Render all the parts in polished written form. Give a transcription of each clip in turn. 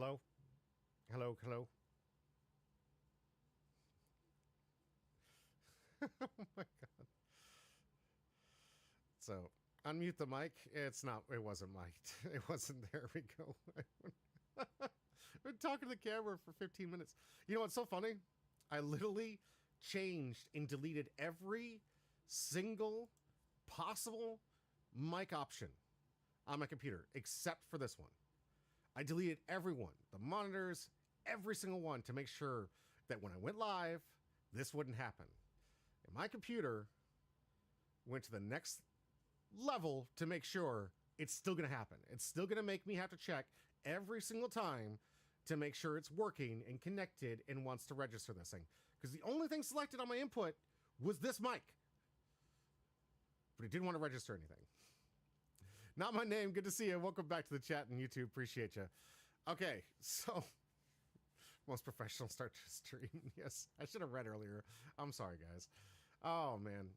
Hello? Hello, hello. Oh my god. So, unmute the mic. It wasn't mic'd. It wasn't, there we go. I've been talking to the camera for 15 minutes. You know what's so funny? I literally changed and deleted every single possible mic option on my computer, except for this one. I deleted everyone, the monitors, every single one, to make sure that when I went live, this wouldn't happen. And my computer went to the next level to make sure it's still going to happen. It's still going to make me have to check every single time to make sure it's working and connected and wants to register this thing. Because the only thing selected on my input was this mic. But it didn't want to register anything. Not my name. Good to see you. Welcome back to the chat and YouTube. Appreciate you. Okay, so most professional start to stream. Yes, I should have read earlier. I'm sorry, guys. Oh, man.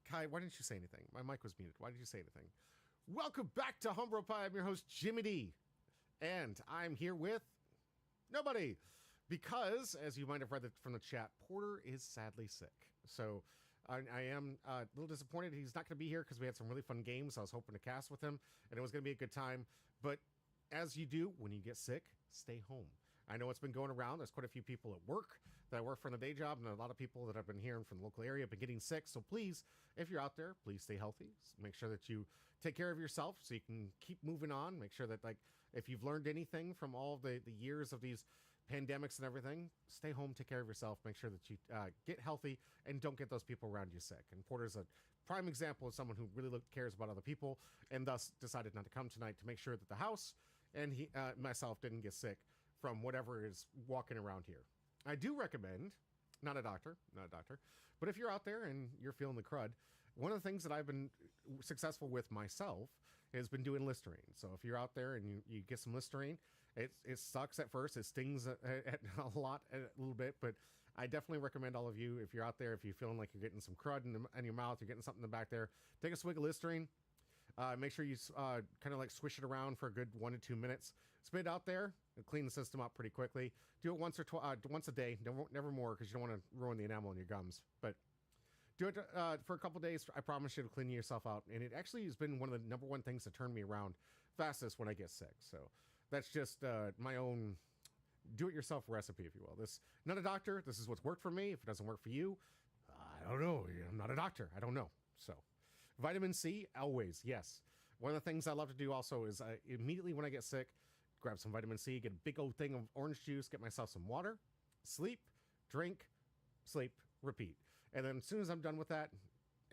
Kai, why didn't you say anything? My mic was muted. Why did you say anything? Welcome back to Humbro Pie. I'm your host, Jimmy D. And I'm here with nobody. Because, as you might have read from the chat, Porter is sadly sick. So I am a little disappointed he's not going to be here because we had some really fun games. I was hoping to cast with him, and it was going to be a good time. But as you do when you get sick, stay home. I know it's been going around. There's quite a few people at work that I work for in the day job, and a lot of people that I've been hearing from the local area have been getting sick. So please, if you're out there, please stay healthy. Make sure that you take care of yourself so you can keep moving on. Make sure that, like, if you've learned anything from all the years of these pandemics and everything, stay home, take care of yourself. Make sure that you get healthy and don't get those people around you sick. And Porter's a prime example of someone who really cares about other people and thus decided not to come tonight to make sure that the house and myself didn't get sick from whatever is walking around here. I do recommend, not a doctor, but if you're out there and you're feeling the crud, one of the things that I've been successful with myself has been doing Listerine. So if you're out there and you get some Listerine, it sucks at first. It stings a little bit, but I definitely recommend all of you, if you're out there, if you're feeling like you're getting some crud in your mouth, you're getting something in the back there, take a swig of Listerine. Make sure you kind of like swish it around for a good 1 to 2 minutes. Spit it out there and clean the system up pretty quickly. Do it once a day, never more, because you don't want to ruin the enamel in your gums. But do it for a couple days. I promise you it'll clean yourself out. And it actually has been one of the number one things to turn me around fastest when I get sick. So that's just my own do-it-yourself recipe, if you will. Not a doctor. This is what's worked for me. If it doesn't work for you, I don't know. I'm not a doctor. I don't know. So vitamin C, always, yes. One of the things I love to do also is immediately when I get sick, grab some vitamin C, get a big old thing of orange juice, get myself some water, sleep, drink, sleep, repeat. And then as soon as I'm done with that,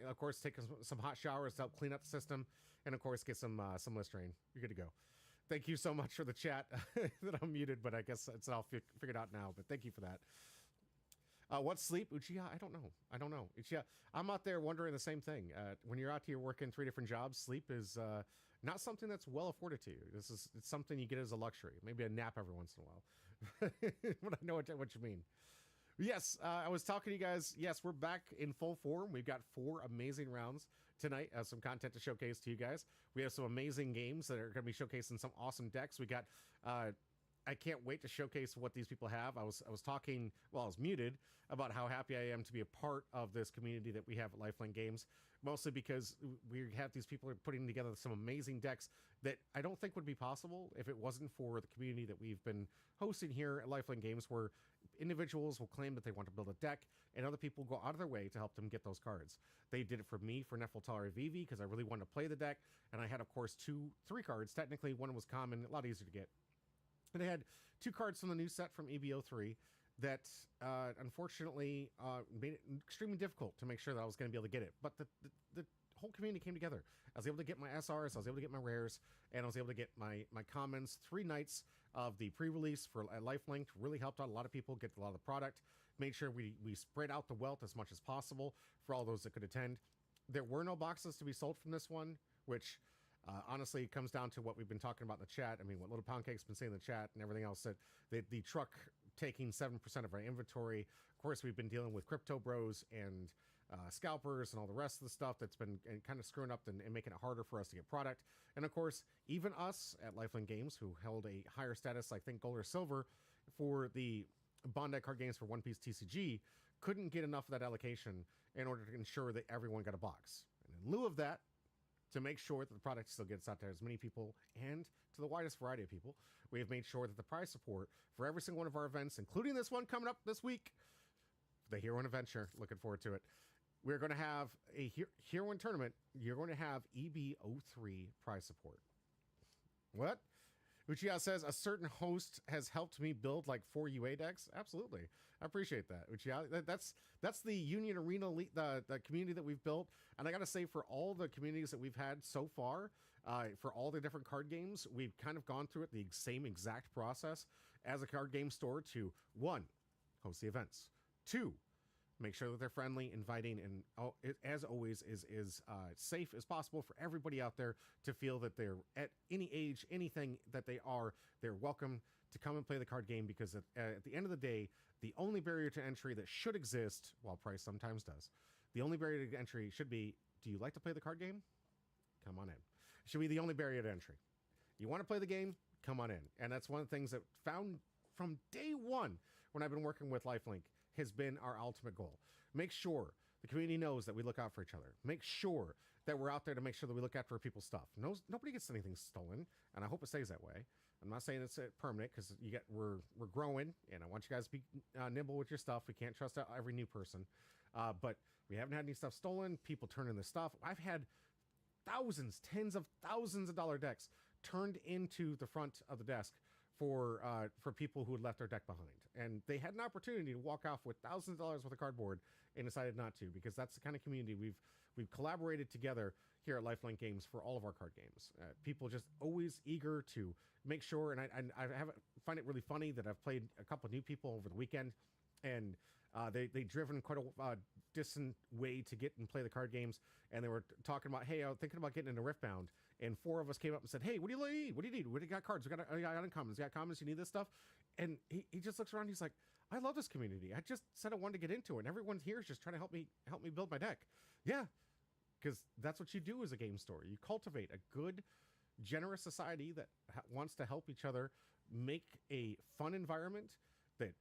of course, take some hot showers to help clean up the system, and of course, get some Listerine. You're good to go. Thank you so much for the chat that I'm muted, but I guess it's all figured out now, but thank you for that. What's sleep? Uchiha? I don't know. Uchiha, I'm out there wondering the same thing. When you're out here working 3 different jobs, sleep is not something that's well afforded to you. It's something you get as a luxury. Maybe a nap every once in a while. But I know what you mean. Yes, I was talking to you guys. Yes, we're back in full form. We've got 4 amazing rounds tonight. Some content to showcase to you guys. We have some amazing games that are going to be showcasing some awesome decks. We got I can't wait to showcase what these people have. I was talking while I was muted about how happy I am to be a part of this community that we have at Lifelink Games, mostly because we have these people putting together some amazing decks that I don't think would be possible if it wasn't for the community that we've been hosting here at Lifelink Games, where individuals will claim that they want to build a deck and other people go out of their way to help them get those cards. They did it for me for Nefeltari Vivi because I really wanted to play the deck, and I had, of course, 3 cards. Technically, one was common, a lot easier to get. And I had 2 cards from the new set from EBO3 that unfortunately made it extremely difficult to make sure that I was going to be able to get it. But the whole community came together. I was able to get my SRs, I was able to get my rares, and I was able to get my commons. 3 nights of the pre-release for Lifelink really helped out a lot of people get a lot of the product. Made sure we spread out the wealth as much as possible for all those that could attend. There were no boxes to be sold from this one, which honestly, it comes down to what we've been talking about in the chat. I mean, what Little Pound Cake's been saying in the chat and everything else, that the truck taking 7% of our inventory. Of course, we've been dealing with Crypto Bros and scalpers and all the rest of the stuff that's been kind of screwing up and making it harder for us to get product. And of course, even us at Lifelink Games, who held a higher status, I think gold or silver, for the Bondi card games for One Piece TCG, couldn't get enough of that allocation in order to ensure that everyone got a box. And in lieu of that, to make sure that the product still gets out to as many people and to the widest variety of people, we have made sure that the prize support for every single one of our events, including this one coming up this week, the Hero and Adventure, looking forward to it, we're going to have a Hero and Tournament. You're going to have EB03 prize support. What? Uchiha says, a certain host has helped me build like 4 UA decks. Absolutely. I appreciate that, Uchiha. That's the Union Arena, the community that we've built. And I got to say, for all the communities that we've had so far, for all the different card games, we've kind of gone through it the same exact process as a card game store to, 1, host the events. 2, make sure that they're friendly, inviting, and as always, is safe as possible for everybody out there to feel that they're at any age, anything that they're welcome to come and play the card game, because at the end of the day, the only barrier to entry that should exist, while price sometimes does, the only barrier to entry should be, do you like to play the card game? Come on in. Should be the only barrier to entry. You want to play the game? Come on in. And that's one of the things that found from day one when I've been working with Lifelink has been our ultimate goal. Make sure the community knows that we look out for each other. Make sure that we're out there to make sure that we look after people's stuff. Nobody gets anything stolen, and I hope it stays that way. I'm not saying it's permanent, because we're growing, and I want you guys to be nimble with your stuff. We can't trust every new person, but we haven't had any stuff stolen. People turn in the stuff. I've had thousands, tens of thousands of dollar decks turned into the front of the desk for people who had left their deck behind, and they had an opportunity to walk off with thousands of dollars worth of cardboard and decided not to, because that's the kind of community we've collaborated together here at Lifelink Games for all of our card games. People just always eager to make sure, and I find it really funny that I've played a couple of new people over the weekend, and they driven quite a distant way to get and play the card games, and they were talking about, hey, I'm thinking about getting into Riftbound, and 4 of us came up and said, hey, what do you need? What do you need? We got cards. We got uncommons. We got commons. You need this stuff? And he just looks around. He's like, I love this community. I just said I wanted to get into it, and everyone here is just trying to help me build my deck. Yeah, because that's what you do as a game store. You cultivate a good, generous society that wants to help each other make a fun environment that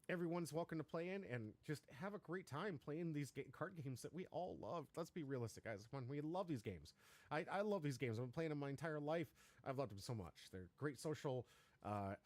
everyone's welcome to play in, and just have a great time playing these card games that we all love. Let's be realistic, guys. We love these games. I love these games. I've been playing them my entire life. I've loved them so much. They're a great social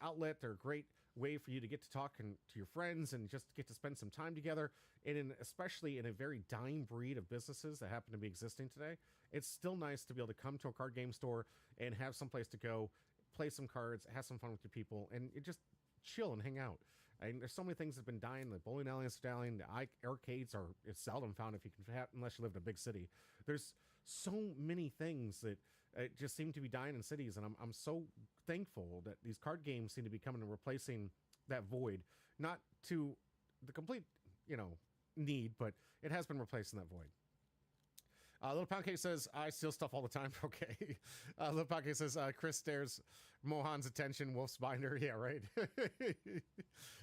outlet. They're a great way for you to get to talk to your friends and just get to spend some time together. And especially in a very dying breed of businesses that happen to be existing today, it's still nice to be able to come to a card game store and have some place to go, play some cards, have some fun with your people, and just chill and hang out. And there's so many things that have been dying. The bowling alley is dying. The arcades it's seldom found if you can unless you live in a big city. There's so many things that just seem to be dying in cities, and I'm so thankful that these card games seem to be coming and replacing that void. Not to the complete, need, but it has been replacing that void. Little Pound Cake says, I steal stuff all the time. Okay. Little Pound Cake says, Chris stares Mohan's attention, Wolf's binder. Yeah, right.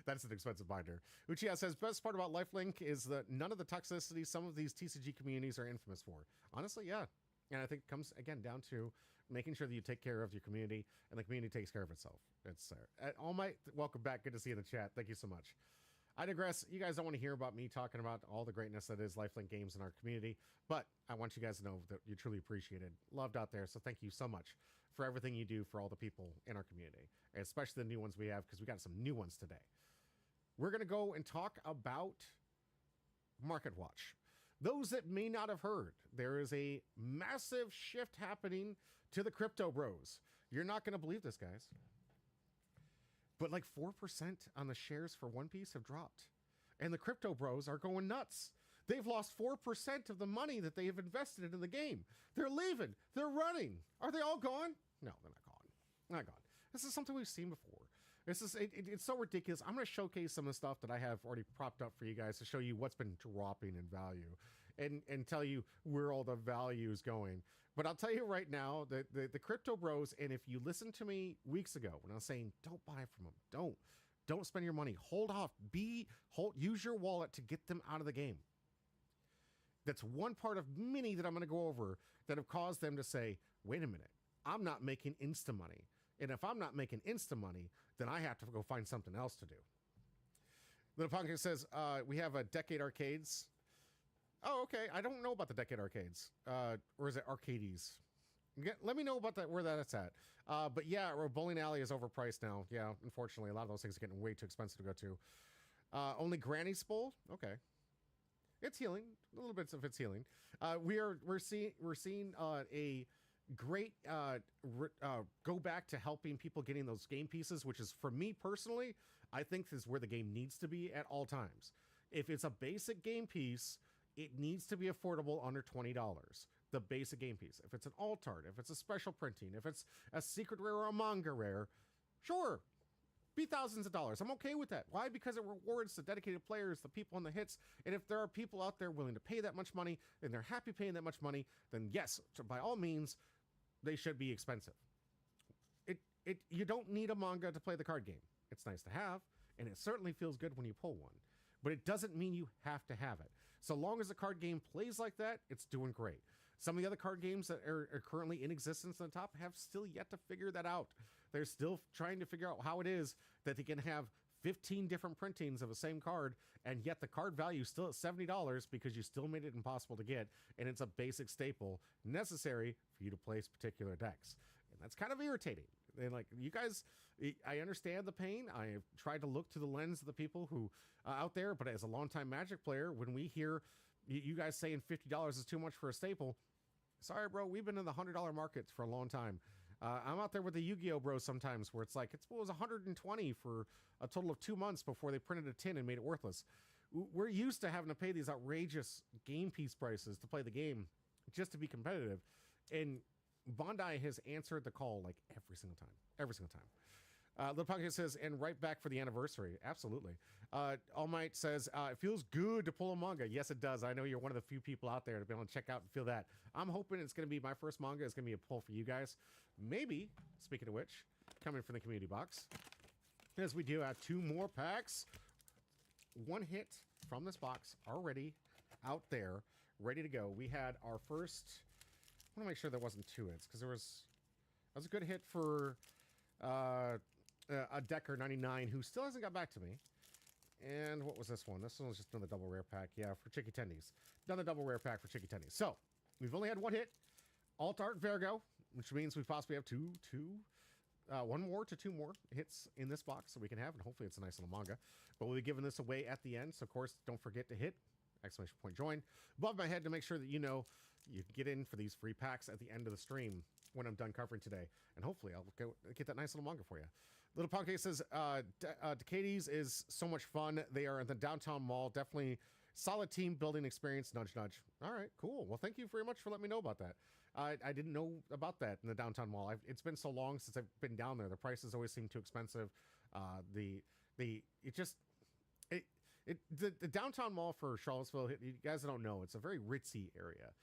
That's an expensive binder. Uchiha says, best part about Lifelink is that none of the toxicity some of these TCG communities are infamous for. Honestly, yeah. And I think it comes, again, down to making sure that you take care of your community, and the community takes care of itself. It's All Might, welcome back. Good to see you in the chat. Thank you so much. I digress. You guys don't want to hear about me talking about all the greatness that is Lifelink Games in our community, but I want you guys to know that you're truly appreciated, loved out there. So thank you so much for everything you do for all the people in our community, especially the new ones we have, because we got some new ones today. We're going to go and talk about Market Watch. Those that may not have heard, there is a massive shift happening to the crypto bros. You're not going to believe this, guys. But like 4% on the shares for One Piece have dropped. And the crypto bros are going nuts. They've lost 4% of the money that they have invested in the game. They're leaving. They're running. Are they all gone? No, they're not gone. They're not gone. This is something we've seen before. It's so ridiculous. I'm going to showcase some of the stuff that I have already propped up for you guys to show you what's been dropping in value and tell you where all the value is going. But I'll tell you right now that the crypto bros, and if you listened to me weeks ago when I was saying, don't buy from them, don't spend your money, hold off, use your wallet to get them out of the game. That's one part of many that I'm going to go over that have caused them to say, wait a minute, I'm not making Insta money. And if I'm not making Insta money, then I have to go find something else to do. Little Pumpkin says, we have a Decade Arcades. Oh, okay. I don't know about the Decade Arcades. Or is it Arcades? Let me know about that, where that's at. But yeah, Bowling Alley is overpriced now. Yeah, unfortunately, a lot of those things are getting way too expensive to go to. Only Granny's Bowl? Okay. It's healing. A little bit of it's healing. We're seeing a great go back to helping people getting those game pieces, which is, for me personally, I think is where the game needs to be at all times. If it's a basic game piece, it needs to be affordable under $20. The basic game piece. If it's an alt art, if it's a special printing, if it's a secret rare or a manga rare, sure, be thousands of dollars. I'm okay with that. Why? Because it rewards the dedicated players, the people on the hits. And if there are people out there willing to pay that much money, and they're happy paying that much money, then yes, by all means, they should be expensive. You don't need a manga to play the card game. It's nice to have, and it certainly feels good when you pull one. But it doesn't mean you have to have it. So long as the card game plays like that, it's doing great. Some of the other card games that are currently in existence on the top have still yet to figure that out. They're still trying to figure out how it is that they can have 15 different printings of the same card, and yet the card value is still at $70 because you still made it impossible to get, and it's a basic staple necessary for you to place particular decks. And that's kind of irritating. And like, you guys, I understand the pain. I have tried to look to the lens of the people who out there, but as a longtime Magic player, when we hear you guys saying $50 is too much for a staple, sorry, bro, we've been in the $100 markets for a long time. I'm out there with the Yu-Gi-Oh bros sometimes where it's like, it was $120 for a total of 2 months before they printed a tin and made it worthless. We're used to having to pay these outrageous game piece prices to play the game just to be competitive. And Bondi has answered the call like every single time. Little Pumpkin says, and right back for the anniversary. Absolutely. All Might says, it feels good to pull a manga. Yes, it does. I know you're one of the few people out there to be able to check out and feel that. I'm hoping it's going to be my first manga. It's going to be a pull for you guys. Maybe, speaking of which, coming from the community box, as we do have 2 more packs. One hit from this box already out there, ready to go. We had our first, I want to make sure there wasn't 2 hits, because that was a good hit for a Decker 99 who still hasn't got back to me. And what was this one? This one was just another double rare pack. Yeah, for Chicky Tendies. Another double rare pack for Chicky Tendies. So, we've only had 1 hit. Alt Art Virgo, which means we possibly have 1 more to 2 more hits in this box that we can have, and hopefully it's a nice little manga. But we'll be giving this away at the end, so of course, don't forget to hit ! Join above my head to make sure that you know you can get in for these free packs at the end of the stream when I'm done covering today. And hopefully I'll get that nice little manga for you. Little Pumpkin says, Decades is so much fun. They are in the downtown mall. Definitely solid team building experience. Nudge, nudge. All right, cool. Well, thank you very much for letting me know about that. I didn't know about that in the downtown mall. It's been so long since I've been down there. The prices always seem too expensive. The downtown mall for Charlottesville, you guys don't know, it's a very ritzy area.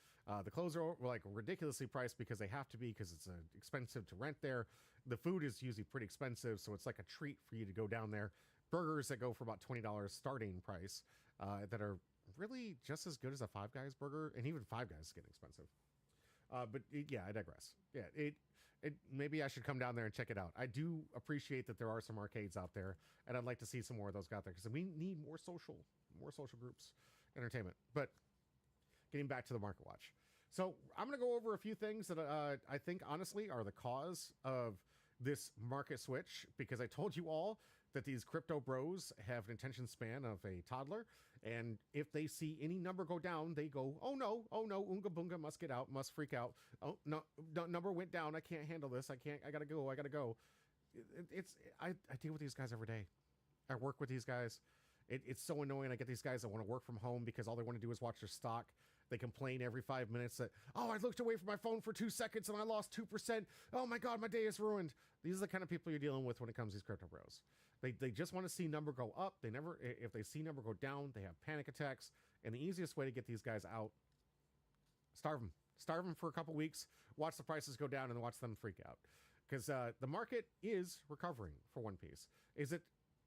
The clothes are like ridiculously priced because they have to be, because it's expensive to rent there. The food is usually pretty expensive, so it's like a treat for you to go down there. Burgers that go for about $20 starting price that are really just as good as a Five Guys burger, and even Five Guys is getting expensive. Yeah, I digress. Yeah, maybe I should come down there and check it out. I do appreciate that there are some arcades out there, and I'd like to see some more of those out there, because we need more social groups, entertainment. But getting back to the Market Watch. So I'm going to go over a few things that I think, honestly, are the cause of this market switch, because I told you all that these crypto bros have an attention span of a toddler, and if they see any number go down, they go, oh no, Oonga Boonga must get out, must freak out. Oh, no, number went down, I can't handle this, I gotta go. I deal with these guys every day. I work with these guys. It's so annoying. I get these guys that want to work from home because all they want to do is watch their stock. They complain every 5 minutes that, oh, I looked away from my phone for 2 seconds and I lost 2%. Oh my God, my day is ruined. These are the kind of people you're dealing with when it comes to these crypto bros. They just want to see number go up. If they see number go down, they have panic attacks. And the easiest way to get these guys out, starve them. Starve them for a couple weeks, watch the prices go down, and watch them freak out. Because the market is recovering for One Piece. Is it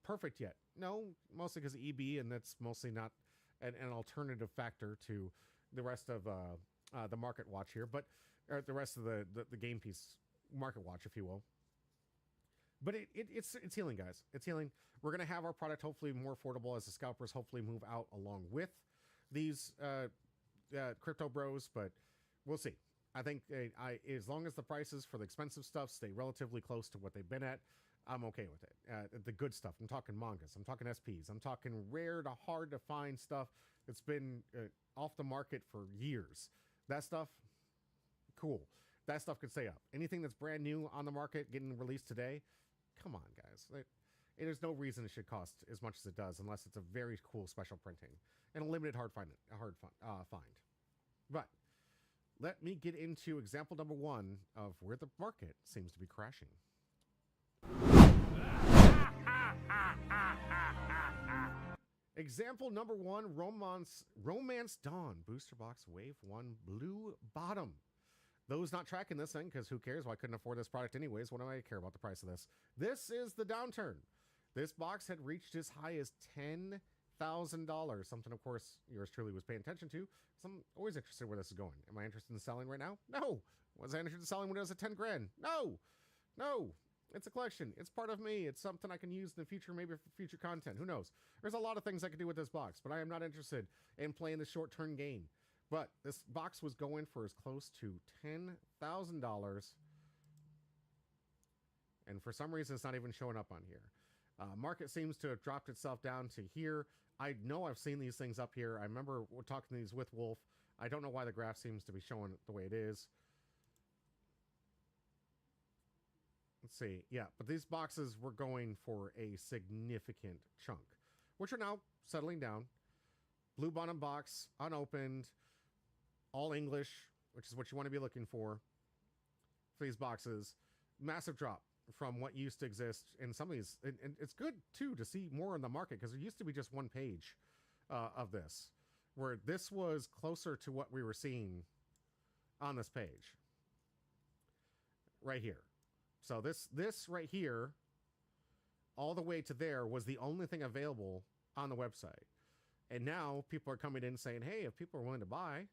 perfect yet? No, mostly because of EB, and that's mostly not an alternative factor to the rest of the market watch here, but or the rest of the game piece market watch, if you will. But it's healing, guys. It's healing. We're gonna have our product hopefully more affordable as the scalpers hopefully move out along with these crypto bros, but we'll see. I think as long as the prices for the expensive stuff stay relatively close to what they've been at, I'm okay with it. The good stuff. I'm talking mangas. I'm talking SPs. I'm talking rare to hard to find stuff that's been off the market for years. That stuff, cool. That stuff could stay up. Anything that's brand new on the market, getting released today, come on, guys. There's no reason it should cost as much as it does unless it's a very cool special printing and a limited find. But let me get into example number one of where the market seems to be crashing. Example number one, Romance Dawn Booster Box Wave 1 Blue Bottom. Those not tracking this thing, because who cares? Well, I couldn't afford this product anyways. What do I care about the price of this? This is the downturn. This box had reached as high as $10,000. Something, of course, yours truly was paying attention to. So I'm always interested where this is going. Am I interested in selling right now? No. Was I interested in selling when it was at 10 grand? No. No. It's a collection. It's part of me. It's something I can use in the future, maybe for future content. Who knows? There's a lot of things I can do with this box, but I am not interested in playing the short-term game. But this box was going for as close to $10,000. And for some reason, it's not even showing up on here. Market seems to have dropped itself down to here. I know I've seen these things up here. I remember talking these with Wolf. I don't know why the graph seems to be showing the way it is. Let's see. Yeah, but these boxes were going for a significant chunk, which are now settling down. Blue bottom box, unopened, all English, which is what you want to be looking for these boxes. Massive drop from what used to exist in some of these. And it's good, too, to see more in the market, because there used to be just one page of this, where this was closer to what we were seeing on this page. Right here. So this right here, all the way to there, was the only thing available on the website. And now people are coming in saying, hey, if people are willing to buy,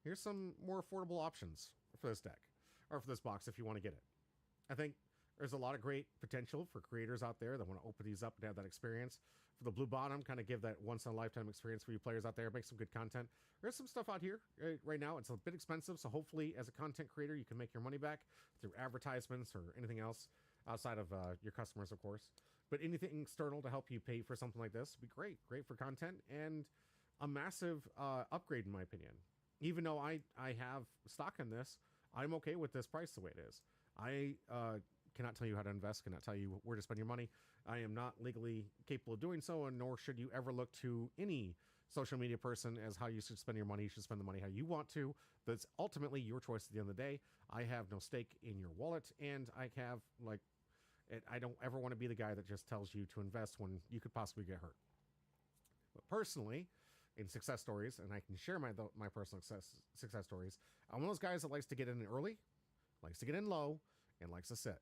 here's some more affordable options for this deck, or for this box if you want to get it. I think there's a lot of great potential for creators out there that want to open these up and have that experience. For the blue bottom, kind of give that once-in-a-lifetime experience for you players out there, make some good content. There's some stuff out here right now. It's a bit expensive, so hopefully as a content creator, you can make your money back through advertisements or anything else outside of your customers, of course. But anything external to help you pay for something like this would be great. Great for content and a massive upgrade, in my opinion. Even though I have stock in this, I'm okay with this price the way it is. I cannot tell you how to invest, cannot tell you where to spend your money. I am not legally capable of doing so, and nor should you ever look to any social media person as how you should spend your money. You should spend the money how you want to. That's ultimately your choice at the end of the day. I have no stake in your wallet, and I have, like, I don't ever want to be the guy that just tells you to invest when you could possibly get hurt. But personally, in success stories, and I can share my personal success stories, I'm one of those guys that likes to get in early, likes to get in low, and likes to sit.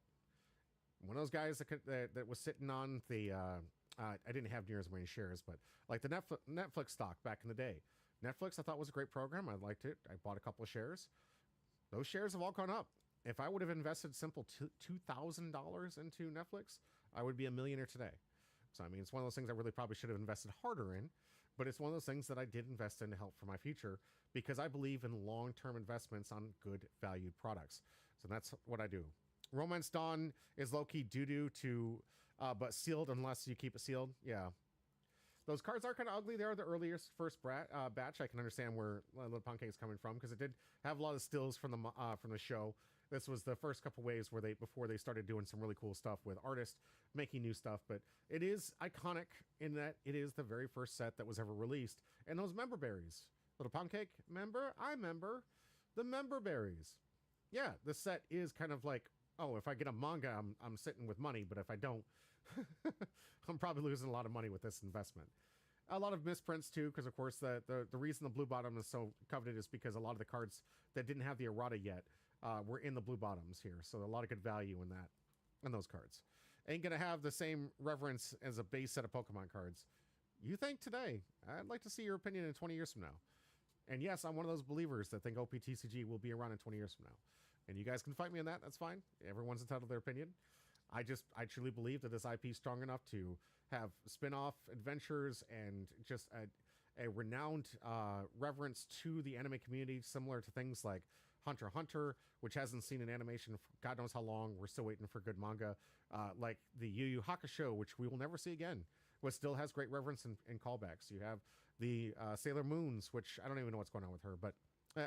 One of those guys that was sitting on the, I didn't have near as many shares, but like the Netflix stock back in the day. Netflix I thought was a great program. I liked it. I bought a couple of shares. Those shares have all gone up. If I would have invested simple $2,000 into Netflix, I would be a millionaire today. So, I mean, it's one of those things I really probably should have invested harder in, but it's one of those things that I did invest in to help for my future because I believe in long-term investments on good valued products. So that's what I do. Romance Dawn is low-key doo-doo to, but sealed unless you keep it sealed. Yeah. Those cards are kind of ugly. They are the earliest first batch. I can understand where Little Pancake is coming from because it did have a lot of stills from the show. This was the first couple waves where before they started doing some really cool stuff with artists making new stuff. But it is iconic in that it is the very first set that was ever released. And those member berries. Little Pancake, member? I member. The member berries. Yeah, the set is kind of like, oh, if I get a manga, I'm sitting with money. But if I don't, I'm probably losing a lot of money with this investment. A lot of misprints too, because of course the reason the blue bottom is so coveted is because a lot of the cards that didn't have the errata yet were in the blue bottoms here. So a lot of good value in those cards. Ain't gonna have the same reverence as a base set of Pokemon cards. You think today? I'd like to see your opinion in 20 years from now. And yes, I'm one of those believers that think OPTCG will be around in 20 years from now. And you guys can fight me on that. That's fine. Everyone's entitled to their opinion. I truly believe that this IP is strong enough to have spin-off adventures and just a renowned reverence to the anime community, similar to things like Hunter x Hunter, which hasn't seen an animation for God knows how long. We're still waiting for good manga. Like the Yu Yu Hakusho, which we will never see again, but still has great reverence and callbacks. You have the Sailor Moons, which I don't even know what's going on with her, but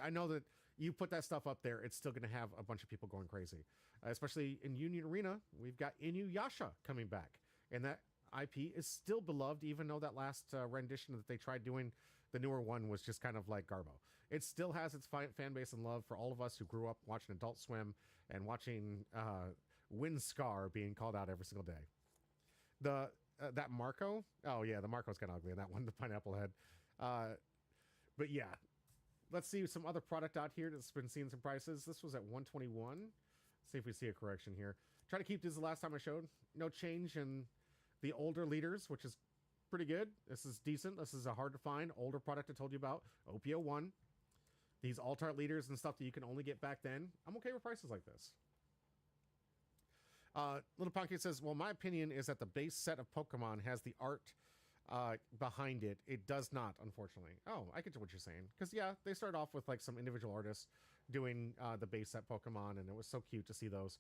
I know that you put that stuff up there, it's still going to have a bunch of people going crazy. Especially in Union Arena, we've got Inuyasha coming back, and that IP is still beloved, even though that last rendition that they tried doing, the newer one, was just kind of like Garbo. It still has its fan base and love for all of us who grew up watching Adult Swim and watching Windscar being called out every single day. That Marco, oh yeah, the Marco's kind of ugly in that one, the pineapple head. But yeah, let's see some other product out here that's been seeing some prices. This was at 121. See if we see a correction here. Try to keep this the last time I showed. No change in the older leaders, which is pretty good. This is decent. This is a hard to find older product I told you about. OPO1. These alt-art leaders and stuff that you can only get back then. I'm okay with prices like this. Little Punky says, well, my opinion is that the base set of Pokemon has the art behind it. It does not, unfortunately. Oh, I get what you're saying. Because, yeah, they started off with like some individual artists doing the base set Pokemon, and it was so cute to see those.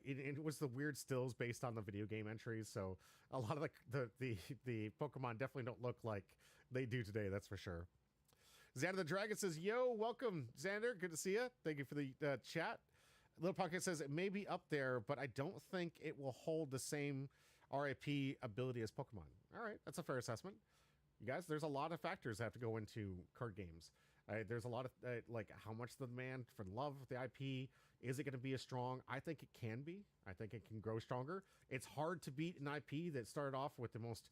It was the weird stills based on the video game entries, so a lot of the Pokemon definitely don't look like they do today, that's for sure. Xander the Dragon says, yo, welcome, Xander. Good to see you. Thank you for the chat. Little Pocket says, it may be up there, but I don't think it will hold the same RIP ability as Pokemon. All right, that's a fair assessment. You guys, there's a lot of factors that have to go into card games. There's a lot of, like, how much the demand for love of the IP. Is it going to be as strong? I think it can be. I think it can grow stronger. It's hard to beat an IP that started off with the most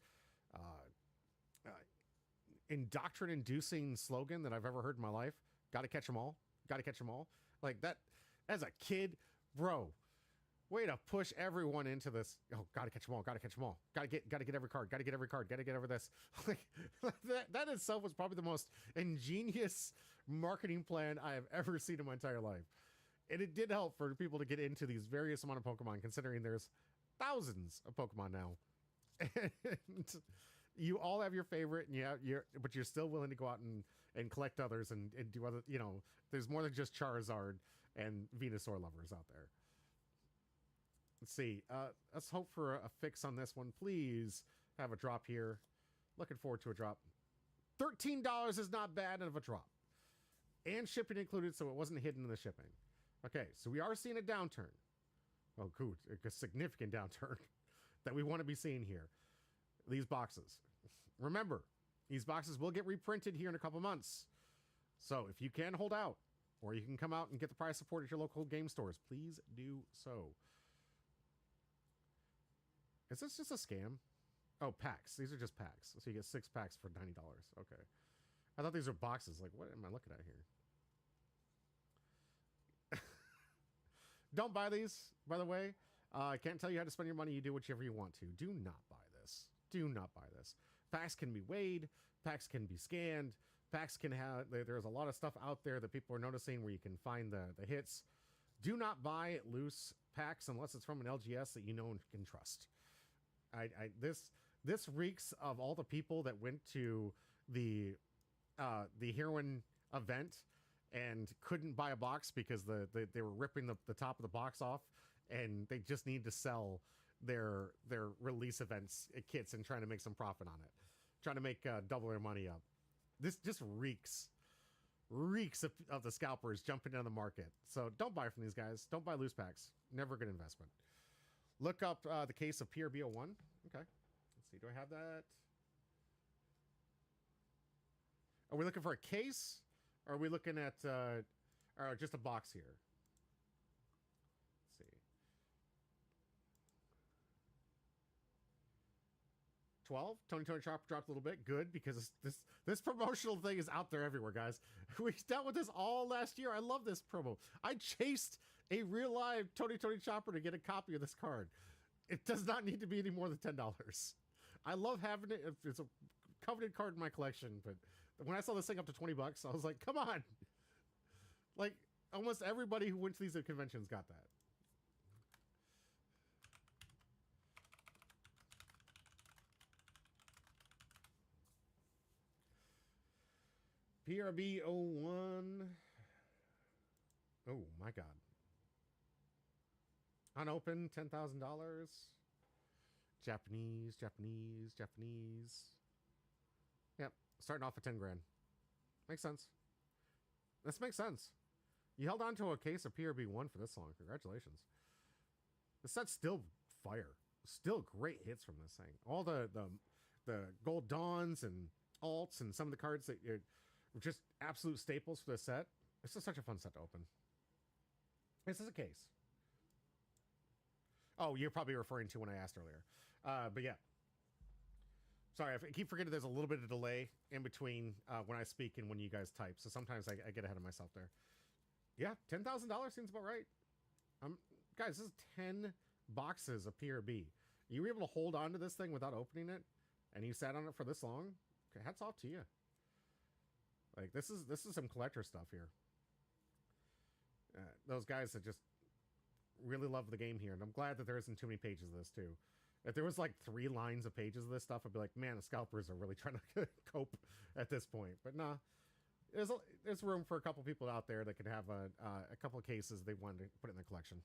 indoctrinate-inducing slogan that I've ever heard in my life. Got to catch them all. Got to catch them all. Like that, as a kid, bro, way to push everyone into this. Oh, got to catch them all. Got to catch them all. Got to get every card. Got to get every card. Got to get over this. Like, that itself was probably the most ingenious marketing plan I have ever seen in my entire life. And it did help for people to get into these various amount of Pokemon, considering there's thousands of Pokemon now. And you all have your favorite, and but you're still willing to go out and collect others and do other, there's more than just Charizard and Venusaur lovers out there. Let's see. Let's hope for a fix on this one. Please have a drop here. Looking forward to a drop. $13 is not bad of a drop. And shipping included, so it wasn't hidden in the shipping. Okay, so we are seeing a downturn. Oh, good. A significant downturn that we want to be seeing here. These boxes. Remember, these boxes will get reprinted here in a couple months. So if you can hold out, or you can come out and get the price support at your local game stores, please do so. Is this just a scam? Oh, packs. These are just packs. So you get 6 packs for $90. Okay. I thought these were boxes. Like, what am I looking at here? Don't buy these, by the way. I can't tell you how to spend your money. You do whichever you want to. Do not buy this. Do not buy this. Packs can be weighed. Packs can be scanned. Packs can have... There's a lot of stuff out there that people are noticing where you can find the hits. Do not buy loose packs unless it's from an LGS that you know and can trust. This reeks of all the people that went to the Heroine event and couldn't buy a box because they were ripping the top of the box off, and they just need to sell their release events kits and trying to make some profit on it, trying to make double their money up. This just reeks of the scalpers jumping into the market. So don't buy from these guys. Don't buy loose packs. Never a good investment. Look up the case of PRBO1. Okay, let's see. Do I have that? Are we looking for a case? Or are we looking at just a box here? Let's see. 12. Tony Chopper dropped a little bit. Good, because this promotional thing is out there everywhere, guys. We dealt with this all last year. I love this promo. I chased a real live Tony Chopper to get a copy of this card. It does not need to be any more than $10. I love having it. It's a coveted card in my collection, but When I saw this thing up to $20, I was like, come on. Like, almost everybody who went to these conventions got that. PRB 01. Oh, my God. Unopened, $10,000. Japanese. Yep, starting off at 10 grand. Makes sense. This makes sense. You held on to a case of PRB1 for this long. Congratulations. The set's still fire. Still great hits from this thing. All the Gold Dawns and Alts and some of the cards that were just absolute staples for the set. This is such a fun set to open. This is a case. Oh, you're probably referring to when I asked earlier. But yeah. Sorry, I keep forgetting there's a little bit of delay in between when I speak and when you guys type. So sometimes I get ahead of myself there. Yeah, $10,000 seems about right. Guys, this is 10 boxes of PRB. You were able to hold on to this thing without opening it, and you sat on it for this long. Okay, hats off to you. Like, this is some collector stuff here. Those guys that just really love the game here, and I'm glad that there isn't too many pages of this too. If there was like 3 lines of pages of this stuff, I'd be like, man, the scalpers are really trying to cope at this point. But nah, there's room for a couple people out there that can have a couple of cases they wanted to put in the collection.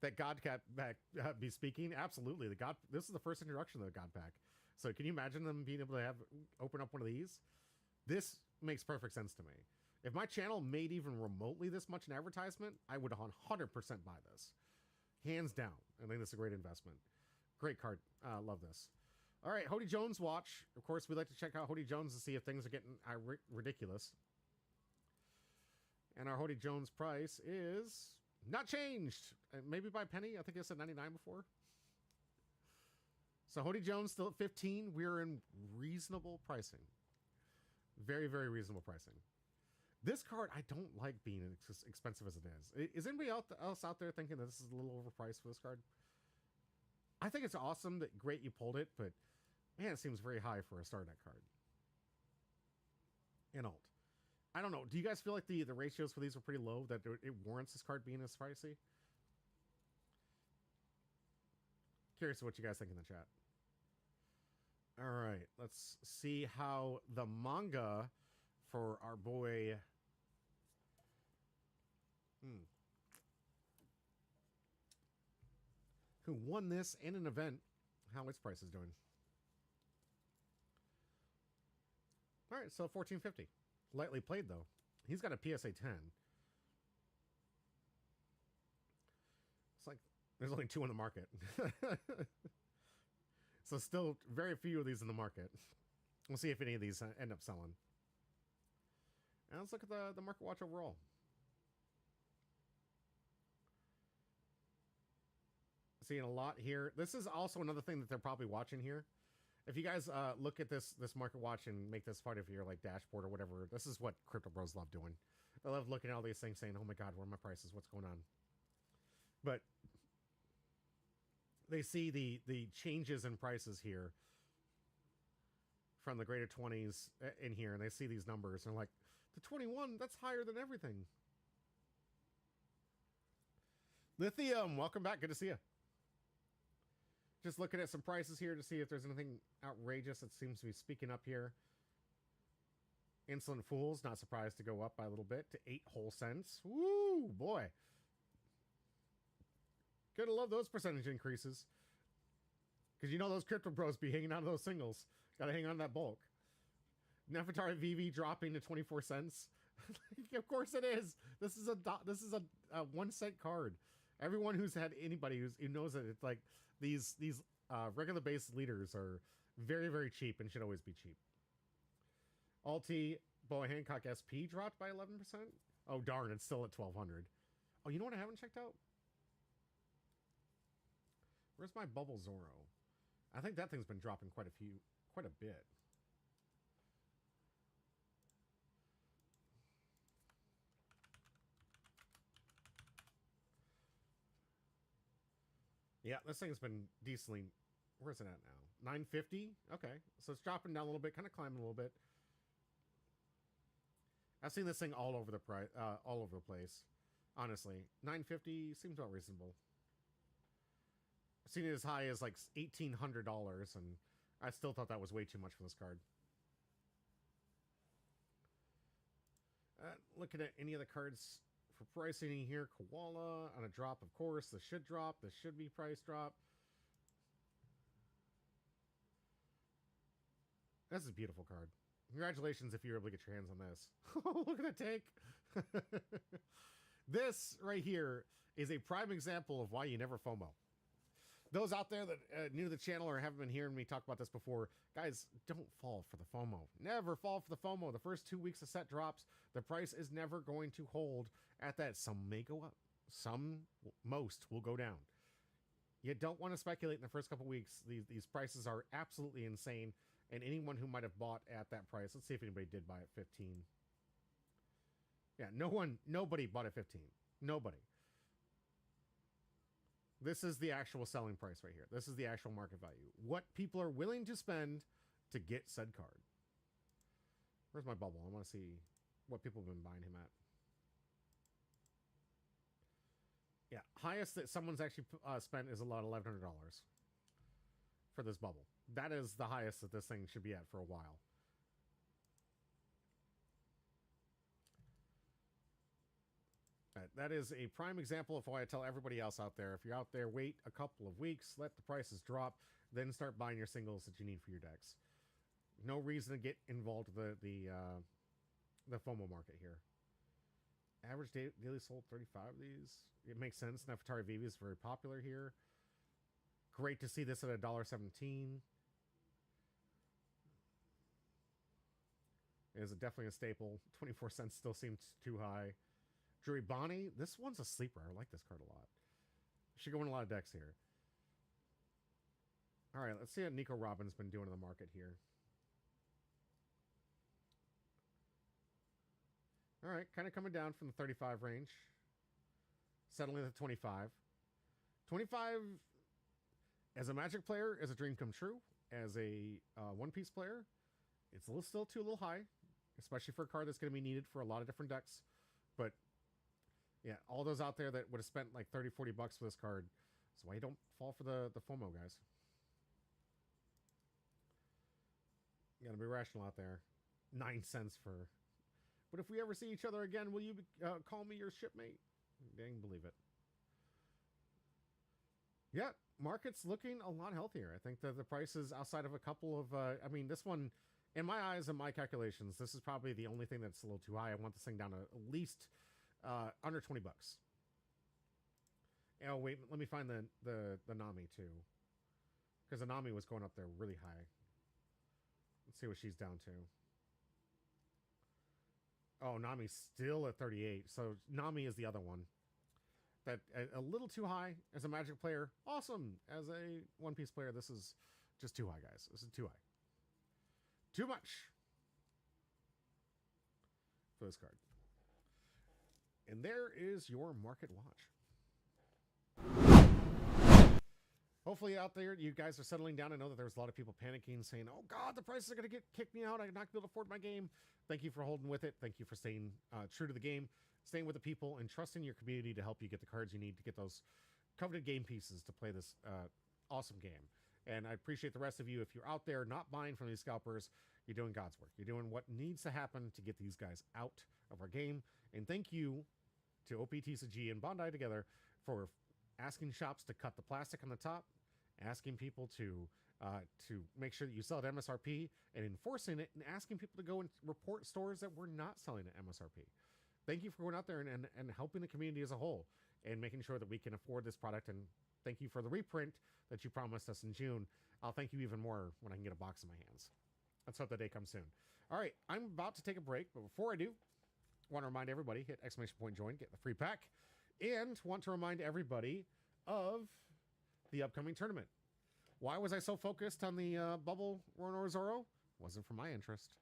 That God Pack be speaking, absolutely. This is the first introduction of the God Pack. So can you imagine them being able to open up one of these? This makes perfect sense to me. If my channel made even remotely this much in advertisement, I would 100% buy this. Hands down. I think this is a great investment. Great card. Love this. All right, Hody Jones watch. Of course, we like to check out Hody Jones to see if things are getting ridiculous. And our Hody Jones price is not changed. Maybe by a penny. I think I said 99 before. So Hody Jones still at 15. We're in reasonable pricing. Very, very reasonable pricing. This card, I don't like being as expensive as it is. Is anybody else out there thinking that this is a little overpriced for this card? I think it's awesome that great you pulled it, but man, it seems very high for a Star Deck card. In alt. I don't know. Do you guys feel like the ratios for these are pretty low, that it warrants this card being this pricey? Curious what you guys think in the chat. All right, let's see how the manga for our boy... who won this in an event, how its price is doing. All right, so $14.50. Lightly played, though. He's got a PSA 10. It's like there's only 2 on the market. So still very few of these in the market. We'll see if any of these end up selling. And let's look at the market watch overall. Seeing a lot here. This is also another thing that they're probably watching here. If you guys look at this market watch and make this part of your like dashboard or whatever, this is what crypto bros love doing. They love looking at all these things saying, oh my God, where are my prices? What's going on? But they see the changes in prices here from the greater 20s in here, and they see these numbers and they're like, the 21, that's higher than everything. Lithium, welcome back. Good to see you. Just looking at some prices here to see if there's anything outrageous that seems to be speaking up here. Insolent Fools, not surprised to go up by a little bit to 8 whole cents. Woo, boy. Gotta love those percentage increases. Because you know those crypto bros be hanging on to those singles. Gotta hang on to that bulk. Nefertari VV dropping to 24 cents. Of course it is. This is a 1 cent card. Everyone who's had anybody who knows that it's like these regular base leaders are very, very cheap and should always be cheap. Alti Boa Hancock SP dropped by 11%. Oh darn, it's still at 1,200. Oh, you know what I haven't checked out? Where's my Bubble Zorro? I think that thing's been dropping quite a bit. Yeah, this thing's been decently... Where's it at now? 950? Okay. So it's dropping down a little bit, kind of climbing a little bit. I've seen this thing all over the price, all over the place. Honestly, $950 seems about reasonable. I've seen it as high as like $1,800, and I still thought that was way too much for this card. Looking at any of the cards for pricing here, Koala on a drop, of course. This should drop. This should be price drop. This is a beautiful card. Congratulations if you're able to get your hands on this. Look at the tank. This right here is a prime example of why you never FOMO. Those out there that new to the channel or haven't been hearing me talk about this before, guys, don't fall for the FOMO. Never fall for the FOMO. The first 2 weeks of set drops, the price is never going to hold at that. Some may go up. Most will go down. You don't want to speculate in the first couple weeks. These prices are absolutely insane. And anyone who might have bought at that price, let's see if anybody did buy at 15. Yeah, nobody bought at 15. Nobody. This is the actual selling price right here. This is the actual market value. What people are willing to spend to get said card. Where's my bubble? I want to see what people have been buying him at. Yeah, highest that someone's actually spent is a lot, $1,100 for this bubble. That is the highest that this thing should be at for a while. That is a prime example of why I tell everybody else out there, if you're out there, wait a couple of weeks, let the prices drop, then start buying your singles that you need for your decks. No reason to get involved with the FOMO market here. Average daily sold 35 of these. It makes sense. Nefertari Vivi is very popular here. Great to see this at $1.17. It is definitely a staple. 24 cents still seems too high. Drury Bonnie, this one's a sleeper. I like this card a lot. Should go in a lot of decks here. All right, let's see what Nico Robin's been doing in the market here. All right, kind of coming down from the 35 range. Settling at 25. 25, as a Magic player, is a dream come true. As a One Piece player, it's still a little high, especially for a card that's going to be needed for a lot of different decks. But yeah, all those out there that would have spent like 30, 40 bucks for this card. That's why you don't fall for the FOMO, guys. You gotta be rational out there. 9 cents for... But if we ever see each other again, will you call me your shipmate? Dang, believe it. Yeah, market's looking a lot healthier. I think that the prices outside of a couple of... I mean, this one, in my eyes and my calculations, this is probably the only thing that's a little too high. I want this thing down to at least... under 20 bucks. Oh, wait, let me find the Nami, too. Because the Nami was going up there really high. Let's see what she's down to. Oh, Nami's still at 38. So Nami is the other one. That a little too high as a Magic player. Awesome. As a One Piece player, this is just too high, guys. This is too high. Too much for this card. And there is your market watch. Hopefully out there, you guys are settling down. I know that there's a lot of people panicking, saying, oh, God, the prices are going to kick me out. I'm not going to be able to afford my game. Thank you for holding with it. Thank you for staying true to the game, staying with the people, and trusting your community to help you get the cards you need to get those coveted game pieces to play this awesome game. And I appreciate the rest of you. If you're out there not buying from these scalpers, you're doing God's work. You're doing what needs to happen to get these guys out of our game. And thank you to OPTCG and Bondi together for asking shops to cut the plastic on the top, asking people to make sure that you sell at MSRP, and enforcing it, and asking people to go and report stores that we're not selling at MSRP. Thank you for going out there and helping the community as a whole and making sure that we can afford this product. And thank you for the reprint that you promised us in June. I'll thank you even more when I can get a box in my hands. Let's hope the day comes soon. All right, I'm about to take a break, but before I do, I want to remind everybody, hit ! Join, get the free pack, and want to remind everybody of the upcoming tournament. Why was I so focused on the bubble Roronoa Zoro? Wasn't for my interest.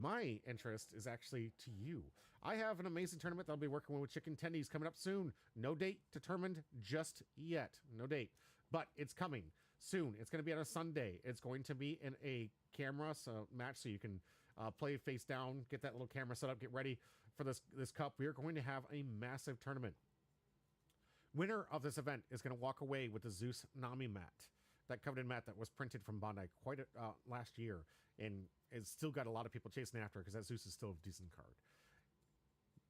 My interest is actually to you. I have an amazing tournament that I'll be working with Chicken Tendies coming up soon. No date determined just yet. No date. But it's coming soon. It's going to be on a Sunday. It's going to be in a camera match, so you can play face down, get that little camera set up, get ready for this cup. We are going to have a massive tournament. Winner of this event is going to walk away with the Zeus Nami mat, that coveted mat that was printed from Bandai quite last year, and it's still got a lot of people chasing after it because that Zeus is still a decent card.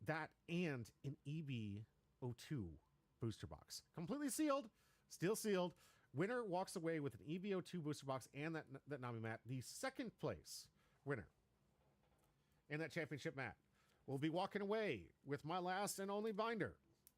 That and an EB02 booster box, completely sealed, still sealed. Winner walks away with an EB02 booster box and that Nami mat. The second place winner in that championship mat will be walking away with my last and only binder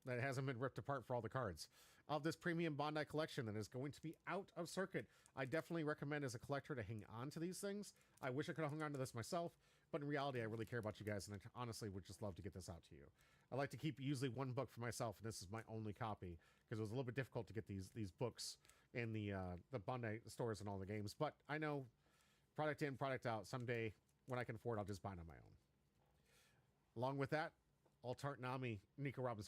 that hasn't been ripped apart for all the cards of this premium Bandai collection that is going to be out of circuit. I definitely recommend as a collector to hang on to these things. I wish I could have hung on to this myself, but in reality, I really care about you guys, and I honestly would just love to get this out to you. I like to keep usually one book for myself, and this is my only copy because it was a little bit difficult to get these books in the Bandai stores and all the games. But I know product in, product out. Someday when I can afford, I'll just buy it on my own. Along with that, Altart Nami, Nico Robin,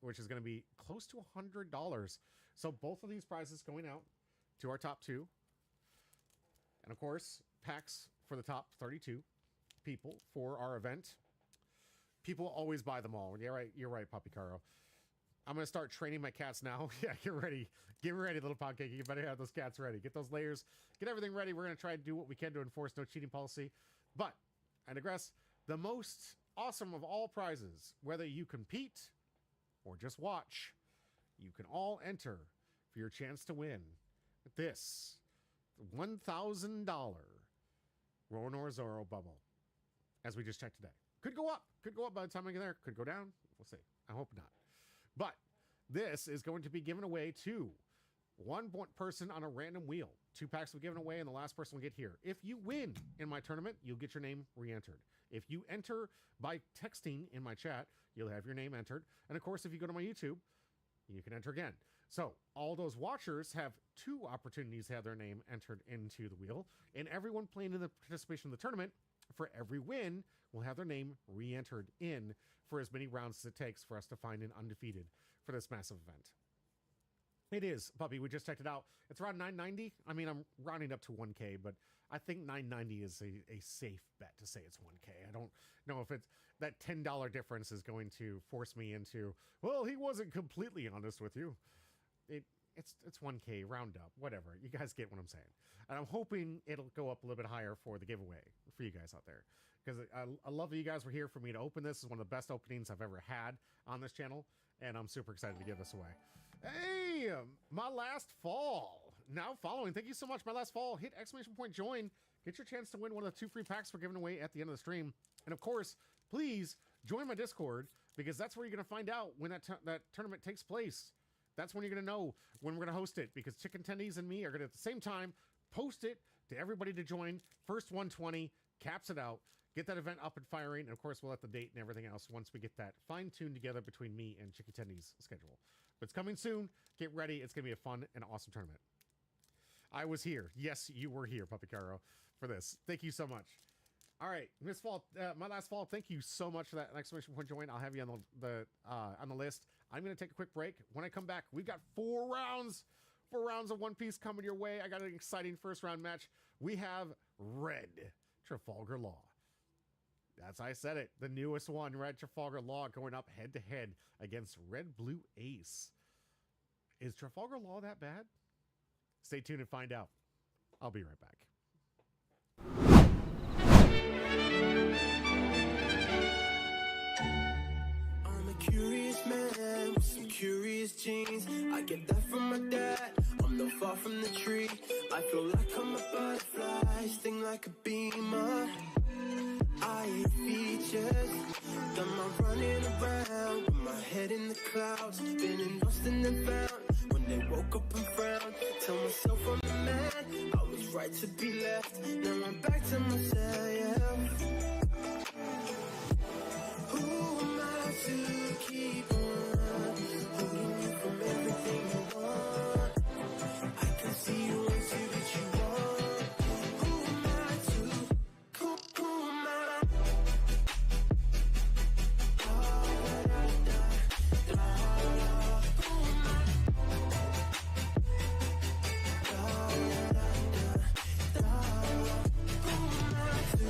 which is going to be close to $100. So both of these prizes going out to our top two. And of course, packs for the top 32 people for our event. People always buy them all. You're right, Puppy Caro. I'm going to start training my cats now. Yeah, get ready. Get ready, little pancake. You better have those cats ready. Get those layers. Get everything ready. We're going to try to do what we can to enforce no cheating policy. But I digress. The most awesome of all prizes, whether you compete or just watch, you can all enter for your chance to win this $1,000 Ronor Zoro bubble, as we just checked today. Could go up by the time I get there. Could go down. We'll see. I hope not. But this is going to be given away to one person on a random wheel. 2 packs will be given away, and the last person will get here. If you win in my tournament, you'll get your name re-entered. If you enter by texting in my chat, you'll have your name entered. And of course, if you go to my YouTube, you can enter again. So all those watchers have 2 opportunities to have their name entered into the wheel. And everyone playing in the participation of the tournament, for every win, will have their name re-entered in for as many rounds as it takes for us to find an undefeated for this massive event. It is, Puppy, we just checked it out. It's around $9.90. I mean, I'm rounding up to 1K, but I think $9.90 is a safe bet to say it's 1K. I don't know if it's that $10 difference is going to force me into, well, he wasn't completely honest with you. It's 1K, round up, whatever. You guys get what I'm saying. And I'm hoping it'll go up a little bit higher for the giveaway for you guys out there. Because I love that you guys were here for me to open this. It's one of the best openings I've ever had on this channel. And I'm super excited to give this away. Hey, my last fall. Now following. Thank you so much. My last fall. Hit ! Join. Get your chance to win one of the 2 free packs we're giving away at the end of the stream. And of course, please join my Discord, because that's where you're going to find out when that tournament takes place. That's when you're going to know when we're going to host it, because Chicken Tendies and me are going to, at the same time, post it to everybody to join. First 120, caps it out, get that event up and firing, and of course, we'll let the date and everything else once we get that fine-tuned together between me and Chicken Tendies' schedule. But it's coming soon. Get ready. It's going to be a fun and awesome tournament. I was here. Yes, you were here, Puppy Caro, for this. Thank you so much. All right, Miss Fall, my last fall. Thank you so much for that ! Join. I'll have you on the list. I'm going to take a quick break. When I come back, we've got 4 rounds of One Piece coming your way. I got an exciting first round match. We have Red Trafalgar Law. That's I said it. The newest one, Red Trafalgar Law, going up head to head against Red Blue Ace. Is Trafalgar Law that bad? Stay tuned and find out. I'll be right back. I'm a curious man with some curious genes. I get that from my dad. I'm not far from the tree. I feel like I'm a butterfly, sting like a beamer. I hate features, got my running around with my head in the clouds, spinning lost and then found. When they woke up and frowned, tell myself I'm the man. I was right to be left. Now I'm back to myself. Who am I to keep on holding you from everything you want? I can see you want to get you want. Who am I to? Who am I? Who am I to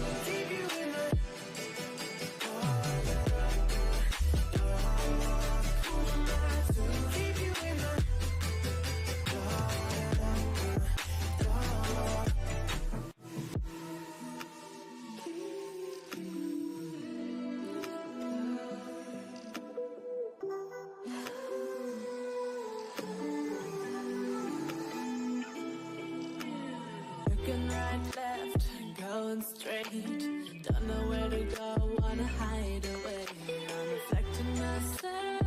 looking right, left, going straight. Don't know where to go, wanna hide away. I'm reflecting myself.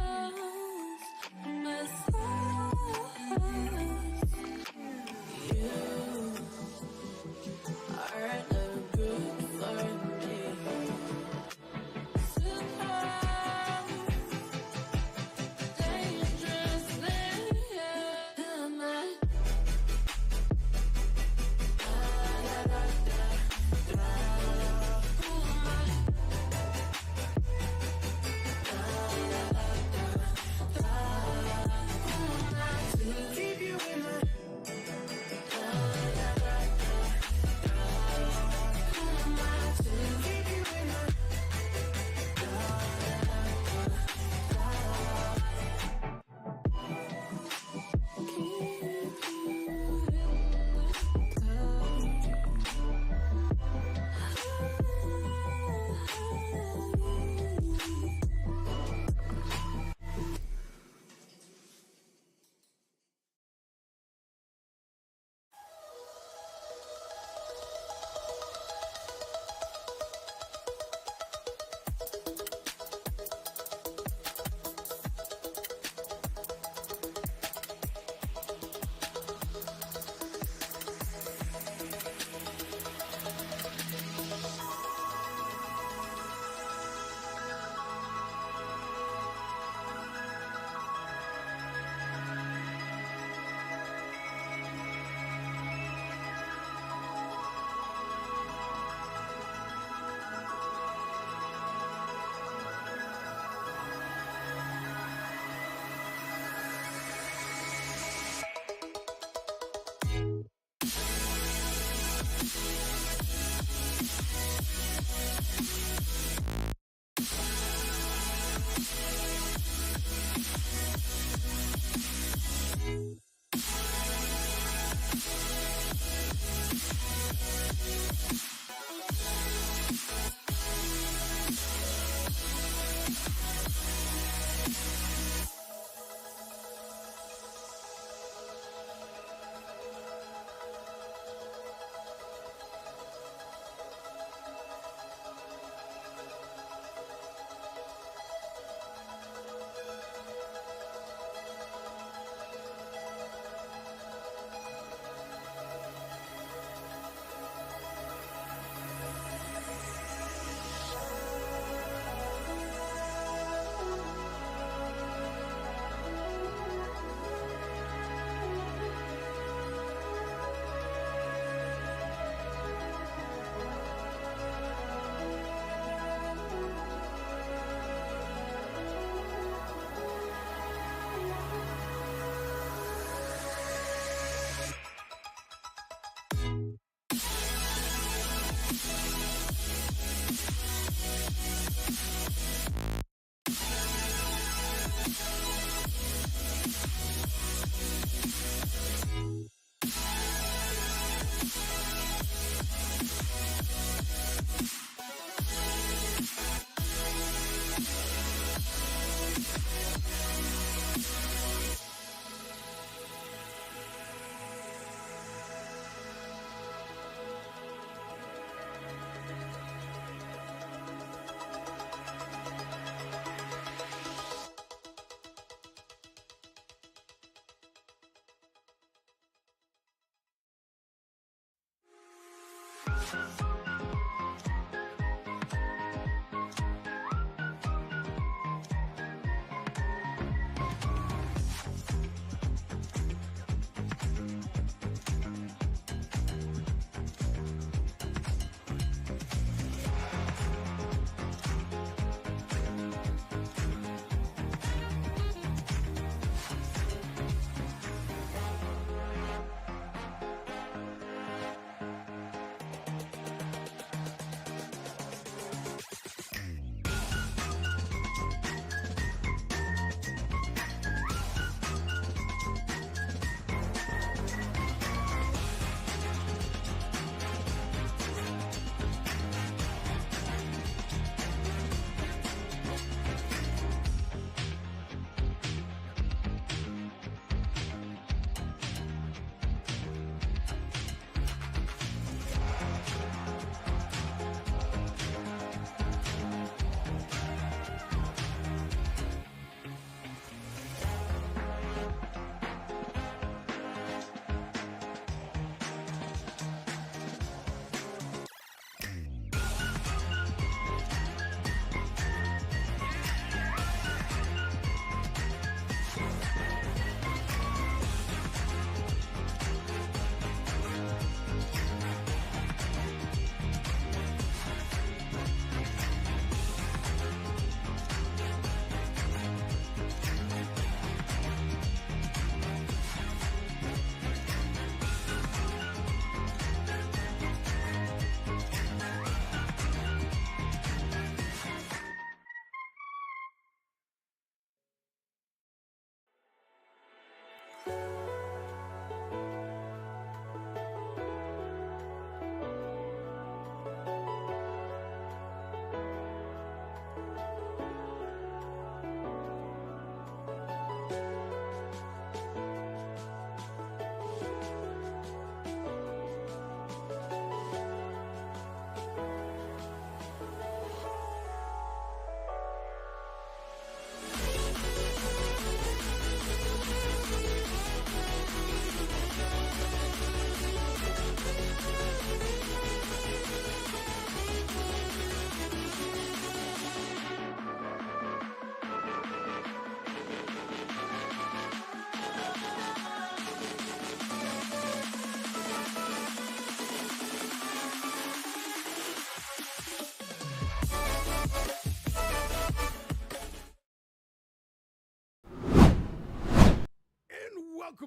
You are no good for me. Super dangerously, am I?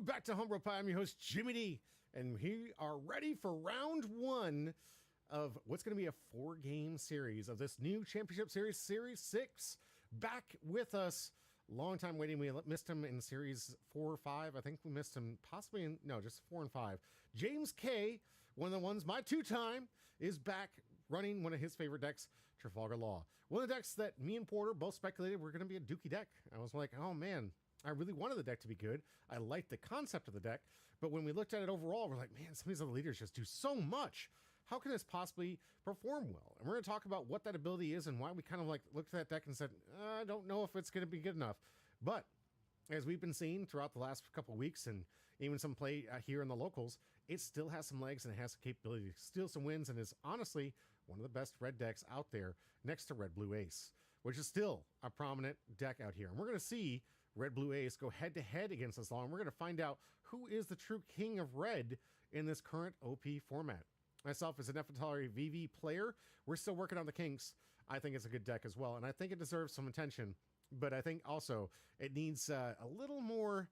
Welcome back to Homebrew Pie. I'm your host, Jimmy D, and we are ready for round one of what's going to be a 4-game series of this new championship series, Series 6. Back with us, long time waiting. We missed him in Series 4 or 5. I think we missed him possibly in, no, just 4 and 5. James K, one of the ones, my two-time, is back running one of his favorite decks, Trafalgar Law. One of the decks that me and Porter both speculated were going to be a dookie deck. I was like, oh man, I really wanted the deck to be good. I liked the concept of the deck, but when we looked at it overall, we're like, man, some of these other leaders just do so much. How can this possibly perform well? And we're going to talk about what that ability is and why we kind of like looked at that deck and said, I don't know if it's going to be good enough. But as we've been seeing throughout the last couple of weeks and even some play here in the locals, it still has some legs and it has the capability to steal some wins and is honestly one of the best red decks out there next to Red Blue Ace, which is still a prominent deck out here. And we're going to see Red Blue Ace go head to head against this law, and we're going to find out who is the true king of red in this current OP format. Myself as an Nefertari VV player, we're still working on the kinks. I think it's a good deck as well, and I think it deserves some attention, but I think also it needs a little more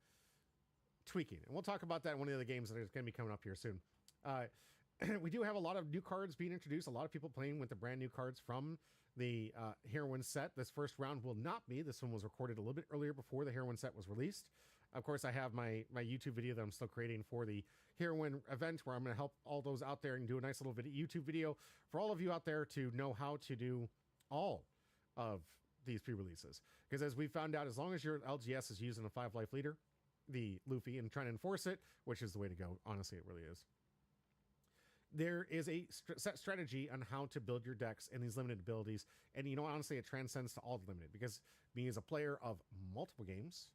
tweaking, and we'll talk about that in one of the other games that is going to be coming up here soon. We do have a lot of new cards being introduced, a lot of people playing with the brand new cards from the Heroine set. This first round will not be. This one was recorded a little bit earlier before the Heroine set was released. Of course, I have my YouTube video that I'm still creating for the Heroine event where I'm going to help all those out there and do a nice little YouTube video for all of you out there to know how to do all of these pre-releases. Because as we found out, as long as your LGS is using a 5-life leader, the Luffy, and trying to enforce it, which is the way to go. Honestly, it really is. There is a set strategy on how to build your decks and these limited abilities. And you know, honestly, it transcends to all the limited, because me as a player of multiple games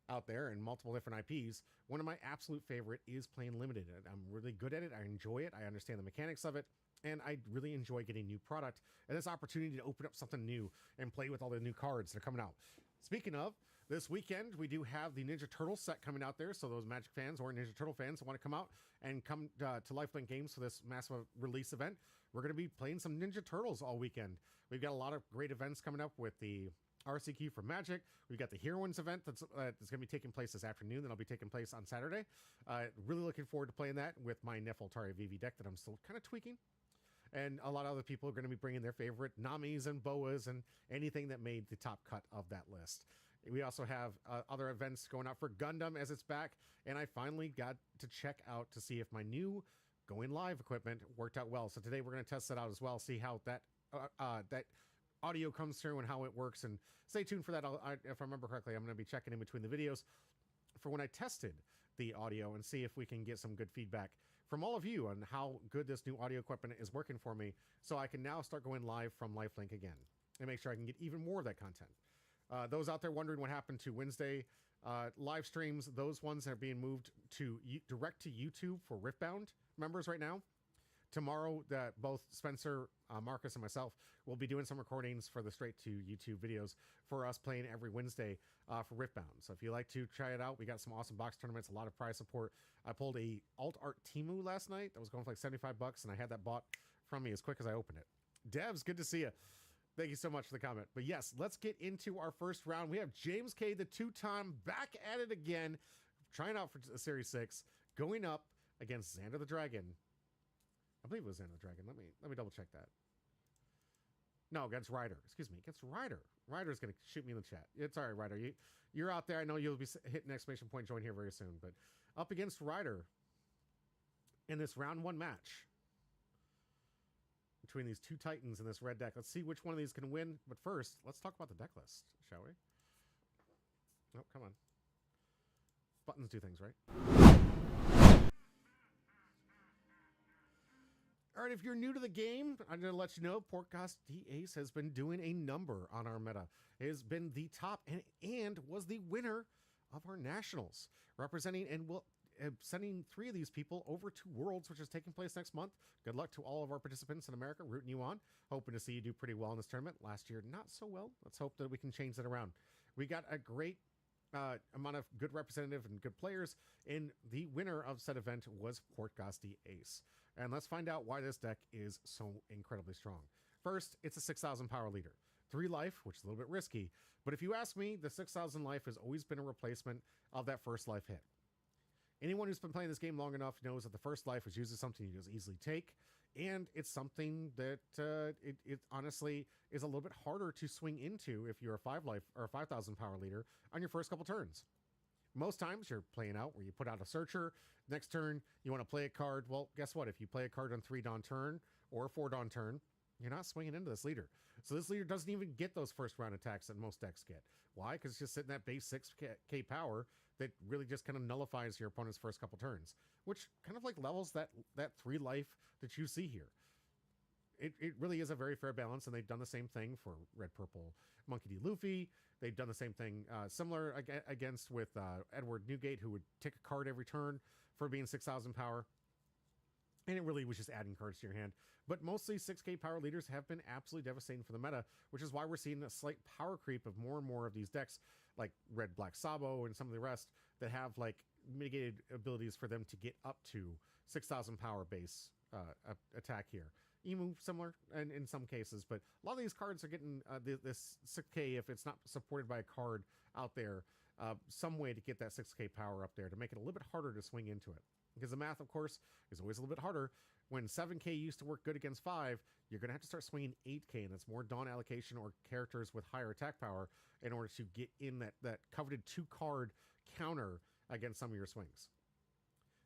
out there and multiple different IPs, one of my absolute favorite is playing limited. I'm really good at it. I enjoy it. I understand the mechanics of it. And I really enjoy getting new product and this opportunity to open up something new and play with all the new cards that are coming out. Speaking of, this weekend, we do have the Ninja Turtle set coming out there. So those Magic fans or Ninja Turtle fans that want to come out and come to Lifelink Games for this massive release event, we're going to be playing some Ninja Turtles all weekend. We've got a lot of great events coming up with the RCQ for Magic. We've got the Heroines event that's going to be taking place this afternoon. That'll be taking place on Saturday. Really looking forward to playing that with my Nefertari VV deck that I'm still kind of tweaking. And a lot of other people are going to be bringing their favorite Namis and Boas and anything that made the top cut of that list. We also have other events going out for Gundam as it's back. And I finally got to check out to see if my new going live equipment worked out well. So today we're going to test that out as well, see how that that audio comes through and how it works. And stay tuned for that. If I remember correctly, I'm going to be checking in between the videos for when I tested the audio and see if we can get some good feedback from all of you on how good this new audio equipment is working for me, so I can now start going live from Lifelink again and make sure I can get even more of that content. Those out there wondering what happened to Wednesday live streams, those ones are being moved to direct to YouTube for Riftbound members right now. Tomorrow, both Spencer, Marcus, and myself will be doing some recordings for the straight to YouTube videos for us playing every Wednesday for Riftbound. So if you like to try it out, we got some awesome box tournaments, a lot of prize support. I pulled a Alt Art Timu last night that was going for like $75, and I had that bought from me as quick as I opened it. Devs, good to see you. Thank you so much for the comment. But yes, let's get into our first round. We have James K, the two-time, back at it again, trying out for Series 6, going up against Xander the Dragon. I believe it was Xander the Dragon. Let me double check that. No, against Ryder. Excuse me, against Ryder. Ryder's going to shoot me in the chat. It's all right, Ryder. You're out there. I know you'll be hitting exclamation point join here very soon. But up against Ryder in this round one match between these two titans in this red deck. Let's see which one of these can win. But first, let's talk about the deck list, shall we? Oh, come on. Buttons do things, right? All right, if you're new to the game, I'm going to let you know Portcast D-Ace has been doing a number on our meta. It has been the top and was the winner of our nationals, representing and will sending 3 of these people over to Worlds, which is taking place next month. Good luck to all of our participants in America, rooting you on. Hoping to see you do pretty well in this tournament. Last year, not so well. Let's hope that we can change that around. We got a great amount of good representative and good players, and the winner of said event was Portcast D-Ace. And let's find out why this deck is so incredibly strong. First, it's a 6,000 power leader. 3 life, which is a little bit risky. But if you ask me, the 6,000 life has always been a replacement of that first life hit. Anyone who's been playing this game long enough knows that the first life is usually something you just easily take, and it's something that it honestly is a little bit harder to swing into if you're a 5 life or a 5,000 power leader on your first couple turns. Most times you're playing out where you put out a searcher. Next turn, you want to play a card. Well, guess what? If you play a card on 3 Dawn turn or 4 Dawn turn, you're not swinging into this leader. So this leader doesn't even get those first round attacks that most decks get. Why? Because it's just sitting at base 6k power that really just kind of nullifies your opponent's first couple turns, which kind of like levels that 3 life that you see here. It really is a very fair balance, and they've done the same thing for Red Purple Monkey D. Luffy. They've done the same thing similar against with Edward Newgate, who would take a card every turn for being 6,000 power. And it really was just adding cards to your hand. But mostly 6k power leaders have been absolutely devastating for the meta, which is why we're seeing a slight power creep of more and more of these decks, like Red Black Sabo and some of the rest, that have like mitigated abilities for them to get up to 6,000 power base attack here. Emu similar in some cases, but a lot of these cards are getting this 6k if it's not supported by a card out there, some way to get that 6k power up there to make it a little bit harder to swing into it. Because the math, of course, is always a little bit harder. When 7k used to work good against 5, you're going to have to start swinging 8k, and that's more Dawn allocation or characters with higher attack power in order to get in that coveted 2-card counter against some of your swings.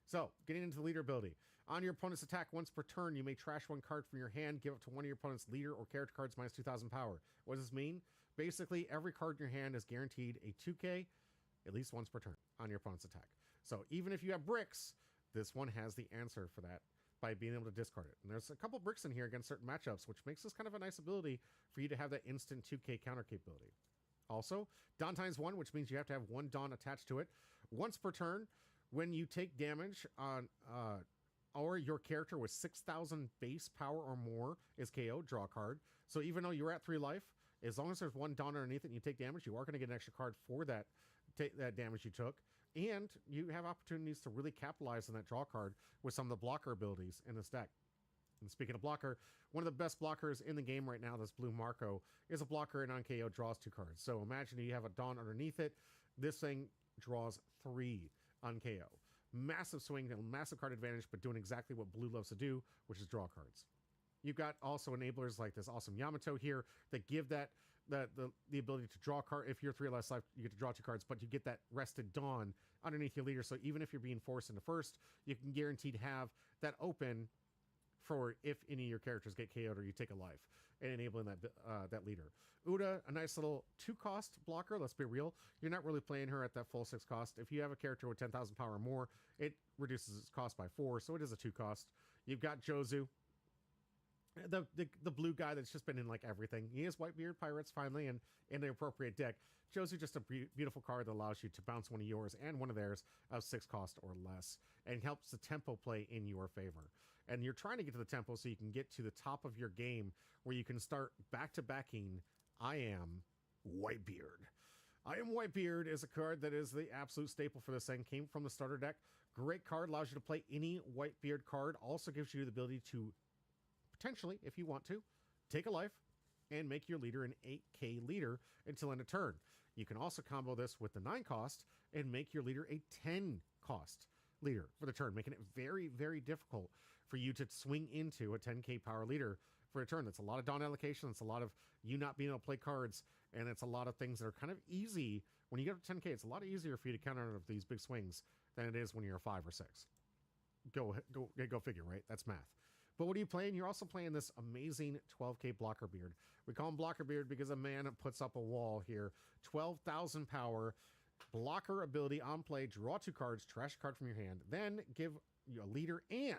So, getting into the leader ability. On your opponent's attack once per turn, you may trash 1 card from your hand, give up to one of your opponent's leader or character cards minus 2,000 power. What does this mean? Basically, every card in your hand is guaranteed a 2k at least once per turn on your opponent's attack. So, even if you have bricks, this one has the answer for that by being able to discard it. And there's a couple bricks in here against certain matchups, which makes this kind of a nice ability for you to have that instant 2k counter capability. Also, Dawn times 1, which means you have to have 1 Dawn attached to it. Once per turn, when you take damage on or your character with 6,000 base power or more is KO, draw a card. So even though you're at 3 life, as long as there's 1 Dawn underneath it and you take damage, you are going to get an extra card for that damage you took. And you have opportunities to really capitalize on that draw card with some of the blocker abilities in this deck. And speaking of blocker, one of the best blockers in the game right now, this blue Marco, is a blocker and on KO draws 2 cards. So imagine you have a Dawn underneath it. This thing draws 3 on KO. Massive swing and massive card advantage, but doing exactly what blue loves to do, which is draw cards. You've got also enablers like this awesome Yamato here that give that the ability to draw a card. If you're 3 less life, you get to draw 2 cards, but you get that rested Dawn underneath your leader. So even if you're being forced into first, you can guarantee to have that open for if any of your characters get KO'd or you take a life, and enabling that leader. Uda, a nice little 2-cost blocker. Let's be real. You're not really playing her at that full 6 cost. If you have a character with 10,000 power or more, it reduces its cost by 4, so it is a 2 cost. You've got Jozu, the blue guy that's just been in like everything. He is Whitebeard Pirates finally, and in the appropriate deck. Jozu, just a beautiful card that allows you to bounce one of yours and one of theirs of 6 cost or less, and helps the tempo play in your favor. And you're trying to get to the tempo so you can get to the top of your game where you can start back-to-backing I Am Whitebeard. I Am Whitebeard is a card that is the absolute staple for this thing. Came from the starter deck. Great card, allows you to play any Whitebeard card. Also gives you the ability to potentially, if you want to, take a life and make your leader an 8k leader until end of turn. You can also combo this with the 9 cost and make your leader a 10 cost leader for the turn, making it very, very difficult for you to swing into a 10k power leader for a turn. That's a lot of Dawn allocation. It's a lot of you not being able to play cards, and it's a lot of things that are kind of easy. When you get to 10k, it's a lot easier for you to counter these big swings than it is when you're a 5 or 6. Go figure, right? That's math. But what are you playing? You're also playing this amazing 12k blocker beard. We call him blocker beard because a man puts up a wall here. 12,000 power, blocker ability on play, draw 2 cards, trash a card from your hand, then give you a leader and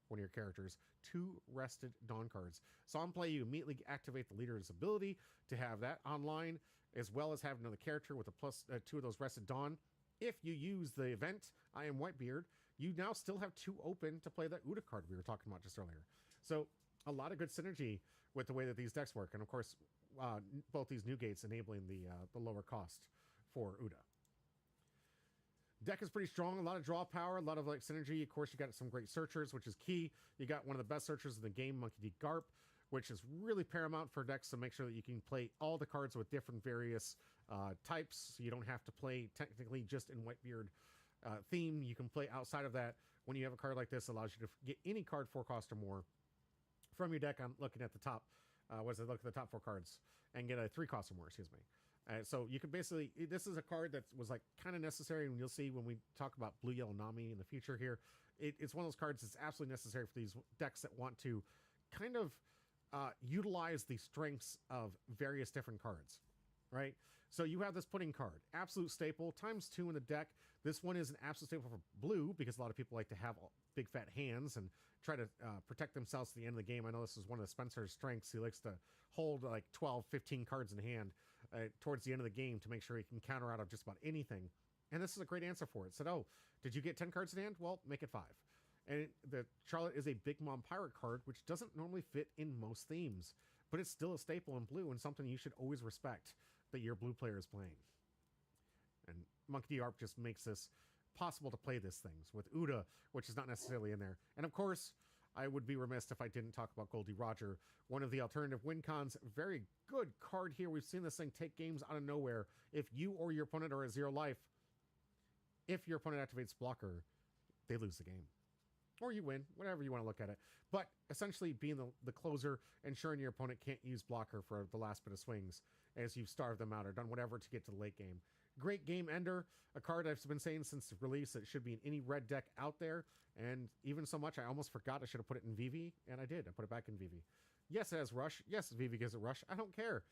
one of your characters 2 rested Dawn cards. So on play, you immediately activate the leader's ability to have that online, as well as have another character with a plus 2 of those rested Dawn. If you use the event, I Am Whitebeard, you now still have 2 open to play that Uda card we were talking about just earlier. So a lot of good synergy with the way that these decks work. And of course, both these new gates enabling the lower cost for Uda. Deck is pretty strong, a lot of draw power, a lot of like synergy. Of course, you got some great searchers, which is key. You got one of the best searchers in the game, Monkey D. Garp, which is really paramount for decks to make sure that you can play all the cards with different various types. So you don't have to play technically just in Whitebeard theme you can play outside of that. When you have a card like this, it allows you to get any card 4 cost or more from your deck. I'm looking at the top. Look at the top 4 cards and get a 3 cost or more. Excuse me. So you can basically, this is a card that was like kind of necessary, and you'll see when we talk about Blue Yellow Nami in the future here. It's one of those cards that's absolutely necessary for these decks that want to kind of utilize the strengths of various different cards, right? So you have this pudding card, absolute staple, ×2 in the deck. This one is an absolute staple for blue because a lot of people like to have big fat hands and try to protect themselves at the end of the game. I know this is one of Spencer's strengths. He likes to hold like 12, 15 cards in hand towards the end of the game to make sure he can counter out of just about anything. And this is a great answer for it. Said, oh, did you get 10 cards in hand? Well, make it 5. And the Charlotte is a Big Mom Pirate card, which doesn't normally fit in most themes, but it's still a staple in blue and something you should always respect that your blue player is playing. And Monkey D. Arp just makes this possible to play these things with Uda, which is not necessarily in there. And of course, I would be remiss if I didn't talk about Goldie Roger, one of the alternative win cons. Very good card here. We've seen this thing take games out of nowhere. If you or your opponent are at 0 life, if your opponent activates blocker, they lose the game. Or you win, whatever you want to look at it. But essentially being the closer, ensuring your opponent can't use blocker for the last bit of swings as you've starved them out or done whatever to get to the late game. Great game ender, a card I've been saying since the release that it should be in any red deck out there. And even so much, I almost forgot I should have put it in VV, and I did. I put it back in VV. Yes, it has Rush. Yes, VV gives it Rush. I don't care.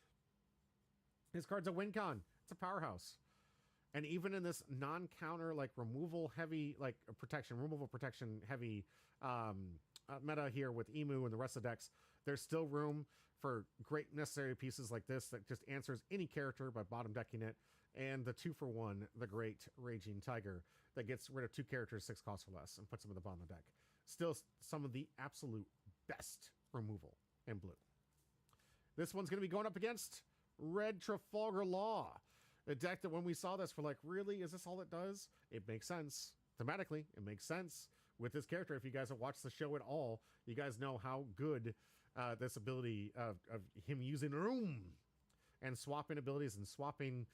His card's a win con. It's a powerhouse. And even in this non-counter, like removal heavy, like removal protection heavy meta here with Emu and the rest of the decks, there's still room for great necessary pieces like this that just answers any character by bottom decking it. And the 2-for-1, the Great Raging Tiger, that gets rid of 2 characters, 6 costs or less, and puts them in the bottom of the deck. Still some of the absolute best removal in blue. This one's going to be going up against Red Trafalgar Law. A deck that when we saw this, we're like, really? Is this all it does? It makes sense. Thematically, it makes sense with this character. If you guys have watched the show at all, you guys know how good this ability of him using room and swapping abilities and swapping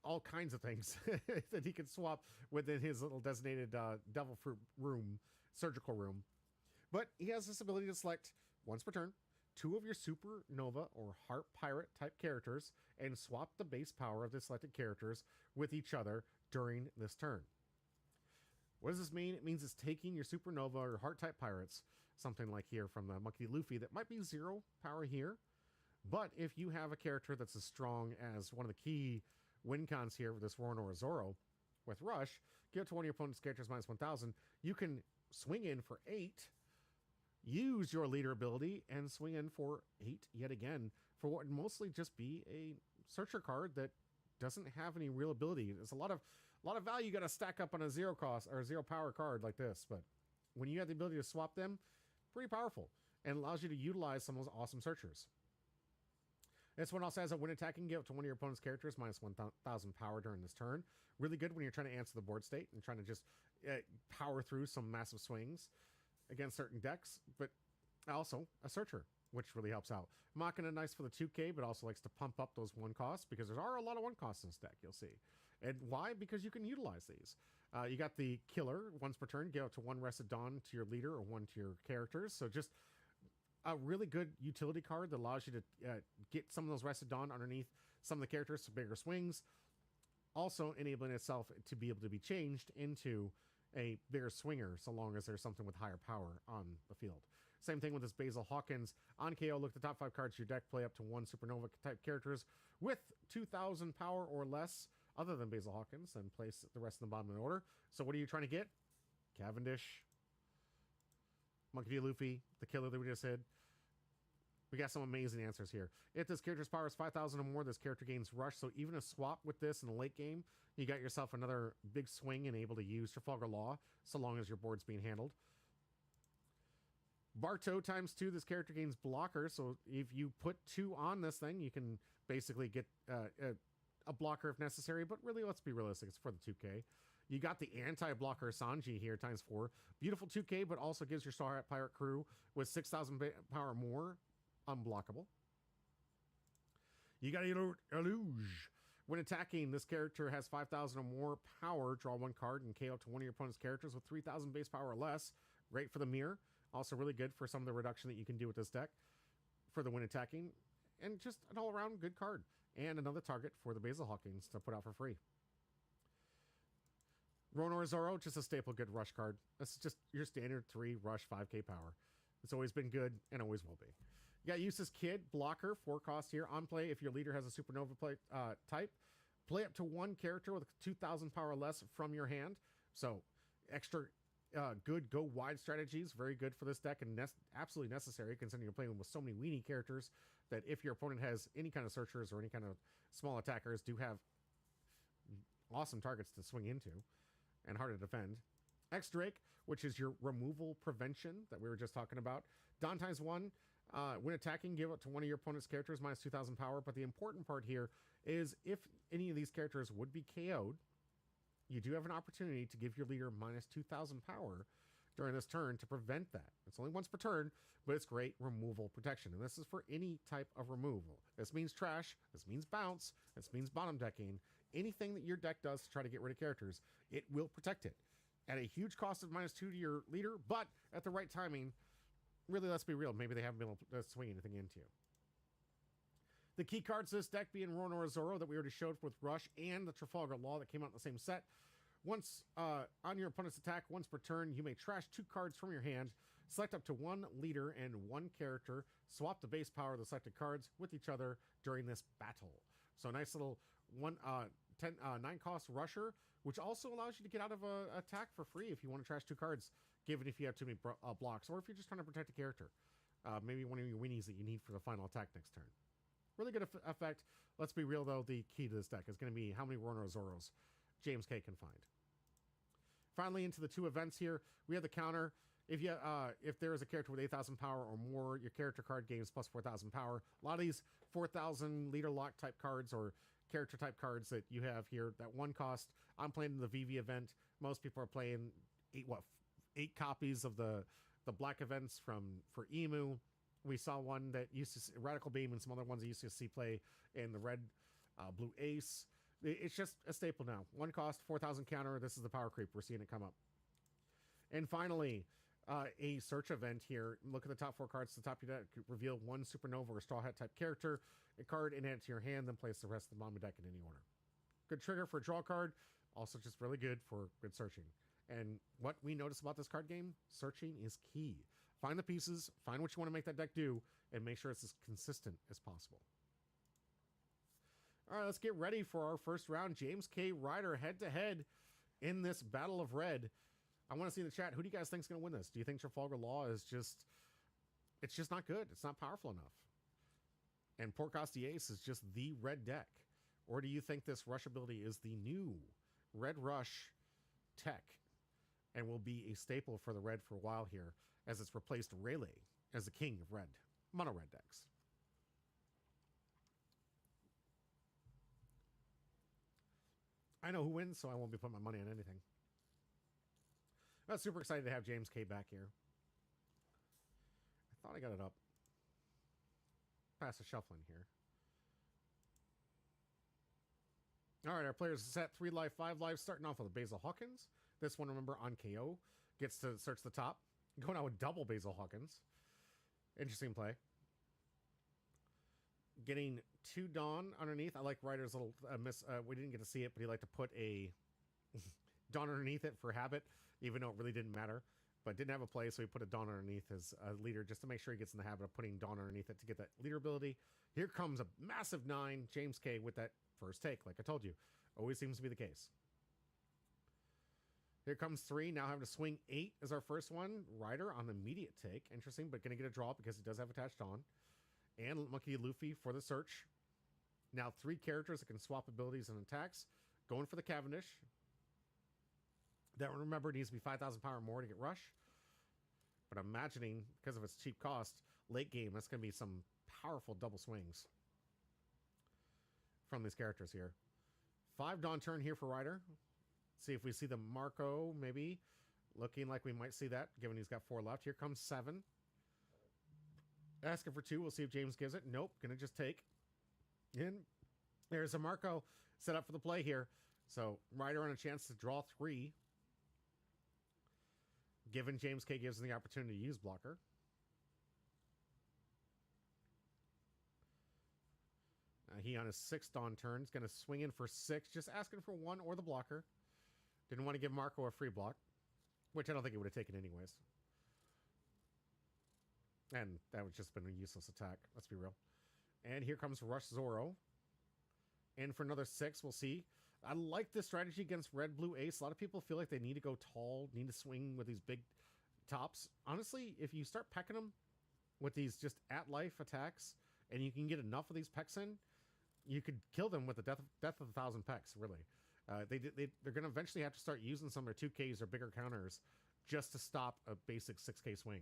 all kinds of things that he can swap within his little designated devil fruit room, surgical room. But he has this ability to select once per turn 2 of your supernova or heart pirate type characters and swap the base power of the selected characters with each other during this turn. What does this mean? It means it's taking your supernova or heart type pirates, something like here from the Monkey Luffy that might be 0 power here. But if you have a character that's as strong as one of the key win cons here with this Roranor Zoro with Rush, give it to one of your opponent's characters -1000, you can swing in for 8, use your leader ability, and swing in for 8 yet again for what would mostly just be a searcher card that doesn't have any real ability. There's a lot of value you got to stack up on a 0 cost or 0 power card like this, but when you have the ability to swap them, pretty powerful and allows you to utilize some of those awesome searchers. This one also has a when attacking, give it to one of your opponent's characters -1000 power during this turn. Really good when you're trying to answer the board state and trying to just power through some massive swings against certain decks, but also a searcher, which really helps out. Machina nice for the 2K, but also likes to pump up those 1 costs because there are a lot of 1 costs in this deck, you'll see. And why? Because you can utilize these. You got the Killer, once per turn, give it to 1 Rested Dawn to your leader or 1 to your characters. So just a really good utility card that allows you to get some of those Rested Dawn underneath some of the characters to bigger swings. Also enabling itself to be able to be changed into a bigger swinger so long as there's something with higher power on the field. Same thing with this Basil Hawkins. On KO, look at the top 5 cards of your deck, play up to 1 Supernova type characters with 2000 power or less, other than Basil Hawkins, and place the rest in the bottom of the order. So what are you trying to get? Cavendish, Monkey D. Luffy, the Killer that we just said. We got some amazing answers here. If this character's power is 5,000 or more, this character gains Rush. So even a swap with this in the late game, you got yourself another big swing and able to use Trafalgar Law, so long as your board's being handled. Barto ×2, this character gains blocker. So if you put 2 on this thing, you can basically get a blocker if necessary. But really, let's be realistic. It's for the 2K. You got the anti-blocker Sanji here ×4. Beautiful 2K, but also gives your Star Pirate crew with 6,000 power more unblockable. You got Eluge When attacking, this character has 5,000 or more power. Draw one card and KO up to one of your opponent's characters with 3,000 base power or less. Great for the mirror. Also really good for some of the reduction that you can do with this deck for the when attacking. And just an all-around good card. And another target for the Basil Hawkins to put out for free. Ronor Zoro, just a staple good rush card. That's just your standard 3 rush 5k power. It's always been good and always will be. You got Eustace Kid, blocker, 4 cost here. On play, if your leader has a supernova play, type, play up to 1 character with 2,000 power or less from your hand. So extra good go wide strategies, very good for this deck and absolutely necessary considering you're playing with so many weenie characters that if your opponent has any kind of searchers or any kind of small attackers, do have awesome targets to swing into and hard to defend. X-Drake, which is your removal prevention that we were just talking about. Dawn times 1, when attacking, give it to one of your opponent's characters minus 2,000 power. But the important part here is if any of these characters would be KO'd, you do have an opportunity to give your leader minus 2,000 power during this turn to prevent that. It's only once per turn, but it's great removal protection. And this is for any type of removal. This means trash. This means bounce. This means bottom decking. Anything that your deck does to try to get rid of characters, it will protect it. At a huge cost of minus 2 to your leader, but at the right timing, really, let's be real, maybe they haven't been able to swing anything into. The key cards to this deck being Ronor Zoro that we already showed with Rush and the Trafalgar Law that came out in the same set. Once on your opponent's attack, once per turn, you may trash 2 cards from your hand, select up to 1 leader and 1 character, swap the base power of the selected cards with each other during this battle. So a nice little 9 cost rusher, which also allows you to get out of an attack for free if you want to trash 2 cards, given if you have too many blocks, or if you're just trying to protect a character. Maybe one of your weenies that you need for the final attack next turn. Really good effect. Let's be real, though. The key to this deck is going to be how many Ronor Zoros James K can find. Finally, into the 2 events here, we have the counter. If there is a character with 8,000 power or more, your character card gains plus 4,000 power. A lot of these 4,000 leader lock type cards or character type cards that you have here, that 1 cost. I'm playing the VV event. Most people are playing 8 copies of the black events for Emu. We saw one that used to see Radical Beam and some other ones that used to see play in the red blue ace. It's just a staple now. 1 cost, 4,000 counter. This is the power creep. We're seeing it come up. And finally, a search event here. Look at the top 4 cards. The top of your deck, reveal 1 Supernova or Straw Hat type character, a card, and add it to your hand, then place the rest of the bottom of the deck in any order. Good trigger for a draw card. Also just really good for good searching. And what we notice about this card game, searching is key. Find the pieces, find what you want to make that deck do, and make sure it's as consistent as possible. All right, let's get ready for our first round. James K. Ryder head-to-head in this Battle of Red. I want to see in the chat, who do you guys think is going to win this? Do you think Trafalgar Law is it's just not good? It's not powerful enough. And Porcosti Ace is just the red deck? Or do you think this rush ability is the new Red Rush tech and will be a staple for the red for a while here as it's replaced Rayleigh as the king of red, mono red decks? I know who wins, so I won't be putting my money on anything. I'm super excited to have James K back here. I thought I got it up. Pass the shuffling here. All right, our players set 3 life, 5 life, starting off with Basil Hawkins. This one, remember, on KO, gets to search the top. Going out with double Basil Hawkins. Interesting play. Getting 2 Dawn underneath. I like Ryder's little miss. We didn't get to see it, but he liked to put a Dawn underneath it for habit, even though it really didn't matter. But didn't have a play, so he put a Dawn underneath his leader just to make sure he gets in the habit of putting Dawn underneath it to get that leader ability. Here comes a massive 9, James K. with that first take, like I told you. Always seems to be the case. Here comes 3, now having to swing 8 as our first one. Ryder on the immediate take. Interesting, but going to get a draw because he does have attached Dawn. And Monkey Luffy for the search. Now 3 characters that can swap abilities and attacks. Going for the Cavendish. That, remember, needs to be 5,000 power or more to get rush. But I'm imagining, because of its cheap cost, late game, that's going to be some powerful double swings from these characters here. 5 Dawn turn here for Ryder. See if we see the Marco, maybe. Looking like we might see that, given he's got 4 left. Here comes 7. Asking for 2. We'll see if James gives it. Nope. Going to just take. And there's a Marco. set up for the play here. So Ryder on a chance to draw 3. Given James K gives him the opportunity to use blocker. He on his 6th Dawn turn is going to swing in for 6, just asking for 1 or the blocker. Didn't want to give Marco a free block, which I don't think he would have taken anyways. And that would just been a useless attack, let's be real. And here comes Rush Zoro. In for another 6, we'll see. I like this strategy against Red Blue Ace. A lot of people feel like they need to go tall, need to swing with these big tops. Honestly, if you start pecking them with these just at-life attacks, and you can get enough of these pecks in, you could kill them with the death of 1,000 pecks, really. They're going to eventually have to start using some of their 2Ks or bigger counters just to stop a basic 6K swing.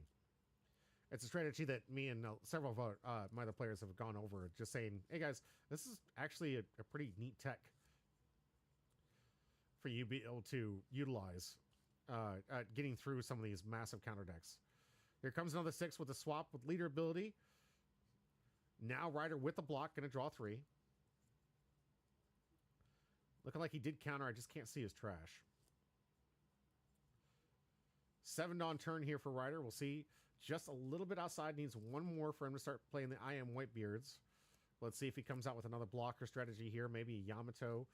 It's a strategy that me and several of my other players have gone over, just saying, hey guys, this is actually a pretty neat tech for you to be able to utilize getting through some of these massive counter decks. Here comes another 6 with a swap with leader ability. Now Ryder with the block, going to draw 3. Looking like he did counter. I just can't see his trash. 7 Dawn turn here for Ryder. We'll see. Just a little bit outside. Needs 1 more for him to start playing the I Am Whitebeards. Let's see if he comes out with another blocker strategy here. Maybe a Yamato.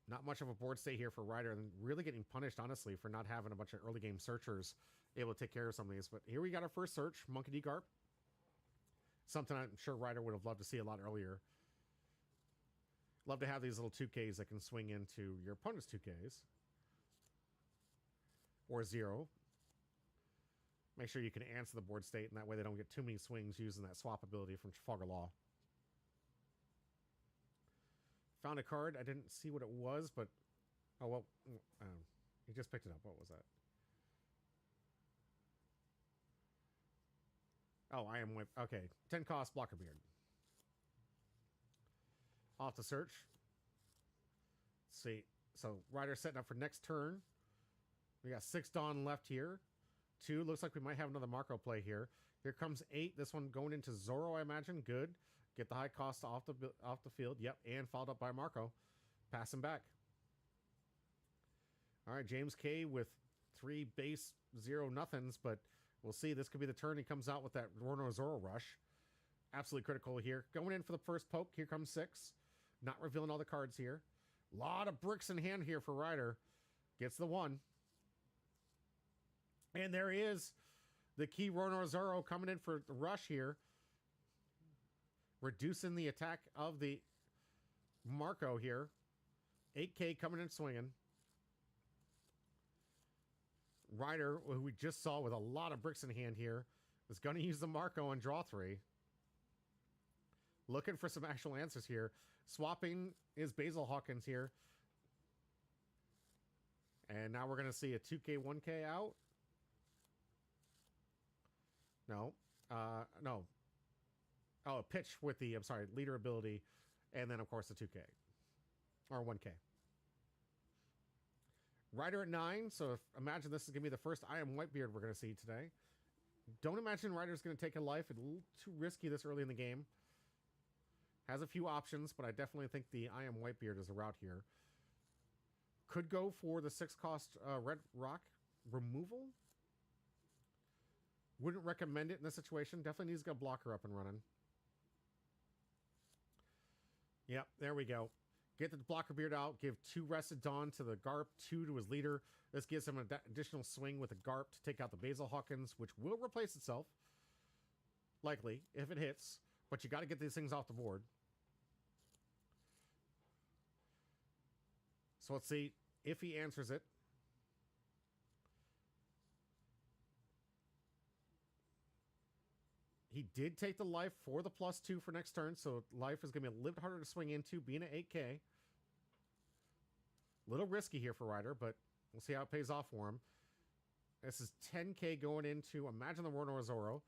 Not much of a board stay here for Ryder. And really getting punished, honestly, for not having a bunch of early game searchers able to take care of some of these. But here we got our first search. Monkey D. Garp. Something I'm sure Ryder would have loved to see a lot earlier. Love to have these little 2Ks that can swing into your opponent's 2Ks. Or 0. Make sure you can answer the board state, and that way they don't get too many swings using that swap ability from Trafalgar Law. Found a card. I didn't see what it was, but... Oh, well... he just picked it up. What was that? Oh, I am... Okay. 10 cost, blocker beard. Off the search. Let's see. So, Ryder setting up for next turn. We got 6 Dawn left here. 2. Looks like we might have another Marco play here. Here comes 8. This one going into Zoro, I imagine. Good. Get the high cost off the field. Yep. And followed up by Marco. Pass him back. All right. James K with 3 base 0 nothings. But we'll see. This could be the turn he comes out with that Rono Zoro rush. Absolutely critical here. Going in for the first poke. Here comes 6. Not revealing all the cards here. A lot of bricks in hand here for Ryder. Gets the 1. And there is the key Rono Zoro coming in for the rush here. Reducing the attack of the Marco here. 8K coming in swinging. Ryder, who we just saw with a lot of bricks in hand here, is going to use the Marco and draw 3. Looking for some actual answers here. Swapping is Basil Hawkins here. And now we're going to see a 2K, 1K out. No. No. Oh, a pitch with the, I'm sorry, leader ability. And then, of course, the 2K. Or 1K. Ryder at 9. So imagine this is going to be the first I Am Whitebeard we're going to see today. Don't imagine Ryder's going to take a life. It's a little too risky this early in the game. Has a few options, but I definitely think the I Am Whitebeard is a route here. Could go for the 6 cost Red Rock removal. Wouldn't recommend it in this situation. Definitely needs to get a blocker up and running. Yep, there we go. Get the blocker beard out. Give 2 Rested Dawn to the Garp, 2 to his leader. This gives him an additional swing with the Garp to take out the Basil Hawkins, which will replace itself. Likely, if it hits. But you got to get these things off the board. So let's see if he answers it. He did take the life for the +2 for next turn, so life is going to be a little harder to swing into, being at 8K. Little risky here for Ryder, but we'll see how it pays off for him. This is 10K going into, imagine the Rono Zoro.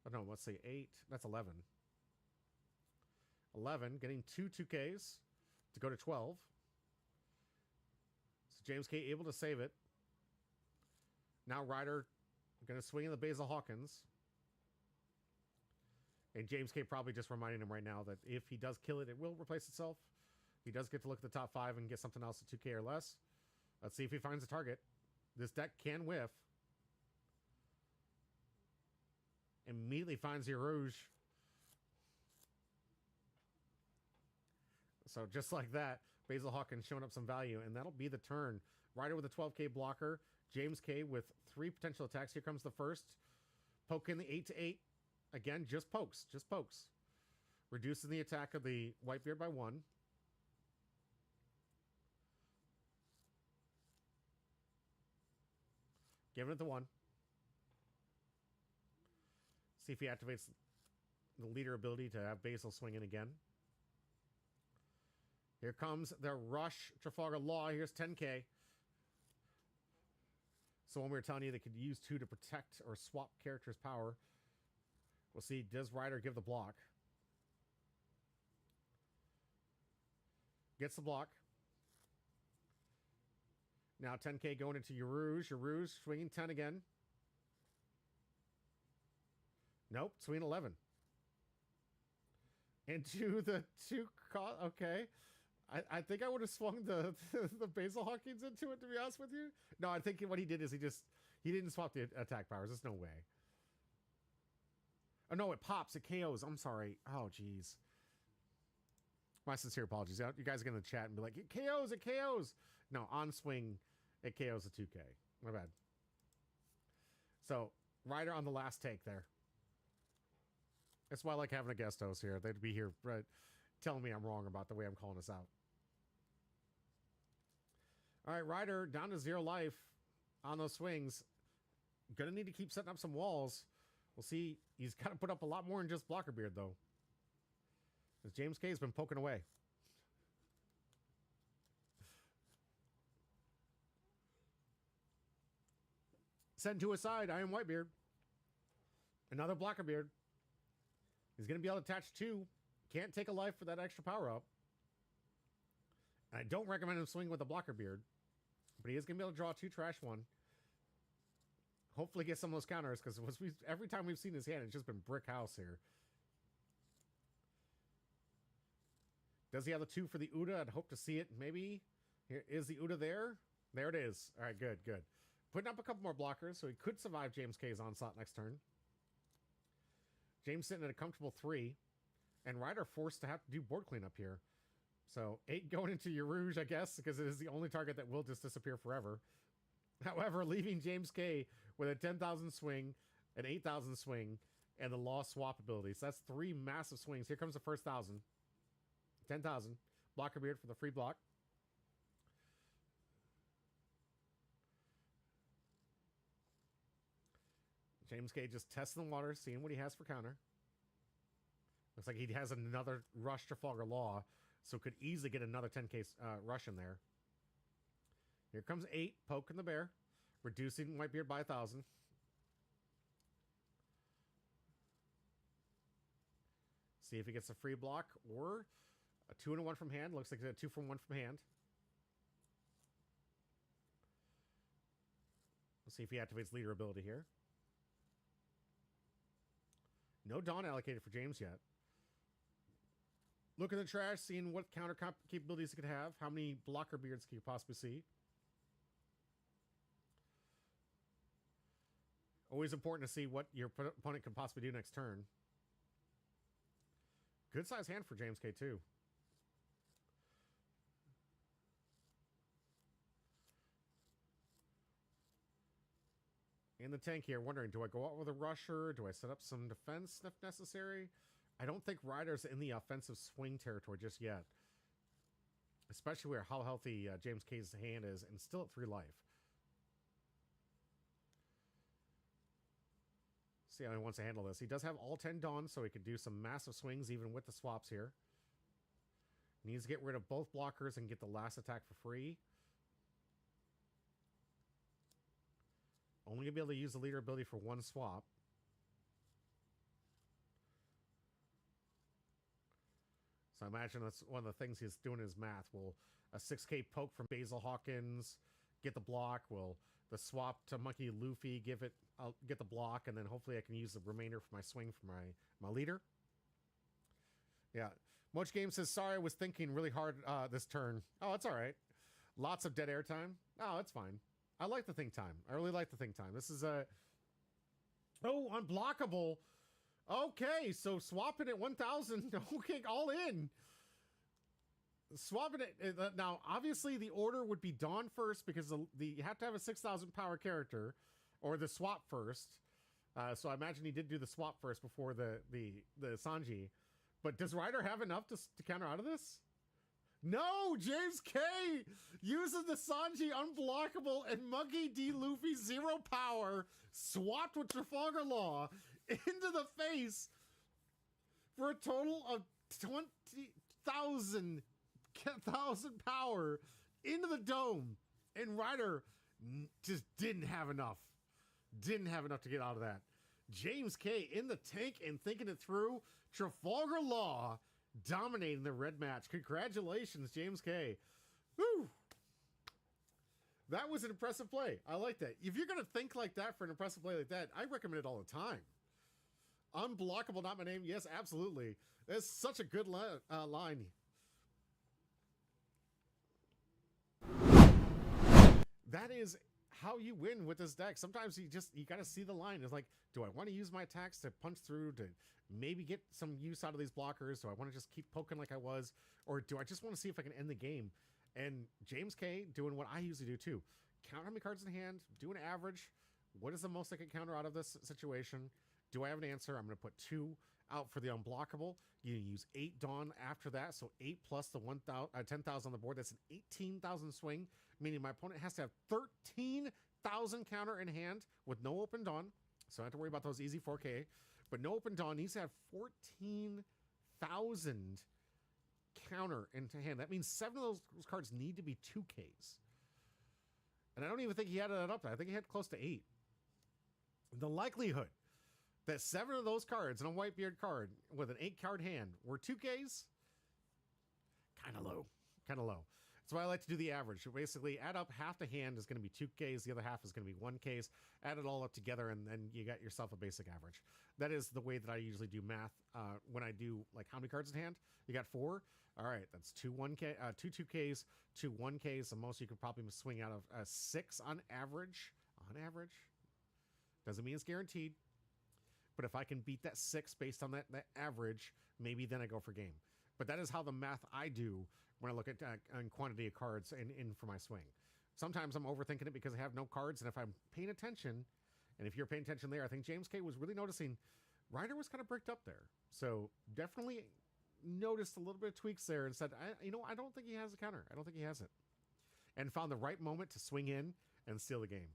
Oh, no, let's see, 8. That's 11. 11, getting 2 2Ks to go to 12. So James K able to save it. Now Ryder going to swing in the Basil Hawkins. And James K probably just reminding him right now that if he does kill it, it will replace itself. He does get to look at the top 5 and get something else at 2K or less. Let's see if he finds a target. This deck can whiff. Immediately finds the Rouge. So just like that, Basil Hawkins showing up some value, and that'll be the turn. Ryder with a 12K blocker. James K with 3 potential attacks. Here comes the first. Poke in the 8/8. Again, just pokes. Just pokes. Reducing the attack of the Whitebeard by 1. Giving it the 1. See if he activates the leader ability to have Basil swing in again. Here comes the Rush Trafalgar Law. Here's 10K. So when we were telling you they could use 2 to protect or swap characters' power, we'll see, does Ryder give the block? Gets the block. Now 10K going into Yarouge. Yarouge swinging 10 again. Nope, swinging 11. Into the 2... Okay. I think I would have swung the Basil Hawkins into it, to be honest with you. No, I think what he did is he didn't swap the attack powers. There's no way. Oh, no, it pops. It KOs. I'm sorry. Oh, jeez. My sincere apologies. You guys get in the chat and be like, it KOs, it KOs. No, on swing, it KOs a 2K. My bad. So, Ryder on the last take there. That's why I like having a guest host here. They'd be here right, telling me I'm wrong about the way I'm calling this out. All right, Ryder down to 0 life on those swings. Gonna need to keep setting up some walls. We'll see. He's got to put up a lot more than just Blocker Beard, though. As James K has been poking away. Send to his side. I am Whitebeard. Another Blocker Beard. He's going to be able to attach 2. Can't take a life for that extra power up. I don't recommend him swinging with a Blocker Beard. But he is going to be able to draw 2 trash 1. Hopefully get some of those counters, because every time we've seen his hand, it's just been brick house here. Does he have the 2 for the Uda? I'd hope to see it. Maybe. Here is the Uda there. There it is. All right, good, good. Putting up a couple more blockers, so he could survive James K's onslaught next turn. James sitting at a comfortable 3. And Ryder forced to have to do board cleanup here. So 8 going into Yarouge, I guess, because it is the only target that will just disappear forever. However, leaving James K with a 10,000 swing, an 8,000 swing, and the lost swap ability. So that's 3 massive swings. Here comes the first 1,000. 10,000. Blocker Beard for the free block. James K just testing the water, seeing what he has for counter. Looks like he has another Rush Trafalgar Law, so could easily get another 10K rush in there. Here comes 8, poking the bear, reducing Whitebeard by 1,000. See if he gets a free block or a 2 and a 1 from hand. Looks like a 2 from 1 from hand. Let's see if he activates leader ability here. No Dawn allocated for James yet. Look in the trash, seeing what counter capabilities he could have. How many Blocker Beards can you possibly see? Always important to see what your opponent can possibly do next turn. Good size hand for James K too. In the tank here, wondering, do I go out with a rusher? Do I set up some defense if necessary? I don't think Ryder's in the offensive swing territory just yet. Especially where how healthy James K's hand is and still at 3 life. See how he wants to handle this. He does have all 10 Dawns, so he could do some massive swings even with the swaps here. Needs to get rid of both blockers and get the last attack for free. Only going to be able to use the leader ability for 1 swap. So I imagine that's one of the things he's doing in his math. Will a 6K poke from Basil Hawkins get the block? Will the swap to Monkey Luffy I'll get the block, and then hopefully I can use the remainder for my swing for my leader? Yeah. Moch Game says, sorry, I was thinking really hard this turn. Oh, it's all right. Lots of dead air time. Oh, it's fine. I like the think time. I really like the think time. This is a... Oh, unblockable. Okay, so swapping at 1,000. Okay, all in. Swapping it. Now, obviously, the order would be Dawn first because you have to have a 6,000 power character, or the swap first. So I imagine he did do the swap first before the Sanji. But does Ryder have enough to counter out of this? No, James K uses the Sanji unblockable and Monkey D. Luffy 0 power, swapped with Trafalgar Law into the face for a total of 20,000 power into the dome. And Ryder just didn't have enough. Didn't have enough to get out of that. James K in the tank and thinking it through. Trafalgar Law dominating the red match. Congratulations, James K. Woo! That was an impressive play. I like that. If you're going to think like that for an impressive play like that, I recommend it all the time. Unblockable, not my name. Yes, absolutely. That's such a good line. That is how you win with this deck. Sometimes you got to see the line. It's like, do I want to use my attacks to punch through to maybe get some use out of these blockers? Do I want to just keep poking like I was? Or do I just want to see if I can end the game? And James K doing what I usually do too. Count how many cards in hand, do an average. What is the most I can counter out of this situation? Do I have an answer? I'm going to put 2 out for the unblockable. You use 8 Dawn after that. So 8 plus the 10,000 on the board. That's an 18,000 swing, meaning my opponent has to have 13,000 counter in hand with no open Dawn. So I don't have to worry about those easy 4K. But no open Dawn needs to have 14,000 counter into hand. That means 7 of those cards need to be 2Ks. And I don't even think he had that up there. I think he had close to 8. The likelihood that 7 of those cards in a Whitebeard card with an 8-card hand were 2Ks, kind of low. Kind of low. That's why I like to do the average. So basically, add up half the hand is going to be 2Ks, the other half is going to be 1Ks. Add it all up together, and then you got yourself a basic average. That is the way that I usually do math when I do, like, how many cards in hand? You got 4? All right, that's 2 2Ks, 2 1Ks. The most you could probably swing out of 6 on average. On average. Doesn't mean it's guaranteed. But if I can beat that 6 based on that average, maybe then I go for game. But that is how the math I do when I look at quantity of cards in for my swing. Sometimes I'm overthinking it because I have no cards, and if I'm paying attention, and if you're paying attention there, I think James K was really noticing Ryder was kind of bricked up there. So definitely noticed a little bit of tweaks there and said, I don't think he has a counter. I don't think he has it. And found the right moment to swing in and steal the game.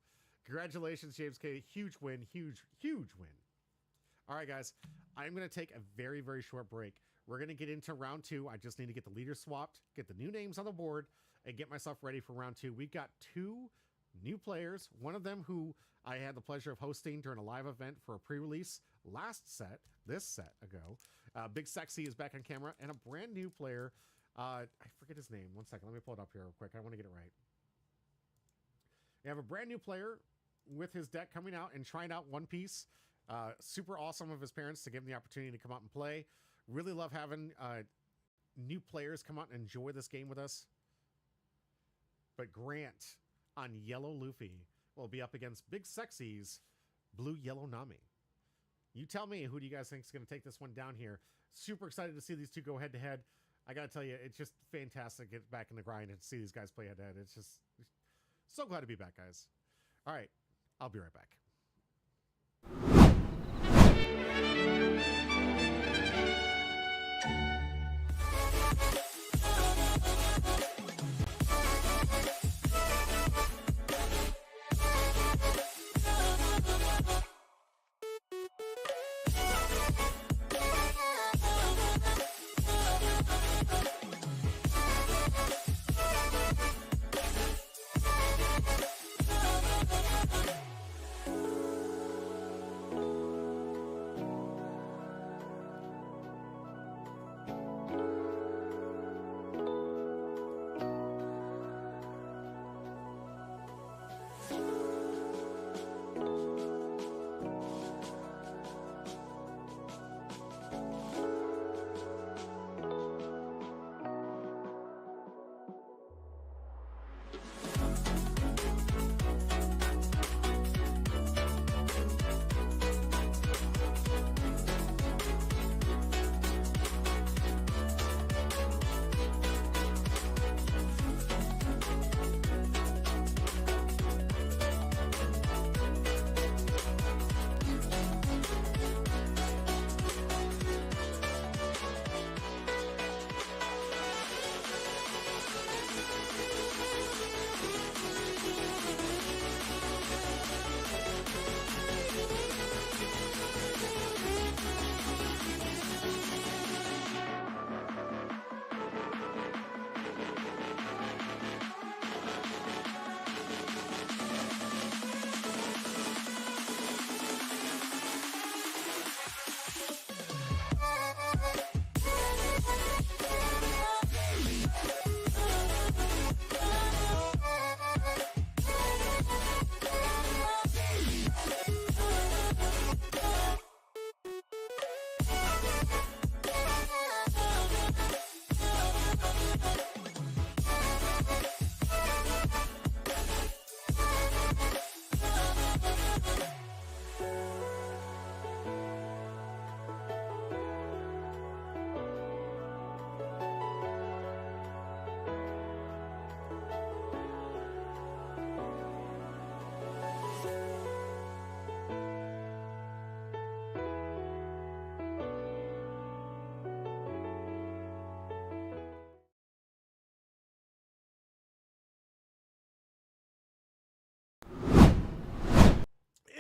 Congratulations, James K. Huge win. Huge, huge win. All right, guys. I'm going to take a very, very short break. We're going to get into round 2. I just need to get the leaders swapped, get the new names on the board, and get myself ready for round 2. We've got 2 new players. One of them who I had the pleasure of hosting during a live event for a pre-release this set ago. Big Sexy is back on camera, and a brand new player. I forget his name. One second. Let me pull it up here real quick. I want to get it right. We have a brand new player with his deck coming out and trying out One Piece. Super awesome of his parents to give him the opportunity to come out and play. Really love having new players come out and enjoy this game with us. But Grant on Yellow Luffy will be up against Big Sexy's Blue Yellow Nami. You tell me, who do you guys think is going to take this one down here? Super excited to see these two go head to head. I got to tell you, it's just fantastic to get back in the grind and see these guys play head to head. It's just so glad to be back, guys. All right, I'll be right back.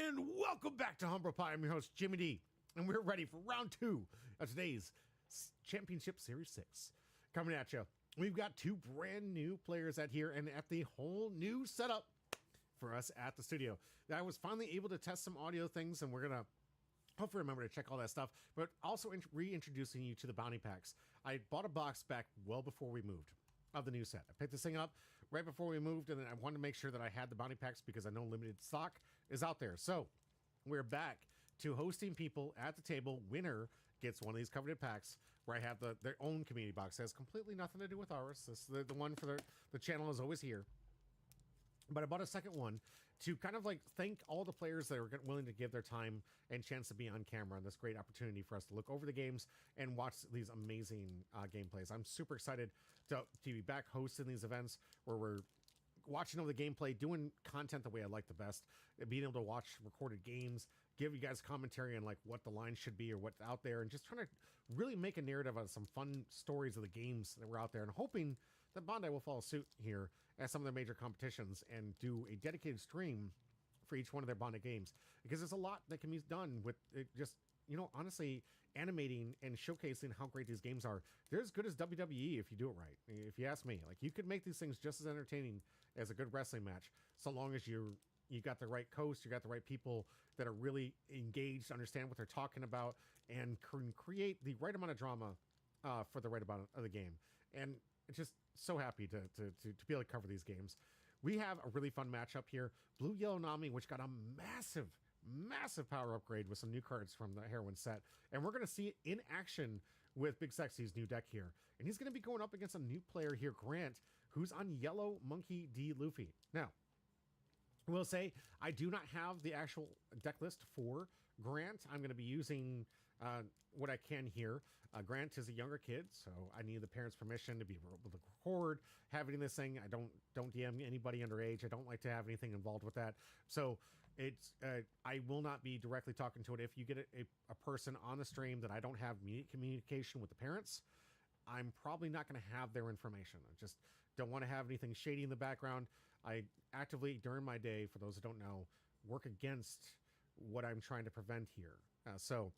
And welcome back to Humble Pie. I'm your host, Jimmy D. And we're ready for round 2 of today's Championship Series 6. Coming at you, we've got 2 brand new players at here and at the whole new setup for us at the studio. I was finally able to test some audio things, and we're going to hopefully remember to check all that stuff, but also reintroducing you to the bounty packs. I bought a box back well before we moved of the new set. I picked this thing up right before we moved, and then I wanted to make sure that I had the bounty packs because I know limited stock is out there. So we're back to hosting people at the table. Winner gets one of these coveted packs where I have their own community box. It has completely nothing to do with ours. This is the one for the channel is always here. But I bought a second one to kind of like thank all the players that are willing to give their time and chance to be on camera on this great opportunity for us to look over the games and watch these amazing gameplays. I'm super excited to be back hosting these events where we're watching all the gameplay, doing content the way I like the best, being able to watch recorded games, give you guys commentary on like what the line should be or what's out there, and just trying to really make a narrative of some fun stories of the games that were out there, and hoping that Bandai will follow suit here at some of their major competitions and do a dedicated stream for each one of their Bandai games, because there's a lot that can be done with it. Just, you know, honestly animating and showcasing how great these games are. They're as good as WWE if you do it right. If you ask me, like, you could make these things just as entertaining as a good wrestling match, so long as you got the right coast, you got the right people that are really engaged, understand what they're talking about, and can create the right amount of drama for the right amount of the game. And just so happy to be able to cover these games. We have a really fun matchup here. Blue Yellow Nami, which got a massive power upgrade with some new cards from the Heroine set. And we're going to see it in action with Big Sexy's new deck here. And he's going to be going up against a new player here, Grant, who's on Yellow Monkey D. Luffy. Now, I will say, I do not have the actual deck list for Grant. I'm going to be using what I can here. Grant is a younger kid, so I need the parents' permission to be able to record having this thing. I don't DM anybody underage. I don't like to have anything involved with that. So it's I will not be directly talking to it. If you get a person on the stream that I don't have communication with the parents, I'm probably not going to have their information. I just don't want to have anything shady in the background. I actively, during my day, for those who don't know, work against what I'm trying to prevent here. So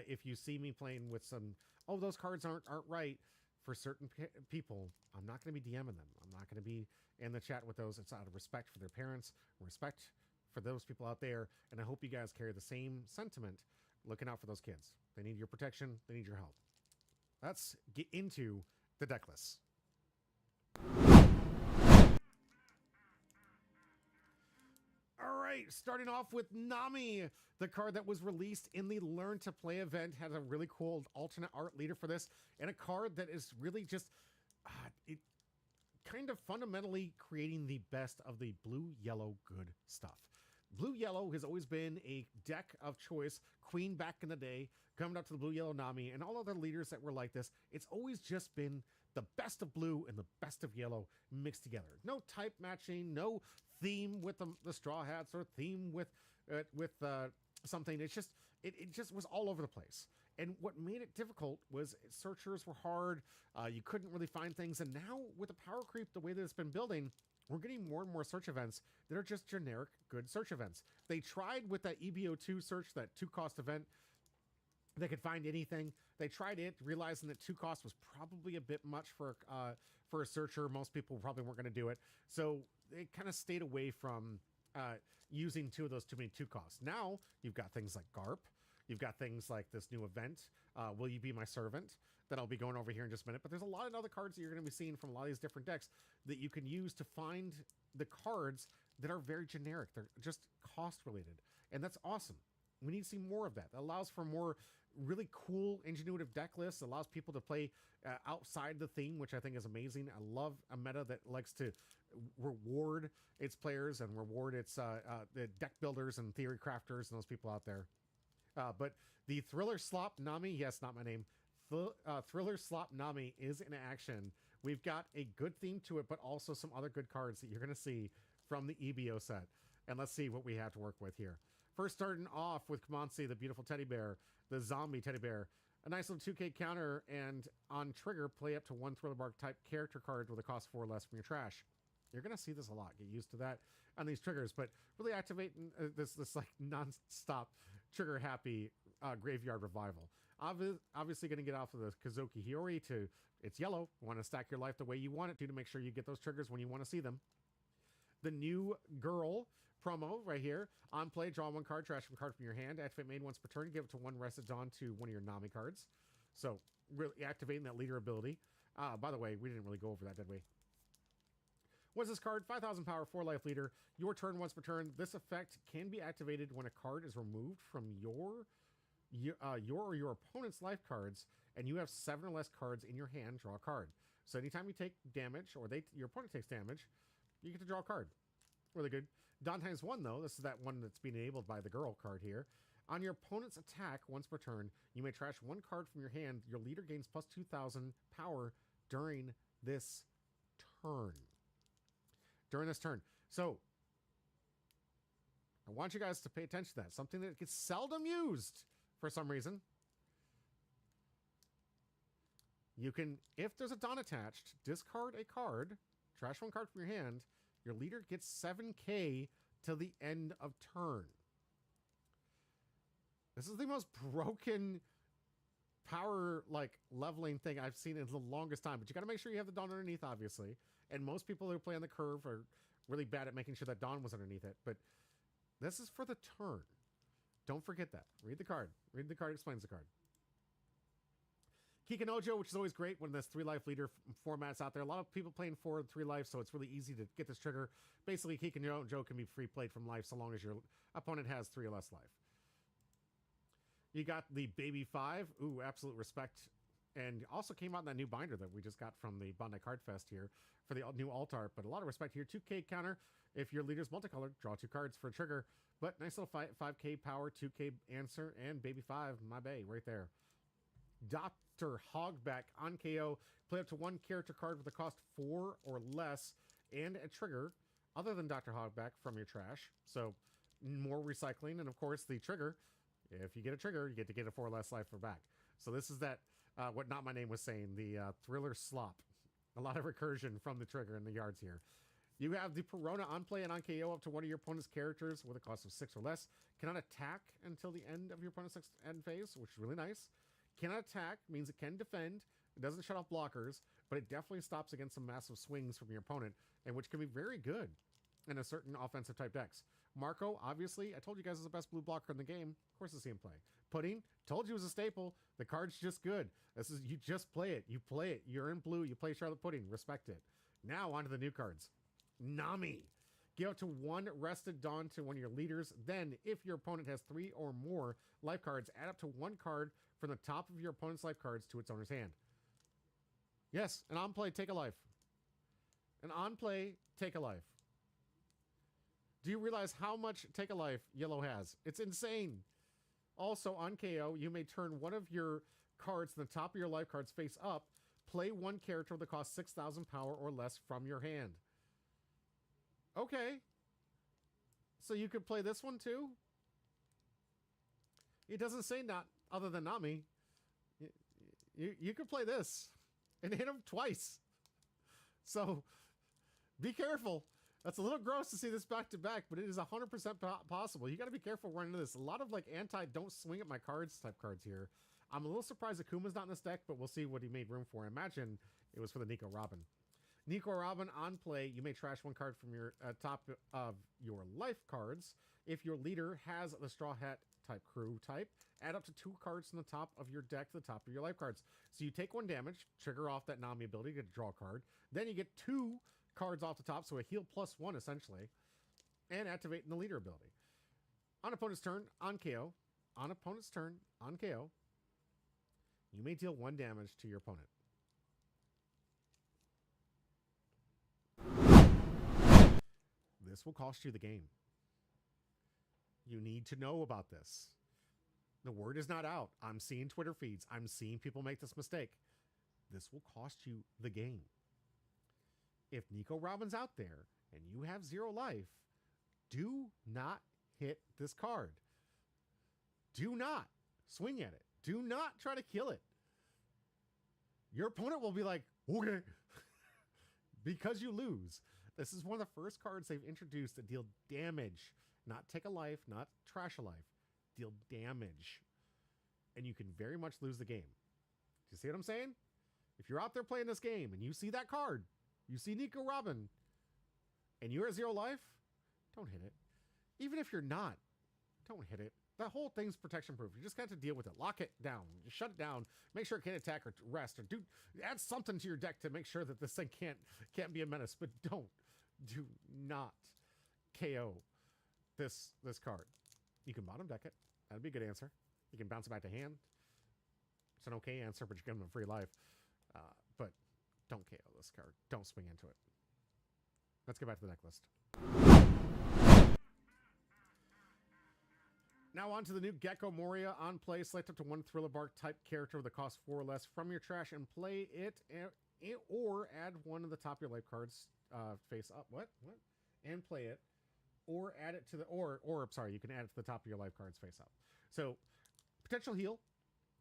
if you see me playing with some, oh, those cards aren't right for certain people, I'm not going to be DMing them. I'm not going to be in the chat with those. It's out of respect for their parents, respect for those people out there, and I hope you guys carry the same sentiment, looking out for those kids. They need your protection. They need your help. Let's get into the deck list. All right, starting off with Nami, the card that was released in the Learn to Play event, had a really cool alternate art leader for this, and a card that is really just it kind of fundamentally creating the best of the blue-yellow good stuff. Blue-yellow has always been a deck of choice. Queen back in the day, coming up to the blue-yellow Nami, and all other leaders that were like this. It's always just been the best of blue and the best of yellow mixed together. No type matching, no theme with the straw hats or theme with something. It just was all over the place. And what made it difficult was searchers were hard. You couldn't really find things. And now with the power creep, the way that it's been building, we're getting more and more search events that are just generic good search events. They tried with that EBO2 search, that 2-cost event. They could find anything. They tried it, realizing that 2 cost was probably a bit much for a searcher. Most people probably weren't going to do it. So they kind of stayed away from using 2 of those too many 2 costs. Now you've got things like GARP. You've got things like this new event, Will You Be My Servant, that I'll be going over here in just a minute. But there's a lot of other cards that you're going to be seeing from a lot of these different decks that you can use to find the cards that are very generic. They're just cost related. And that's awesome. We need to see more of that. That allows for more really cool, ingenuitive deck lists. It allows people to play outside the theme, which I think is amazing. I love a meta that likes to reward its players and reward its the deck builders and theory crafters and those people out there. But the Thriller Slop Nami, yes, not my name, Thriller Slop Nami is in action. We've got a good theme to it, but also some other good cards that you're going to see from the EBO set. And let's see what we have to work with here. First, starting off with Kamansi, the beautiful teddy bear, the zombie teddy bear. A nice little 2K counter, and on trigger, play up to 1 Thriller Bark type character card with a cost 4 less from your trash. You're going to see this a lot. Get used to that on these triggers, but really activating this like non-stop trigger happy graveyard revival. Obviously going to get off of the Kazoki Hiyori to it's yellow. You want to stack your life the way you want it to make sure you get those triggers when you want to see them. The new girl promo right here. On play, draw one card, trash one card from your hand. Activate main once per turn. Give it to one rested on to one of your Nami cards. So really activating that leader ability. By the way, we didn't really go over that, did we? What's this card? 5,000 power, 4 life leader. Your turn once per turn. This effect can be activated when a card is removed from your or your opponent's life cards, and you have 7 or less cards in your hand. Draw a card. So anytime you take damage, or your opponent takes damage, you get to draw a card. Really good. Dawn times 1, though. This is that one that's being enabled by the girl card here. On your opponent's attack once per turn, you may trash 1 card from your hand. Your leader gains plus 2,000 power during this turn. So, I want you guys to pay attention to that. Something that gets seldom used for some reason. You can, if there's a Dawn attached, discard a card, trash 1 card from your hand. Your leader gets 7k till the end of turn. This is the most broken power leveling thing I've seen in the longest time. But you got to make sure you have the Dawn underneath, obviously. And most people who play on the curve are really bad at making sure that Dawn was underneath it. But this is for the turn. Don't forget that. Read the card. Read the card explains the card. Kikanojo, which is always great when there's 3 life leader formats out there. A lot of people playing 4 and 3 life, so it's really easy to get this trigger. Basically, Kikanojo can be free played from life so long as your opponent has 3 or less life. You got the Baby 5. Ooh, absolute respect. And also came out in that new binder that we just got from the Bandai Card Fest here for the new alt art. But a lot of respect here. 2k counter. If your leader's multicolored, draw 2 cards for a trigger. But nice little 5k power, 2k answer, and Baby 5, my bae, right there. Dr. Hogback on KO. Play up to 1 character card with a cost 4 or less and a trigger other than Dr. Hogback from your trash. So more recycling. And of course, the trigger. If you get a trigger, you get to get a 4 or less life for back. So this is that, what Not My Name was saying, the thriller slop. A lot of recursion from the trigger in the yards here. You have the Perona on play and on KO up to one of your opponent's characters with a cost of 6 or less. Cannot attack until the end of your opponent's end phase, which is really nice. Cannot attack means it can defend. It doesn't shut off blockers, but it definitely stops against some massive swings from your opponent, and which can be very good in a certain offensive type decks. Marco, obviously, I told you guys is the best blue blocker in the game. Of course, I see him play. Pudding, told you it was a staple. The card's just good. This is, you just play it. You play it. You're in blue. You play Charlotte Pudding. Respect it. Now on to the new cards. Nami. Give up to 1 rested Dawn to one of your leaders. Then, if your opponent has 3 or more life cards, add up to 1 card from the top of your opponent's life cards to its owner's hand. Yes, an on play, take a life. An on play, take a life. Do you realize how much take a life yellow has? It's insane. Also, on KO, you may turn one of your cards from the top of your life cards face up. Play 1 character that costs 6,000 power or less from your hand. Okay. So you could play this one too? It doesn't say not other than Nami. You could play this and hit him twice. So be careful. That's a little gross to see this back to back, but it is 100% possible. You got to be careful running into this. A lot of anti don't swing at my cards type cards here. I'm a little surprised Akuma's not in this deck, but we'll see what he made room for. I imagine it was for the Nico Robin. Nico Robin on play, you may trash 1 card from your top of your life cards. If your leader has the Straw Hat type crew type, add up to 2 cards from the top of your deck to the top of your life cards. So you take 1 damage, trigger off that Nami ability, you get to draw a card. Then you get 2 cards off the top, so a heal +1 essentially, and activating the leader ability. On opponent's turn, on KO. On opponent's turn, on KO. You may deal 1 damage to your opponent. This will cost you the game. You need to know about this. The word is not out. I'm seeing Twitter feeds. I'm seeing people make this mistake. This will cost you the game. If Nico Robin's out there and you have 0 life, do not hit this card. Do not swing at it. Do not try to kill it. Your opponent will be like, okay, because you lose. This is one of the first cards they've introduced that deal damage, not take a life, not trash a life, deal damage. And you can very much lose the game. Do you see what I'm saying? If you're out there playing this game and you see that card, you see Nico Robin, and you're at 0 life, don't hit it. Even if you're not, don't hit it. That whole thing's protection proof. You just got to deal with it. Lock it down. Just shut it down. Make sure it can't attack or rest, or add something to your deck to make sure that this thing can't be a menace. But do not KO this card. You can bottom deck it. That'd be a good answer. You can bounce it back to hand. It's an okay answer, but you give them a free life. But don't KO this card. Don't swing into it. Let's get back to the deck list. Now on to the new Gecko Moria. On play, select up to one Thriller Bark type character with a cost 4 or less from your trash and play it, or add one of the top of your life cards face up. What? And play it, or add it to the you can add it to the top of your life cards face up. So potential heal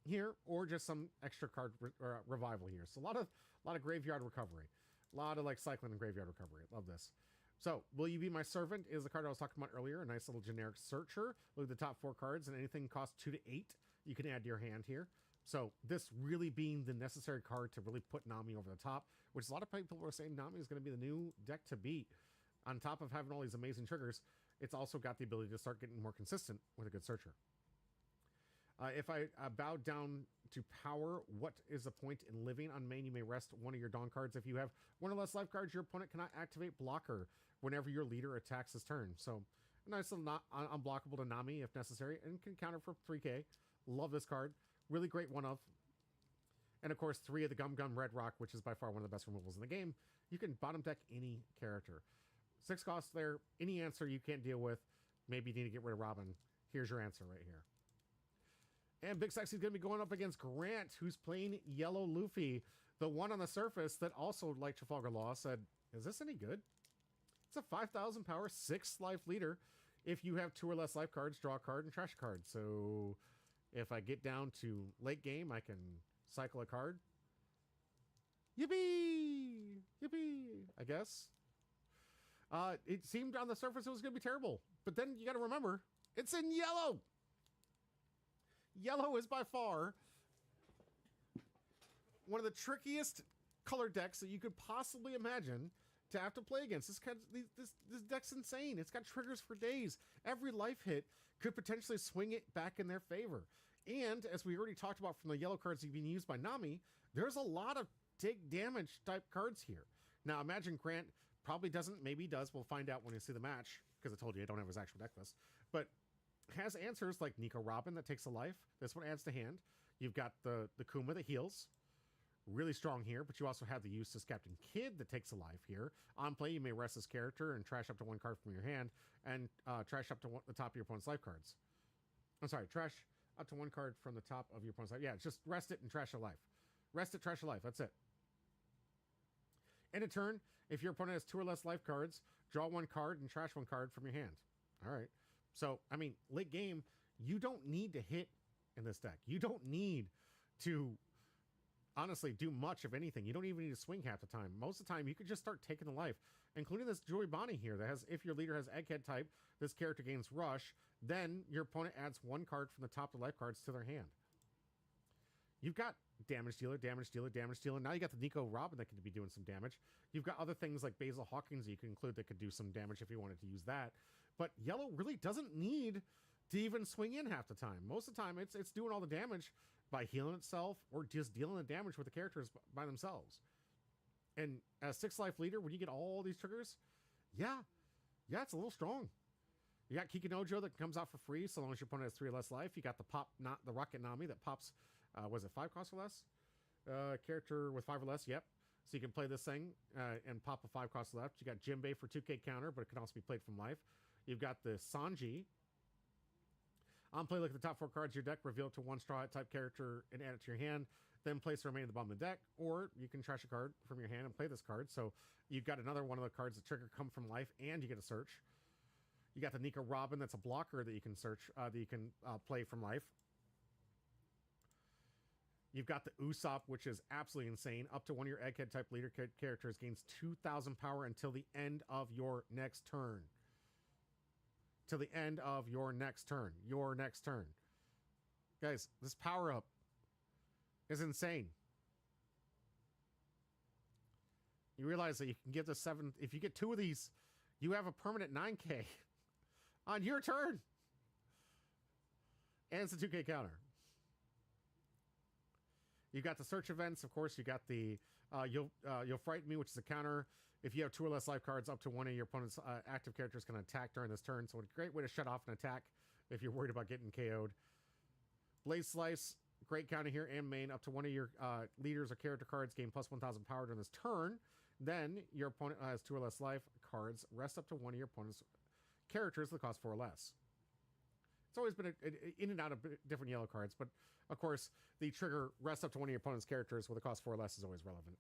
here, or just some extra card revival here. So a lot of graveyard recovery, a lot of like cycling and graveyard recovery. Love this. So, Will You Be My Servant is the card I was talking about earlier. A nice little generic searcher. Look at the top 4 cards, and anything costs 2 to 8, you can add to your hand here. So, this really being the necessary card to really put Nami over the top, which a lot of people are saying Nami is going to be the new deck to beat. On top of having all these amazing triggers, it's also got the ability to start getting more consistent with a good searcher. If I bow down to power, what is the point in living? On main, you may rest one of your Dawn cards. If you have one or less life cards, your opponent cannot activate blocker whenever your leader attacks his turn. So a nice little unblockable to Nami if necessary, and can counter for 3k. Love this card. Really great one of. And of course, 3 of the Gum Red Rock, which is by far one of the best removals in the game. You can bottom deck any character. 6 costs there. Any answer you can't deal with. Maybe you need to get rid of Robin. Here's your answer right here. And Big Sexy's going to be going up against Grant, who's playing Yellow Luffy, the one on the surface that also, like Trafalgar Law, said, is this any good? It's a 5,000 power, 6 life leader. If you have 2 or less life cards, draw a card and trash a card. So if I get down to late game, I can cycle a card. Yippee! Yippee! I guess. It seemed on the surface it was going to be terrible. But then you got to remember, it's in yellow! Yellow is by far one of the trickiest color decks that you could possibly imagine to have to play against. This deck's insane. It's got triggers for days. Every life hit could potentially swing it back in their favor. And as we already talked about from the yellow cards being used by Nami, there's a lot of take damage type cards here. Now imagine Grant probably doesn't, maybe he does. We'll find out when we see the match, because I told you I don't have his actual deck list. But has answers like Nico Robin that takes a life. This one adds to hand. You've got the Kuma that heals. Really strong here, but you also have the Eustace Captain Kidd that takes a life here. On play, you may rest this character and trash up to 1 card from your hand, and trash up to the top of your opponent's life cards. I'm sorry, trash up to 1 card from the top of your opponent's life. Yeah, just rest it and trash a life. Rest it, trash a life. That's it. End of turn, if your opponent has 2 or less life cards, draw 1 card and trash 1 card from your hand. All right. So, I mean, late game, you don't need to hit in this deck. You don't need to, honestly, do much of anything. You don't even need to swing half the time. Most of the time, you could just start taking the life, including this Joey Bonnie here that has, if your leader has Egghead type, this character gains Rush, then your opponent adds 1 card from the top of the life cards to their hand. You've got damage dealer, damage dealer, damage dealer. Now you got the Nico Robin that could be doing some damage. You've got other things like Basil Hawkins you can include that could do some damage if you wanted to use that. But yellow really doesn't need to even swing in half the time. Most of the time, it's doing all the damage by healing itself or just dealing the damage with the characters by themselves. And as 6 life leader, when you get all these triggers, yeah, it's a little strong. You got Kikinojo that comes out for free so long as your opponent has 3 or less life. You got the Rocket Nami that pops, was it 5 costs or less? Character with 5 or less, yep. So you can play this thing and pop a 5 cost left. You got Jinbei for 2k counter, but it can also be played from life. You've got the Sanji. On play, look at the top 4 cards of your deck, reveal it to 1 straw type character and add it to your hand. Then place the remaining at the bottom of the deck, or you can trash a card from your hand and play this card. So you've got another one of the cards that trigger come from life, and you get a search. You got the Nico Robin that's a blocker that you can search, that you can play from life. You've got the Usopp, which is absolutely insane. Up to one of your Egghead type leader characters gains 2,000 power until the end of your next turn. Till the end of your next turn. Your next turn. Guys, this power up is insane. You realize that you can get the 7. If you get 2 of these, you have a permanent 9K on your turn. And it's a 2K counter. You got the search events, of course. You got the you'll frighten me, which is a counter. If you have 2 or less life cards, up to one of your opponent's active characters can attack during this turn. So a great way to shut off an attack if you're worried about getting KO'd. Blaze Slice, great counter here and main. Up to one of your leaders or character cards gain plus 1,000 power during this turn. Then your opponent has 2 or less life cards. Rest up to one of your opponent's characters that cost 4 or less. It's always been in and out of different yellow cards, but of course, the trigger rest up to one of your opponent's characters with a cost 4 or less is always relevant.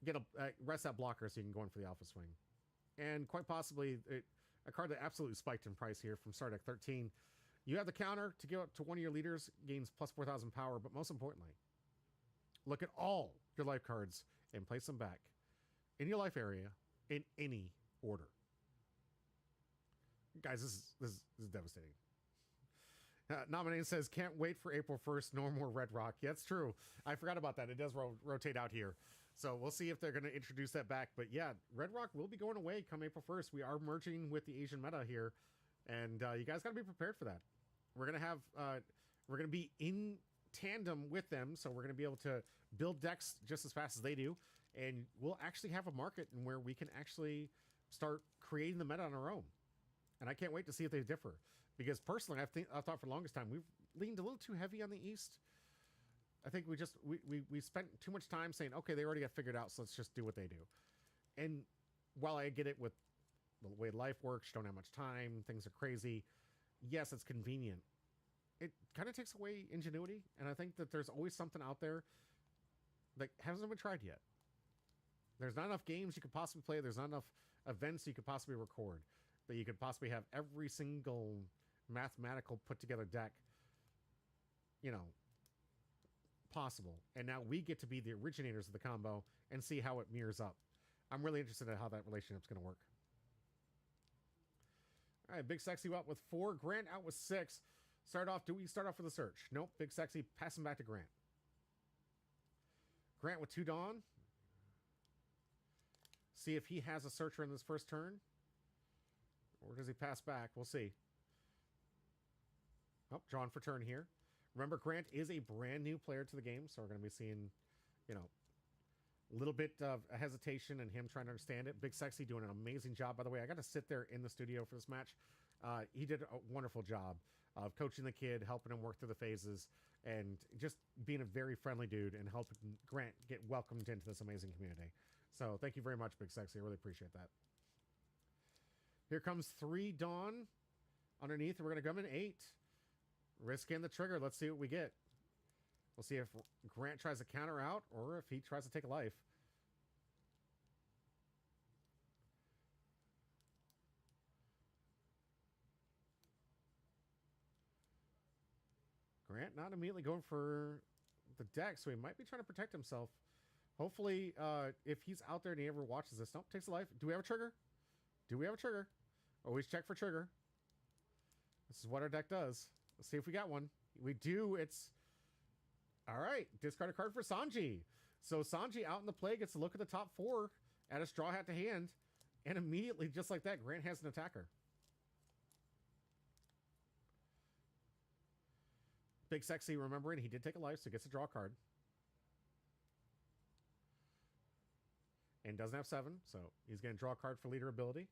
Get a rest that blocker so you can go in for the alpha swing. And quite possibly, a card that absolutely spiked in price here from Start Deck 13. You have the counter to give up to one of your leaders, gains plus 4,000 power, but most importantly, look at all your life cards and place them back in your life area in any order. Guys, this is devastating. Nominating says, can't wait for April 1st, no more Red Rock. Yeah, it's true. I forgot about that. It does rotate out here. So we'll see if they're going to introduce that back. But yeah, Red Rock will be going away come April 1st. We are merging with the Asian meta here. And you guys got to be prepared for that. We're going to have, we're going to be in tandem with them. So we're going to be able to build decks just as fast as they do. And we'll actually have a market in where we can actually start creating the meta on our own. And I can't wait to see if they differ. Because personally, I thought for the longest time, we've leaned a little too heavy on the East. I think we spent too much time saying, okay, they already got figured out, so let's just do what they do. And while I get it with the way life works, you don't have much time, things are crazy. Yes, it's convenient. It kind of takes away ingenuity. And I think that there's always something out there that hasn't been tried yet. There's not enough games you could possibly play. There's not enough events you could possibly record. That you could possibly have every single mathematical put together deck, you know, possible. And now we get to be the originators of the combo and see how it mirrors up. I'm really interested in how that relationship's going to work. All right, Big Sexy out with 4, Grant out with 6. Do we start off with a search? Nope, Big Sexy passing back to Grant. Grant with 2 Dawn. See if he has a searcher in this first turn. Or does he pass back? We'll see. Oh, drawn for turn here. Remember, Grant is a brand new player to the game, so we're going to be seeing, you know, a little bit of a hesitation and him trying to understand it. Big Sexy doing an amazing job. By the way, I got to sit there in the studio for this match. He did a wonderful job of coaching the kid, helping him work through the phases, and just being a very friendly dude and helping Grant get welcomed into this amazing community. So thank you very much, Big Sexy. I really appreciate that. Here comes 3 Dawn underneath. We're going to come in 8. Risking the trigger. Let's see what we get. We'll see if Grant tries to counter out or if he tries to take a life. Grant not immediately going for the deck, so he might be trying to protect himself. Hopefully, if he's out there and he ever watches this, nope, takes a life. Do we have a trigger? Do we have a trigger? Always check for trigger. This is what our deck does. Let's see if we got one. We do. It's... All right. Discard a card for Sanji. So Sanji out in the play gets to look at the top 4, add a straw hat to hand, and immediately, just like that, Grant has an attacker. Big Sexy, remembering he did take a life, so he gets to draw a card. And doesn't have 7, so he's going to draw a card for leader ability.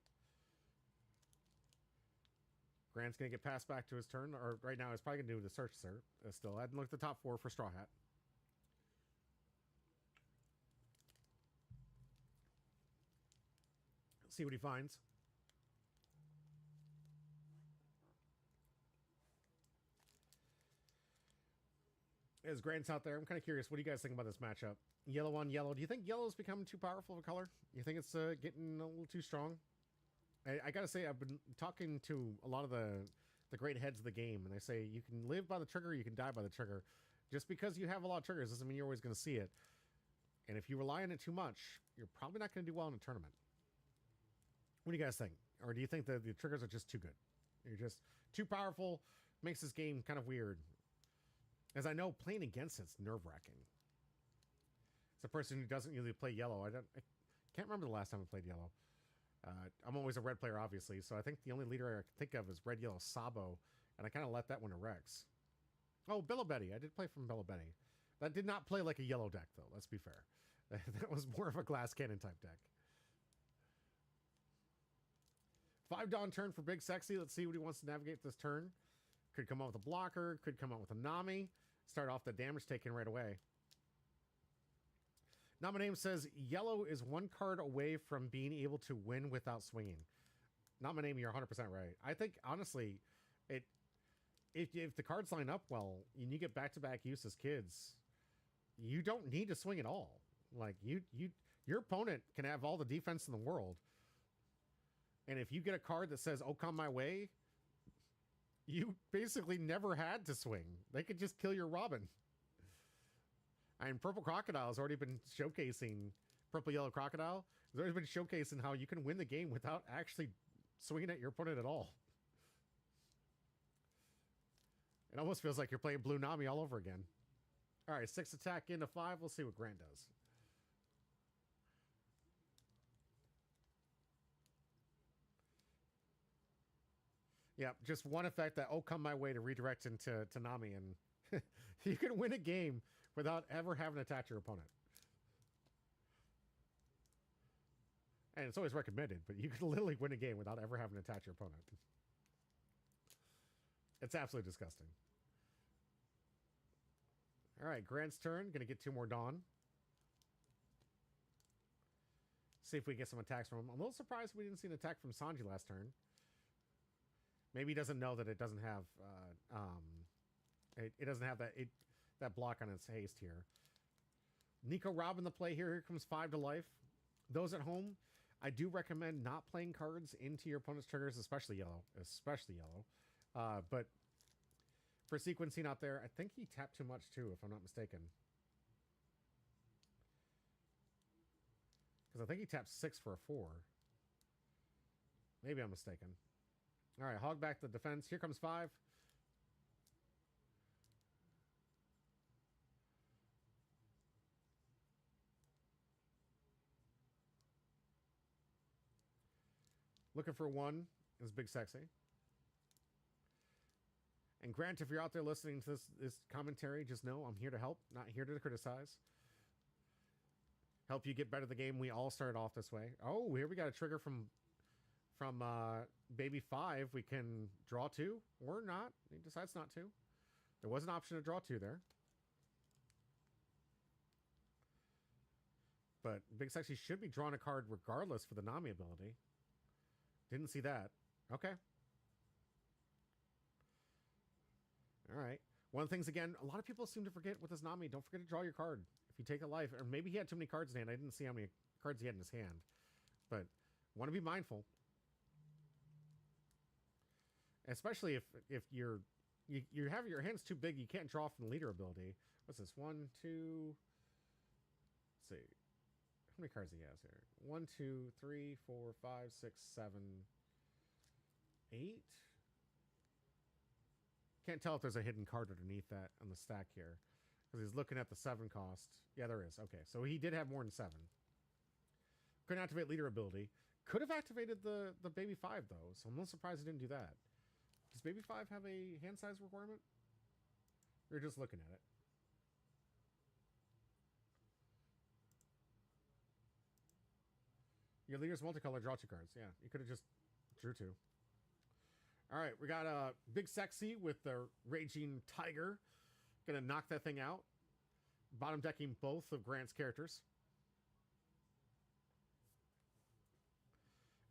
Grant's going to get passed back to his turn, or right now he's probably going to do the search, sir. Still, I hadn't looked at the top 4 for Straw Hat. See what he finds. As Grant's out there, I'm kind of curious. What do you guys think about this matchup? Yellow on yellow. Do you think yellow's becoming too powerful of a color? You think it's getting a little too strong? I gotta say, I've been talking to a lot of the great heads of the game, and they say you can live by the trigger, you can die by the trigger. Just because you have a lot of triggers doesn't mean you're always going to see it. And if you rely on it too much, you're probably not going to do well in a tournament. What do you guys think? Or do you think that the triggers are just too good? You're just too powerful, makes this game kind of weird. As I know, playing against it's nerve-wracking. It's a person who doesn't usually play yellow. I can't remember the last time I played yellow. I'm always a red player, obviously, so I think the only leader I can think of is red, yellow, Sabo, and I kind of let that one to Rex. Oh, Billobetti. I did play from Billobetti. That did not play like a yellow deck, though. Let's be fair. That was more of a glass cannon type deck. 5 Dawn turn for Big Sexy. Let's see what he wants to navigate this turn. Could come out with a blocker. Could come out with a Nami. Start off the damage taken right away. Nominame says, yellow is 1 card away from being able to win without swinging. Nominame, you're 100% right. I think, honestly, if the cards line up well and you get back-to-back use as kids, you don't need to swing at all. Like, your opponent can have all the defense in the world. And if you get a card that says, oh, come my way, you basically never had to swing. They could just kill your Robin. And Purple Crocodile has already been showcasing, Purple Yellow Crocodile has already been showcasing how you can win the game without actually swinging at your opponent at all. It almost feels like you're playing Blue Nami all over again. All right, 6 attack into 5. We'll see what Grant does. Yeah, just one effect that, oh, come my way to redirect into Nami, and you can win a game without ever having to attach your opponent. And it's always recommended, but you can literally win a game without ever having to attach your opponent. It's absolutely disgusting. All right, Grant's turn. Going to get 2 more Dawn. See if we get some attacks from him. I'm a little surprised we didn't see an attack from Sanji last turn. Maybe he doesn't know that it doesn't have it doesn't have that block on its haste here. Nico Robin the play here. Here comes 5 to life. Those at home, I do recommend not playing cards into your opponent's triggers, especially yellow. But for sequencing out there, I think he tapped too much too, if I'm not mistaken. Because I think he tapped 6 for a 4. Maybe I'm mistaken. All right, hog back the defense. Here comes 5. Looking for 1 is Big Sexy. And Grant, if you're out there listening to this commentary, just know I'm here to help, not here to criticize. Help you get better at the game. We all started off this way. Oh, here we got a trigger from Baby 5. We can draw 2 or not. He decides not to. There was an option to draw 2 there. But Big Sexy should be drawing a card regardless for the Nami ability. Didn't see that. Okay. All right. One of the things, again, a lot of people seem to forget with this Nami. Don't forget to draw your card. If you take a life, or maybe he had too many cards in hand. I didn't see how many cards he had in his hand. But want to be mindful. Especially if you have your hands too big, you can't draw from the leader ability. What's this? 1, 2. Let's see. How many cards he has here? 1, 2, 3, 4, 5, 6, 7, 8. Can't tell if there's a hidden card underneath that on the stack here. Because he's looking at the 7 cost. Yeah, there is. Okay, so he did have more than 7. Couldn't activate leader ability. Could have activated the Baby 5, though. So I'm a little surprised he didn't do that. Does Baby 5 have a hand size requirement? Or just looking at it? Your leader's multicolor, draw 2 cards. Yeah, you could have just drew 2. All right, we got Big Sexy with the Raging Tiger. Gonna knock that thing out. Bottom decking both of Grant's characters.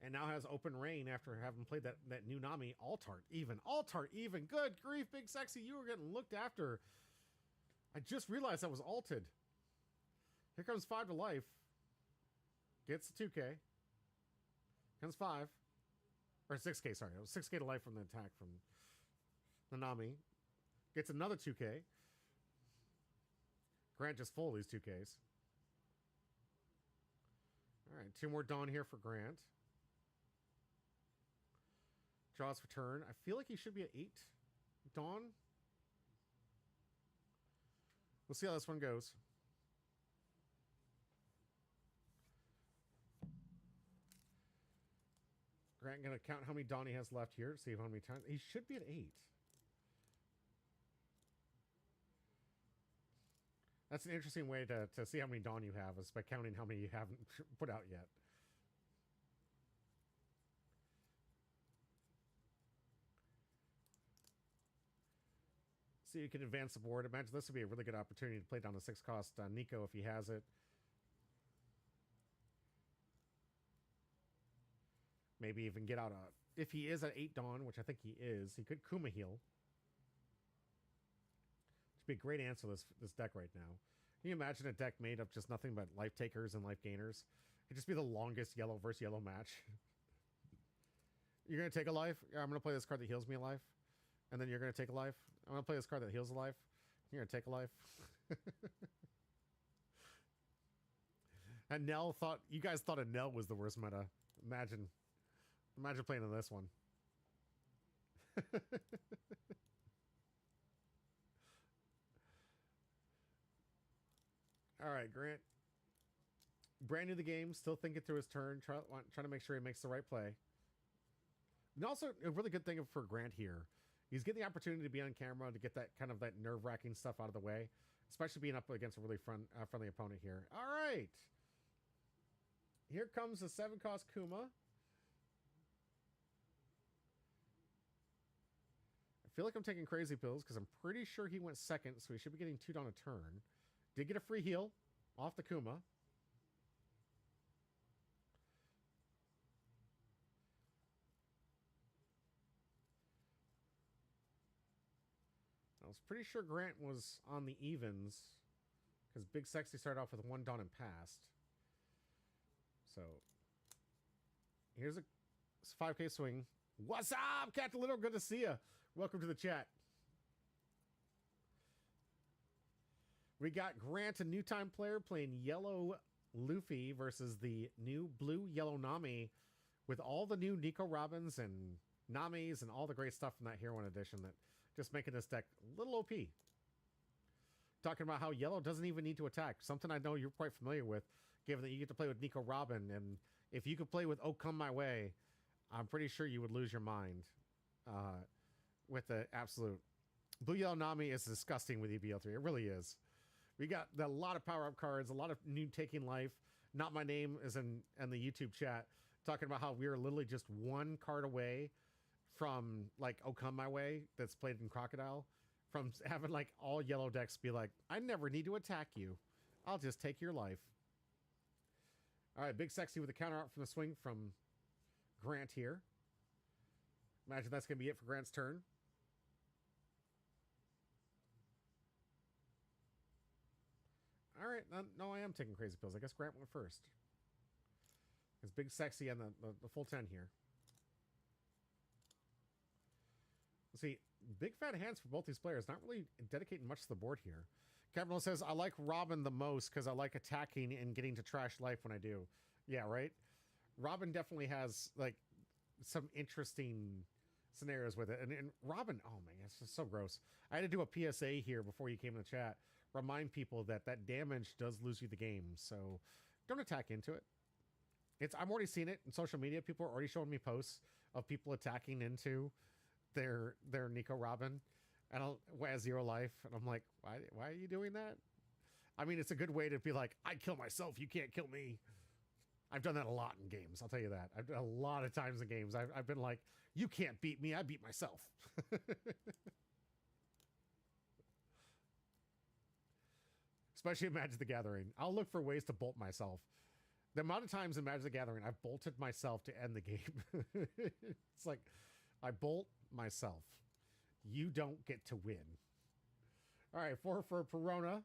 And now has Open Rain after having played that new Nami. Altart even. Altart even. Good grief, Big Sexy. You were getting looked after. I just realized that was alted. Here comes 5 to life. Gets the 2K. Comes 5. Or 6K, sorry. It was 6K to life from the attack from the Nami. Gets another 2K. Grant just full these 2Ks. All right, 2 more Dawn here for Grant. Draws for turn. I feel like he should be at 8 Dawn. We'll see how this one goes. Grant gonna count how many Dawn he has left here. See how many times he should be at 8. That's an interesting way to see how many Dawn you have, is by counting how many you haven't put out yet. So you can advance the board. Imagine this would be a really good opportunity to play down the 6 cost Nico if he has it. Maybe even get out a... If he is at 8 Dawn, which I think he is, he could Kuma heal. Which would be a great answer to this deck right now. Can you imagine a deck made of just nothing but life takers and life gainers? It'd just be the longest yellow versus yellow match. You're going to take a life? I'm going to play this card that heals me a life. And then you're going to take a life. I'm going to play this card that heals a life. You're going to take a life. And Nell thought... You guys thought a Nell was the worst meta. Imagine playing on this one. All right, Grant. Brand new to the game, still thinking through his turn, trying to make sure he makes the right play. And also, a really good thing for Grant here, he's getting the opportunity to be on camera to get that kind of that nerve-wracking stuff out of the way, especially being up against a really friendly opponent here. All right. Here comes the 7-cost Kuma. I feel like I'm taking crazy pills because I'm pretty sure he went second, so he should be getting 2 down a turn. Did get a free heal off the Kuma. I was pretty sure Grant was on the evens because Big Sexy started off with 1 Dawn and passed. So here's a 5K swing. What's up, Captain Little? Good to see you. Welcome to the chat. We got Grant, a new time player, playing yellow Luffy versus the new blue-yellow Nami with all the new Nico Robins and Namis and all the great stuff from that Hero 1 edition that just making this deck a little OP. Talking about how yellow doesn't even need to attack. Something I know you're quite familiar with, given that you get to play with Nico Robin. And if you could play with Oh Come My Way, I'm pretty sure you would lose your mind with the absolute... Blue-yellow Nami is disgusting with EBL3. It really is. We got a lot of power-up cards, a lot of new Taking Life. Not My Name is in the YouTube chat, talking about how we are literally just 1 card away from, like, Oh Come My Way, that's played in Crocodile, from having, like, all yellow decks be like, I never need to attack you. I'll just take your life. All right, Big Sexy with a counter out from the swing from Grant here. Imagine that's going to be it for Grant's turn. All right, no, I am taking crazy pills. I guess Grant went first. It's Big Sexy and the full 10 here. See, big fat hands for both these players. Not really dedicating much to the board here. Cameron says, I like Robin the most because I like attacking and getting to trash life when I do. Yeah, right? Robin definitely has, like, some interesting scenarios with it. And Robin, oh, man, it's just so gross. I had to do a PSA here before you came in the chat. Remind people that damage does lose you the game. So don't attack into it. I'm already seeing it in social media. People are already showing me posts of people attacking into their Nico Robin and as 0 life. And I'm like, why are you doing that? I mean, it's a good way to be like, I kill myself. You can't kill me. I've done that a lot in games. I'll tell you that. I've done a lot of times in games. I've been like, you can't beat me. I beat myself. Especially in Magic the Gathering. I'll look for ways to bolt myself. The amount of times in Magic the Gathering, I've bolted myself to end the game. It's like, I bolt myself. You don't get to win. All right, 4 for Perona.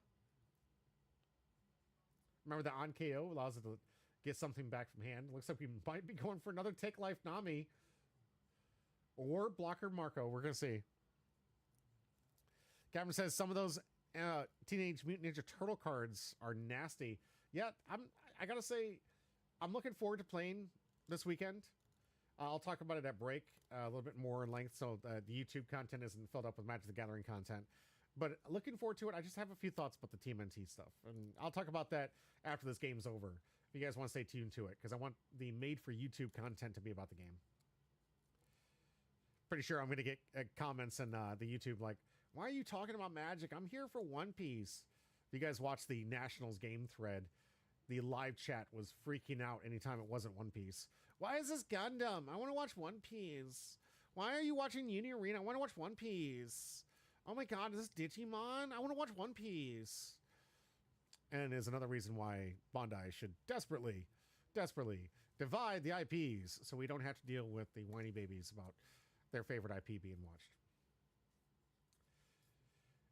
Remember the on KO allows it to get something back from hand. Looks like we might be going for another Take Life Nami. Or Blocker Marco. We're going to see. Cameron says some of those Teenage Mutant Ninja Turtle cards are nasty. Yeah, I gotta say, I'm looking forward to playing this weekend. I'll talk about it at break a little bit more in length, so the YouTube content isn't filled up with Magic the Gathering content. But looking forward to it. I just have a few thoughts about the Team NT stuff, and I'll talk about that after this game's over. If you guys want to stay tuned to it, because I want the made-for-YouTube content to be about the game. Pretty sure I'm going to get comments in the YouTube like, why are you talking about Magic? I'm here for One Piece. If you guys watch the Nationals game thread, the live chat was freaking out anytime it wasn't One Piece. Why is this Gundam? I want to watch One Piece. Why are you watching Uni Arena? I want to watch One Piece. Oh my god, is this Digimon? I want to watch One Piece. And is another reason why Bondi should desperately divide the IPs so we don't have to deal with the whiny babies about their favorite IP being watched.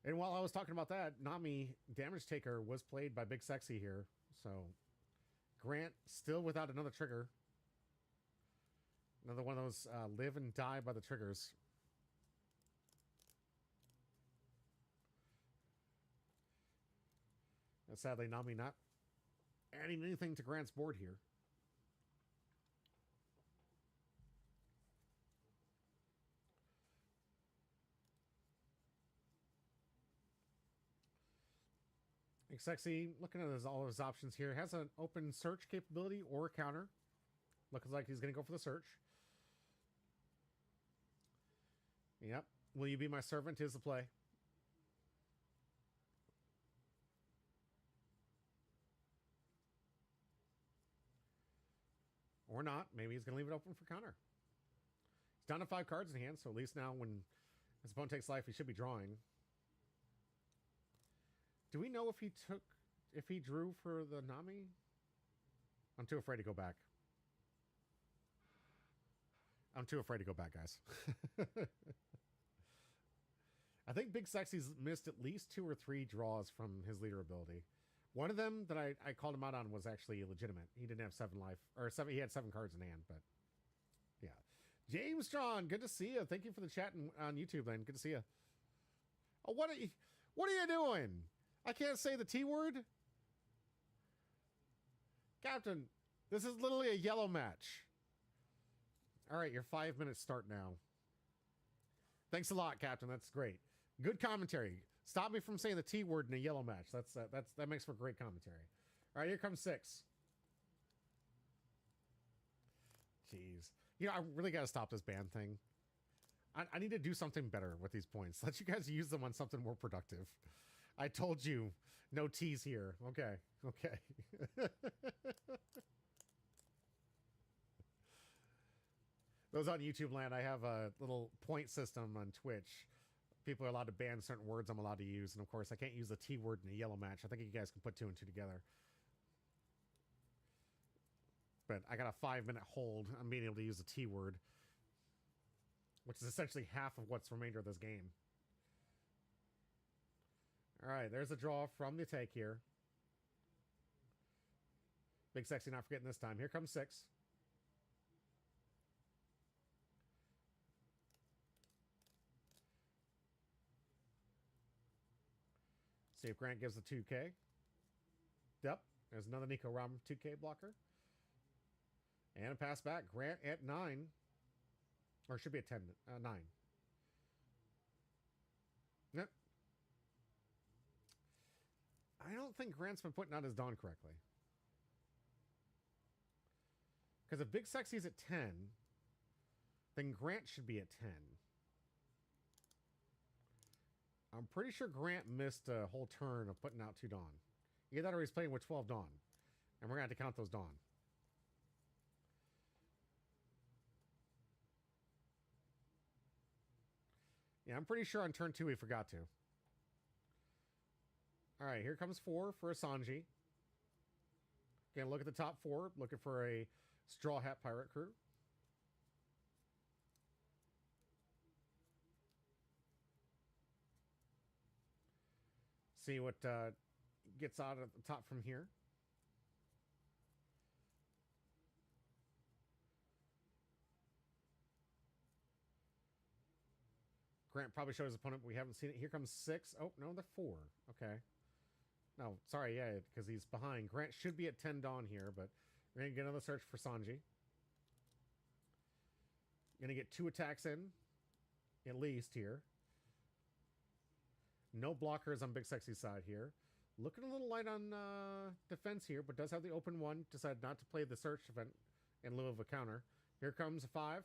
And while I was talking about that, Nami Damage Taker was played by Big Sexy here. So Grant still without another trigger. Another one of those live and die by the triggers. And sadly, Nami not adding anything to Grant's board here. Big Sexy, looking at all of his options here, has an open search capability or a counter. Looks like he's going to go for the search. Yep. Will you be my servant is the play. Or not. Maybe he's going to leave it open for counter. He's down to 5 cards in hand, so at least now when his opponent takes life, he should be drawing. Do we know if he drew for the Nami? I'm too afraid to go back. I'm too afraid to go back, guys. I think Big Sexy's missed at least 2 or 3 draws from his leader ability. One of them that I called him out on was actually illegitimate. He didn't have 7 life, or 7. He had 7 cards in hand, but yeah. James Strong, good to see you. Thank you for the chat on YouTube, man. Good to see you. Oh, what are you doing? I can't say the T word. Captain, this is literally a yellow match. All right, your 5 minutes start now. Thanks a lot, Captain. That's great. Good commentary. Stop me from saying the T word in a yellow match. That makes for great commentary. All right, here comes 6. Jeez. You know, I really got to stop this ban thing. I need to do something better with these points. Let you guys use them on something more productive. I told you, no T's here. Okay, okay. Those on YouTube land, I have a little point system on Twitch. People are allowed to ban certain words I'm allowed to use. And of course, I can't use the T word in a yellow match. I think you guys can put 2 and 2 together. But I got a 5-minute hold on being able to use the T word, which is essentially half of what's remainder of this game. All right, there's a draw from the take here. Big Sexy not forgetting this time. Here comes 6. See if Grant gives the 2K. Yep, there's another Nico Ram 2K blocker. And a pass back. Grant at 9. Or it should be at 10. 9. Yep. I don't think Grant's been putting out his Dawn correctly. Because if Big Sexy's at 10, then Grant should be at 10. I'm pretty sure Grant missed a whole turn of putting out 2 Dawn. Either that or he's playing with 12 Dawn. And we're going to have to count those Dawn. Yeah, I'm pretty sure on turn 2 he forgot to. All right, here comes 4 for a Sanji. Again, look at the top 4. Looking for a Straw Hat Pirate crew. See what gets out at the top from here. Grant probably showed his opponent, but we haven't seen it. Here comes 6. Oh, no, they're 4. Okay. No, sorry, yeah, because he's behind. Grant should be at 10 Dawn here, but we're going to get another search for Sanji. Going to get 2 attacks in, at least here. No blockers on Big Sexy's side here. Looking a little light on defense here, but does have the open 1. Decided not to play the search event in lieu of a counter. Here comes a 5.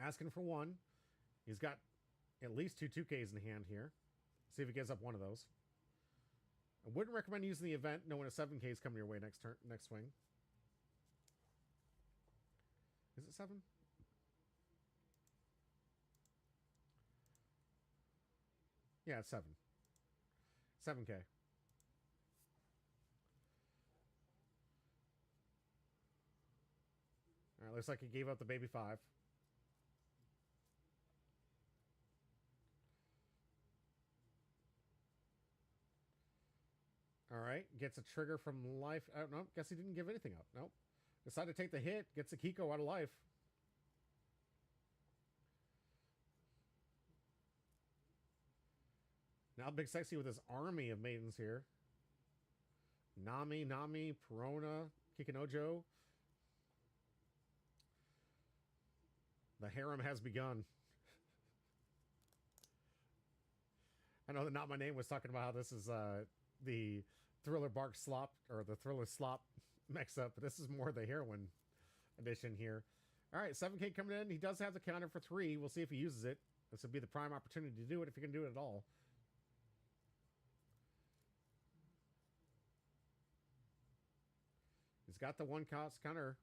Asking for 1. He's got at least 2 2Ks in hand here. See if he gives up one of those. I wouldn't recommend using the event knowing a 7K is coming your way next turn, next swing. Is it 7? Yeah, it's 7. 7K. All right, looks like he gave up the baby 5. All right, gets a trigger from life. I don't know. Guess he didn't give anything up. Nope. Decided to take the hit. Gets a Kiko out of life. Now Big Sexy with his army of maidens here. Nami, Perona, Kikinojo. The harem has begun. I know that Not My Name was talking about how this is the Thriller Bark Slop, or the Thriller Slop mix up, but this is more the heroin edition here. All right, 7K coming in. He does have the counter for 3. We'll see if he uses it. This would be the prime opportunity to do it if he can do it at all. He's got the 1 cost counter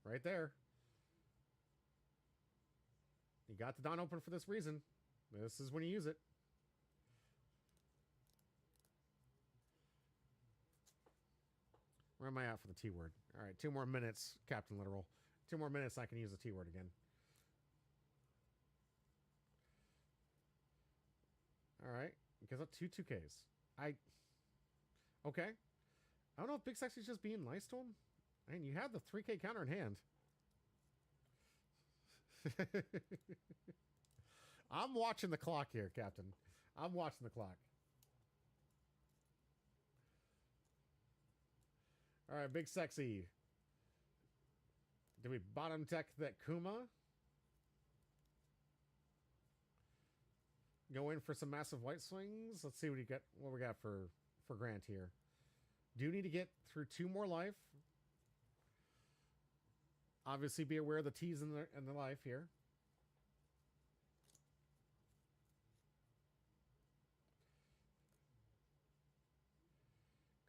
right there. He got the Dawn open for this reason. This is when you use it. Where am I at for the T word? All right, 2 more minutes, Captain Literal. 2 more minutes, I can use the T word again. All right, gives up 2 2Ks. Okay. I don't know if Big Sexy's just being nice to him. I mean, you have the 3K counter in hand. I'm watching the clock here, Captain. I'm watching the clock. All right, Big Sexy. Do we bottom deck that Kuma? Go in for some massive white swings. Let's see what we got for Grant here. Do need to get through 2 more life. Obviously, be aware of the T's in the life here.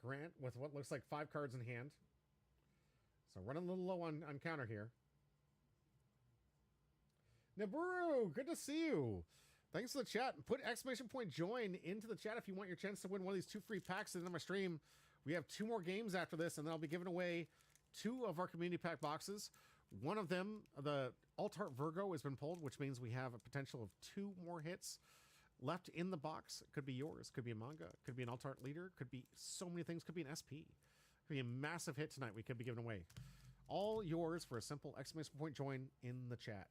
Grant with what looks like 5 cards in hand. So running a little low on counter here. Naburu, good to see you. Thanks for the chat. Put exclamation point join into the chat if you want your chance to win one of these 2 free packs in my stream. We have 2 more games after this, and then I'll be giving away 2 of our community pack boxes. One of them, the Alt-Art Virgo, has been pulled, which means we have a potential of 2 more hits left in the box. It could be yours, could be a manga, could be an Alt-Art leader, could be so many things, could be an SP. Could be a massive hit tonight we could be giving away. All yours for a simple exclamation point join in the chat.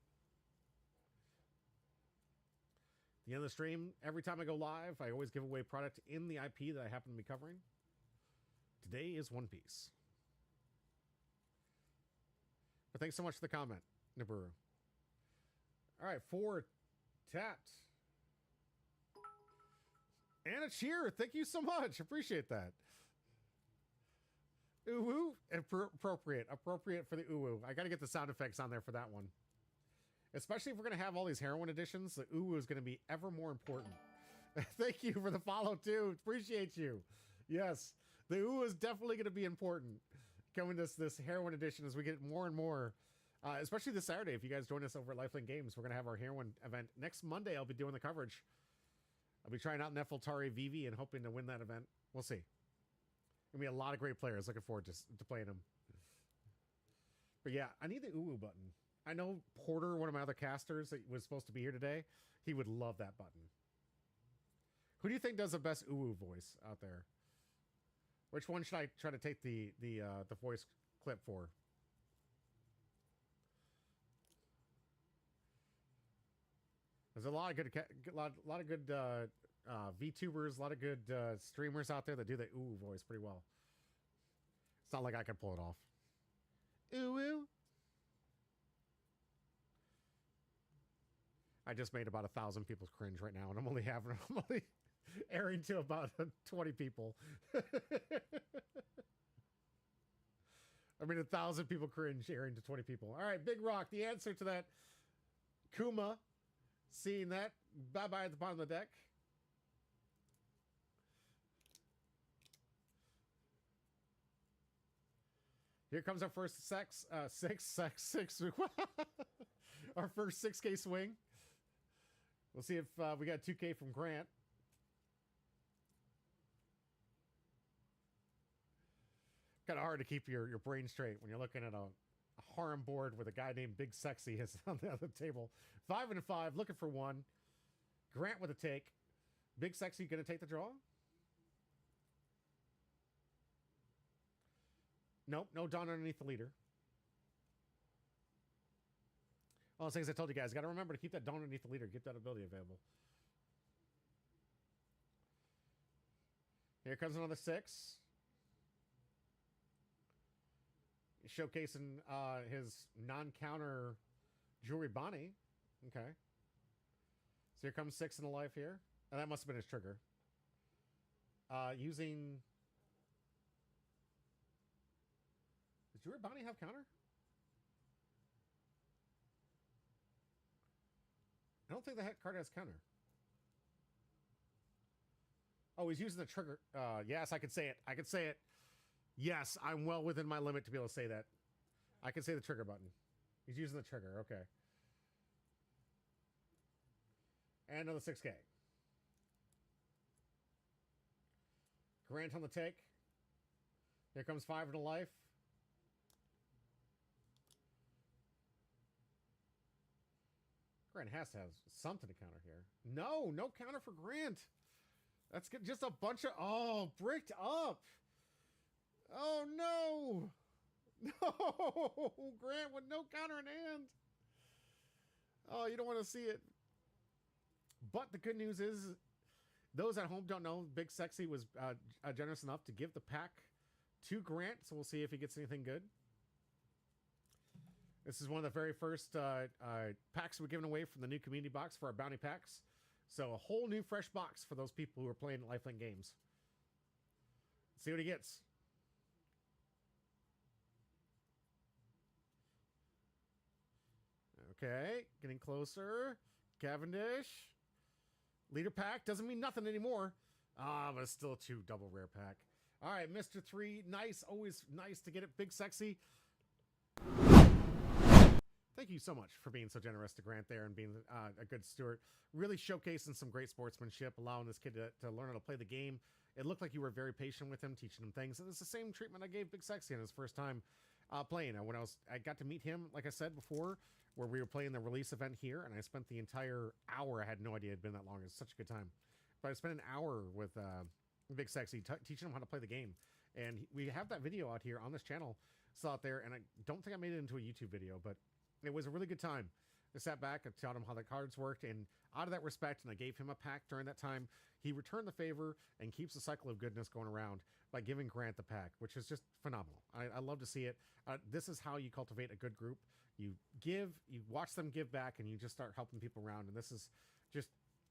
At the end of the stream, every time I go live, I always give away product in the IP that I happen to be covering. Today is One Piece. But thanks so much for the comment, Naburu. All right, 4 tapped. And a cheer. Thank you so much. Appreciate that. Ooh, appropriate. Appropriate for the ooh. I got to get the sound effects on there for that one. Especially if we're going to have all these heroin editions, the ooh is going to be ever more important. Thank you for the follow, too. Appreciate you. Yes, the ooh is definitely going to be important coming to this heroin edition as we get more and more. Especially this Saturday, if you guys join us over at Lifelink Games, we're going to have our heroin event. Next Monday, I'll be doing the coverage. I'll be trying out Nefeltari Vivi and hoping to win that event. We'll see. Gonna be a lot of great players. Looking forward to playing them. But yeah, I need the ooh button. I know Porter, one of my other casters that was supposed to be here today, he would love that button. Who do you think does the best ooh voice out there? Which one should I try to take the voice clip for? There's a lot of good, lot of good VTubers, a lot of good streamers out there that do the ooh voice pretty well. It's not like I can pull it off. Ooh ooh. I just made about 1,000 people cringe right now, and I'm only airing to about 20 people. I mean, 1,000 people cringe, airing to 20 people. All right, Big Rock, the answer to that. Kuma, seeing that. Bye-bye at the bottom of the deck. Here comes our first six. Our first 6K swing. We'll see if we got 2K from Grant. Kind of hard to keep your brain straight when you're looking at a harem board with a guy named Big Sexy is on the other table. 5 and a 5, looking for 1. Grant with a take. Big Sexy gonna take the draw? Nope, no Dawn underneath the leader. All those things I told you guys, got to remember to keep that Dawn underneath the leader. Keep that ability available. Here comes another 6. Showcasing his non-counter Jewelry Bonnie. Okay. So here comes 6 in the life here. And that must have been his trigger. Using... Does Jewelry Bonnie have counter? I don't think the card has counter. Oh, he's using the trigger. Yes, I could say it. I could say it. Yes, I'm well within my limit to be able to say that. I can say the trigger button. He's using the trigger. Okay. And another 6K. Grant on the take. Here comes 5 in the life. Grant has to have something to counter here. No, no counter for Grant. That's good. Just a bunch of... Oh, bricked up. Oh, no. No. Grant with no counter in hand. Oh, you don't want to see it. But the good news is, those at home don't know, Big Sexy was generous enough to give the pack to Grant. So we'll see if he gets anything good. This is one of the very first packs we're giving away from the new community box for our bounty packs. So a whole new fresh box for those people who are playing Lifelink games. Let's see what he gets. Okay, getting closer. Cavendish. Leader pack doesn't mean nothing anymore. But it's still a 2 double rare pack. All right, Mr. 3. Nice. Always nice to get it. Big Sexy. Thank you so much for being so generous to Grant there and being a good steward. Really showcasing some great sportsmanship, allowing this kid to learn how to play the game. It looked like you were very patient with him, teaching him things. And it's the same treatment I gave Big Sexy on his first time playing. When I got to meet him, like I said before, where we were playing the release event here, and I spent the entire hour. I had no idea it had been that long. It was such a good time. But I spent an hour with Big Sexy teaching him how to play the game. And we have that video out here on this channel. It's out there, and I don't think I made it into a YouTube video, but it was a really good time. I sat back and taught him how the cards worked, and out of that respect, and I gave him a pack during that time, he returned the favor and keeps the cycle of goodness going around by giving Grant the pack, which is just phenomenal. I love to see it. This is how you cultivate a good group. You give, you watch them give back, and you just start helping people around, and this is just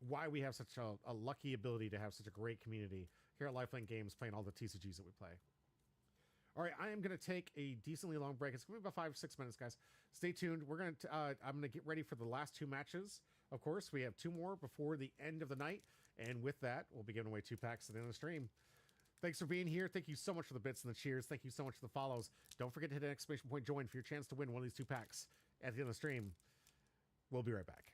why we have such a lucky ability to have such a great community here at Lifelink Games playing all the TCGs that we play. All right, I am going to take a decently long break. It's going to be about 5-6 minutes, guys. Stay tuned. We're going to I'm going to get ready for the last 2 matches. Of course, we have 2 more before the end of the night, and with that, we'll be giving away 2 packs at the end of the stream. Thanks for being here. Thank you so much for the bits and the cheers. Thank you so much for the follows. Don't forget to hit an exclamation point join for your chance to win one of these 2 packs at the end of the stream. We'll be right back.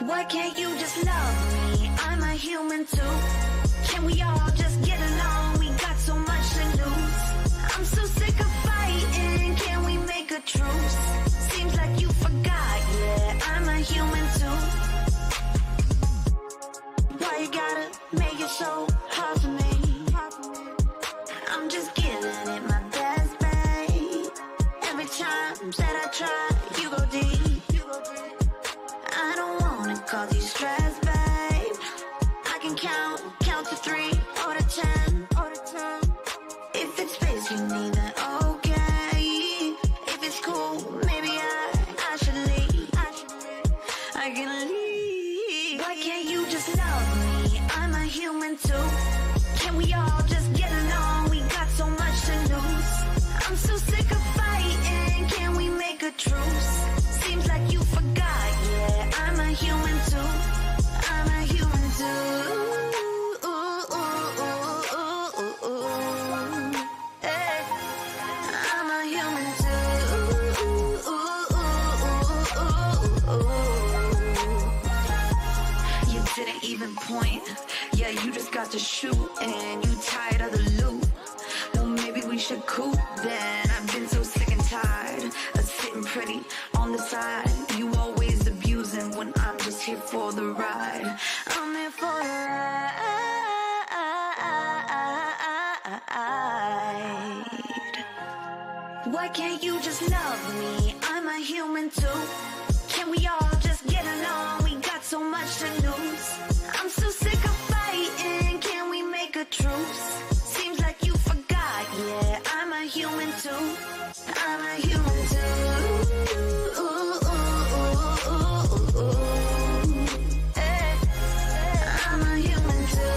Why can't you just love me? I'm a human too. Can we all just get along? We got so much to lose. I'm so sick of fighting. Can we make a truce? Seems like you forgot, yeah, I'm a human too. Why you gotta make it so hard for me? I'm just giving it my best, babe. Every time that I try, you go deep. I don't wanna cause you stress, babe. I can count to 3 or to 10. If it's space you need, then okay. If it's cool, maybe I should leave. I can leave. Why can't you just love me? I'm a human too. Can we all just get along? We got so much to lose. I'm so sick of fighting. Can we make a truce? Seems like you forgot, yeah, I'm a human too. I'm a human too. Hey, I'm a human too. You didn't even point. Yeah, you just got to shoot and you tired of the loop. Well, maybe we should coop then. I've been so sick and tired of sitting pretty on the side. You always abusing when I'm just here for the ride. I'm here for the ride. Why can't you just love me? I'm a human too. Can we all just get along? We got so much to lose. I'm so sick of fighting. Can we make a truce? Seems like you forgot, yeah, I'm a human too. I'm a human too. Hey, I'm a human too.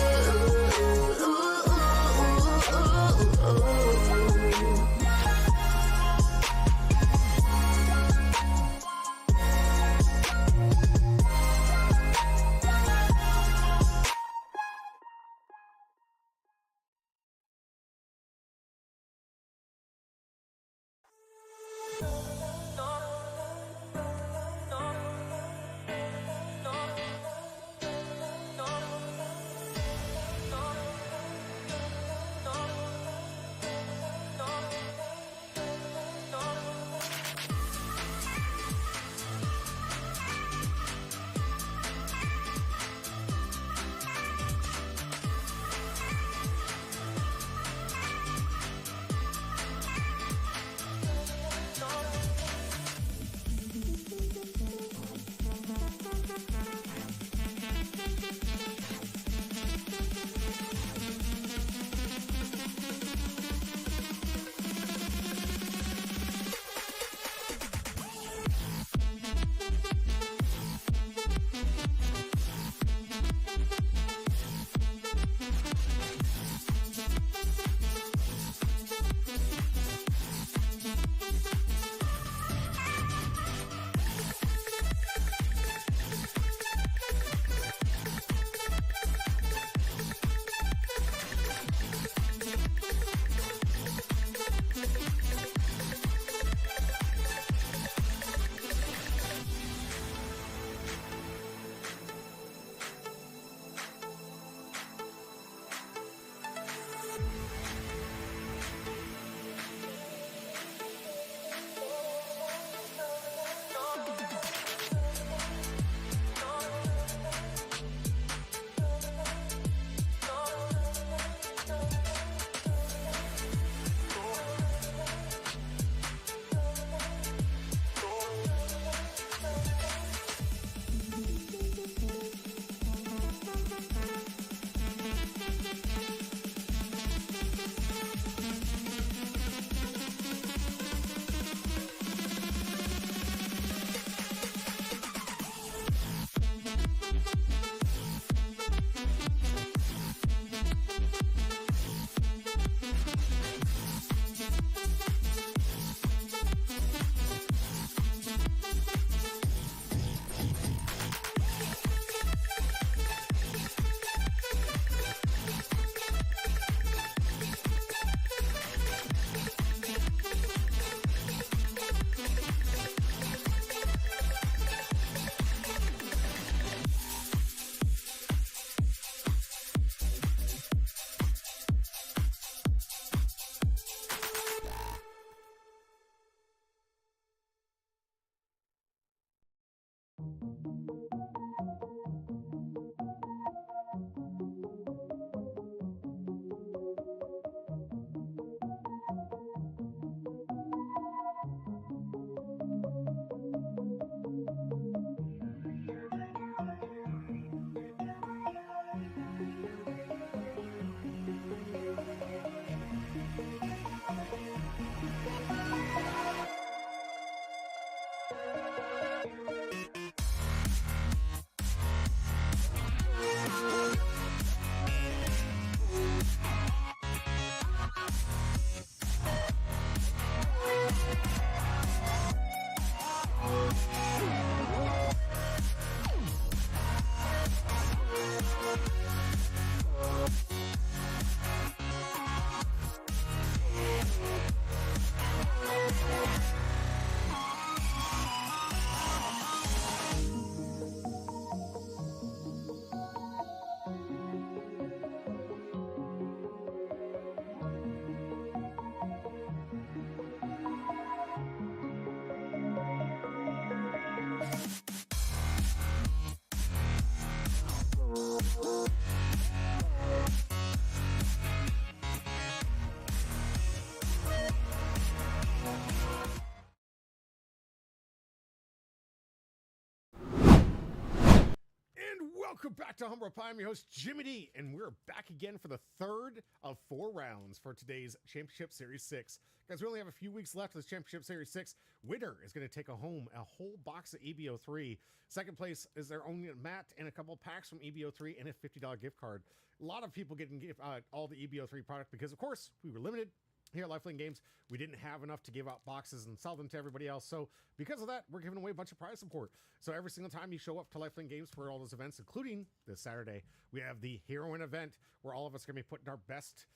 Welcome back to Humble Pie. I'm your host, Jimmy D, and we're back again for the third of 4 rounds for today's Championship Series 6. Guys, we only have a few weeks left of this Championship Series 6. Winner is going to take home a whole box of EBO3. Second place is their own mat and a couple packs from EBO3 and a $50 gift card. A lot of people getting all the EBO3 product because, of course, we were limited. Here at Lifelink Games, we didn't have enough to give out boxes and sell them to everybody else. So because of that, we're giving away a bunch of prize support. So every single time you show up to Lifelink Games for all those events, including this Saturday, we have the Heroine event where all of us are going to be putting our best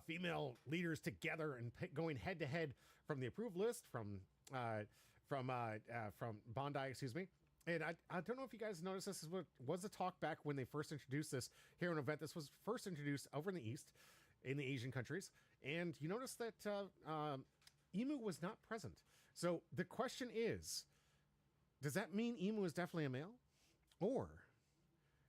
female leaders together and going head to head from the approved list from Bondi, excuse me. And I don't know if you guys noticed, this is what was the talk back when they first introduced this Heroine event. This was first introduced over in the East, in the Asian countries, and you notice that Emu was not present. So the question is, does that mean Emu is definitely a male, or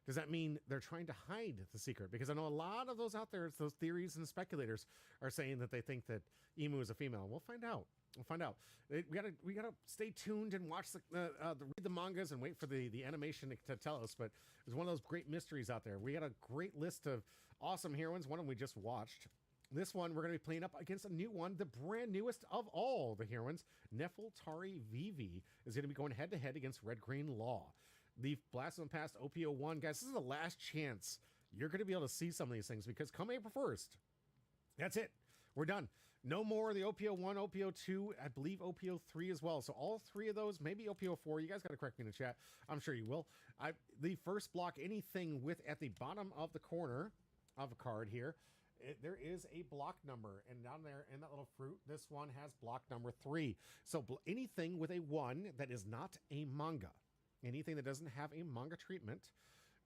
does that mean they're trying to hide the secret? Because I know a lot of those out there, those theories and speculators are saying that they think that Emu is a female. We'll find out. We'll find out. We gotta stay tuned and watch read the mangas and wait for the animation to tell us. But it's one of those great mysteries out there. We got a great list of awesome heroines. One of them we just watched. This one we're going to be playing up against a new one, the brand newest of all the heroines, Nefeltari Vivi, is going to be going head to head against Red Green Law. The Blast from the Past OPO1, guys, this is the last chance you're going to be able to see some of these things because come April 1st, that's it. We're done. No more of the OPO1, OPO2, I believe OPO3 as well. So all three of those, maybe OPO4. You guys got to correct me in the chat. I'm sure you will. The first block, anything with at the bottom of the corner of a card here, there is a block number. And down there in that little fruit, this one has block number 3. So anything with a 1 that is not a manga, anything that doesn't have a manga treatment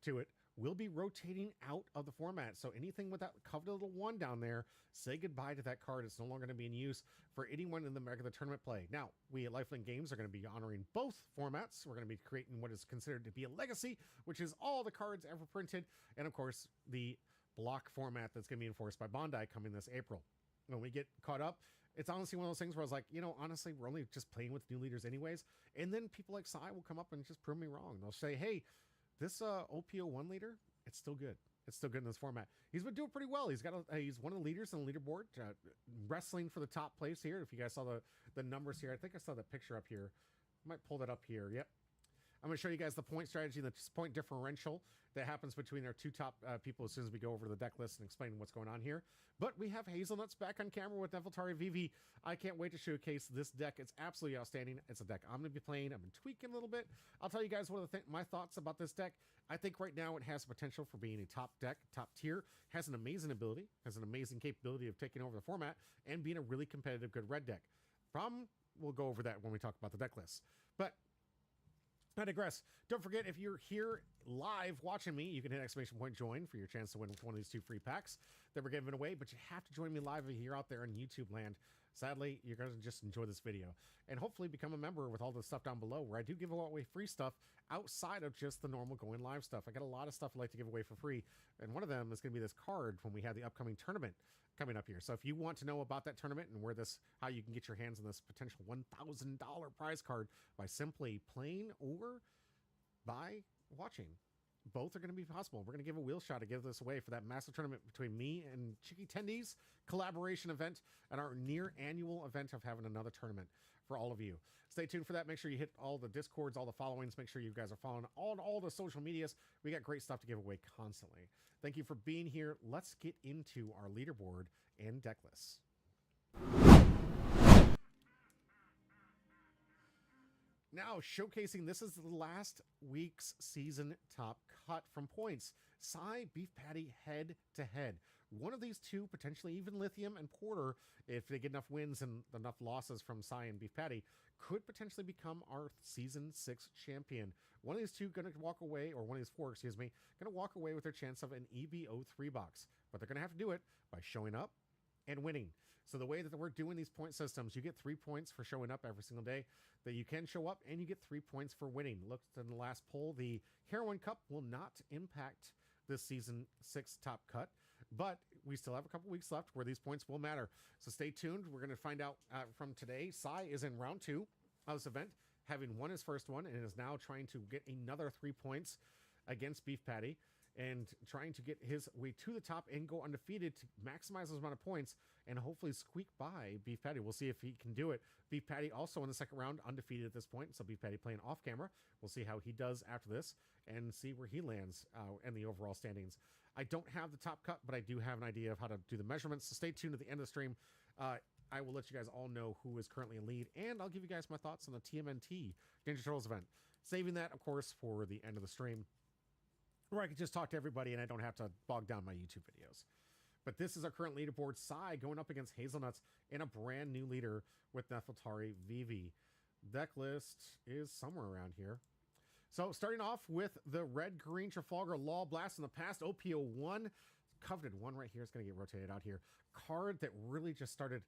to it, will be rotating out of the format. So anything with that coveted little 1 down there, say goodbye to that card. It's no longer going to be in use for anyone in the regular tournament play. Now, we at Lifelink Games are going to be honoring both formats. We're going to be creating what is considered to be a legacy, which is all the cards ever printed. And of course, the block format that's going to be enforced by Bondi coming this April. When we get caught up, it's honestly one of those things where I was like, honestly, we're only just playing with new leaders anyways. And then people like Sai will come up and just prove me wrong. They'll say, hey, this OPO1 leader, it's still good. It's still good in this format. He's been doing pretty well. He's one of the leaders on the leaderboard, wrestling for the top place here. If you guys saw the numbers here, I think I saw the picture up here. I might pull that up here. Yep. I'm going to show you guys the point strategy, the point differential that happens between our two top people as soon as we go over the deck list and explain what's going on here. But we have Hazelnuts back on camera with Nefeltari Vivi. I can't wait to showcase this deck. It's absolutely outstanding. It's a deck I'm going to be playing. I've been tweaking a little bit. I'll tell you guys what my thoughts about this deck. I think right now it has potential for being a top deck, top tier, has an amazing ability, has an amazing capability of taking over the format and being a really competitive, good red deck. Problem, we'll go over that when we talk about the deck list. But I digress. Don't forget, if you're here live watching me, you can hit exclamation point join for your chance to win one of these 2 free packs that we're giving away, but you have to join me live if you're out there in YouTube land. Sadly, you're going to just enjoy this video and hopefully become a member with all the stuff down below where I do give away free stuff outside of just the normal going live stuff. I got a lot of stuff I'd like to give away for free, and one of them is going to be this card when we have the upcoming tournament coming up here. So if you want to know about that tournament and how you can get your hands on this potential $1,000 prize card by simply playing or by watching, both are going to be possible. We're going to give a wheel shot to give this away for that massive tournament between me and Chicky Tendies collaboration event and our near annual event of having another tournament for all of you. Stay tuned for that. Make sure you hit all the Discords, all the followings. Make sure you guys are following on all the social medias. We got great stuff to give away constantly. Thank you for being here. Let's get into our leaderboard and deck lists. Now, showcasing, this is the last week's season top cut from points. Sai, Beef Patty, head to head. One of these two, potentially even Lithium and Porter, if they get enough wins and enough losses from Sai and Beef Patty, could potentially become our season 6 champion. One of these two going to walk away, or one of these 4, excuse me, going to walk away with their chance of an EBO3 box. But they're going to have to do it by showing up and winning. So the way that we're doing these point systems, you get 3 points for showing up every single day, that you can show up, and you get 3 points for winning. Look in the last poll, the Heroine Cup will not impact this season 6 top cut, but we still have a couple weeks left where these points will matter. So stay tuned. We're going to find out from today. Sai is in round 2 of this event, having won his first one, and is now trying to get another 3 points against Beef Patty and trying to get his way to the top and go undefeated to maximize his amount of points and hopefully squeak by Beef Patty. We'll see if he can do it. Beef Patty also in the second round undefeated at this point, so Beef Patty playing off camera. We'll see how he does after this and see where he lands in the overall standings. I don't have the top cut, but I do have an idea of how to do the measurements, so stay tuned to the end of the stream. I will let you guys all know who is currently in lead, and I'll give you guys my thoughts on the TMNT Ninja Turtles event. Saving that, of course, for the end of the stream, where I can just talk to everybody and I don't have to bog down my YouTube videos. But this is our current leaderboard. Sai going up against Hazelnuts and a brand new leader with Nefeltari Vivi. Deck list is somewhere around here. So starting off with the red-green Trafalgar Law Blast in the past, OPO1. Coveted one right here. It's going to get rotated out here. Card that really just started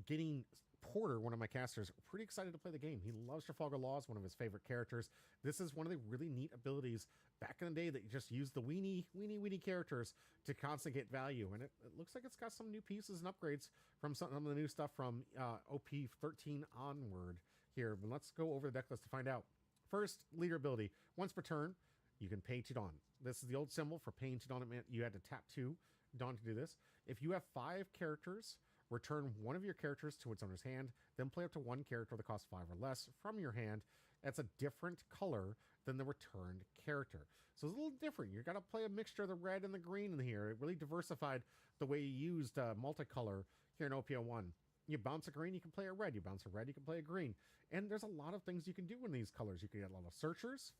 getting Porter, one of my casters, pretty excited to play the game. He loves Trafalgar Law, one of his favorite characters. This is one of the really neat abilities back in the day that you just used the weenie characters to constantly get value. And it looks like it's got some new pieces and upgrades from some of the new stuff from OP13 onward here. But let's go over the deck list to find out. First, leader ability. Once per turn, you can pay 2 Dawn. This is the old symbol for paying 2 Dawn. It meant you had to tap 2 Dawn to do this. If you have 5 characters, return one of your characters to its owner's hand, then play up to 1 character that costs 5 or less from your hand. That's a different color than the returned character. So it's a little different. You've got to play a mixture of the red and the green in here. It really diversified the way you used multicolor here in OPO1. You bounce a green, you can play a red. You bounce a red, you can play a green. And there's a lot of things you can do in these colors. You can get a lot of searchers.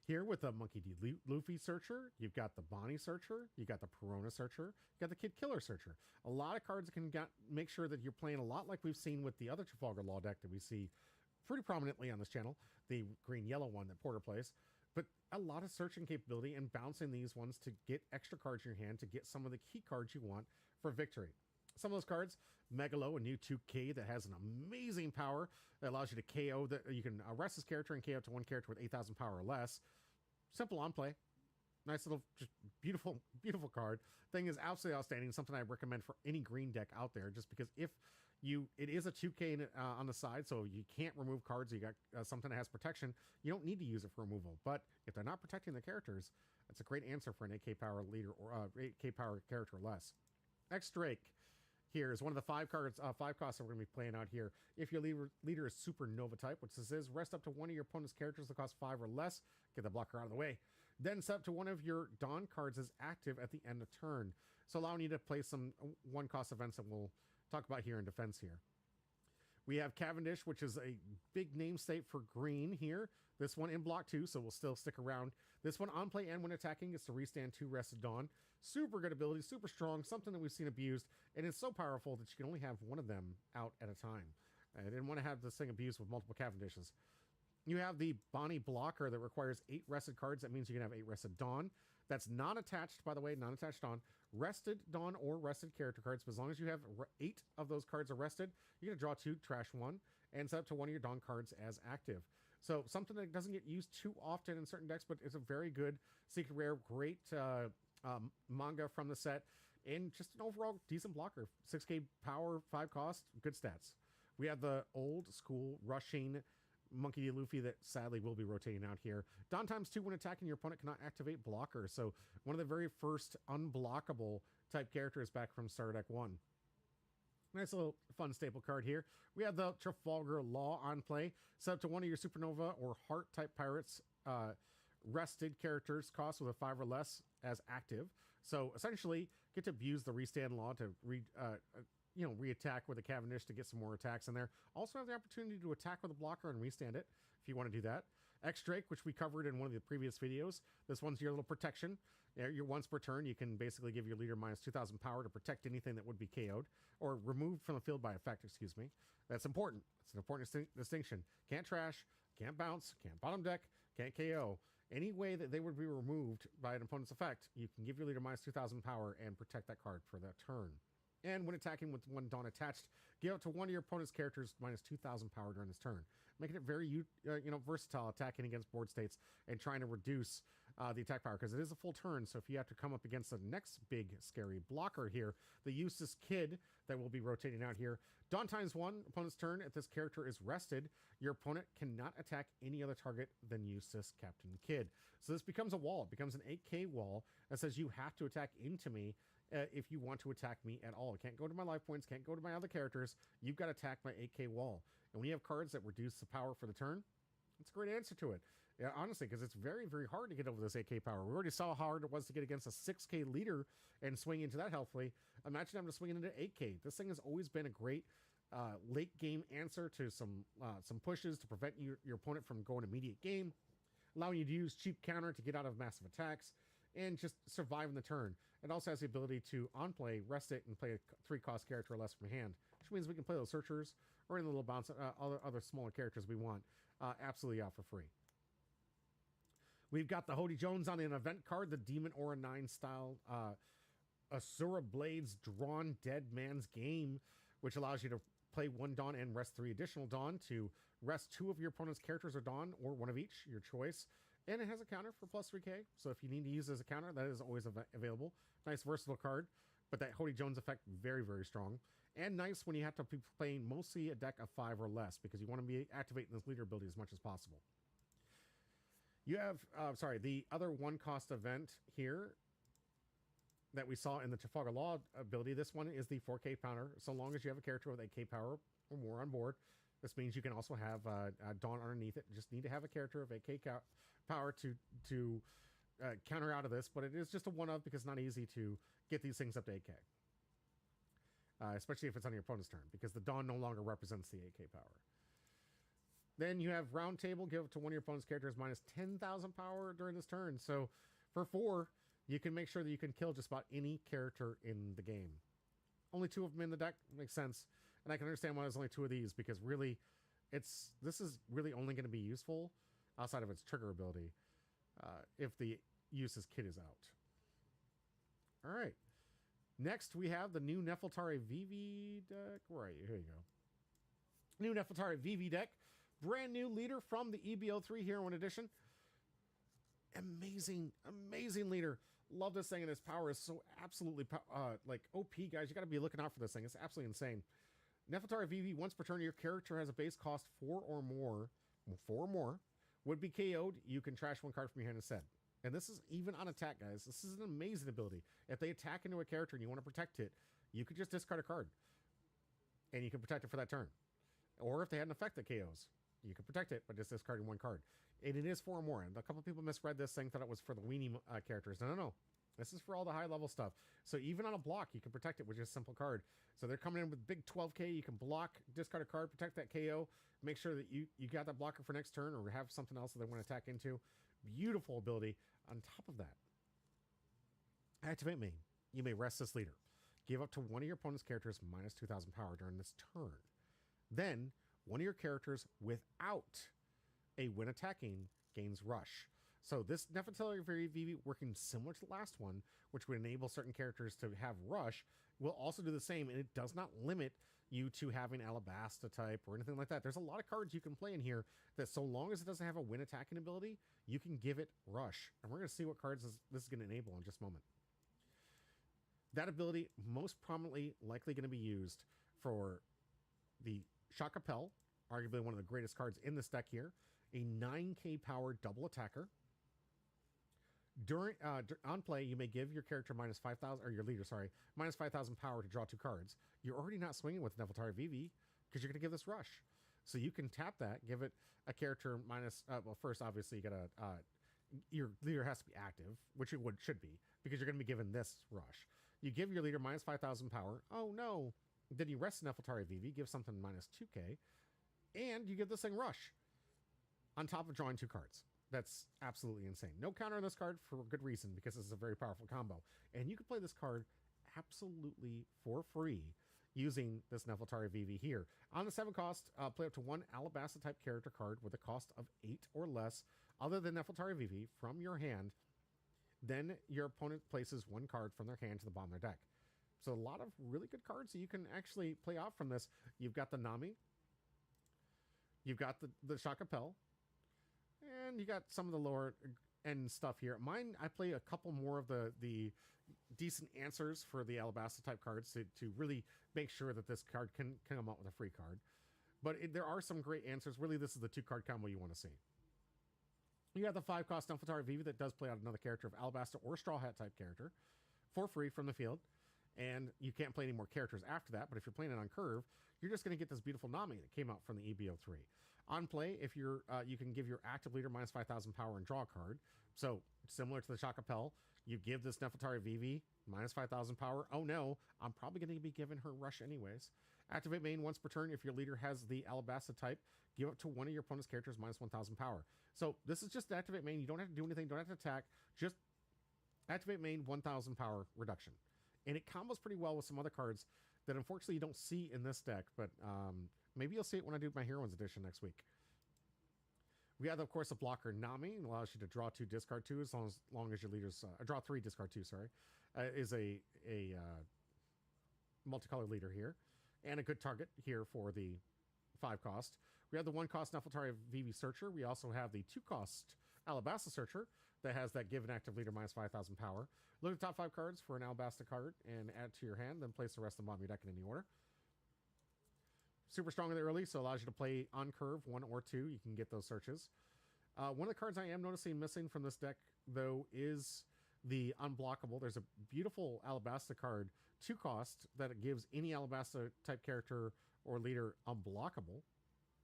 Here with the Monkey D. Luffy Searcher, you've got the Bonnie Searcher, you got the Perona Searcher, you got the Kid Killer Searcher. A lot of cards that can make sure that you're playing a lot like we've seen with the other Trafalgar Law deck that we see pretty prominently on this channel, the green-yellow one that Porter plays. But a lot of searching capability and bouncing these ones to get extra cards in your hand to get some of the key cards you want for victory. Some of those cards, Megalo, a new 2K that has an amazing power that allows you to KO, that you can arrest this character and KO to 1 character with 8,000 power or less. Simple on play. Nice little, just beautiful, beautiful card. Thing is absolutely outstanding. Something I recommend for any green deck out there, just because it is a 2K on the side, so you can't remove cards. You got something that has protection. You don't need to use it for removal. But if they're not protecting the characters, that's a great answer for an 8K power leader or 8K power character or less. X Drake here is one of the 5 cards, 5 costs that we're going to be playing out here. If your leader is Supernova type, which this is, rest up to 1 of your opponent's characters that cost 5 or less. Get the blocker out of the way. Then set up to 1 of your Dawn cards as active at the end of turn. So allowing you to play some 1-cost events that we'll talk about here in defense here. We have Cavendish, which is a big name state for green here. This one in block 2, so we'll still stick around. This one on play and when attacking gets to restand 2 Rested Dawn. Super good ability, super strong, something that we've seen abused, and it's so powerful that you can only have 1 of them out at a time. I didn't want to have this thing abused with multiple Cavendishes. You have the Bonnie blocker that requires 8 rested cards. That means you can have 8 Rested Dawn. That's non-attached, by the way, non-attached Dawn. Rested Dawn or rested character cards, but as long as you have 8 of those cards arrested, you're going to draw 2, trash 1, and set up to 1 of your Dawn cards as active. So something that doesn't get used too often in certain decks, but it's a very good secret rare, great manga from the set, and just an overall decent blocker. 6K power, 5 cost, good stats. We have the old school rushing Monkey D. Luffy that sadly will be rotating out here. Dawn times 2 when attacking your opponent cannot activate blocker. So one of the very first unblockable type characters back from Starter Deck 1. Nice little fun staple card here. We have the Trafalgar Law on play. Set up to 1 of your Supernova or Heart type pirates rested characters cost with a 5 or less as active. So essentially get to abuse the restand law to re-attack with a Cavendish to get some more attacks in there. Also have the opportunity to attack with a blocker and restand it if you want to do that. X Drake, which we covered in one of the previous videos. This one's your little protection. Your once per turn, you can basically give your leader minus 2,000 power to protect anything that would be KO'd or removed from the field by effect, excuse me. That's important. It's an important distinction. Can't trash, can't bounce, can't bottom deck, can't KO. Any way that they would be removed by an opponent's effect, you can give your leader minus 2,000 power and protect that card for that turn. And when attacking with 1 Dawn attached, give up to 1 of your opponent's characters minus 2,000 power during this turn, making it very versatile, attacking against board states and trying to reduce the attack power, because it is a full turn. So if you have to come up against the next big scary blocker here, the Eustace Kid that will be rotating out here. Dawn times 1, opponent's turn. If this character is rested, your opponent cannot attack any other target than Eustace Captain Kidd. So this becomes a wall. It becomes an 8k wall that says you have to attack into me if you want to attack me at all. It can't go to my life points, can't go to my other characters. You've got to attack my 8k wall. And when you have cards that reduce the power for the turn, it's a great answer to it. Yeah, honestly, because it's very, very hard to get over this 8k power. We already saw how hard it was to get against a 6k leader and swing into that healthily. Imagine having to swing into 8k. This thing has always been a great late game answer to some pushes to prevent your opponent from going immediate game, allowing you to use cheap counter to get out of massive attacks and just survive in the turn. It also has the ability to, on play, rest it and play a 3-cost character or less from hand, which means we can play those searchers or any little bounce, other smaller characters we want absolutely out for free. We've got the Hody Jones on an event card, the Demon Aura 9 style Asura Blades Drawn Dead Man's Game, which allows you to play 1 Dawn and rest 3 additional Dawn to rest 2 of your opponent's characters or Dawn, or 1 of each, your choice. And it has a counter for plus 3k, so if you need to use it as a counter, that is always available. Nice versatile card, but that Hody Jones effect, very, very strong. And nice when you have to be playing mostly a deck of 5 or less, because you want to be activating this leader ability as much as possible. You have, the other 1-cost event here that we saw in the Trafalgar Law ability. This one is the 4k counter. So long as you have a character with 8k power or more on board, this means you can also have Dawn underneath it. You just need to have a character of 8k power to counter out of this, but it is just a one-of because it's not easy to get these things up to 8k. Especially if it's on your opponent's turn, because the Dawn no longer represents the 8k power. Then you have Round Table, give to one of your opponent's characters minus 10,000 power during this turn. So for 4, you can make sure that you can kill just about any character in the game. Only 2 of them in the deck, makes sense. And I can understand why there's only 2 of these, because really, this is really only going to be useful outside of its trigger ability if the Eustace Kid is out. All right. Next, we have the new Nefeltari VV deck. Where are you? Here you go. New Nefeltari VV deck. Brand new leader from the EBO3 Hero Edition. Amazing, amazing leader. Love this thing, and its power is so absolutely like OP, guys. You got to be looking out for this thing. It's absolutely insane. Nefeltari VV, once per turn, your character has a base cost 4 or more, would be KO'd. You can trash 1 card from your hand instead. And this is even on attack, guys. This is an amazing ability. If they attack into a character and you want to protect it, you could just discard a card. And you can protect it for that turn. Or if they had an effect that KOs, you can protect it by just discarding 1 card. And it is 4 or more. And a couple of people misread this thing, thought it was for the weenie characters. No. This is for all the high-level stuff. So even on a block, you can protect it with just a simple card. So they're coming in with big 12k. You can block, discard a card, protect that KO. Make sure that you got that blocker for next turn, or have something else that they want to attack into. Beautiful ability. On top of that, activate main. You may rest this leader. Give up to one of your opponent's characters minus 2,000 power during this turn. Then, one of your characters without a when attacking gains rush. So this Nefeltari VV, working similar to the last one, which would enable certain characters to have rush, will also do the same, and it does not limit you to having Alabasta type or anything like that. There's a lot of cards you can play in here that, so long as it doesn't have a win attacking ability, you can give it rush. And we're going to see what cards this is going to enable in just a moment. That ability most prominently likely going to be used for the Shaka Pell, arguably one of the greatest cards in this deck here, a 9k power double attacker. During on play, you may give your character minus 5,000, or your leader, sorry, minus 5,000 power to draw 2 cards. You're already not swinging with Nefeltari VV because you're going to give this rush. So you can tap that, give it a character minus. Well, first, obviously, you got to your leader has to be active, which it should be, because you're going to be given this rush. You give your leader minus 5,000 power. Oh no! Then you rest Nefeltari VV, give something minus 2k, and you give this thing rush on top of drawing 2 cards. That's absolutely insane. No counter on this card for a good reason, because this is a very powerful combo. And you can play this card absolutely for free using this Nefeltari VV here. On the 7 cost, play up to 1 Alabasta type character card with a cost of 8 or less, other than Nefeltari VV, from your hand. Then your opponent places 1 card from their hand to the bottom of their deck. So a lot of really good cards that you can actually play off from this. You've got the Nami. You've got the Shaka Pell. And you got some of the lower and stuff here. Mine, I play a couple more of the decent answers for the Alabasta type cards to really make sure that this card can come out with a free card. But there are some great answers. Really, this is the 2-card combo you want to see. You have the 5-cost Nefeltari Vivi that does play out another character of Alabasta or Straw Hat type character for free from the field. And you can't play any more characters after that. But if you're playing it on curve, you're just going to get this beautiful Nami that came out from the EBO3. On play, if you're you can give your active leader minus 5,000 power and draw a card. So similar to the Chocopel, you give this Nefeltari Vivi minus 5,000 power. Oh no, I'm probably going to be giving her Rush anyways. Activate main once per turn. If your leader has the Alabasta type, give up to one of your opponent's characters minus 1,000 power. So this is just activate main. You don't have to do anything. Don't have to attack. Just activate main 1,000 power reduction. And it combos pretty well with some other cards that unfortunately you don't see in this deck. But maybe you'll see it when I do my Heroines edition next week. We have, of course, a blocker Nami. It allows you to draw 2, discard 2 as long as your leader's... draw 3, discard 2, sorry. Is a multicolor leader here. And a good target here for the 5-cost. We have the 1-cost Nefeltari Vivi Searcher. We also have the 2-cost Alabasta Searcher that has that give an active leader minus 5,000 power. Look at the top 5 cards for an Alabasta card and add to your hand, then place the rest of them on your deck in any order. Super strong in the early, so allows you to play on curve 1 or 2. You can get those searches. One of the cards I am noticing missing from this deck, though, is the Unblockable. There's a beautiful Alabasta card, 2-cost, that it gives any Alabasta type character or leader unblockable,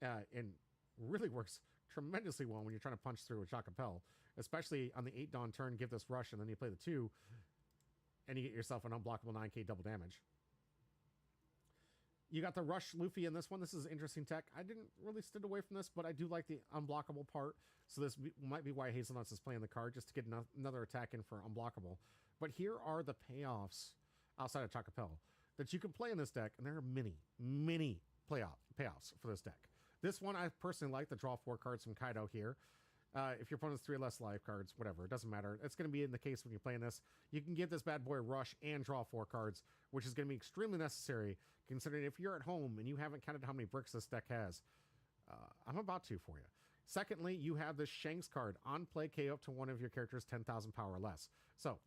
and really works tremendously well when you're trying to punch through a Chocopel, especially on the 8 Dawn turn. Give this Rush, and then you play the 2, and you get yourself an unblockable 9k double damage. You got the Rush Luffy in this one. This is interesting tech. I didn't really stand away from this, but I do like the unblockable part. So this might be why Hazelnuts is playing the card, just to get another attack in for unblockable. But here are the payoffs outside of Chocopel that you can play in this deck, and there are many payoffs for this deck. This one I personally like, the draw 4 cards from Kaido here. If your opponent's 3 or less life cards, whatever, it doesn't matter. It's going to be in the case when you're playing this. You can give this bad boy Rush and draw 4 cards, which is going to be extremely necessary, considering if you're at home and you haven't counted how many bricks this deck has. I'm about to for you. Secondly, you have this Shanks card. On play, KO up to one of your characters 10,000 power or less. So,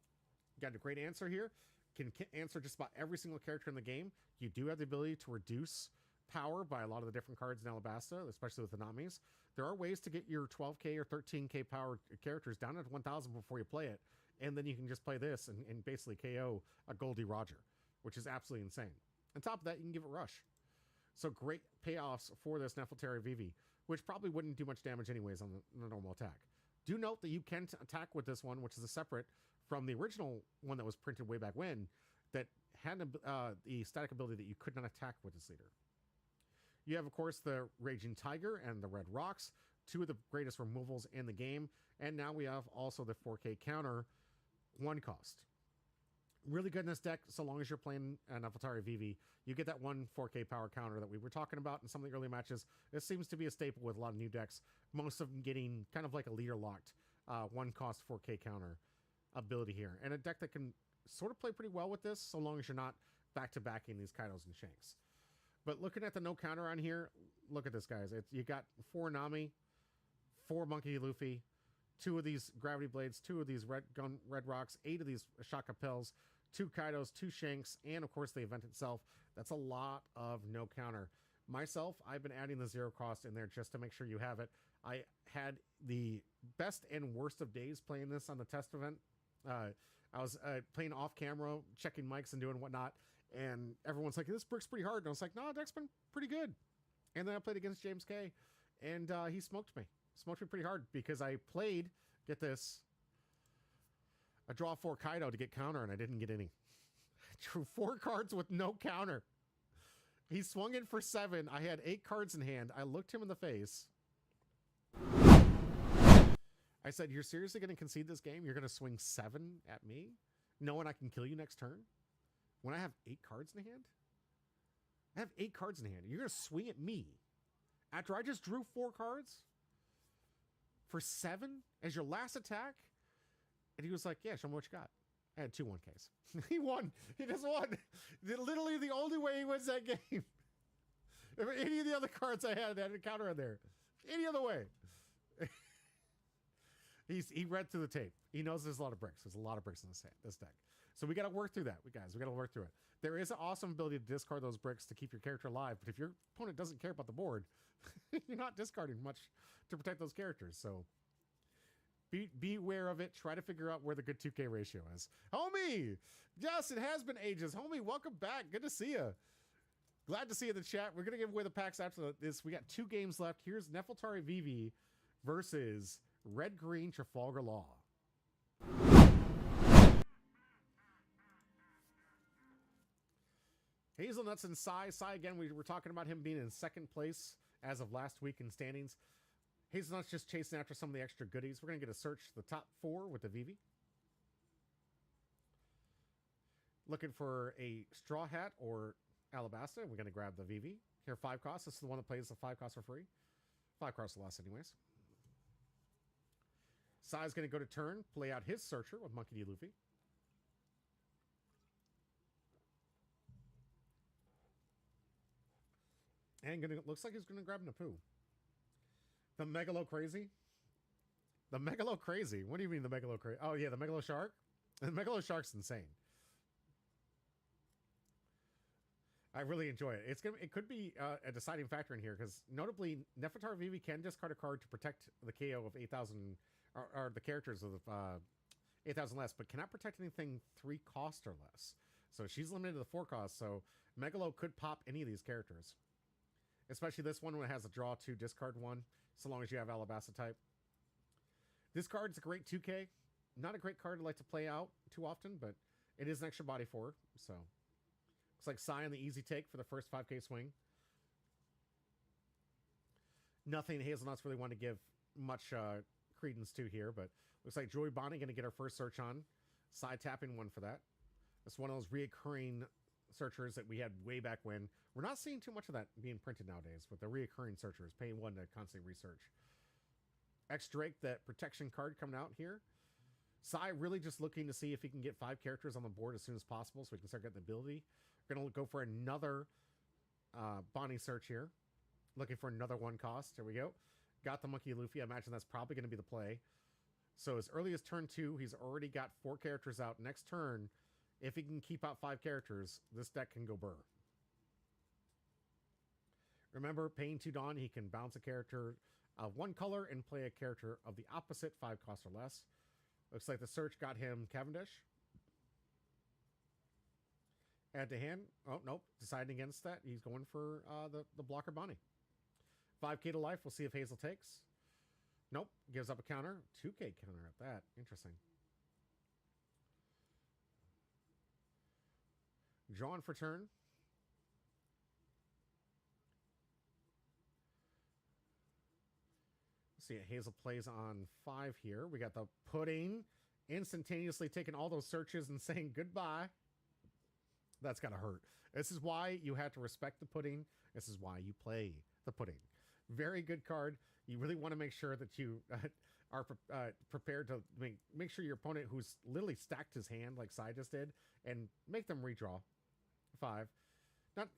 got a great answer here. Can answer just about every single character in the game. You do have the ability to reduce power by a lot of the different cards in Alabasta, especially with the Namis. There are ways to get your 12k or 13k power characters down at 1,000 before you play it, and then you can just play this and basically KO a Goldie Roger, which is absolutely insane. On top of that, you can give it Rush. So great payoffs for this Nefeltari Vivi, which probably wouldn't do much damage anyways on the normal attack. Do note that you can attack with this one, which is a separate from the original one that was printed way back when, that had the static ability that you could not attack with this leader. You have, of course, the Raging Tiger and the Red Rocks, 2 of the greatest removals in the game. And now we have also the 4K counter, 1-cost. Really good in this deck, so long as you're playing an Nefeltari Vivi. You get that 1 4K power counter that we were talking about in some of the early matches. This seems to be a staple with a lot of new decks. Most of them getting kind of like a leader-locked 1-cost 4K counter ability here. And a deck that can sort of play pretty well with this, so long as you're not back-to-backing these Kaidos and Shanks. But looking at the no counter on here, look at this, guys. You got 4 Nami, 4 Monkey Luffy, 2 of these Gravity Blades, 2 of these Red Rocks, 8 of these Chocopels, 2 Kaidos, 2 Shanks, and of course the event itself. That's a lot of no counter. Myself, I've been adding the 0 cost in there just to make sure you have it. I had the best and worst of days playing this on the test event. I was playing off camera, checking mics and doing whatnot. And everyone's like, this brick's pretty hard. And I was like, no, deck's been pretty good. And then I played against James K. And he smoked me. Smoked me pretty hard because I played, get this, I draw 4 Kaido to get counter, and I didn't get any. I drew 4 cards with no counter. He swung in for 7. I had 8 cards in hand. I looked him in the face. I said, you're seriously going to concede this game? You're going to swing 7 at me, knowing I can kill you next turn? When I have 8 cards in hand? I have 8 cards in hand. You're going to swing at me after I just drew 4 cards for 7 as your last attack? And he was like, yeah, show me what you got. I had 2 1Ks. He won. He just won. Literally the only way he wins that game. If any of the other cards I had a counter in there. Any other way. He read through the tape. He knows there's a lot of bricks. There's a lot of bricks in this deck. So we got to work through that, guys. We got to work through it. There is an awesome ability to discard those bricks to keep your character alive. But if your opponent doesn't care about the board, you're not discarding much to protect those characters. So be aware of it. Try to figure out where the good 2K ratio is. Homie! Yes, it has been ages. Homie, welcome back. Good to see you. Glad to see you in the chat. We're going to give away the packs after this. We got 2 games left. Here's Nefeltari Vivi versus Red Green Trafalgar Law. Hazelnuts and Sai. Sai, again, we were talking about him being in second place as of last week in standings. Hazelnuts just chasing after some of the extra goodies. We're going to get a search the top 4 with the Vivi. Looking for a Straw Hat or Alabasta. We're going to grab the Vivi. Here, 5 costs. This is the one that plays the 5 costs for free. 5 costs less anyways. Sai's going to go to turn, play out his Searcher with Monkey D. Luffy. And looks like he's going to grab Napu. The Megalo Crazy? The Megalo Crazy? What do you mean the Megalo Crazy? Oh, yeah, the Megalo Shark? The Megalo Shark's insane. I really enjoy it. It could be a deciding factor in here because notably, Nefertar Vivi can discard a card to protect the KO of 8,000 or the characters of 8,000 less, but cannot protect anything 3 cost or less. So she's limited to the 4 cost. So Megalo could pop any of these characters, especially this one when it has a draw 2, discard 1, so long as you have Alabasta type. This card's a great 2K. Not a great card to like to play out too often, but it is an extra body 4. So looks like Sai on the easy take for the first 5K swing. Nothing Hazelnuts really want to give much credence to here, but looks like Joy Bonnie going to get her first search on. Sai tapping 1 for that. It's one of those reoccurring searchers that we had way back when. We're not seeing too much of that being printed nowadays with the reoccurring searchers, paying 1 to constantly research. X Drake, that protection card coming out here. Sai really just looking to see if he can get 5 characters on the board as soon as possible so we can start getting the ability. We're going to go for another Bonnie search here. Looking for another 1 cost. There we go. Got the Monkey Luffy. I imagine that's probably going to be the play. So as early as turn 2, he's already got 4 characters out. Next turn, if he can keep out 5 characters, this deck can go burr. Remember, paying 2 Dawn, he can bounce a character of 1 color and play a character of the opposite 5 cost or less. Looks like the search got him Cavendish. Add to hand. Oh, nope. Deciding against that. He's going for the blocker Bonnie. 5K to life. We'll see if Hazel takes. Nope. Gives up a counter. 2K counter at that. Interesting. Drawing for turn. Let's see. Hazel plays on 5 here. We got the Pudding instantaneously taking all those searches and saying goodbye. That's gotta hurt. This is why you have to respect the Pudding. This is why you play the Pudding. Very good card. You really want to make sure that you are prepared to make sure your opponent, who's literally stacked his hand like Sai just did, and make them redraw 5.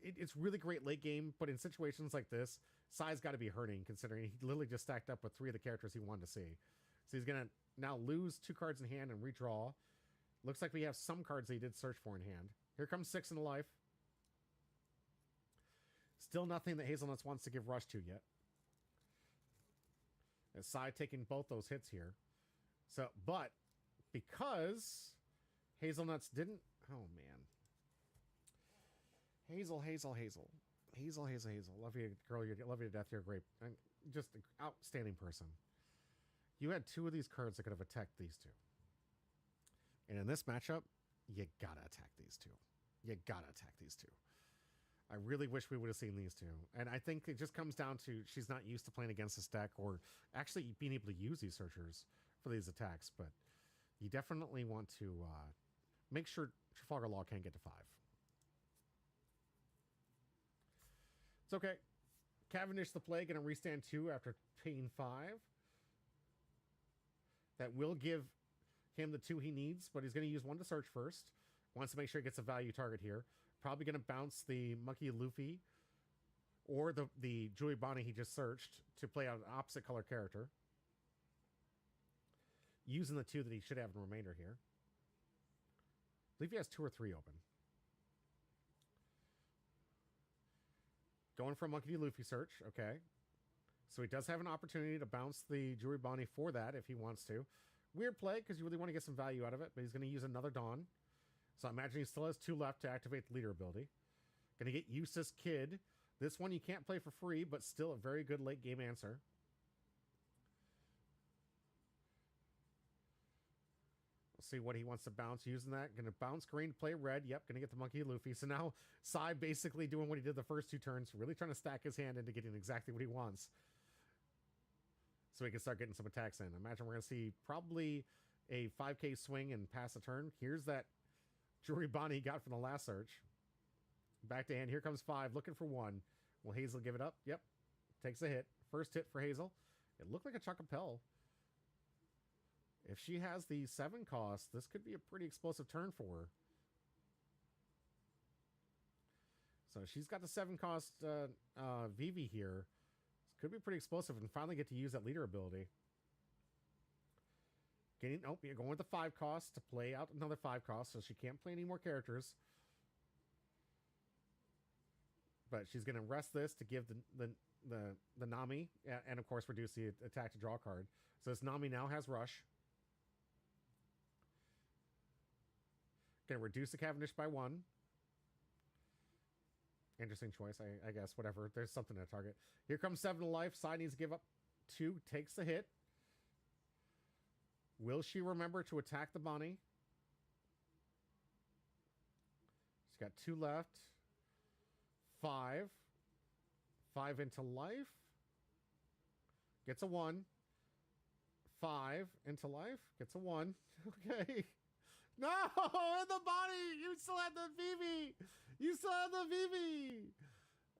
It's really great late game, but in situations like this, Sai's got to be hurting considering he literally just stacked up with 3 of the characters he wanted to see. So he's gonna now lose 2 cards in hand and redraw. Looks like we have some cards that he did search for in hand. Here comes 6 in the life. Still nothing that Hazelnuts wants to give Rush to yet. As Sai taking both those hits here. So, but because Hazelnuts didn't... Oh, man. Hazel. Love you, girl. Love you to death. You're great. Just an outstanding person. You had 2 of these cards that could have attacked these 2. And in this matchup, you gotta attack these 2. You gotta attack these 2. I really wish we would have seen these 2. And I think it just comes down to she's not used to playing against this deck or actually being able to use these searchers for these attacks. But you definitely want to make sure Trafalgar Law can't get to 5. It's okay. Cavendish the Play going to restand 2 after paying 5. That will give him the 2 he needs, but he's going to use 1 to search first. Wants to make sure he gets a value target here. Probably going to bounce the Monkey Luffy or the Joey Bonnie he just searched to play out an opposite color character. using the 2 that he should have in the remainder here. I believe he has 2 or 3 open. Going for a Monkey D. Luffy search. Okay. So he does have an opportunity to bounce the Jewelry Bonnie for that if he wants to. Weird play because you really want to get some value out of it, but he's going to use another Dawn. So I imagine he still has 2 left to activate the leader ability. Going to get Eustace Kid. This one you can't play for free, but still a very good late game answer. We'll see what he wants to bounce using that. Going to bounce green to play red. Yep, going to get the Monkey Luffy. So now Sai basically doing what he did the first 2 turns, really trying to stack his hand into getting exactly what he wants. So he can start getting some attacks in. I imagine we're going to see probably a 5k swing and pass a turn. Here's that Jewelry Bonnie he got from the last search. Back to hand. Here comes 5, looking for 1. Will Hazel give it up? Yep. Takes a hit. First hit for Hazel. It looked like a Chocopel. If she has the 7 cost, this could be a pretty explosive turn for her. So she's got the 7 cost Vivi here. This could be pretty explosive and finally get to use that leader ability. You're going with the 5 cost to play out another 5 cost, so she can't play any more characters. But she's going to rest this to give the Nami, and of course reduce the attack to draw card. So this Nami now has Rush. Going to reduce the Cavendish by 1. Interesting choice, I guess. Whatever. There's something to target. Here comes 7 to life. Sai needs to give up 2. Takes the hit. Will she remember to attack the Bonnie? She's got 2 left. 5. 5 into life. Gets a 1. 5 into life. Gets a 1. Okay. No! In the body! You still have the Vivi! You still have the Vivi!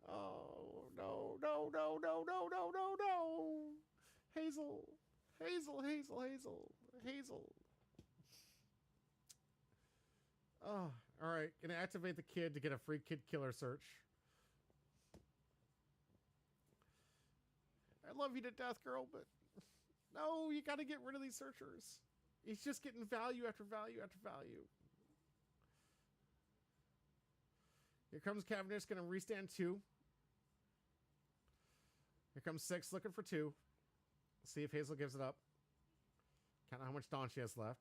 Oh, no, no, no, no, no, no, no, no! Hazel. Hazel, Hazel, Hazel. Hazel. Oh, alright. Gonna activate the kid to get a free kid killer search. I love you to death, girl, but no, you gotta get rid of these searchers. He's just getting value after value after value. Here comes Cavendish, gonna restand 2. Here comes 6, looking for 2. See if Hazel gives it up. Count how much Dawn she has left.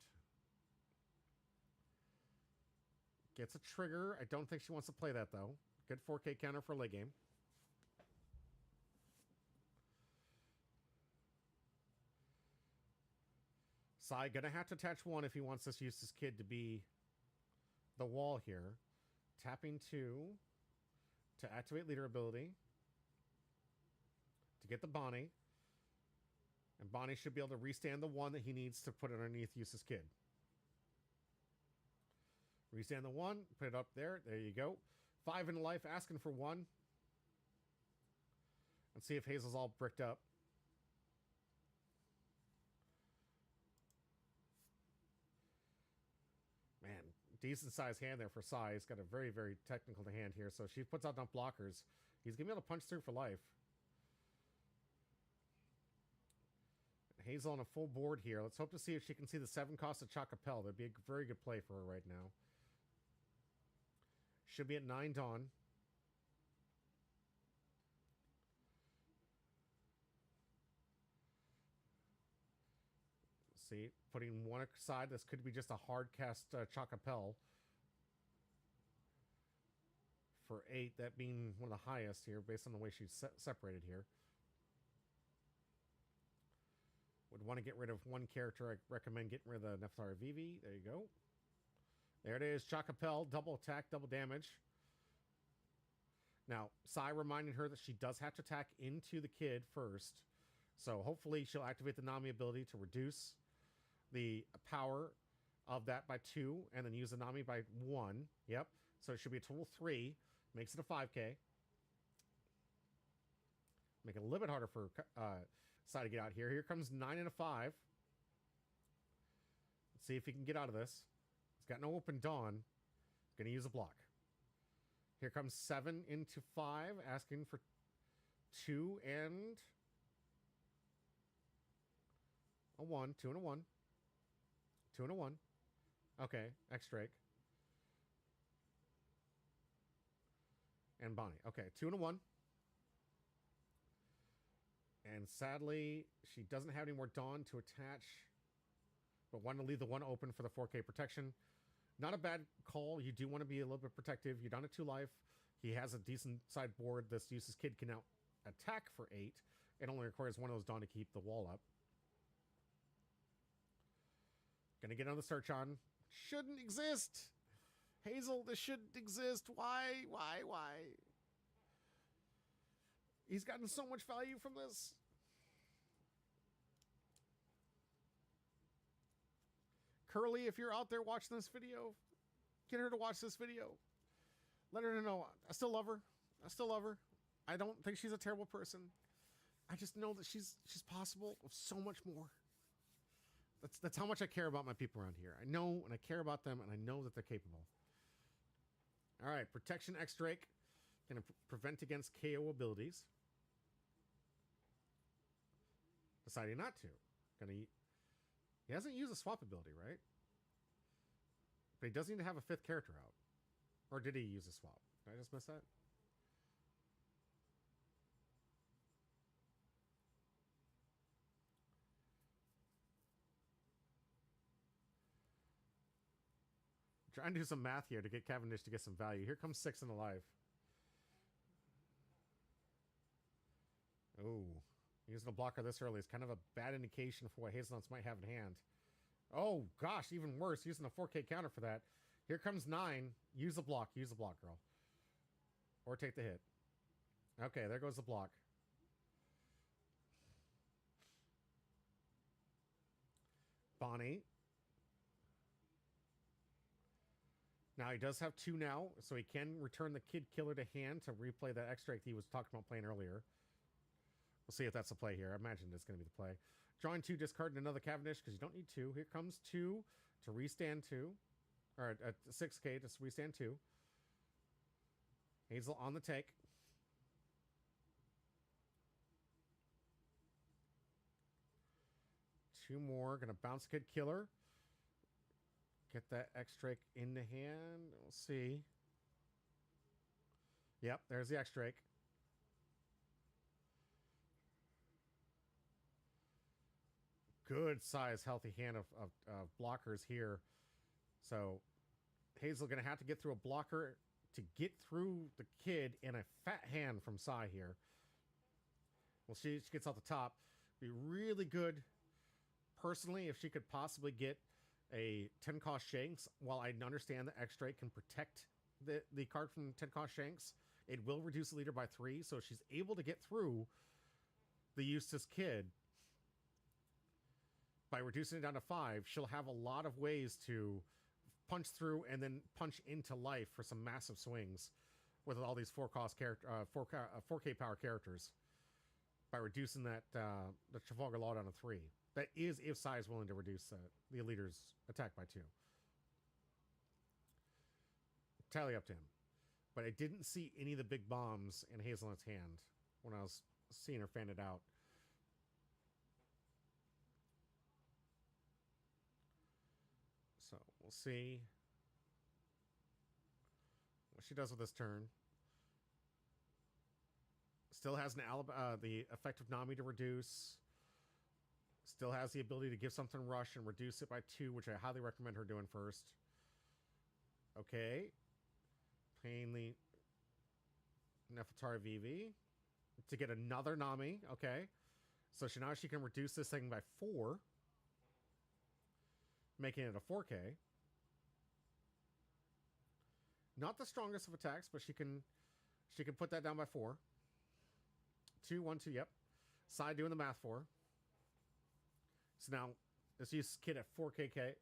Gets a trigger. I don't think she wants to play that, though. Good 4K counter for late game. Sai gonna have to attach 1 if he wants this Eustace Kid to be the wall here. Tapping 2 to activate leader ability. To get the Bonnie. And Bonnie should be able to restand the 1 that he needs to put underneath Eustace Kid. Restand the 1, put it up there. There you go. 5 in life, asking for 1. Let's see if Hazel's all bricked up. Man, decent sized hand there for Sai. He's got a very, very technical hand here. So she puts out enough blockers. He's going to be able to punch through for life. Hazel on a full board here. Let's hope to see if she can see the 7 cost of Chocopel. That'd be a very good play for her right now. Should be at 9 Dawn. See, putting 1 aside. This could be just a hard cast Chocopel. For 8, that being one of the highest here, based on the way she's separated here. Would want to get rid of 1 character. I recommend getting rid of the Nefertari Vivi. There you go. There it is. Chocopel, double attack, double damage. Now, Sai reminded her that she does have to attack into the kid first. So hopefully she'll activate the Nami ability to reduce the power of that by 2 and then use the Nami by 1. Yep. So it should be a total 3. Makes it a 5K. Make it a little bit harder for Sai to get out here. Here comes 9 and a 5. Let's see if he can get out of this. He's got no open Dawn. Going to use a block. Here comes 7 into 5, asking for 2 and a 1. 2 and a 1. 2 and a 1. Okay, X Drake. And Bonnie. Okay, 2 and a 1. And sadly, she doesn't have any more Dawn to attach, but want to leave the 1 open for the 4K protection. Not a bad call. You do want to be a little bit protective. You're down at 2 life. He has a decent sideboard. This uses kid can now attack for 8. It only requires 1 of those Dawn to keep the wall up. Gonna get on the search on. Shouldn't exist. Hazel, this shouldn't exist. Why? He's gotten so much value from this. Curly, if you're out there watching this video, get her to watch this video. Let her know I still love her. I don't think she's a terrible person. I just know that she's possible of so much more. That's how much I care about my people around here. I know and I care about them, and I know that they're capable. All right, Protection X Drake. Going to prevent against KO abilities. Deciding not to. He hasn't used a swap ability, right? But he does need to have a 5th character out. Or did he use a swap? Did I just miss that? Trying to do some math here to get Cavendish to get some value. Here comes 6 in the life. Oh, using a blocker this early is kind of a bad indication for what Hazelnuts might have in hand. Oh, gosh, even worse. Using a 4K counter for that. Here comes 9. Use the block. Use the block, girl. Or take the hit. Okay, there goes the block. Bonnie. Now, he does have 2 now, so he can return the Kid Killer to hand to replay that extract he was talking about playing earlier. We'll see if that's the play here. I imagine it's going to be the play. Drawing 2, discarding another Cavendish because you don't need 2. Here comes 2 to restand 2. Or 6K to restand 2. Hazel on the take. Two more. Going to bounce Kid Killer. Get that X-Drake in the hand. We'll see. Yep, there's the X-Drake. Good size, healthy hand of blockers here. So Hazel going to have to get through a blocker to get through the kid in a fat hand from Sai here. Well, she gets off the top. Be really good, personally, if she could possibly get a 10-cost Shanks. While I understand that X-Drake can protect the card from 10-cost Shanks, it will reduce the leader by 3. So if she's able to get through the Eustace kid by reducing it down to 5, she'll have a lot of ways to punch through and then punch into life for some massive swings with all these 4K power characters by reducing that the Trafalgar Law down to 3. That is if Sai is willing to reduce the leader's attack by 2. Entirely up to him. But I didn't see any of the big bombs in Hazelnut's hand when I was seeing her fan it out. So we'll see what she does with this turn. Still has the effective Nami to reduce. Still has the ability to give something rush and reduce it by 2, which I highly recommend her doing first. Okay. Paying the Nefertari VV to get another Nami. Okay. So now she can reduce this thing by 4. Making it a 4K. Not the strongest of attacks, but she can put that down by 4. 2, 1, 2, yep. Sai doing the math for. So now, let's use Kid at 4K.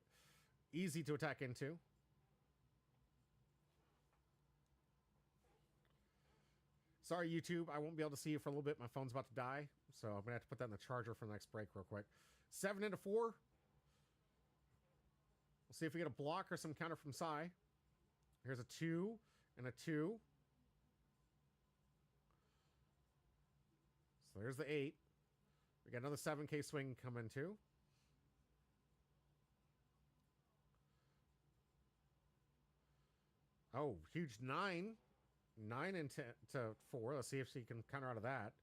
Easy to attack into. Sorry, YouTube. I won't be able to see you for a little bit. My phone's about to die. So I'm going to have to put that in the charger for the next break real quick. 7 into 4. We'll see if we get a block or some counter from Sai. Here's a 2 and a 2. So there's the 8. We got another 7K swing coming too. Oh, huge 9. 9 into to 4. Let's see if she can counter out of that.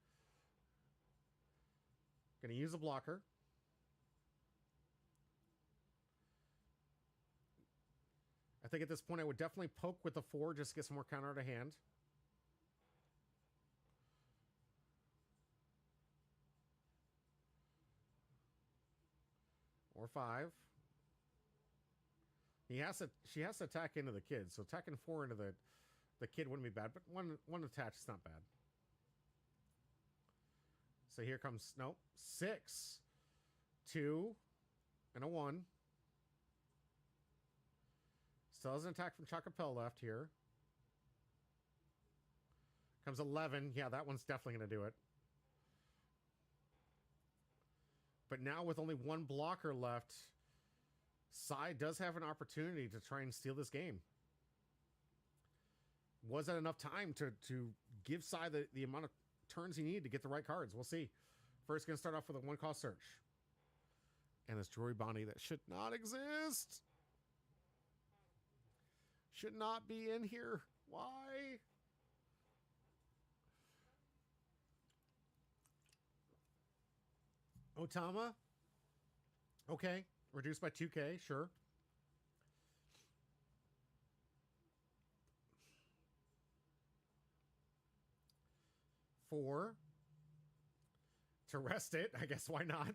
Gonna use a blocker. I think at this point I would definitely poke with the 4 just to get some more counter out of hand. Or 5. She has to attack into the kid, so attacking 4 into the kid wouldn't be bad, but one attach is not bad. So here comes, nope, 6, 2, and a 1. Still has an attack from Chacapel left here. Comes 11. Yeah, that one's definitely going to do it. But now with only 1 blocker left, Sai does have an opportunity to try and steal this game. Was that enough time to give Sai the amount of turns he needed to get the right cards? We'll see. First, going to start off with a 1-cost search. And this Jewelry Bounty that should not exist. Should not be in here. Why? Otama. Okay. Reduced by 2K. Sure. Four. To rest it. I guess why not?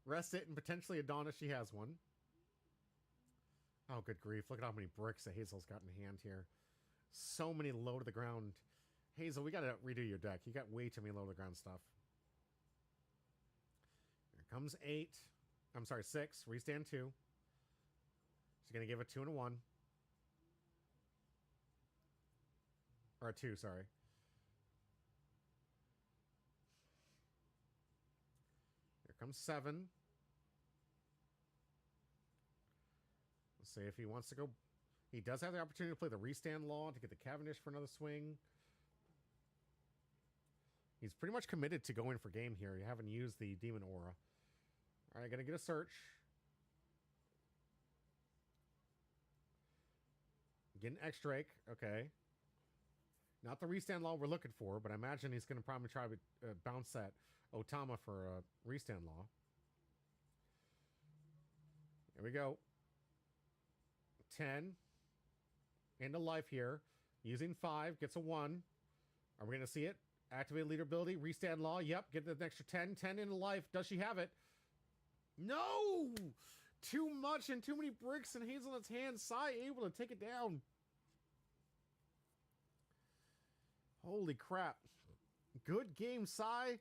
Rest it and potentially Adonis. She has one. Oh, good grief. Look at how many bricks that Hazel's got in hand here. So many low to the ground. Hazel, we got to redo your deck. You got way too many low to the ground stuff. Here comes 8. I'm sorry, 6. Restand 2. She's going to give a 2 and a 1. Or a 2, sorry. Here comes 7. Let's see if he wants to go. He does have the opportunity to play the Restand Law to get the Cavendish for another swing. He's pretty much committed to going for game here. You haven't used the Demon Aura. All right, gonna get a search. Get an X-Drake. Okay. Not the Restand Law we're looking for, but I imagine he's going to probably try to bounce that Otama for a Restand Law. Here we go. 10. Into life here. Using 5. Gets a 1. Are we going to see it? Activate leader ability. Restand Law. Yep. Get the extra 10. 10 into life. Does she have it? No! Too much and too many bricks in Hazelnut's hand. Sai able to take it down. Holy crap. Good game, Sai.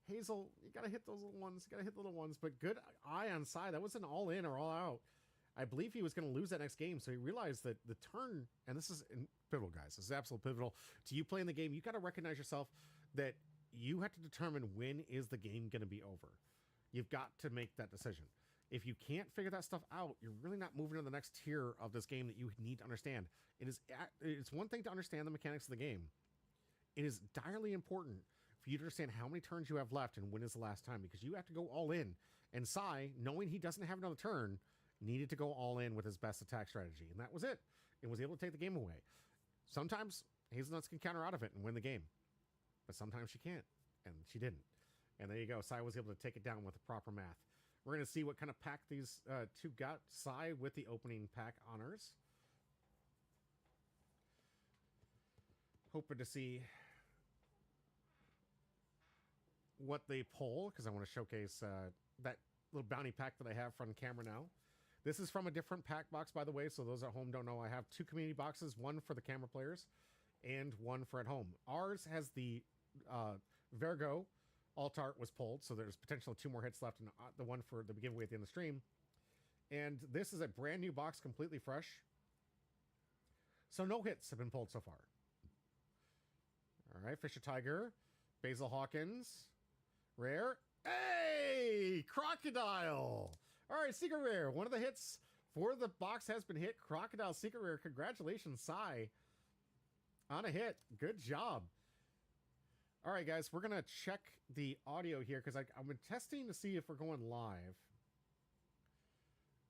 Hazel, you got to hit those little ones. You got to hit the little ones. But good eye on Sai. That was an all in or all out. I believe he was going to lose that next game. So he realized that the turn, and this is pivotal, guys. This is absolutely pivotal to you playing the game. You got to recognize yourself that you have to determine when is the game going to be over. You've got to make that decision. If you can't figure that stuff out, you're really not moving to the next tier of this game that you need to understand. It's one thing to understand the mechanics of the game. It is direly important for you to understand how many turns you have left and when is the last time, because you have to go all in. And Sai, knowing he doesn't have another turn, needed to go all in with his best attack strategy. And that was it. And was able to take the game away. Sometimes Hazelnuts can counter out of it and win the game. But sometimes she can't. And she didn't. And there you go. Sai was able to take it down with the proper math. We're going to see what kind of pack these two got. Sai with the opening pack honors. Hoping to see what they pull, because I want to showcase that little bounty pack that I have from camera now. This is from a different pack box, by the way, so those at home don't know. I have 2 community boxes, one for the camera players and one for at home. Ours has the Virgo alt art was pulled, so there's potentially 2 more hits left, and the one for the giveaway at the end of the stream. And this is a brand new box, completely fresh. So no hits have been pulled so far. All right, Fisher Tiger, Basil Hawkins, rare. Hey, Crocodile. All right, secret rare. One of the hits for the box has been hit. Crocodile secret rare. Congratulations, Sai, on a hit. Good job. All right, guys, we're going to check the audio here because I've been testing to see if we're going live.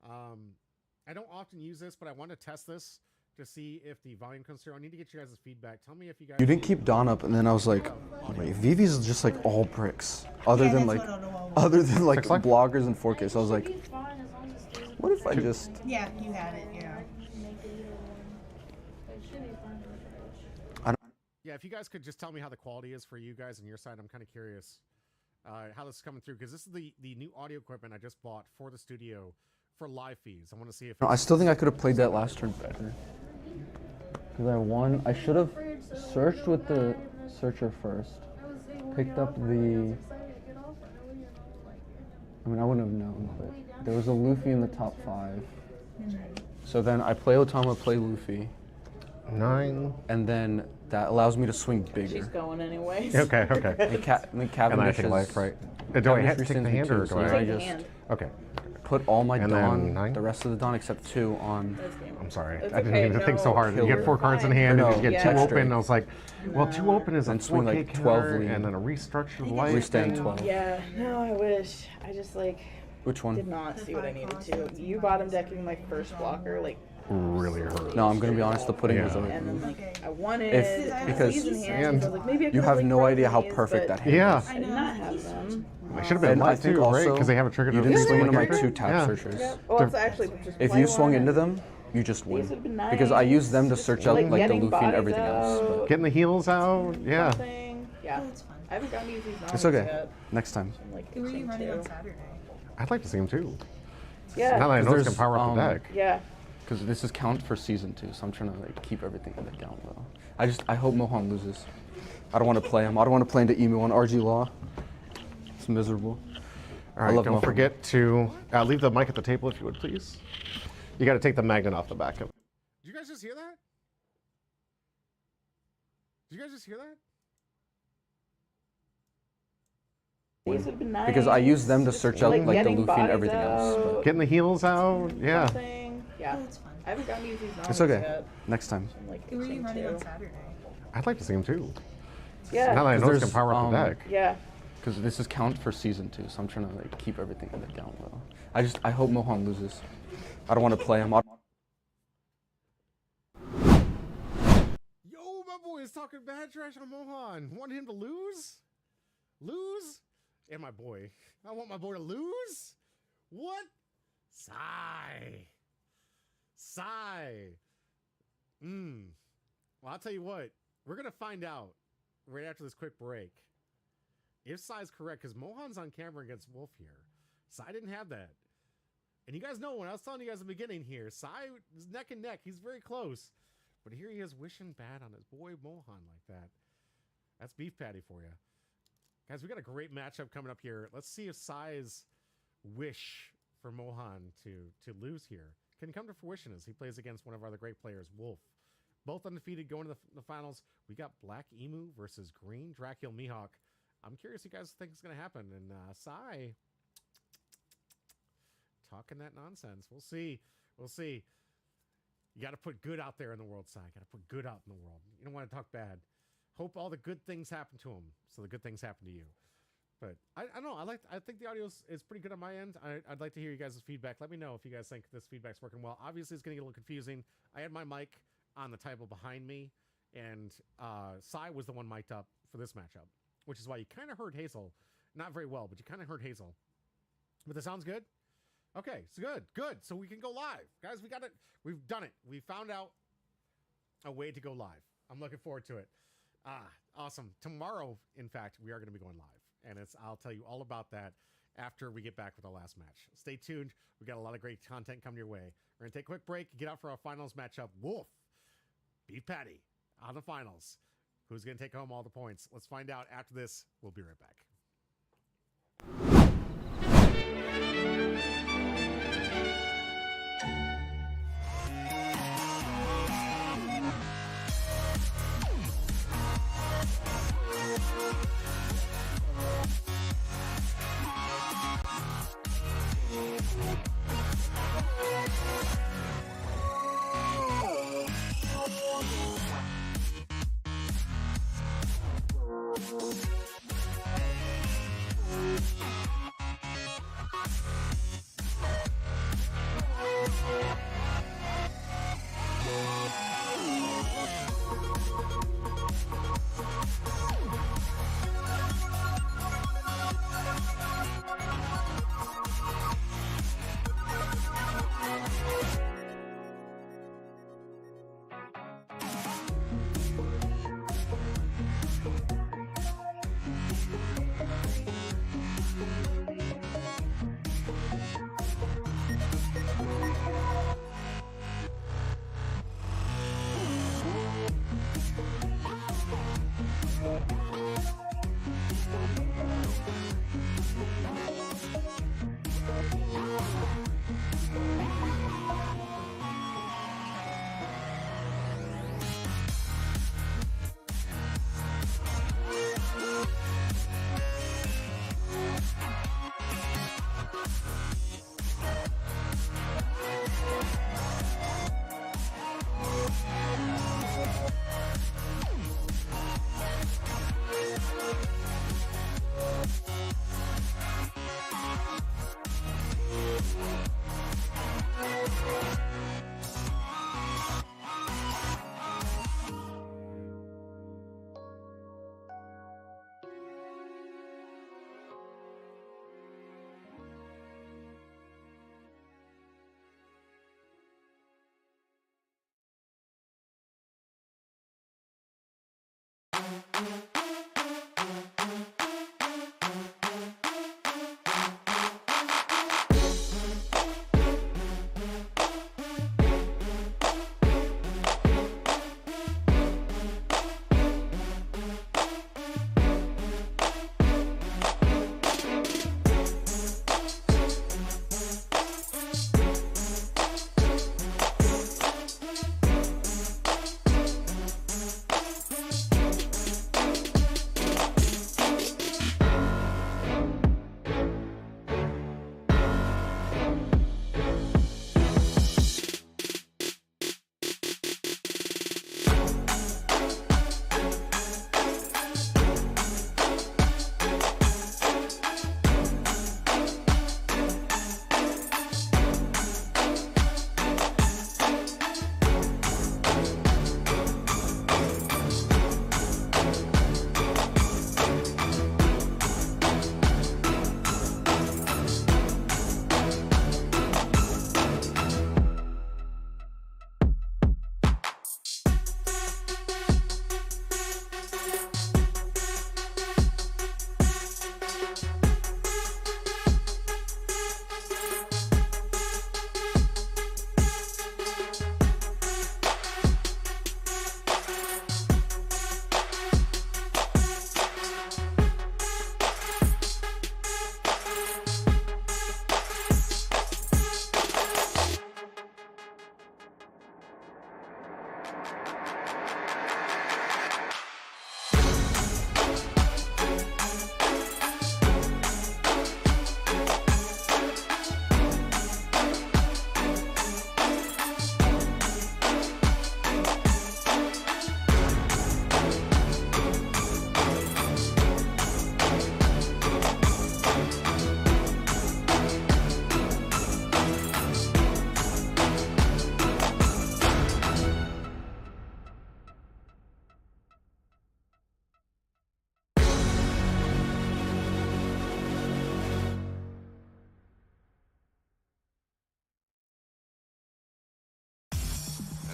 I don't often use this, but I want to test this to see if the volume comes through. I need to get you guys' feedback. Tell me if you guys... You didn't keep Dawn up, and then I was like, wait, Vivi's just like all bricks, other than like bloggers and 4K. So I was like, what if I just... Yeah, you had it, yeah. Yeah, if you guys could just tell me how the quality is for you guys on your side, I'm kind of curious how this is coming through, because this is the new audio equipment I just bought for the studio for live feeds. I want to see if... No, I still think I could have played that last turn better. Because I won. I should have searched with the searcher first. Picked up the... I mean, I wouldn't have known, but there was a Luffy in the top 5. So then I play Otama, play Luffy. 9. And then that allows me to swing bigger. She's going anyways. Okay. And then And Cavendish I take life, right? Do I Cavendish have to take the hand or do so I? I just Okay. put all my And then Dawn, 9? the rest of the Dawn except 2 on. I'm sorry. It's I didn't okay, even think so no. hard. You get 4 cards in Fine. hand No, and you get yeah. 2 open. Straight. I was like, well, 2 open is a And swing 4K like 12 counter lead. and then a restructured life. Restand thing. 12. Yeah, no, I wish. I just like Which one? did not see what I needed to. You bottom decking my first blocker, like, Really hurt. No, I'm gonna be honest. The pudding was Yeah. over. and then like I wanted because- these in hand. and So I was like, maybe I You could have like, no broken idea how these, perfect but that hand Yeah. is. I did not have them. I should have been And I live think too, right? also Because they have a trigger. You to didn't swing swing into my character. 2 tap Yeah. searchers. Yep. Well, it's actually just If play you swung one into and them, you just these win. would've been Because I nice. used them to search out like the getting Luffy and bodies everything else. out. But Getting the heels out. Yeah. something. Yeah. That's fun. I haven't gotten to use these it's novels okay. yet. Next time. I'm like Who are you itching running to. on Saturday? I'd like to see him too. Yeah. Now that I know Because it's can power up the there's, deck. Yeah. Because this is count for season 2, so I'm trying to like keep everything under down low. I hope Mohan loses. I don't want to play him. I don't want to play into Emu on RG Law. It's miserable. All right, love don't Mohan. forget to leave the mic at the table if you would, please. You got to take the magnet off the back of it. Did you guys just hear that? Did you guys just hear that? These would've been nice. Because I used them to search out like the getting Luffy and bodies everything else. out. But Getting the heels out. Yeah. Something. Yeah. That's fun. I haven't gotten to use these novels it's okay. yet. Next time. I'm like Who are you itching running to. on Saturday? I'd like to see him too. Yeah. Now that I know Because it's can power up the there's, deck. Yeah. Because this is count for season 2, so I'm trying to like keep everything under down low. I hope Mohan loses. I don't want to play him. Yo, my boy is talking bad trash on Mohan. Want him to lose? Lose? And my boy. I want my boy to lose? What? Sigh. Well, I'll tell you what. We're going to find out right after this quick break if Sai's correct, because Mohan's on camera against Wolf here. Sai didn't have that. And you guys know, when I was telling you guys at the beginning here, Sai is neck and neck. He's very close. But here he is wishing bad on his boy Mohan like that. That's beef patty for you. Guys, we got a great matchup coming up here. Let's see if Sai's wish for Mohan to lose here can come to fruition as he plays against one of our other great players, Wolf. Both undefeated going to the finals. We got Black Emu versus Green Dracula Mihawk. I'm curious what you guys think is going to happen. And Sai talking that nonsense. We'll see. We'll see. You got to put good out there in the world, Sai. Got to put good out in the world. You don't want to talk bad. Hope all the good things happen to him, so the good things happen to you. But I don't know. I think the audio is pretty good on my end. I'd like to hear you guys' feedback. Let me know if you guys think this feedback's working well. Obviously, it's going to get a little confusing. I had my mic on the table behind me, and Sai was the one mic'd up for this matchup, which is why you kind of heard Hazel. Not very well, but you kind of heard Hazel. But the sound's good? Okay, so good. So we can go live. Guys, we got it. We've done it. We found out a way to go live. I'm looking forward to it. Awesome. Tomorrow, in fact, we are going to be going live. And I'll tell you all about that after we get back with our last match. Stay tuned. We got a lot of great content coming your way. We're going to take a quick break, get out for our finals matchup. Wolf, Beef Patty on the finals. Who's going to take home all the points? Let's find out after this. We'll be right back.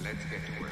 Let's get to work.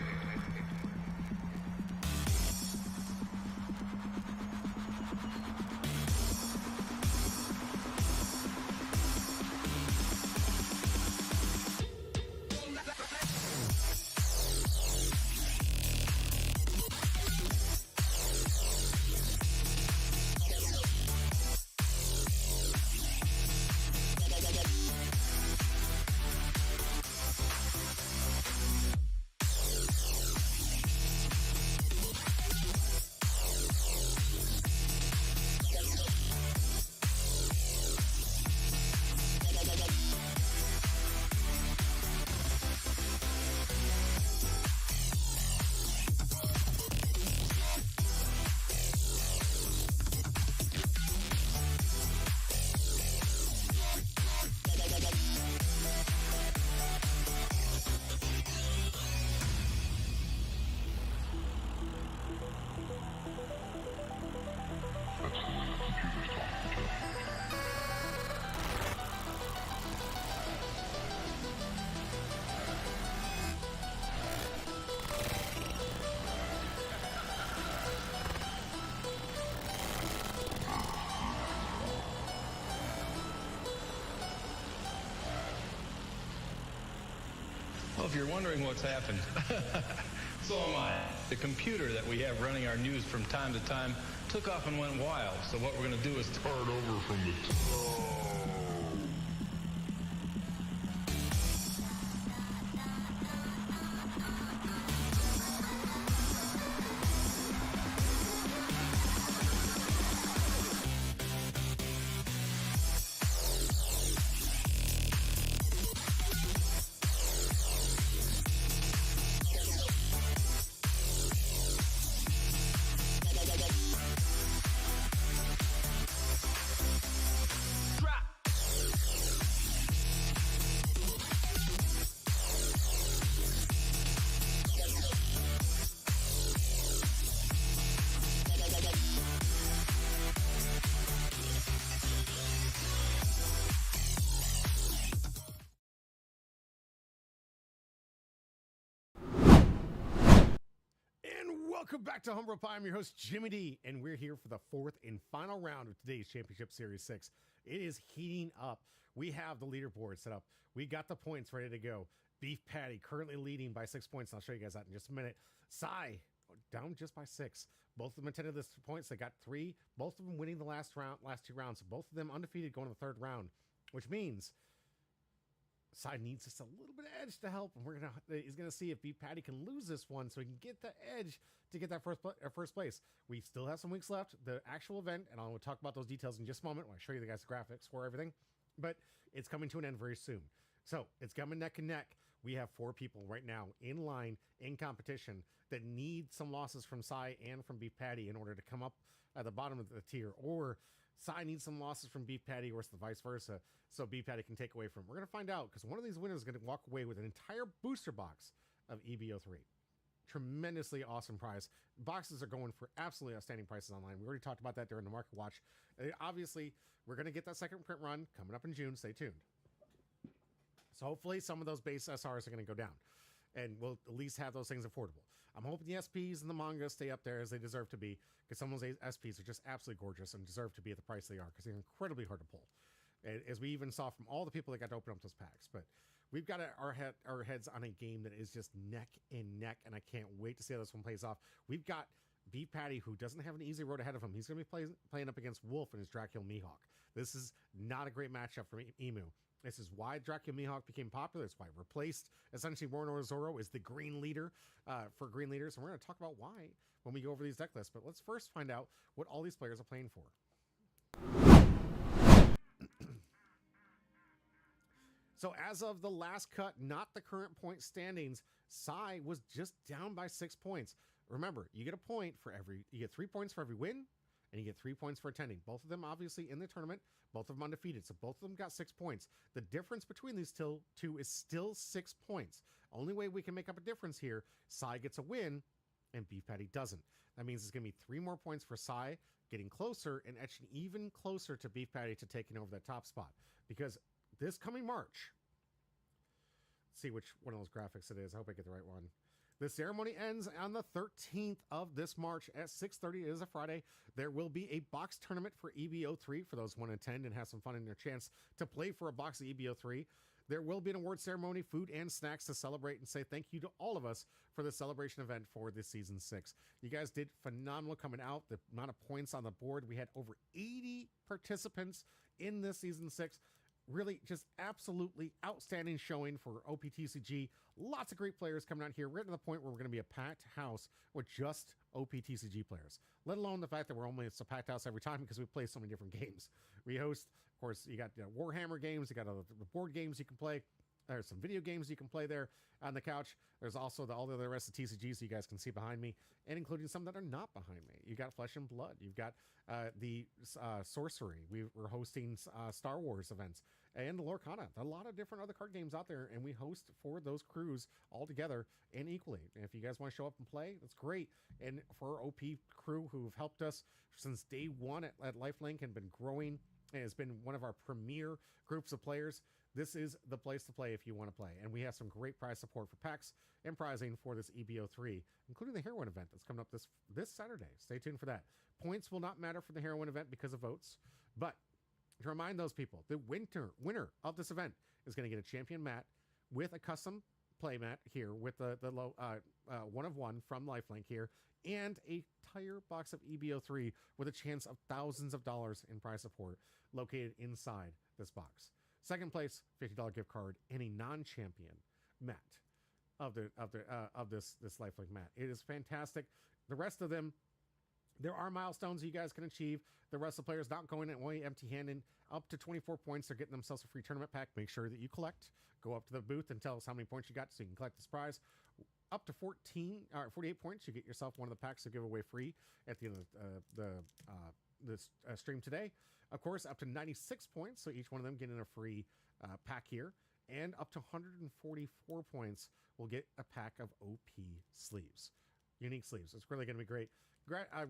Well, if you're wondering what's happened, so am I. The computer that we have running our news from time to time took off and went wild. So what we're going to do is start over from the top. Drop. Welcome back to Humble Pie. I'm your host, Jimmy D, and we're here for the fourth and final round of today's Championship Series 6. It is heating up. We have the leaderboard set up. We got the points ready to go. Beef Patty currently leading by 6 points. I'll show you guys that in just a minute. Cy down just by 6. Both of them attended this points. They got 3. Both of them winning the last 2 rounds. Both of them undefeated going to the third round, which means Cy needs just a little bit of edge to help, and he's gonna see if Beef Patty can lose this one, so he can get the edge to get that first place. We still have some weeks left. The actual event, and I'll talk about those details in just a moment when I show you the guys' graphics for everything. But it's coming to an end very soon, so it's coming neck and neck. We have 4 people right now in line in competition that need some losses from Cy and from Beef Patty in order to come up at the bottom of the tier, or Cy needs some losses from Beef Patty, or it's the vice versa, so Beef Patty can take away from him. We're going to find out, because one of these winners is going to walk away with an entire booster box of EBO3. Tremendously awesome prize. Boxes are going for absolutely outstanding prices online. We already talked about that during the market watch. Obviously, we're going to get that second print run coming up in June. Stay tuned. So hopefully some of those base SRs are going to go down, and we'll at least have those things affordable. I'm hoping the SPs and the manga stay up there as they deserve to be, because some of those SPs are just absolutely gorgeous and deserve to be at the price they are, because they're incredibly hard to pull, as we even saw from all the people that got to open up those packs. But we've got our heads on a game that is just neck and neck, and I can't wait to see how this one plays off. We've got Beef Patty, who doesn't have an easy road ahead of him. He's going to be playing up against Wolf and his Dracula Mihawk. This is not a great matchup for Emu. This is why Dracula Mihawk became popular. It's why it replaced essentially Moronoa Zoro as the green leader for green leaders. And we're going to talk about why when we go over these deck lists. But let's first find out what all these players are playing for. So as of the last cut, not the current point standings, Cy was just down by 6 points. Remember, you get a point for you get 3 points for every win, and you get 3 points for attending. Both of them obviously in the tournament, both of them undefeated, so both of them got 6 points. The difference between these two is still 6 points. Only way we can make up a difference here, Cy gets a win, and Beef Patty doesn't. That means it's going to be 3 more points for Cy, getting closer and etching even closer to Beef Patty to taking over that top spot. Because this coming March, let's see which one of those graphics it is. I hope I get the right one. The ceremony ends on the 13th of this March at 6:30. It is a Friday. There will be a box tournament for EBO3 for those who want to attend and have some fun in their chance to play for a box of EBO3. There will be an award ceremony, food and snacks to celebrate and say thank you to all of us for the celebration event for this season 6. You guys did phenomenal coming out. The amount of points on the board, we had over 80 participants in this season 6. Really just absolutely outstanding showing for OPTCG. Lots of great players coming out here. We're getting to the point where we're going to be a packed house with just OPTCG players, let alone the fact that we're only a packed house every time because we play so many different games. We host, of course, you got Warhammer games, you got the board games you can play. There's some video games you can play there on the couch. There's also all the other rest of TCGs you guys can see behind me, and including some that are not behind me. You got Flesh and Blood. You've got the Sorcery. We're hosting Star Wars events and Lorcana. A lot of different other card games out there, and we host for those crews all together and equally. And if you guys want to show up and play, that's great. And for our OP crew who've helped us since day one at Lifelink and been growing, and has been one of our premier groups of players, this is the place to play if you want to play. And we have some great prize support for packs and prizing for this EBO3, including the Heroine event that's coming up this Saturday. Stay tuned for that. Points will not matter for the Heroine event because of votes. But to remind those people, the winner of this event is going to get a champion mat with a custom play mat here with the one of one from Lifelink here, and a entire box of EBO3 with a chance of thousands of dollars in prize support located inside this box. Second place, $50 gift card, and a non-champion mat of this Lifelink mat. It is fantastic. The rest of them, there are milestones you guys can achieve. The rest of the players not going away empty-handed. Up to 24 points, they're getting themselves a free tournament pack. Make sure that you collect. Go up to the booth and tell us how many points you got so you can collect this prize. Up to 48 points, you get yourself one of the packs to give away free at the end of this stream today. Of course, up to 96 points, so each one of them getting a free pack here. And up to 144 points, we'll get a pack of OP sleeves, unique sleeves. It's really going to be great.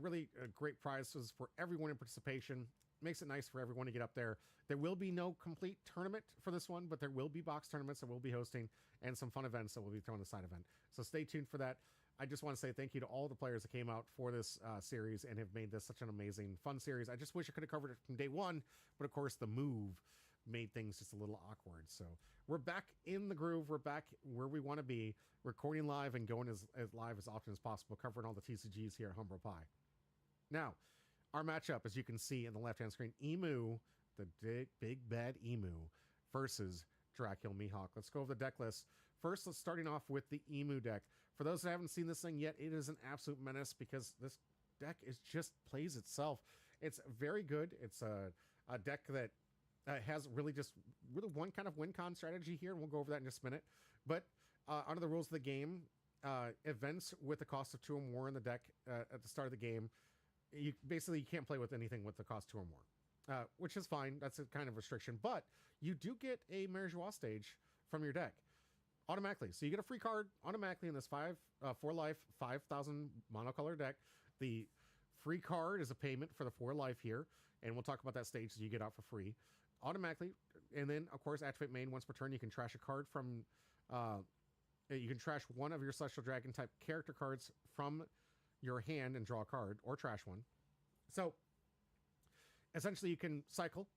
Really great prizes for everyone in participation. makes it nice for everyone to get up there. There will be no complete tournament for this one, but there will be box tournaments that we'll be hosting and some fun events that we'll be throwing a side event. So stay tuned for that. I just want to say thank you to all the players that came out for this series and have made this such an amazing, fun series. I just wish I could have covered it from day one, but of course the move made things just a little awkward. So we're back in the groove. We're back where we want to be, recording live and going as live as often as possible, covering all the TCGs here at Humble Pie. Now, our matchup, as you can see in the left-hand screen, Emu, the big bad Emu, versus Dracula Mihawk. Let's go over the deck list. First, let's starting off with the Emu deck. For those that haven't seen this thing yet, it is an absolute menace because this deck is just plays itself. It's very good. It's a deck that has really one kind of win-con strategy here, and we'll go over that in just a minute. But under the rules of the game, events with the cost of 2 or more in the deck at the start of the game, you can't play with anything with the cost 2 or more, which is fine. That's a kind of restriction, but you do get a Mare Joie stage from your deck automatically. So you get a free card automatically in this 4 life, 5,000 monocolor deck. The free card is a payment for the 4 life here, and we'll talk about that stage that you get out for free automatically. And then, of course, activate main once per turn. You can trash a card from, you can trash one of your Celestial Dragon type character cards from your hand and draw a card, or trash one. So essentially you can cycle,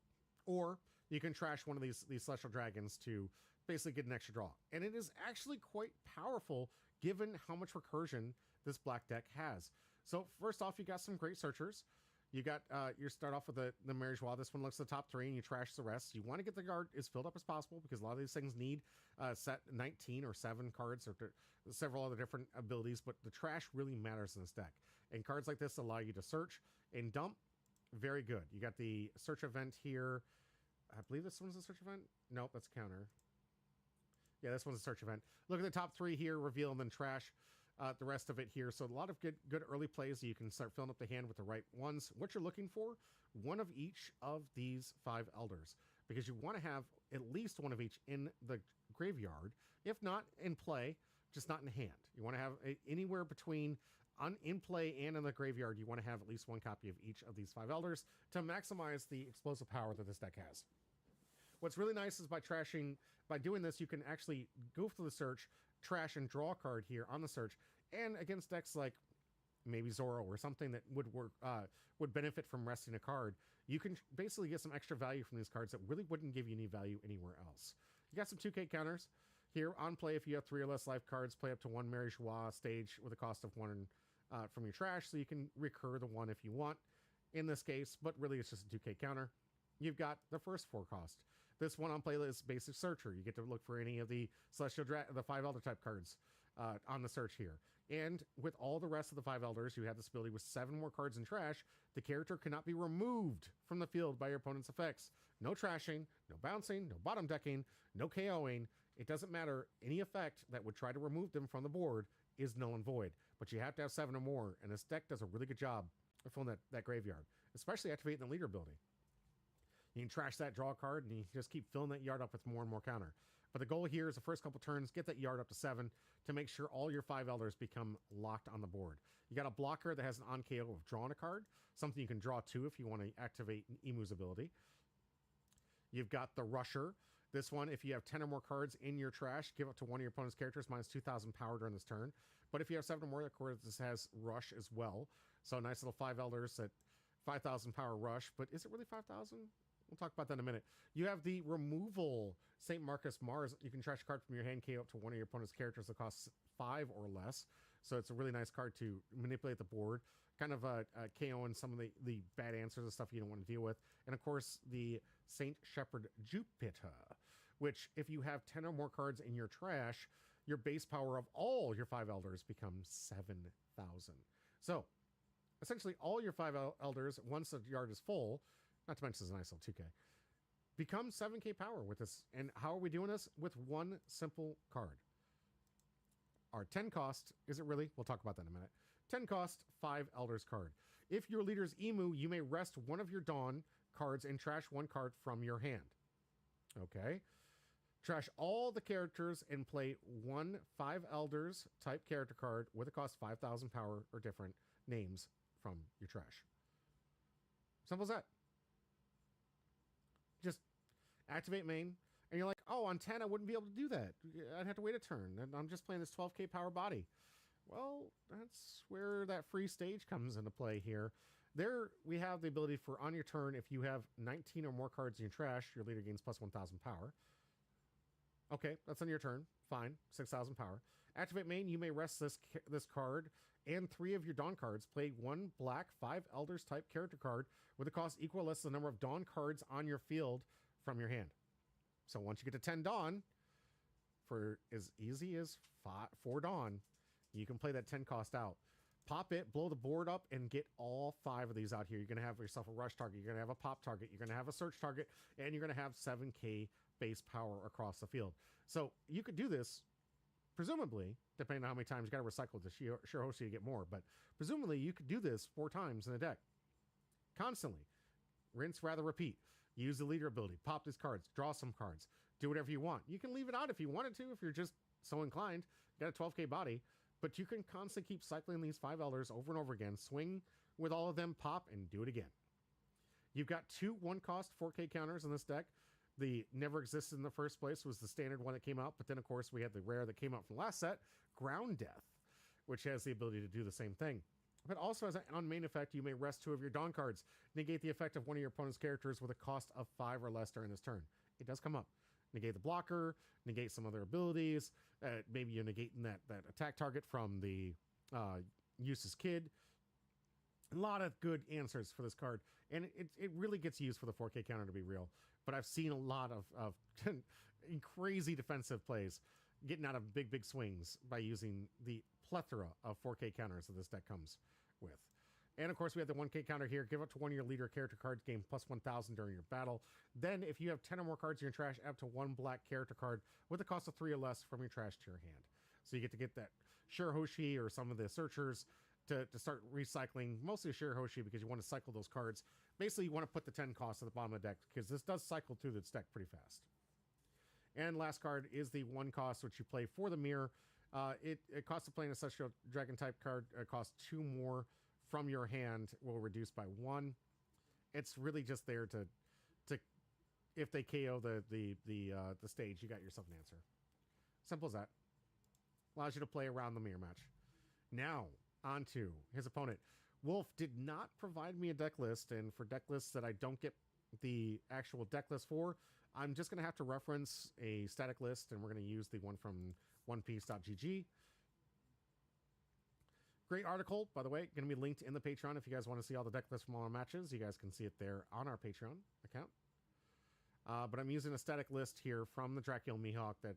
or you can trash one of these Celestial Dragons to basically get an extra draw. And it is actually quite powerful given how much recursion this black deck has. So first off, you got some great searchers. You got, you start off with the Mare Joie. This one looks at the top 3 and you trash the rest. You want to get the card as filled up as possible because a lot of these things need set 19 or 7 cards or several other different abilities, but the trash really matters in this deck. And cards like this allow you to search and dump. Very good. You got the search event here. I believe this one's a search event. Nope, that's a counter. Yeah, this one's a search event. Look at the top 3 here, reveal and then trash the rest of it here. So a lot of good early plays. You can start filling up the hand with the right ones. What you're looking for, one of each of these 5 elders, because you want to have at least one of each in the graveyard. If not in play, just not in hand. You want to have anywhere between in play and in the graveyard. You want to have at least one copy of each of these 5 elders to maximize the explosive power that this deck has. What's really nice is by doing this, you can actually go through the search, trash and draw a card here on the search, and against decks like maybe Zoro or something that would benefit from resting a card, you can basically get some extra value from these cards that really wouldn't give you any value anywhere else. You got some 2K counters here on play. If you have 3 or less life cards, play up to 1 Mare Joie stage with a cost of 1 from your trash, so you can recur the 1 if you want in this case, but really it's just a 2K counter. You've got the first 4 cost. This one on playlist basic searcher. You get to look for any of the the 5 elder type cards on the search here. And with all the rest of the 5 elders, you have this ability with 7 more cards in trash. The character cannot be removed from the field by your opponent's effects. No trashing, no bouncing, no bottom decking, no KOing. It doesn't matter. Any effect that would try to remove them from the board is null and void. But you have to have 7 or more, and this deck does a really good job of filling that graveyard, especially activating the leader ability. You can trash that, draw a card, and you just keep filling that yard up with more and more counter. But the goal here is the first couple turns, get that yard up to 7 to make sure all your 5 elders become locked on the board. You got a blocker that has an on KO of drawing a card, something you can draw 2 if you want to activate Emu's ability. You've got the rusher. This one, if you have 10 or more cards in your trash, give up to one of your opponent's characters minus 2,000 power during this turn. But if you have 7 or more, of course, this has rush as well. So nice little 5 elders at 5,000 power rush. But is it really 5,000? We'll talk about that in a minute. You have the removal St. Marcus Mars. You can trash a card from your hand, KO up to one of your opponent's characters that costs 5 or less. So it's a really nice card to manipulate the board. Kind of KOing some of the bad answers and stuff you don't want to deal with. And of course, the Saint Shepherd Jupiter, which if you have 10 or more cards in your trash, your base power of all your 5 elders becomes 7,000. So essentially all your 5 elders, once the yard is full, not to mention this nice little 2K, become 7K power with this. And how are we doing this? With one simple card. Our 10 cost, is it really? We'll talk about that in a minute. 10 cost, 5 Elders card. If your leader's Emu, you may rest one of your Dawn cards and trash one card from your hand. Okay. Trash all the characters and play one 5 Elders type character card with a cost 5,000 power or different names from your trash. Simple as that. just activate main, and you're like, oh, on 10 I wouldn't be able to do that. I'd have to wait a turn, and I'm just playing this 12k power body. Well, that's where that free stage comes into play here. There we have the ability for on your turn, if you have 19 or more cards in your trash, your leader gains plus 1,000 power. Okay, that's on your turn. Fine, 6,000 power. Activate main, you may rest this card and 3 of your Dawn cards. Play 1 black, 5 Elders type character card with a cost equal or less to the number of Dawn cards on your field from your hand. So once you get to 10 Dawn, for as easy as 4 Dawn, you can play that 10 cost out. Pop it, blow the board up, and get all 5 of these out here. You're going to have yourself a rush target. You're going to have a pop target. You're going to have a search target. And you're going to have 7k base power across the field. So you could do this, presumably, depending on how many times you got to recycle to sure host you get more. But presumably, you could do this 4 times in a deck. Constantly. Rinse, rather, repeat. Use the leader ability. Pop these cards. Draw some cards. Do whatever you want. You can leave it out if you wanted to, if you're just so inclined. You got a 12k body. But you can constantly keep cycling these 5 Elders over and over again. Swing with all of them, pop, and do it again. You've got 2 1-cost 4K counters in this deck. The never existed in the first place was the standard one that came out. But then, of course, we had the rare that came out from last set, Ground Death, which has the ability to do the same thing. But also, as an on main effect, you may rest 2 of your Dawn cards. Negate the effect of one of your opponent's characters with a cost of 5 or less during this turn. It does come up. Negate the blocker, negate some other abilities. Maybe you're negating that attack target from the Eustace Kid. A lot of good answers for this card. And it really gets used for the 4K counter, to be real. But I've seen a lot of crazy defensive plays getting out of big swings by using the plethora of 4K counters that this deck comes with. And of course, we have the 1K counter here. Give up to 1 of your leader character cards, gain plus 1,000 during your battle. Then, if you have 10 or more cards in your trash, add up to 1 black character card with a cost of 3 or less from your trash to your hand. So you get that Shirahoshi or some of the searchers to start recycling, mostly Shirahoshi because you want to cycle those cards. Basically, you want to put the 10 costs at the bottom of the deck because this does cycle through this deck pretty fast. And last card is the 1 cost, which you play for the mirror. It costs to play an Ancestral Dragon type card. It costs 2 more from your hand, will reduce by 1. It's really just there to if they KO the stage, you got yourself an answer. Simple as that. Allows you to play around the mirror match. Now, on to his opponent. Wolf did not provide me a deck list, and for deck lists that I don't get the actual deck list for, I'm just going to have to reference a static list, and we're going to use the one from onepiece.gg. Great article, by the way, going to be linked in the Patreon. If you guys want to see all the deck lists from all our matches, you guys can see it there on our Patreon account. But I'm using a static list here from the Dracula Mihawk that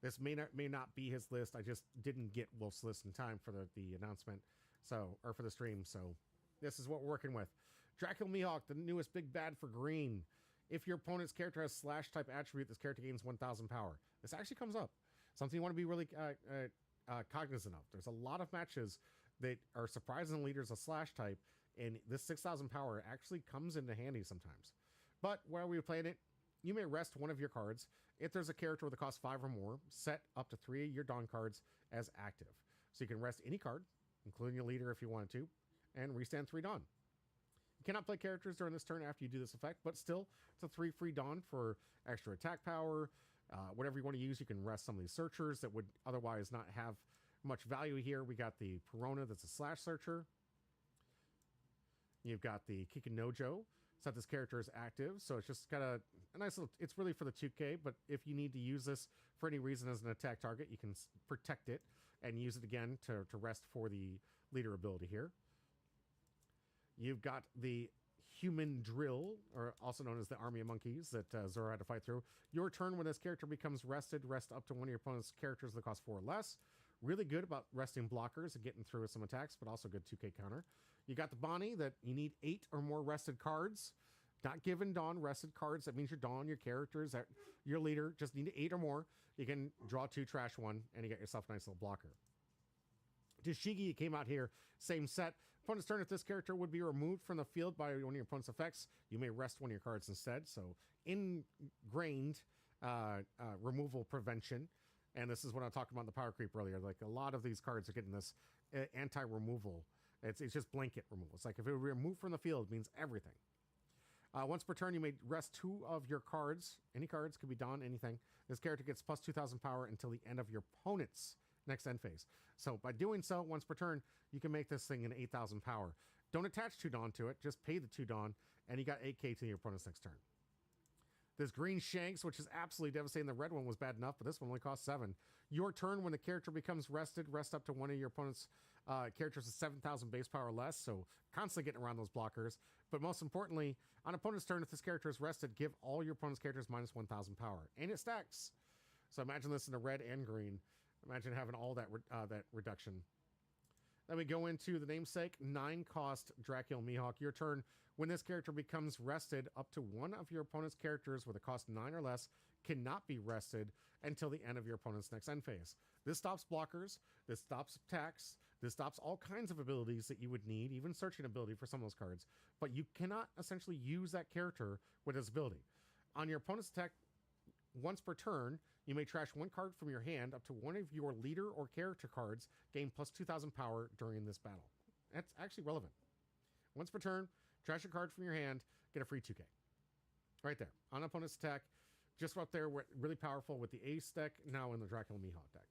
this may not be his list. I just didn't get Wolf's list in time for the announcement, or for the stream. So this is what we're working with. Dracula Mihawk, the newest big bad for green. If your opponent's character has slash type attribute, this character gains 1,000 power. This actually comes up. Something you want to be really cognizant of. There's a lot of matches that are surprising leaders of slash type, and this 6,000 power actually comes into handy sometimes. But while we were playing it, you may rest 1 of your cards. If there's a character with a cost 5 or more, set up to 3 of your Dawn cards as active. So you can rest any card, including your leader if you wanted to, and restand 3 Dawn. You cannot play characters during this turn after you do this effect, but still, it's a 3 free Dawn for extra attack power. Whatever you want to use, you can rest some of these searchers that would otherwise not have much value here. We got the Perona that's a slash searcher. You've got the Kikinojo. Set this character as active, so it's just got a nice little, it's really for the 2K, but if you need to use this for any reason as an attack target, you can protect it and use it again to rest for the leader ability here. You've got the Human Drill, or also known as the Army of Monkeys, that Zoro had to fight through. Your turn, when this character becomes rested, rest up to 1 of your opponent's characters that cost 4 or less. Really good about resting blockers and getting through with some attacks, but also good 2K counter. You got the Bonnie that you need 8 or more rested cards. Not given Dawn rested cards. That means your Dawn, your characters, your leader just need 8 or more. You can draw 2, trash 1, and you get yourself a nice little blocker. Dashigi came out here, same set. Opponent's turn, if this character would be removed from the field by one of your opponent's effects, you may rest 1 of your cards instead. So ingrained removal prevention. And this is what I talked about in the power creep earlier. Like a lot of these cards are getting this anti-removal. It's just blanket removal. It's like if it were removed from the field, it means everything. Once per turn, you may rest 2 of your cards. Any cards, could be Dawn, anything. This character gets plus 2,000 power until the end of your opponent's next end phase. So by doing so, once per turn, you can make this thing an 8,000 power. Don't attach 2 Dawn to it. Just pay the 2 Dawn, and you got 8k to your opponent's next turn. This green Shanks, which is absolutely devastating. The red one was bad enough, but this one only costs 7. Your turn, when the character becomes rested, rest up to one of your opponent's characters with 7,000 base power or less, so constantly getting around those blockers. But most importantly, on opponent's turn, if this character is rested, give all your opponent's characters minus 1,000 power. And it stacks. So imagine this in the red and green. Imagine having all that that reduction. Then we go into the namesake, 9-cost Dracula Mihawk. Your turn, when this character becomes rested, up to one of your opponent's characters with a cost 9 or less cannot be rested until the end of your opponent's next end phase. This stops blockers, this stops attacks, this stops all kinds of abilities that you would need, even searching ability for some of those cards. But you cannot essentially use that character with this ability. On your opponent's attack, once per turn, you may trash 1 card from your hand up to one of your leader or character cards, gain plus 2,000 power during this battle. That's actually relevant. Once per turn, trash a card from your hand, get a free 2k. Right there. On opponent's attack, just up there, really powerful with the Ace deck, now in the Dracula Mihawk deck.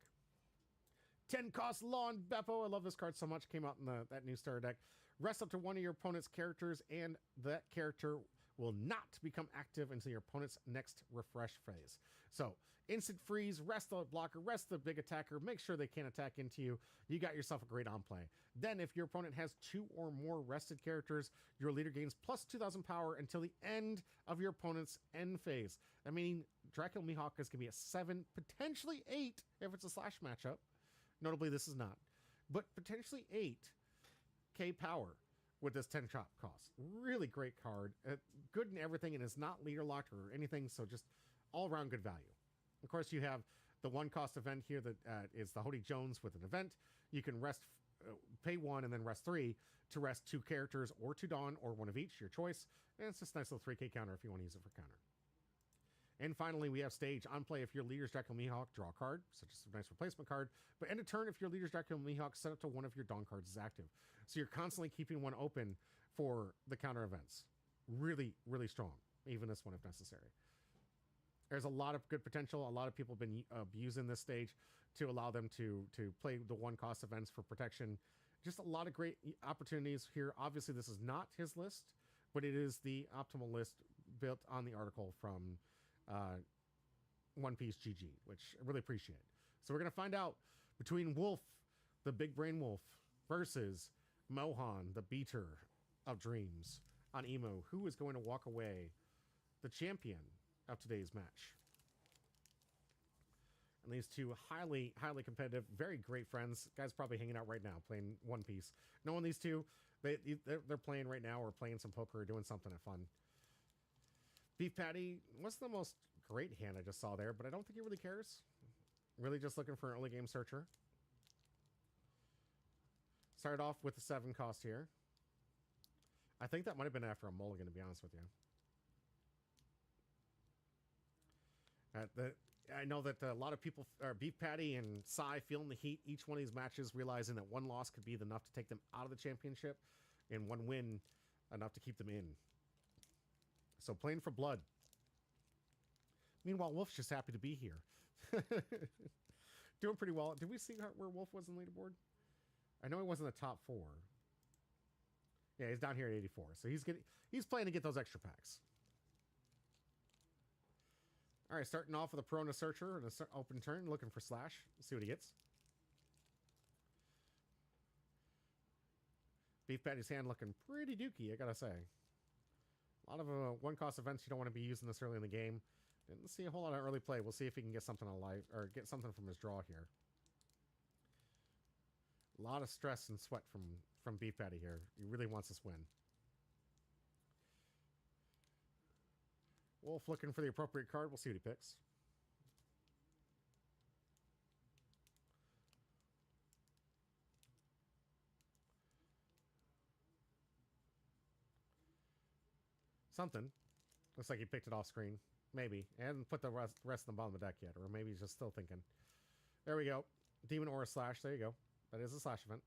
10-cost Lawn Beppo. I love this card so much. Came out in that new starter deck. Rest up to one of your opponent's characters, and that character will not become active until your opponent's next refresh phase. So, instant freeze, rest the blocker, rest the big attacker, make sure they can't attack into you. You got yourself a great on play. Then, if your opponent has 2 or more rested characters, your leader gains plus 2,000 power until the end of your opponent's end phase. I mean, Dracula Mihawk is going to be a 7, potentially 8 if it's a slash matchup. Notably, this is not. But potentially 8k power with this 10 chop cost. Really great card. Good in everything, and it's not leader locked or anything, so just all around good value. Of course, you have the 1-cost event here that is the Hody Jones with an event. You can rest, pay 1 and then rest 3 to rest 2 characters or 2 Dawn or 1 of each, your choice. And it's just a nice little 3k counter if you want to use it for counter. And finally, we have stage. On play, if your leader's Dracula Mihawk, draw a card, such as a nice replacement card. But end of turn, if your leader's Dracula Mihawk, set up to one of your Dawn cards is active. So you're constantly keeping one open for the counter events. Really, really strong. Even this one if necessary. There's a lot of good potential. A lot of people have been abusing this stage to allow them to play the 1-cost events for protection. Just a lot of great opportunities here. Obviously, this is not his list, but it is the optimal list built on the article from OPTCG, which I really appreciate. So we're going to find out between Wolf, the big brain wolf, versus Mohan, the beater of dreams on Emo, who is going to walk away the champion of today's match. And these two highly competitive, very great friends. Guys probably hanging out right now playing One Piece. Knowing these two, they're playing right now or playing some poker or doing something fun. Beef Patty wasn't the most great hand I just saw there, but I don't think he really cares. Really just looking for an early game searcher. Started off with the 7 cost here. I think that might have been after a mulligan, to be honest with you. I know that a lot of people, Beef Patty and Psy, feeling the heat each one of these matches, realizing that 1 loss could be enough to take them out of the championship, and 1 win enough to keep them in. So playing for blood. Meanwhile, Wolf's just happy to be here. Doing pretty well. Did we see where Wolf was in the leaderboard? I know he was in the top 4. Yeah, he's down here at 84. So he's playing to get those extra packs. All right, starting off with a Perona Searcher and an open turn, looking for Slash. Let's see what he gets. Beef Patty's hand looking pretty dookie, I gotta say. A lot of 1-cost events you don't want to be using this early in the game. Didn't see a whole lot of early play. We'll see if he can get something alive or get something from his draw here. A lot of stress and sweat from Beef Patty here. He really wants this win. Wolf looking for the appropriate card. We'll see what he picks. Something. Looks like he picked it off screen. Maybe. And put the rest on the bottom of the deck yet. Or maybe he's just still thinking. There we go. Demon Aura Slash. There you go. That is a Slash event.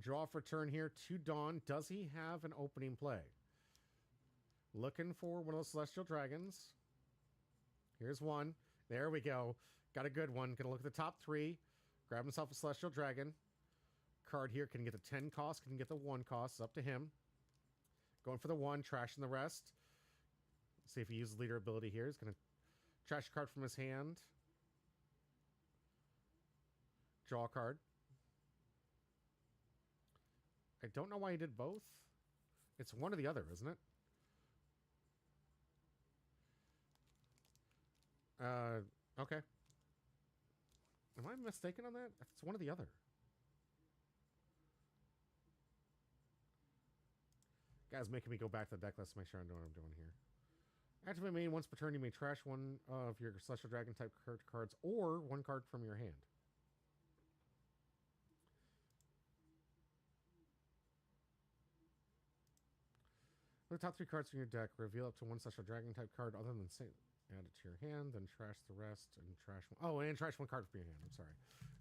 Draw for turn here to Dawn. Does he have an opening play? Looking for one of those Celestial Dragons. Here's one. There we go. Got a good one. Gonna look at the top 3. Grab himself a Celestial Dragon. Card here can get the 10 cost, can get the 1 cost. It's up to him. Going for the 1, trashing the rest. See if he uses leader ability here. He's gonna trash a card from his hand. Draw a card. I don't know why he did both. It's one or the other, isn't it? Okay. Am I mistaken on that? It's one or the other. Guys, making me go back to the deck list to make sure I know what I'm doing here. Activate main once per turn. You may trash one of your Celestial Dragon type cards or 1 card from your hand. Look at the top 3 cards from your deck. Reveal up to 1 Celestial Dragon type card other than say. Add it to your hand, then trash the rest, and trash one. Oh, and trash 1 card from your hand. I'm sorry,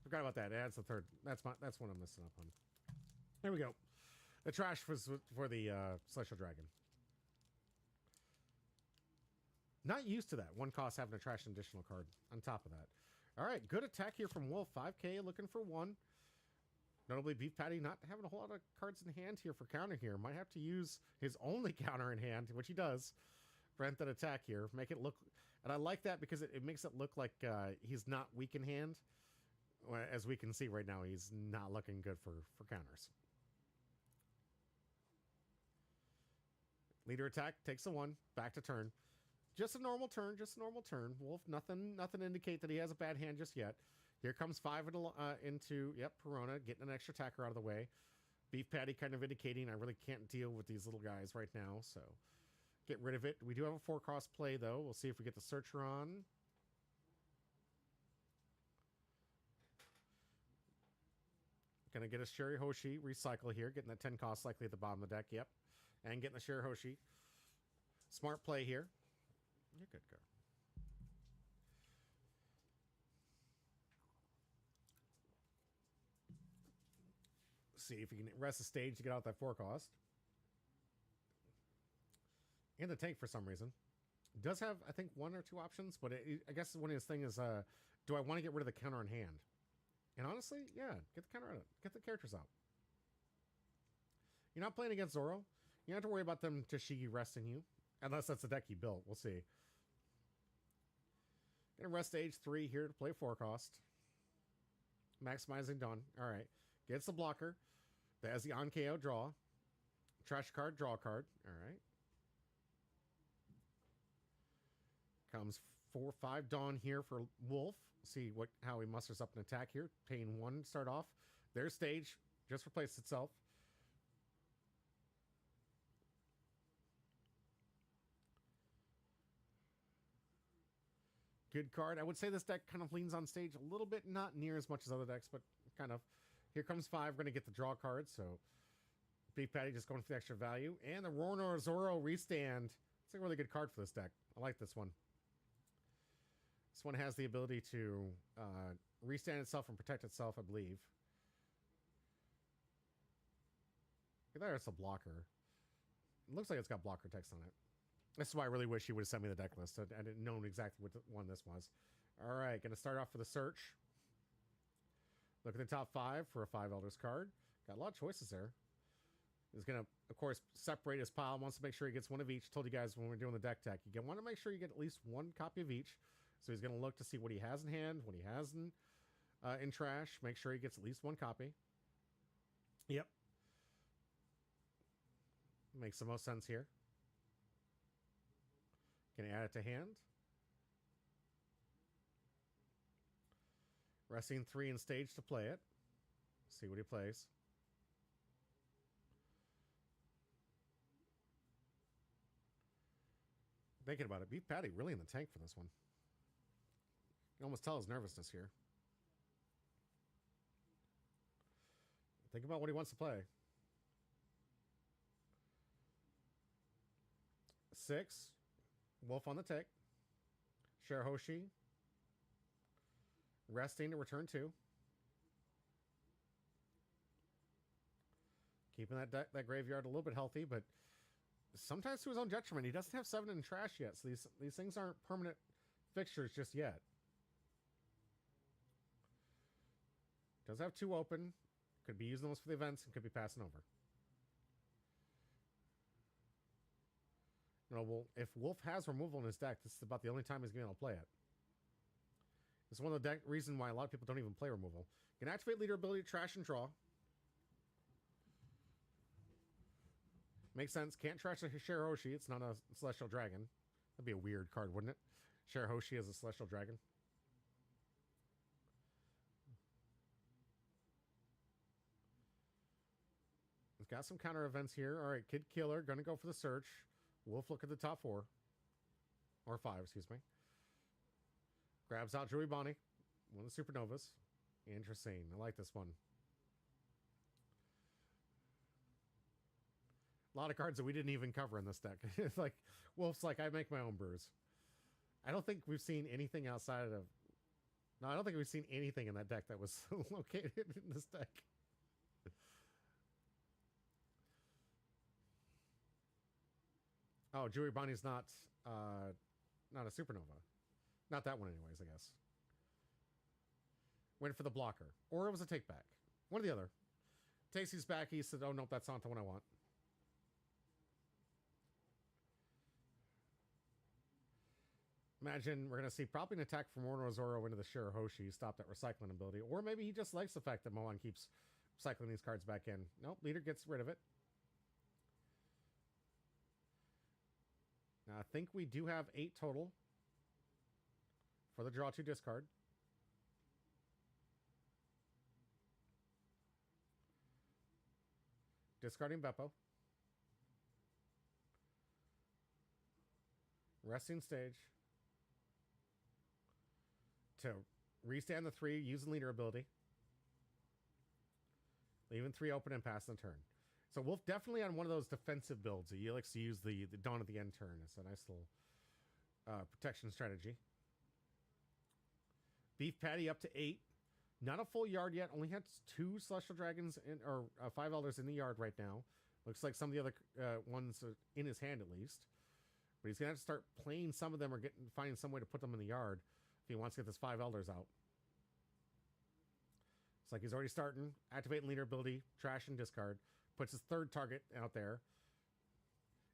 forgot about that. It adds the 3rd. That's what I'm messing up on. There we go. The trash was for the Celestial Dragon. Not used to that. 1 cost having to trash an additional card on top of that. All right, good attack here from Wolf. 5K looking for 1. Notably, Beef Patty not having a whole lot of cards in hand here for counter here. Might have to use his only counter in hand, which he does. Rent that attack here. Make it look... And I like that because it makes it look like he's not weak in hand. As we can see right now, he's not looking good for counters. Leader attack, takes a 1. Back to turn. Just a normal turn, Wolf, nothing to indicate that he has a bad hand just yet. Here comes 5 into Perona, getting an extra attacker out of the way. Beef Patty kind of indicating I really can't deal with these little guys right now, so get rid of it. We do have a 4 cost play, though. We'll see if we get the Searcher on. Gonna get a Sherry Hoshi recycle here, getting that 10 cost likely at the bottom of the deck, yep. And getting the Sherry Hoshi. Smart play here. You're good, girl. See if you can rest the stage to get out that 4 cost. In the tank for some reason. Does have, I think, 1 or 2 options, but I guess one of his things is, do I want to get rid of the counter in hand? And honestly, yeah, get the counter out. Get the characters out. You're not playing against Zoro. You don't have to worry about them Tashigi resting you. Unless that's the deck you built. We'll see. Gonna rest stage 3 here to play 4 cost. Maximizing Dawn. Alright. Gets the blocker. That has the on KO draw. Trash card, draw card. Alright. Comes 4-5 Dawn here for Wolf. See how he musters up an attack here. Paying 1 to start off. Their stage just replaced itself. Good card. I would say this deck kind of leans on stage a little bit, not near as much as other decks, but kind of. Here comes 5. We're going to get the draw card, so Beef Patty just going for the extra value. And the Rornor Zoro restand. It's a really good card for this deck. I like this one. This one has the ability to restand itself and protect itself, I believe. There's a blocker. It looks like it's got blocker text on it. This is why I really wish he would have sent me the deck list. I didn't know exactly what one this was. All right, going to start off for the search. Look at the top 5 for a 5 Elders card. Got a lot of choices there. He's going to, of course, separate his pile. Wants to make sure he gets 1 of each. Told you guys when we're doing the deck tech, you want to make sure you get at least 1 copy of each. So he's going to look to see what he has in hand, what he has in trash. Make sure he gets at least 1 copy. Yep. Makes the most sense here. Can add it to hand. Resting 3 in stage to play it. See what he plays. Thinking about it, Beef Patty really in the tank for this one. You can almost tell his nervousness here. Think about what he wants to play. 6. Wolf on the tick. Shirahoshi. Resting to return 2. Keeping that graveyard a little bit healthy, but sometimes to his own detriment. He doesn't have 7 in trash yet, so these things aren't permanent fixtures just yet. Does have 2 open. Could be using those for the events and could be passing over. You know, well, if Wolf has removal in his deck, this is about the only time he's going to be able to play it. It's one of the reason why a lot of people don't even play removal. You can activate leader ability, trash, and draw. Makes sense. Can't trash a Shirahoshi. It's not a Celestial Dragon. That'd be a weird card, wouldn't it? Shirahoshi as a Celestial Dragon. It's got some counter events here. All right, Kid Killer, going to go for the search. Wolf look at the top 4. Or 5, excuse me. Grabs out Joey Bonnie. One of the Supernovas. Interesting. I like this one. A lot of cards that we didn't even cover in this deck. It's like, Wolf's like, I make my own brews. I don't think we've seen anything outside of... No, I don't think we've seen anything in that deck that was located in this deck. Oh, Joey Bonnie's not a Supernova. Not that one anyways, I guess. Went for the blocker. Or it was a take back. One or the other. Takes his back, he said, oh, nope, that's not the one I want. Imagine we're going to see probably an attack from Orno Zoro into the Shirahoshi. Stop that recycling ability. Or maybe he just likes the fact that Moan keeps cycling these cards back in. Nope, leader gets rid of it. Now, I think we do have 8 total for the draw 2 discard. Discarding Beppo. Resting stage. To restand the 3 using leader ability. Leaving 3 open and passing the turn. So Wolf definitely on one of those defensive builds. He likes to use the Dawn at the End turn. It's a nice little protection strategy. Beef Patty up to 8. Not a full yard yet. Only has 2 Celestial Dragons or 5 Elders in the yard right now. Looks like some of the other ones are in his hand at least. But he's going to have to start playing some of them or finding some way to put them in the yard if he wants to get this 5 Elders out. It's like he's already starting. Activating leader ability. Trash and discard. Puts his 3rd target out there.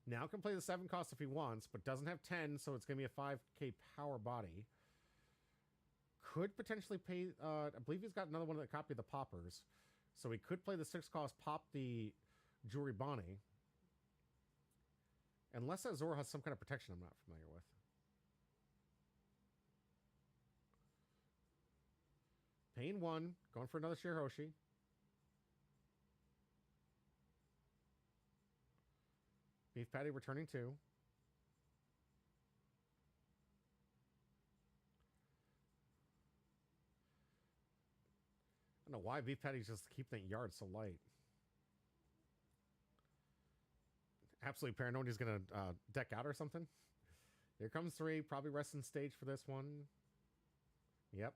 Now can play the 7 cost if he wants, but doesn't have 10, so it's going to be a 5k power body. Could potentially pay... I believe he's got another one that copy the poppers. So he could play the 6 cost, pop the Jewelry Bonnie. Unless that Zoro has some kind of protection I'm not familiar with. Paying 1. Going for another Shirahoshi. Beef Patty returning 2. I don't know why Beef Patty's just keeping that yard so light. Absolutely paranoid he's going to deck out or something. Here comes 3. Probably resting stage for this one. Yep.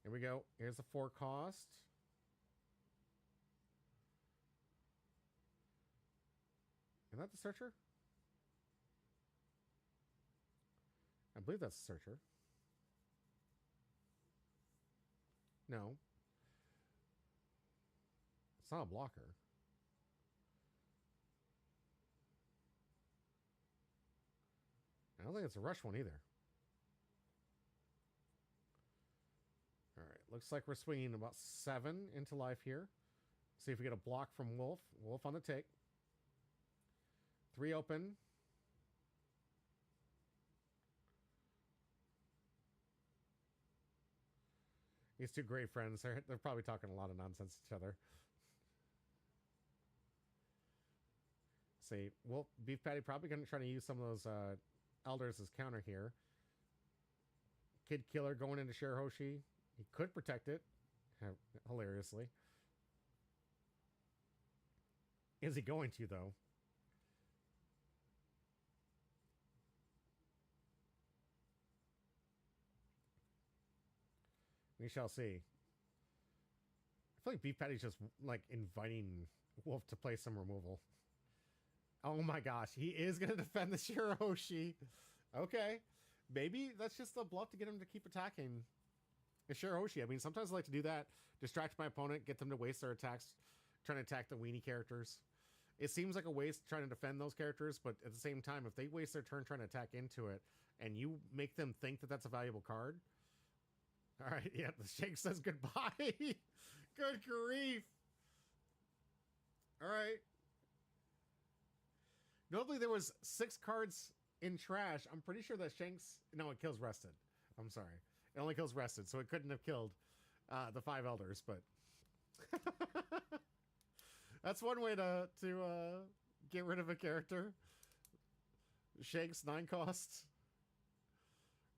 Here we go. Here's the 4 cost. Isn't that the searcher? I believe that's the searcher. No. It's not a blocker. I don't think it's a rush one either. All right. Looks like we're swinging about 7 into life here. See if we get a block from Wolf. Wolf on the take. 3 open. These 2 great friends. They're probably talking a lot of nonsense to each other. See, well, Beef Patty probably going to try to use some of those Elders as counter here. Kid Killer going into Shirahoshi. He could protect it. Hilariously. Is he going to, though? We shall see. feel like Beef Patty's just like inviting Wolf to play some removal. Oh my gosh, he is going to defend the Shirahoshi. Okay. Maybe that's just a bluff to get him to keep attacking the Shirahoshi. I mean, sometimes I like to do that. Distract my opponent, get them to waste their attacks, trying to attack the weenie characters. It seems like a waste trying to defend those characters, but at the same time, if they waste their turn trying to attack into it, and you make them think that that's a valuable card... All right, yeah, the Shank says goodbye. Good grief. All right. Notably, there was 6 cards in trash. I'm pretty sure that Shank's... No, it kills Rested. I'm sorry. It only kills Rested, so it couldn't have killed the 5 Elders, but... That's one way to get rid of a character. Shank's 9 costs.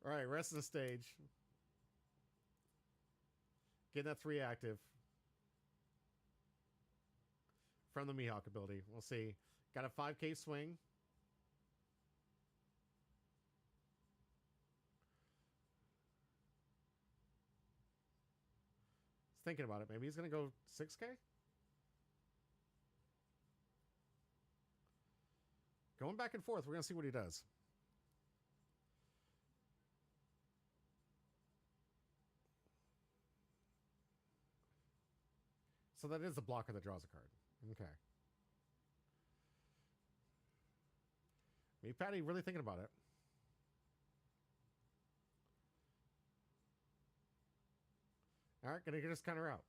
All right, rest of the stage. Getting that 3 active. From the Mihawk ability. We'll see. Got a 5k swing. He's thinking about it. Maybe he's going to go 6k? Going back and forth. We're going to see what he does. So that is the blocker that draws a card. Okay. Me, Patty, really thinking about it. All right, gonna get his counter out.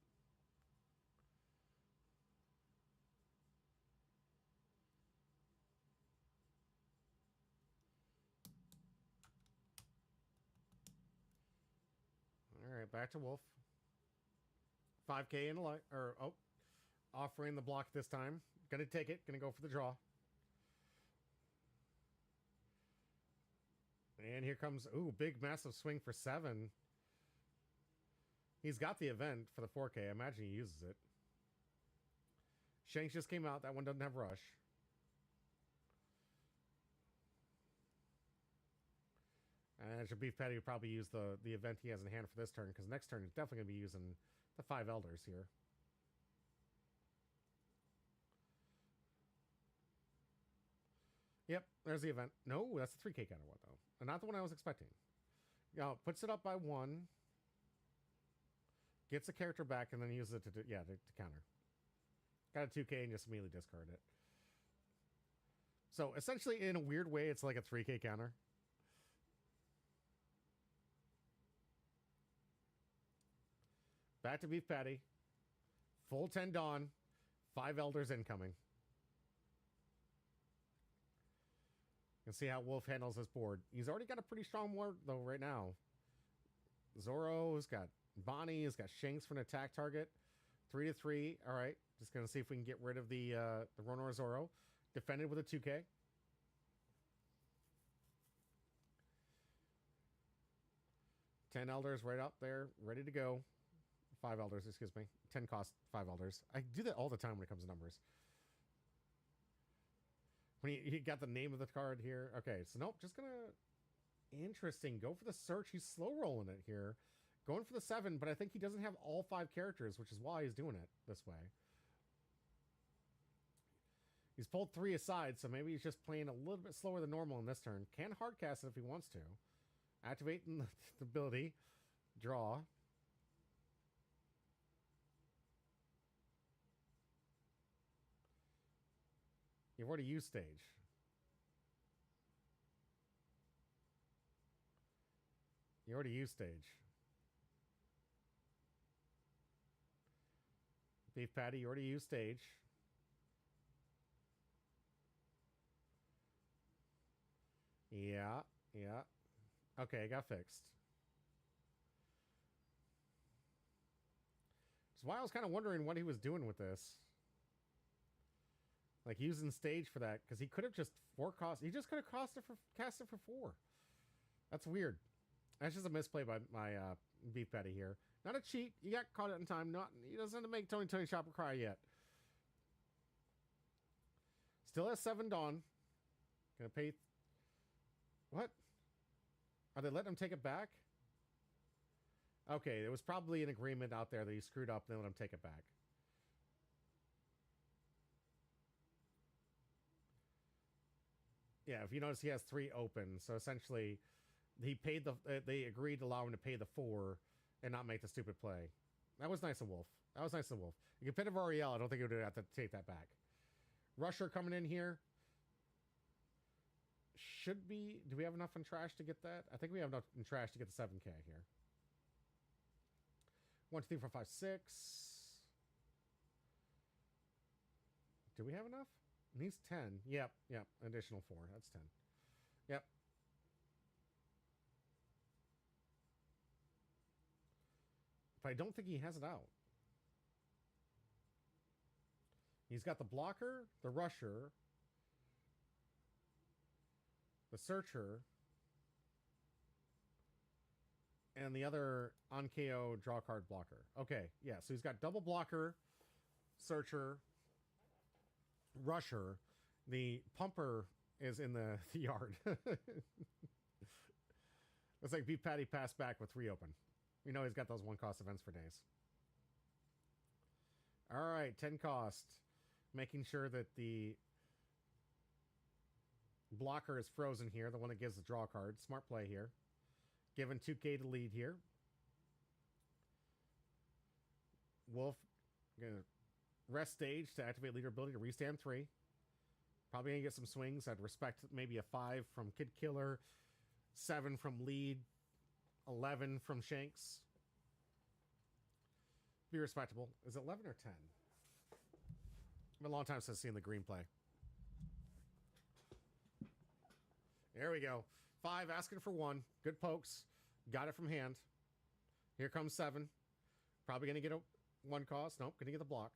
All right, back to Wolf. 5k in a light, or oh, offering the block this time. Gonna take it. Gonna go for the draw. And here comes, ooh, big massive swing for 7. He's got the event for the 4k. I imagine he uses it. Shanks just came out. That one doesn't have rush. And should Beef Patty would probably use the event he has in hand for this turn, because next turn he's definitely going to be using the 5 Elders here. Yep, there's the event. No, that's the 3k counter one, though. And not the one I was expecting. Puts it up by 1. Gets the character back, and then uses it to counter. Got a 2k and just immediately discard it. So, essentially, in a weird way, it's like a 3k counter. Back to Beef Patty. Full 10 Dawn. 5 Elders incoming. You can see how Wolf handles this board. He's already got a pretty strong board, though, right now. Zoro's got Bonnie. He's got Shanks for an attack target. 3-3. All right. Just going to see if we can get rid of the Ronor Zoro. Defended with a 2k. Ten Elders right up there. Ready to go. 5 Elders, excuse me. 10 cost 5 Elders. I do that all the time when it comes to numbers. When you got the name of the card here. Okay, so nope, just gonna... Interesting. Go for the search. He's slow rolling it here. Going for the 7, but I think he doesn't have all 5 characters, which is why he's doing it this way. He's pulled 3 aside, so maybe he's just playing a little bit slower than normal in this turn. Can hardcast it if he wants to. Activating the ability. Draw. You've already used stage. You already used stage. Beef Patty, you already used stage. Yeah, yeah. Okay, it got fixed. That's why I was kind of wondering what he was doing with this. Like using stage for that, because he could have just 4 cost. He just could have cast it for 4. That's weird. That's just a misplay by my Beef Patty here. Not a cheat. You got caught in time. He doesn't make Tony Chopper cry yet. Still has 7 Dawn. Gonna pay. What? Are they letting him take it back? Okay, there was probably an agreement out there that he screwed up, then let him take it back. Yeah, if you notice, he has 3 open, so essentially, he paid they agreed to allow him to pay the 4 and not make the stupid play. That was nice of Wolf. That was nice of Wolf. You can pit of Ariel, I don't think he would have to take that back. Rusher coming in here. Should be... Do we have enough in trash to get that? I think we have enough in trash to get the 7K here. 1, 2, 3, 4, 5, 6. Do we have enough? Needs 10. Yep. Additional 4. That's 10. Yep. But I don't think he has it out. He's got the blocker, the rusher, the searcher, and the other on KO draw card blocker. Okay, yeah, so he's got double blocker, searcher, rusher. The pumper is in the yard. It's like Beef Patty passed back with 3 open. We know he's got those 1 cost events for days. All right, 10 cost. Making sure that the blocker is frozen here, the one that gives the draw card. Smart play here. Given 2K to lead here. Wolf gonna rest stage to activate leader ability to restand 3. Probably gonna get some swings. I'd respect maybe a 5 from Kid Killer, 7 from lead, 11 from Shanks. Be respectable. Is it 11 or 10? Been a long time since I've seen the green play. There we go. 5 asking for 1. Good pokes. Got it from hand. Here comes 7. Probably going to get a 1 cost. Nope. Going to get the block.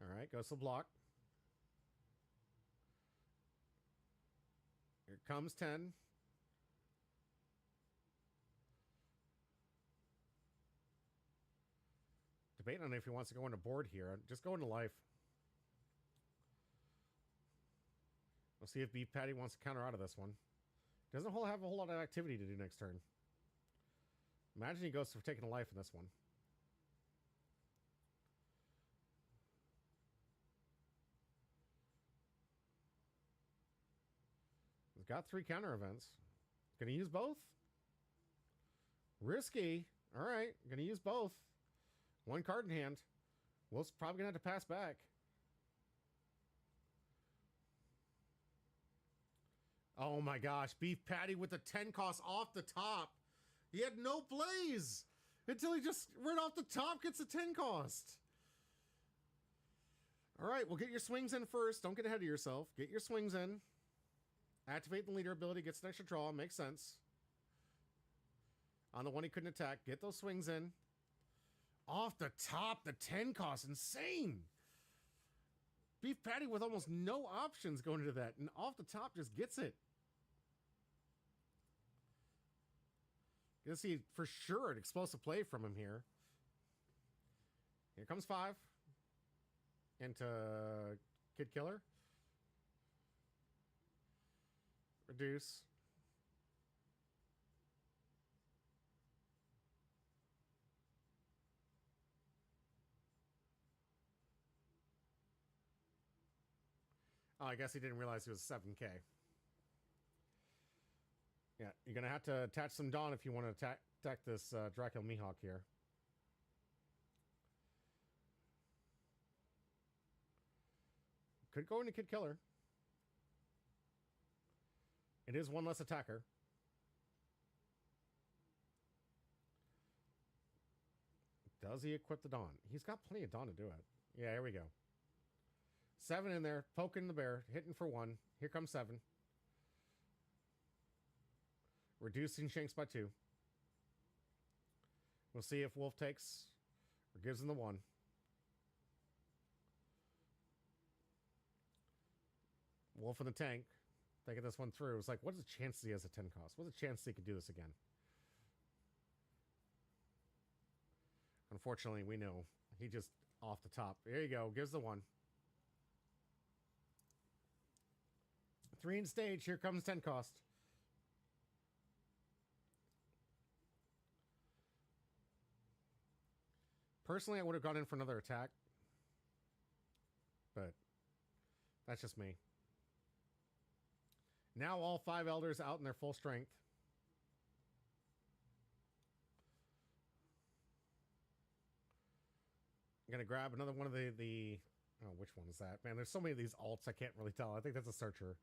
All right. Goes to the block. Here comes 10. Debating on if he wants to go into board here. Just go into life. We'll see if Beef Patty wants to counter out of this one. Doesn't have a whole lot of activity to do next turn. Imagine he goes for taking a life in this one. He's got 3 counter events. Gonna use both? Risky. All right. Gonna use both. 1 card in hand. Will's probably gonna have to pass back. Oh my gosh. Beef Patty with the 10 cost off the top. He had no plays until he just right off the top gets a 10 cost. All right. Well, get your swings in first. Don't get ahead of yourself. Get your swings in. Activate the leader ability. Gets an extra draw. Makes sense. On the one he couldn't attack. Get those swings in. Off the top, the 10 cost. Insane. Beef Patty with almost no options going into that. And off the top just gets it. Gonna see for sure an explosive play from him here. Here comes 5. Into Kid Killer. Reduce. Oh, I guess he didn't realize he was 7K. Yeah, you're going to have to attach some Dawn if you want to attack this Dracula Mihawk here. Could go into Kid Killer. It is 1 less attacker. Does he equip the Dawn? He's got plenty of Dawn to do it. Yeah, here we go. 7 in there, poking the bear, hitting for 1. Here comes 7. Reducing Shanks by 2. We'll see if Wolf takes or gives him the 1. Wolf in the tank. Thinking this one through. It's like, what is the chance he has a 10 cost? What's the chance he could do this again? Unfortunately, we know. He just off the top. There you go. Gives the 1. 3 in stage. Here comes 10 cost. Personally, I would have gone in for another attack. But that's just me. Now all 5 elders out in their full strength. I'm going to grab another one of the... Oh, which one is that? Man, there's so many of these alts, I can't really tell. I think that's a searcher.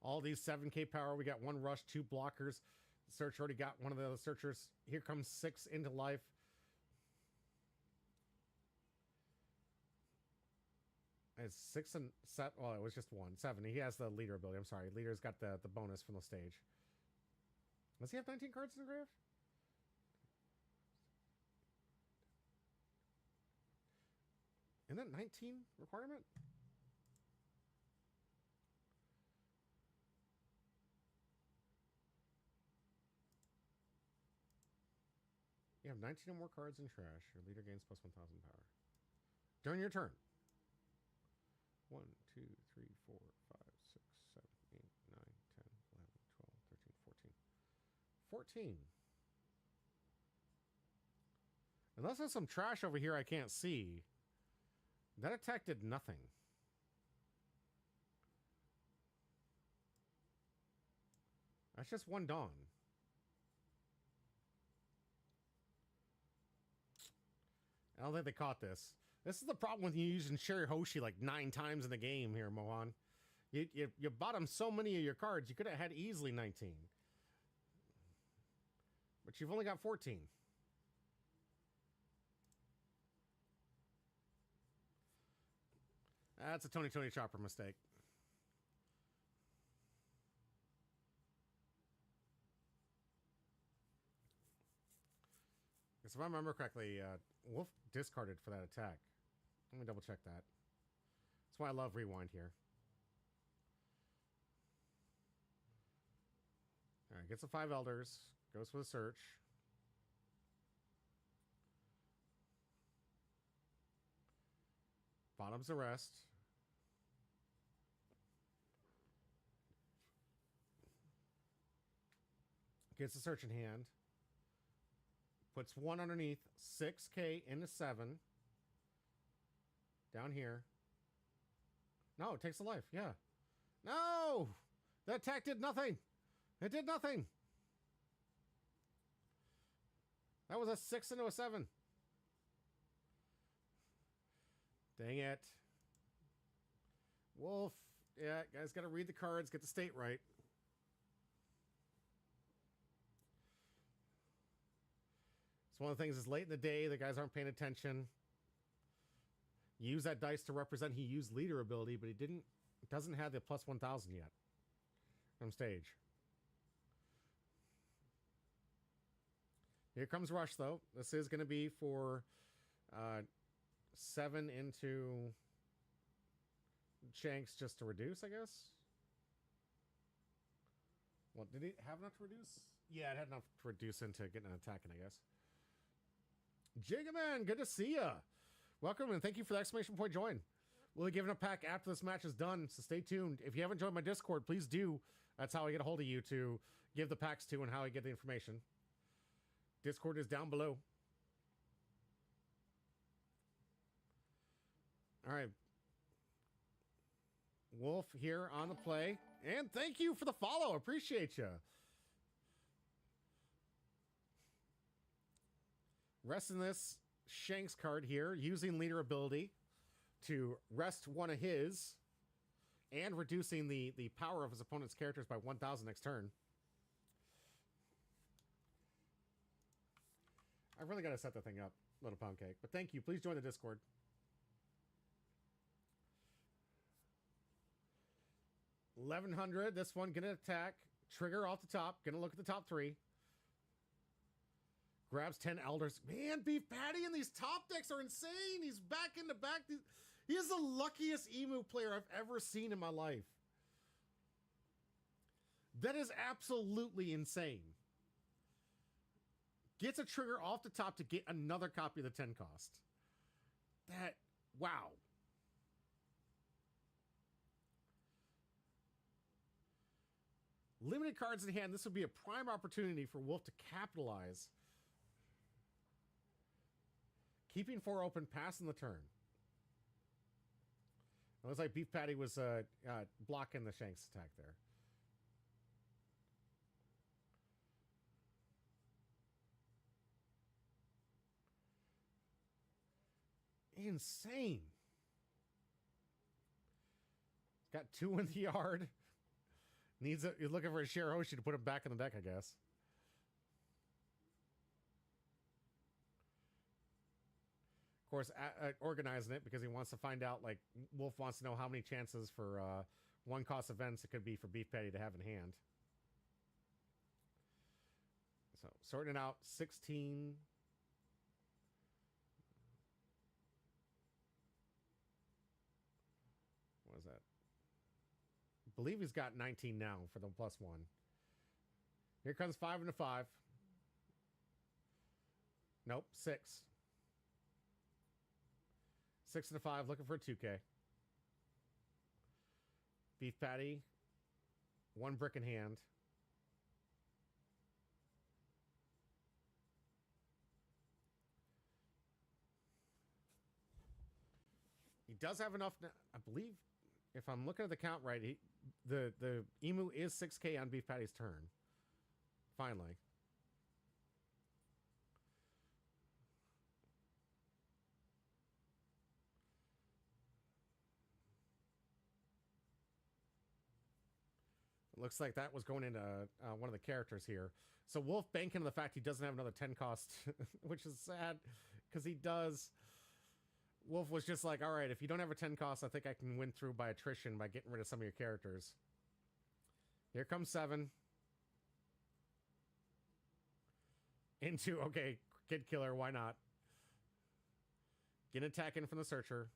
All these 7k power. We got 1 rush, 2 blockers. The searcher already got one of the other searchers. Here comes 6 into life. It's 6 and 7. Well, it was just 1. 7. He has the leader ability. I'm sorry. Leader's got the bonus from the stage. Does he have 19 cards in the grave? Isn't that 19 requirement? You have 19 or more cards in trash. Your leader gains plus 1,000 power. During your turn. 1, 2, 3, 4, 5, 6, 7, 8, 9, 10, 11, 12, 13, 14. 14. Unless there's some trash over here I can't see. That attack did nothing. That's just 1 Dawn. I don't think they caught this. This is the problem with you using Sherry Hoshi like 9 times in the game here, Mohan. You bottom so many of your cards, you could have had easily 19. But you've only got 14. That's a Tony Chopper mistake. Because if I remember correctly, Wolf discarded for that attack. Let me double check that. That's why I love Rewind here. Alright, gets the 5 elders. Goes for the search. Bottoms the rest. Gets the search in hand. Puts 1 underneath. 6k into 7. Down here. No, it takes a life. Yeah. No! The attack did nothing. It did nothing. That was a 6 into a 7. Dang it. Wolf. Yeah, guys got to read the cards, get the state right. It's one of the things is late in the day, the guys aren't paying attention. Use that dice to represent he used leader ability, but he doesn't have the plus 1,000 yet from stage. Here comes Rush, though. This is going to be for 7 into Shanks just to reduce, I guess. What, did he have enough to reduce? Yeah, it had enough to reduce into getting an attack in, I guess. Jigaman, good to see ya. Welcome, and thank you for the exclamation point join. We'll be giving a pack after this match is done, so stay tuned. If you haven't joined my Discord, please do. That's how I get a hold of you to give the packs to and how I get the information. Discord is down below. All right. Wolf here on the play. And thank you for the follow. Appreciate you. Resting this Shanks card here, using leader ability to rest one of his and reducing the power of his opponent's characters by 1,000 next turn. I really got to set that thing up, little pound cake. But thank you. Please join the Discord. $1,100. This one gonna attack. Trigger off the top. Gonna look at the top 3. Grabs 10 elders. Man, Beef Patty and these top decks are insane. He's back into back. He is the luckiest emu player I've ever seen in my life. That is absolutely insane. Gets a trigger off the top to get another copy of the 10 cost. That, wow. Limited cards in hand. This would be a prime opportunity for Wolf to capitalize. Keeping 4 open, passing the turn. It looks like Beef Patty was blocking the Shanks attack there. Insane. Got 2 in the yard. You're looking for a Shirahoshi to put him back in the deck, I guess. Of course, organizing it because he wants to find out, like, Wolf wants to know how many chances for 1-cost events it could be for Beef Patty to have in hand. So, sorting it out, 16. What is that? I believe he's got 19 now for the +1. Here comes 5 and a 5. Nope, 6. 6 and a 5, looking for a 2K. Beef Patty, 1 brick in hand. He does have enough, I believe, if I'm looking at the count right, the Emu is 6K on Beef Patty's turn. Finally. Looks like that was going into one of the characters here. So Wolf banking on the fact he doesn't have another 10 cost, which is sad because he does. Wolf was just like, all right, if you don't have a 10 cost, I think I can win through by attrition by getting rid of some of your characters. Here comes 7. Into, okay, Kid Killer, why not? Get an attack in from the Searcher.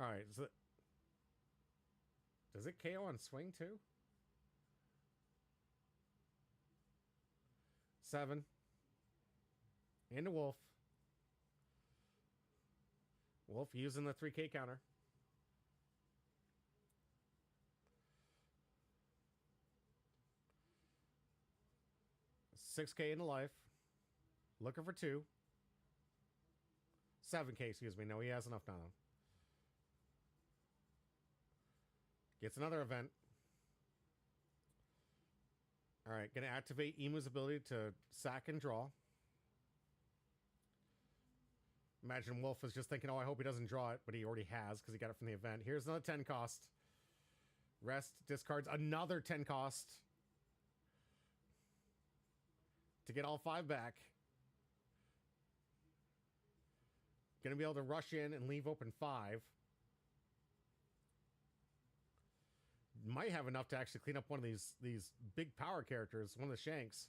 All right, so does it KO on swing too? 7. Into Wolf. Wolf using the 3K counter. $6K into life. Looking for 2. 7K, excuse me. No, he has enough now. Gets another event. All right, going to activate Emu's ability to sack and draw. Imagine Wolf is just thinking, oh, I hope he doesn't draw it, but he already has because he got it from the event. Here's another 10 cost. Rest, discards another 10 cost to get all 5 back. Going to be able to rush in and leave open 5. Might have enough to actually clean up one of these big power characters, one of the Shanks.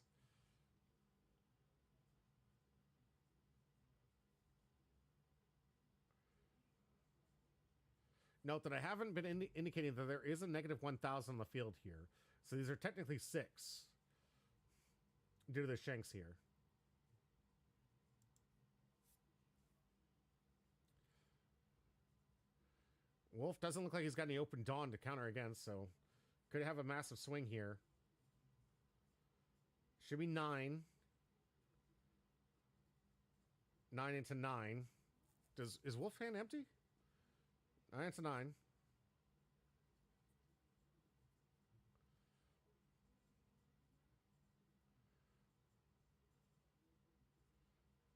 Note that I haven't been indicating that there is a -1,000 on the field here. So these are technically 6 due to the Shanks here. Wolf doesn't look like he's got any open Dawn to counter against, so could have a massive swing here. Should be 9. 9 into 9. Is Wolf hand empty? 9 into 9.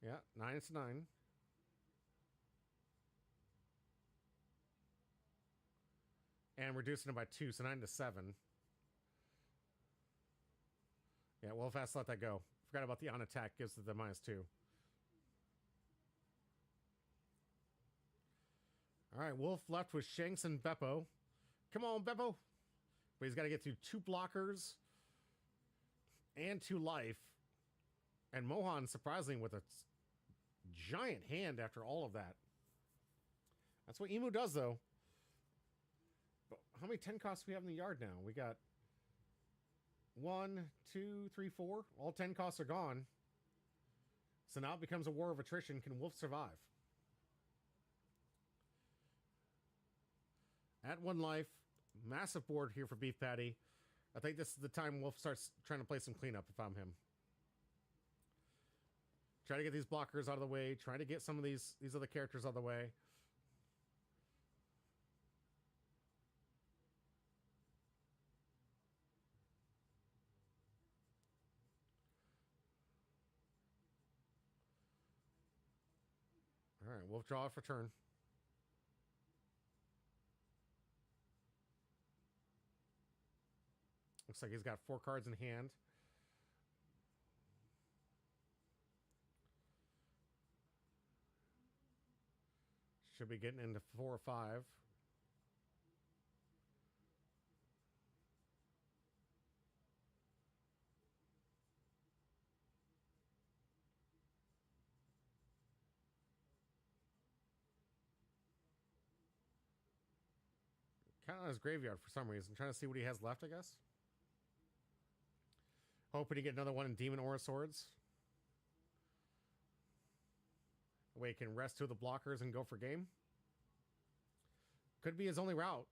Yeah, 9 into 9. And reducing it by 2, so 9 to 7. Yeah, Wolf has to let that go. Forgot about the on attack, gives it the -2. All right, Wolf left with Shanks and Beppo. Come on, Beppo. But he's got to get through 2 blockers and 2 life. And Mohan, surprisingly, with a giant hand after all of that. That's what Emu does, though. But how many 10 costs do we have in the yard now? We got 1, 2, 3, 4. All 10 costs are gone. So now it becomes a war of attrition. Can Wolf survive? At 1 life. Massive board here for Beef Patty. I think this is the time Wolf starts trying to play some cleanup if I'm him. Try to get these blockers out of the way. Try to get some of these other characters out of the way. All right, Wolf draw for turn. Looks like he's got 4 cards in hand. Should be getting into 4 or 5. Counting on his graveyard for some reason. Trying to see what he has left, I guess. Hoping to get another one in Demon Aura Swords. Way he can rest 2 of the blockers and go for game. Could be his only route.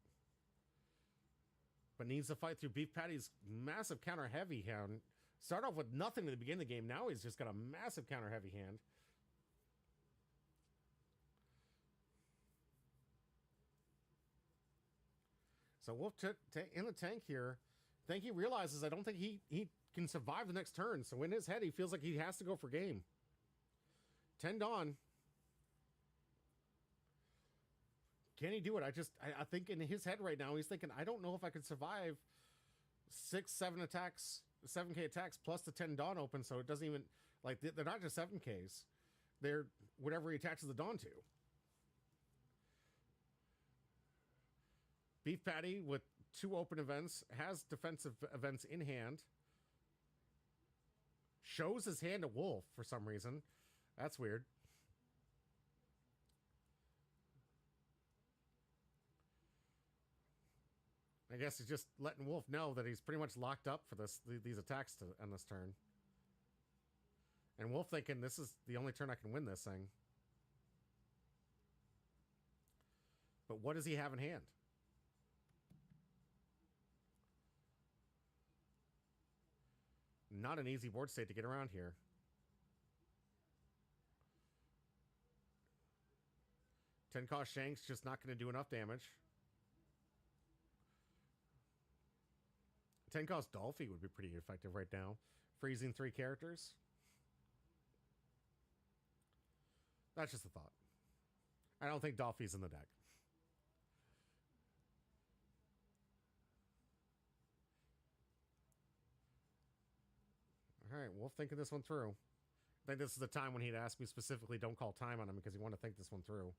But needs to fight through Beef Patty's massive counter heavy hand. Start off with nothing at the beginning of the game. Now he's just got a massive counter heavy hand. So Wolf in the tank here. I think he realizes I don't think he can survive the next turn. So in his head, he feels like he has to go for game. 10 Dawn. Can he do it? I think in his head right now, he's thinking, I don't know if I could survive 6, 7 attacks, 7K attacks plus the 10 Dawn open. So it doesn't even, like, they're not just 7Ks. They're whatever he attaches the Dawn to. Beef Patty with 2 open events, has defensive events in hand. Shows his hand to Wolf for some reason. That's weird. I guess he's just letting Wolf know that he's pretty much locked up for these attacks on this turn. And Wolf thinking this is the only turn I can win this thing. But what does he have in hand? Not an easy board state to get around here. $10 Shanks just not going to do enough damage. 10 Dolphy would be pretty effective right now. Freezing 3 characters. That's just a thought. I don't think Dolphy's in the deck. All right, Wolf thinking this one through. I think this is the time when he'd ask me specifically don't call time on him because he wanted to think this one through.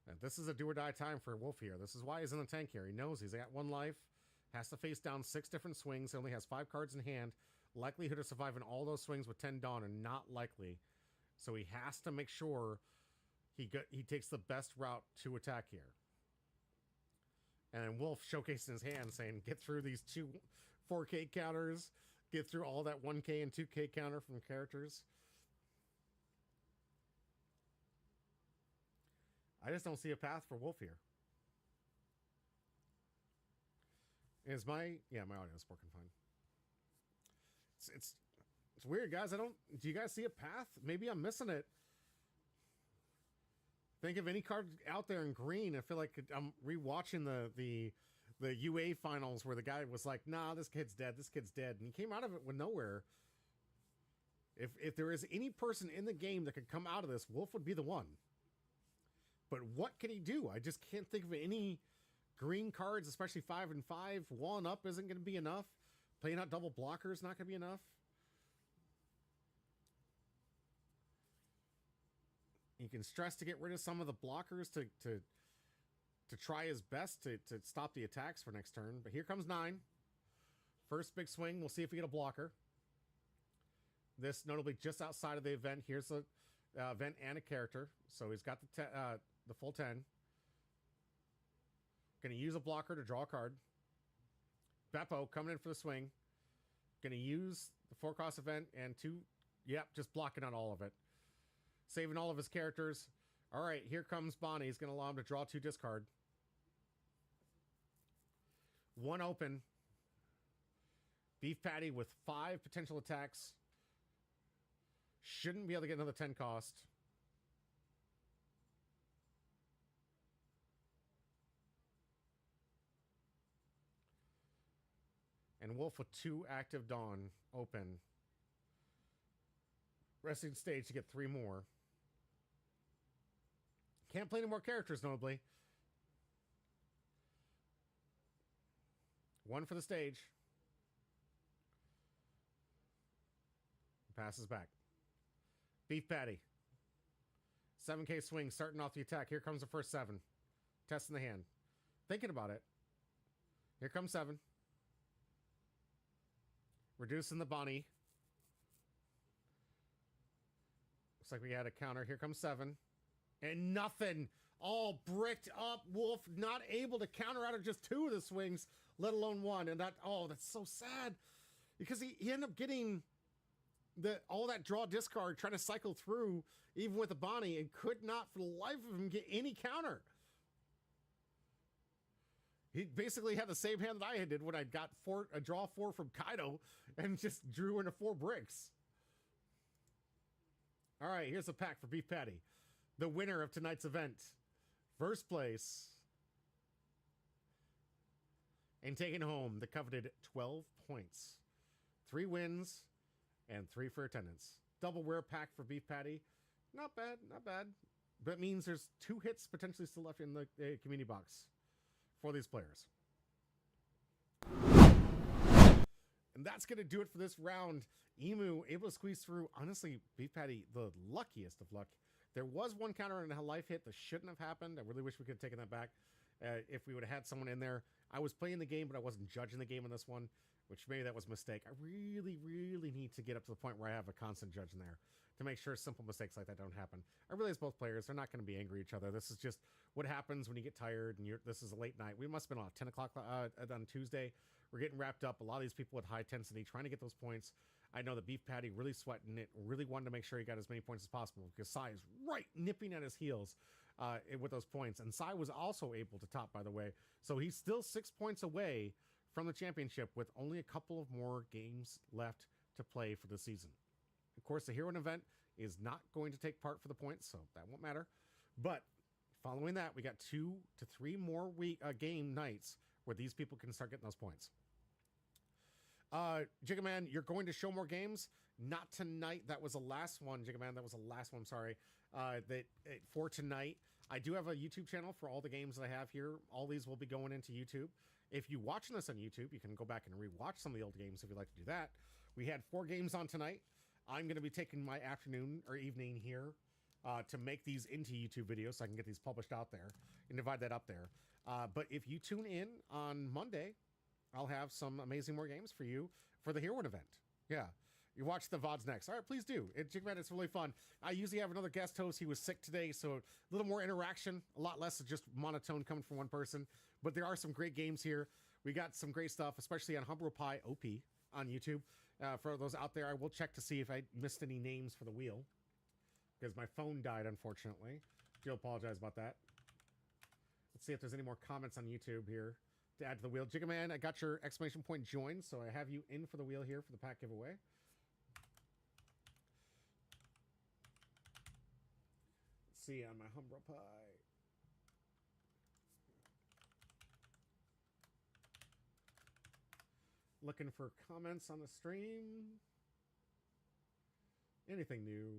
And this is a do or die time for Wolf here. This is why he's in the tank here. He knows he's at 1 life, has to face down 6 different swings. He only has 5 cards in hand. Likelihood of surviving all those swings with 10 Dawn are not likely. So he has to make sure he takes the best route to attack here. And then Wolf showcasing his hand saying, get through these 2 4K counters, get through all that 1K and 2K counter from characters. I just don't see a path for Wolf here. Is my audio is working fine. It's weird, guys. Do you guys see a path? Maybe I'm missing it. Think of any card out there in green. I feel like I'm rewatching the UA finals where the guy was like, nah, this kid's dead. This kid's dead. And he came out of it with nowhere. If there is any person in the game that could come out of this, Wolf would be the one. But what can he do? I just can't think of any green cards, especially 5 and 5. Walling up isn't going to be enough. Playing out double blocker is not going to be enough. He can stress to get rid of some of the blockers to try his best to stop the attacks for next turn. But here comes 9. First big swing. We'll see if we get a blocker. This notably just outside of the event. Here's the event and a character. So he's got the full 10. Going to use a blocker to draw a card. Beppo coming in for the swing. Going to use the 4-cost event and 2. Yep, just blocking out all of it. Saving all of his characters. All right, here comes Bonnie. He's going to allow him to draw 2 discard. 1 open. Beef Patty with 5 potential attacks. Shouldn't be able to get another 10 cost. And Wolf with 2 active Dawn open. Resting stage to get 3 more. Can't play any more characters, notably. 1 for the stage. Passes back. Beef Patty. 7K swing, starting off the attack. Here comes the first 7. Testing the hand. Thinking about it. Here comes 7. Reducing the Bonnie. Looks like we had a counter. Here comes 7. And nothing. All bricked up. Wolf not able to counter out of just 2 of the swings, let alone 1. And that, oh, that's so sad. Because he ended up getting all that draw discard, trying to cycle through, even with the Bonnie, and could not for the life of him get any counter. He basically had the same hand that I did when I got a draw 4 from Kaido and just drew into 4 bricks. All right, here's a pack for Beef Patty. The winner of tonight's event. First place. And taking home the coveted 12 points. 3 wins and 3 for attendance. Double wear pack for Beef Patty. Not bad, not bad. But it means there's 2 hits potentially still left in the community box for these players. And that's going to do it for this round. Emu able to squeeze through. Honestly, Beef Patty, the luckiest of luck. There was 1 counter and a life hit that shouldn't have happened. I really wish we could have taken that back if we would have had someone in there. I was playing the game, but I wasn't judging the game on this one, which maybe that was a mistake. I really, really need to get up to the point where I have a constant judge in there to make sure simple mistakes like that don't happen. I realize both players, they're not going to be angry at each other. This is just what happens when you get tired and this is a late night. We must have been on 10 o'clock on Tuesday. We're getting wrapped up. A lot of these people with high intensity trying to get those points. I know that Beef Patty really sweating it, really wanted to make sure he got as many points as possible because Sai is right nipping at his heels with those points. And Sai was also able to top, by the way. So he's still 6 points away from the championship with only a couple of more games left to play for the season. Of course, the Hero event is not going to take part for the points, so that won't matter. But following that, we got 2 to 3 more game nights where these people can start getting those points. Jiggaman, you're going to show more games? Not tonight. That was the last one, Jiggaman. That was the last one, sorry. For tonight. I do have a YouTube channel for all the games that I have here. All these will be going into YouTube. If you're watching this on YouTube, you can go back and rewatch some of the old games if you'd like to do that. We had 4 games on tonight. I'm going to be taking my afternoon or evening here to make these into YouTube videos so I can get these published out there and divide that up there. But if you tune in on Monday, I'll have some amazing more games for you for the Hero event. Yeah. You watch the VODs next. All right, please do. Jigman, it's really fun. I usually have another guest host. He was sick today, so a little more interaction, a lot less of just monotone coming from one person. But there are some great games here. We got some great stuff, especially on Humble Pie OP on YouTube. For those out there, I will check to see if I missed any names for the wheel because my phone died, unfortunately. Do apologize about that. Let's see if there's any more comments on YouTube here to add to the wheel. Jiggaman, I got your exclamation point joined, so I have you in for the wheel here for the pack giveaway. Let's see on my Humble Pie. Looking for comments on the stream. Anything new?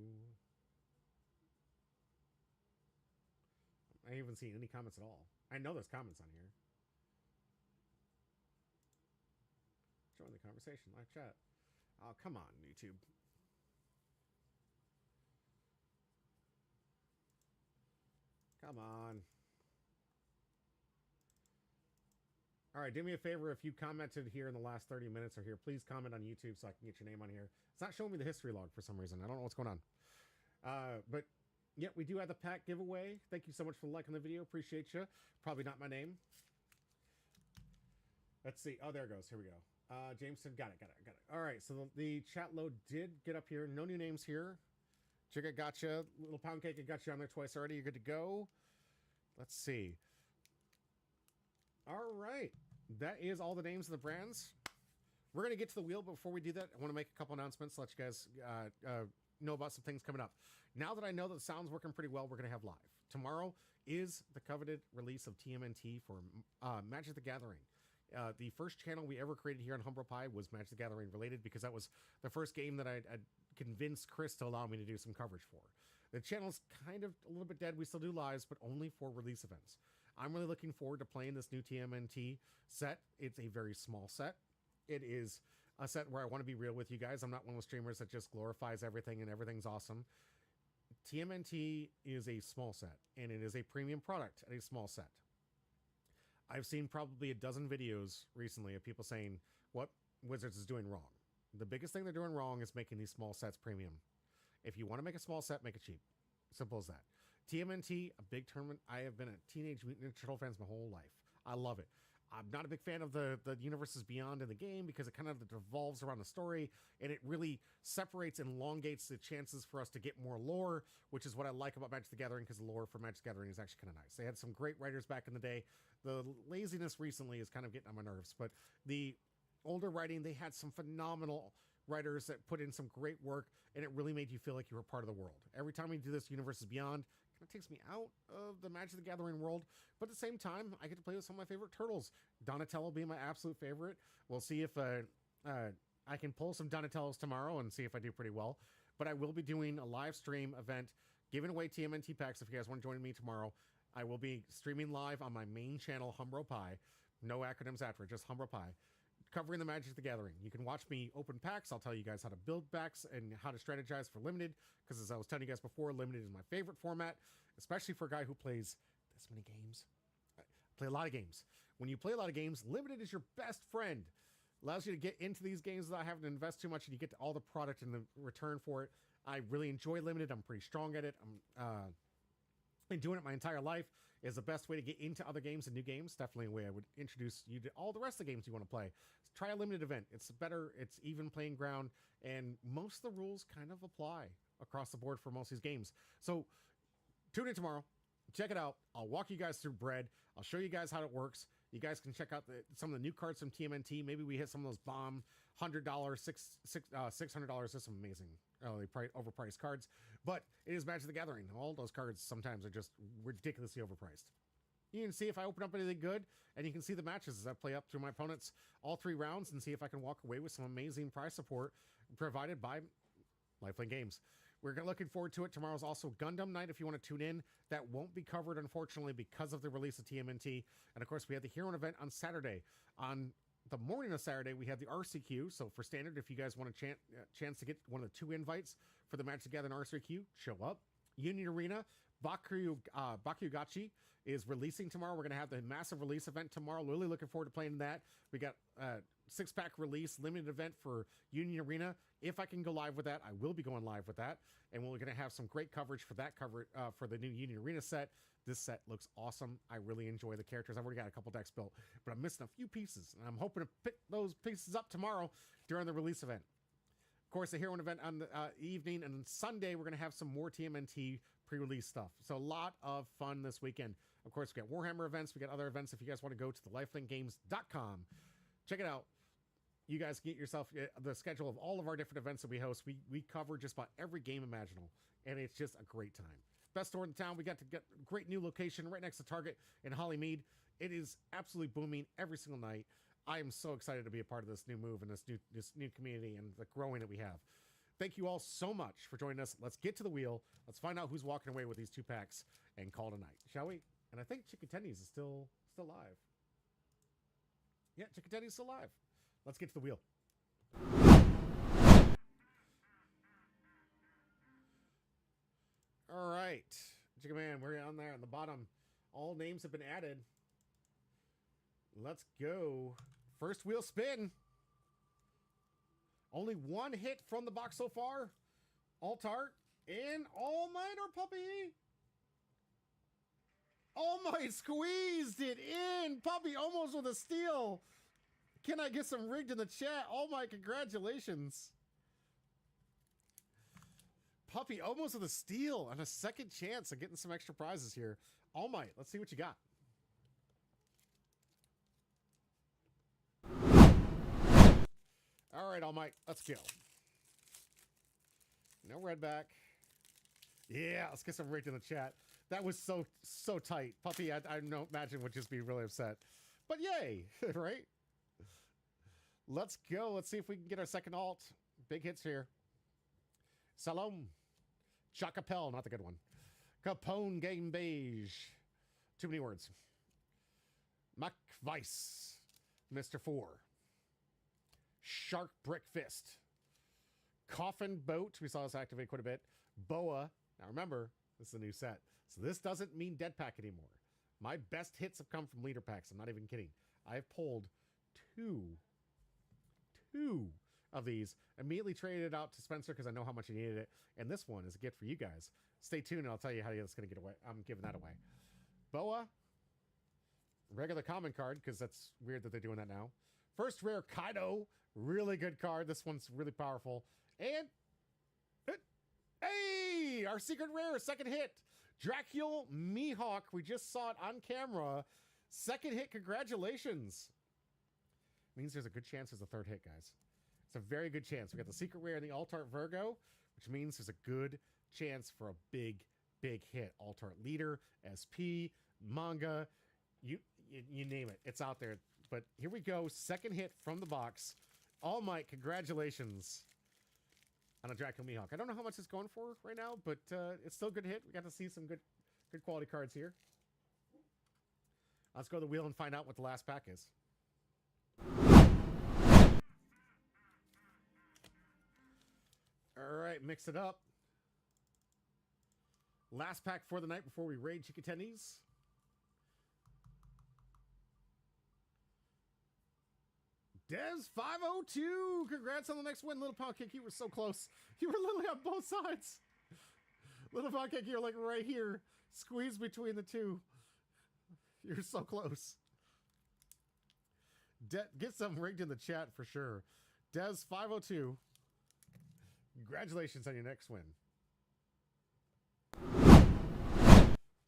I haven't seen any comments at all. I know there's comments on here. Join the conversation, live chat. Oh, come on, YouTube. Come on. All right, do me a favor. If you commented here in the last 30 minutes or here, please comment on YouTube so I can get your name on here. It's not showing me the history log for some reason. I don't know what's going on. But yeah, we do have the pack giveaway. Thank you so much for liking the video. Appreciate you. Probably not my name. Let's see. Oh, there it goes. Here we go. Jameson, got it. All right, so the chat load did get up here. No new names here. Jigga gotcha. Little Pound Cake, I got you on there twice already. You're good to go. Let's see. All right. That is all the names of the brands. We're going to get to the wheel, but before we do that, I want to make a couple announcements to let you guys know about some things coming up. Now that I know that the sound's working pretty well, we're going to have live. Tomorrow is the coveted release of TMNT for Magic the Gathering. The first channel we ever created here on Humble Pie was Magic the Gathering related because that was the first game that I'd convinced Chris to allow me to do some coverage for. The channel's kind of a little bit dead. We still do lives, but only for release events. I'm really looking forward to playing this new TMNT set. It's a very small set. It is a set where I want to be real with you guys. I'm not one of those streamers that just glorifies everything and everything's awesome. TMNT is a small set, and it is a premium product at a small set. I've seen probably a dozen videos recently of people saying what Wizards is doing wrong. The biggest thing they're doing wrong is making these small sets premium. If you want to make a small set, make it cheap. Simple as that. TMNT, a big tournament. I have been a Teenage Mutant Ninja Turtle fan my whole life. I love it. I'm not a big fan of the universes beyond in the game because it kind of revolves around the story, and it really separates and elongates the chances for us to get more lore, which is what I like about Magic the Gathering, because the lore for Magic the Gathering is actually kind of nice. They had some great writers back in the day. The laziness recently is kind of getting on my nerves, but the older writing, they had some phenomenal writers that put in some great work, and it really made you feel like you were part of the world. Every time we do this Universes Beyond, it kind of takes me out of the Magic the Gathering world, but at the same time, I get to play with some of my favorite turtles. Donatello being my absolute favorite. We'll see if I can pull some Donatellos tomorrow and see if I do pretty well, but I will be doing a live stream event giving away TMNT packs. If you guys want to join me tomorrow, I will be streaming live on my main channel, Humble Pie. No acronyms after it, just Humble Pie, covering the Magic the Gathering. You can watch me open packs. I'll tell you guys how to build packs and how to strategize for Limited, because as I was telling you guys before, Limited is my favorite format, especially for a guy who plays this many games. I play a lot of games. When you play a lot of games, Limited is your best friend. Allows you to get into these games without having to invest too much, and you get all the product in the return for it. I really enjoy Limited. I'm pretty strong at it. I'm been doing it my entire life. Is the best way to get into other games and new games. Definitely a way I would introduce you to all the rest of the games you want to play. Try a Limited event. It's better. It's even playing ground, and most of the rules kind of apply across the board for most of these games. So tune in tomorrow. Check it out. I'll walk you guys through Bread. I'll show you guys how it works. You guys can check out some of the new cards from TMNT. Maybe we hit some of those bomb $100, $600. That's some amazing, overpriced cards. But it is Magic the Gathering. All those cards sometimes are just ridiculously overpriced. You can see if I open up anything good, and you can see the matches as I play up through my opponents all 3 rounds and see if I can walk away with some amazing prize support provided by Lifelink Games. We're looking forward to it. Tomorrow's also Gundam Night if you want to tune in. That won't be covered, unfortunately, because of the release of TMNT. And, of course, we have the Hero event on Saturday. On the morning of Saturday, we have the RCQ. So, for Standard, if you guys want a chance to get one of the 2 invites for the Magic the Gathering RCQ, show up. Union Arena, Bakugachi is releasing tomorrow. We're going to have the massive release event tomorrow. Really looking forward to playing that. We got 6-pack release, limited event for Union Arena. If I can go live with that, I will be going live with that. And we're going to have some great coverage for that for the new Union Arena set. This set looks awesome. I really enjoy the characters. I've already got a couple decks built, but I'm missing a few pieces. And I'm hoping to pick those pieces up tomorrow during the release event. Of course, the Hero event on the evening, and on Sunday, we're going to have some more TMNT pre-release stuff. So a lot of fun this weekend. Of course, we got Warhammer events. We got other events. If you guys want to go to the lifelinkgames.com, check it out. You guys get yourself the schedule of all of our different events that we host. We cover just about every game imaginable, and it's just a great time. Best store in town. We got to get a great new location right next to Target in Hollymead. It is absolutely booming every single night. I am so excited to be a part of this new move and this new community and the growing that we have. Thank you all so much for joining us. Let's get to the wheel. Let's find out who's walking away with these 2 packs and call tonight, shall we? And I think Chicken Tendies is still live. Yeah, Chicken Tendies is still live. Let's get to the wheel. All right, Chicken Man, we're on there on the bottom. All names have been added. Let's go. First wheel spin. Only 1 hit from the box so far. All tart and All Might or Puppy. All Might squeezed it in. Puppy almost with a steal. can I get some rigged in the chat? Oh my, congratulations. Puppy almost with a steal and a second chance of getting some extra prizes here. All Might, let's see what you got. All right, All Might, let's go. No red back. Yeah, let's get some rigged in the chat. That was so tight. Puppy, I don't imagine would just be really upset. But yay, right? Let's go. Let's see if we can get our second alt. Big hits here. Salom. Chacapel, not the good one. Capone Game Beige. Too many words. Mac Weiss. Mr. Four. Shark Brick Fist. Coffin Boat. We saw this activate quite a bit. Boa. Now remember, this is a new set. So this doesn't mean dead pack anymore. My best hits have come from leader packs. I'm not even kidding. I've pulled two of these. Immediately traded it out to Spencer because I know how much he needed it. And this one is a gift for you guys. Stay tuned and I'll tell you how it's going to get away. I'm giving that away. Boa. Regular common card because that's weird that they're doing that now. First rare Kaido. Really good card. This one's really powerful. And hey, our secret rare, second hit. Dracul Mihawk. We just saw it on camera. Second hit, congratulations. Means there's a good chance there's a third hit, guys. It's a very good chance. We got the secret rare and the Altart Virgo, which means there's a good chance for a big hit. Altart Leader, SP, manga, you name it. It's out there. But here we go. Second hit from the box. All Might, congratulations on a Dracul Mihawk. I don't know how much it's going for right now, but it's still a good hit. We got to see some good quality cards here. Let's go to the wheel and find out what the last pack is. All right, mix it up. Last pack for the night before we raid Chickatendis. Devs 502. Congrats on the next win, Little Poundcake. You were so close. You were literally on both sides. Little Poundcake, you're like right here. Squeeze between the two. You're so close. Get some rigged in the chat for sure. Devs 502. Congratulations on your next win.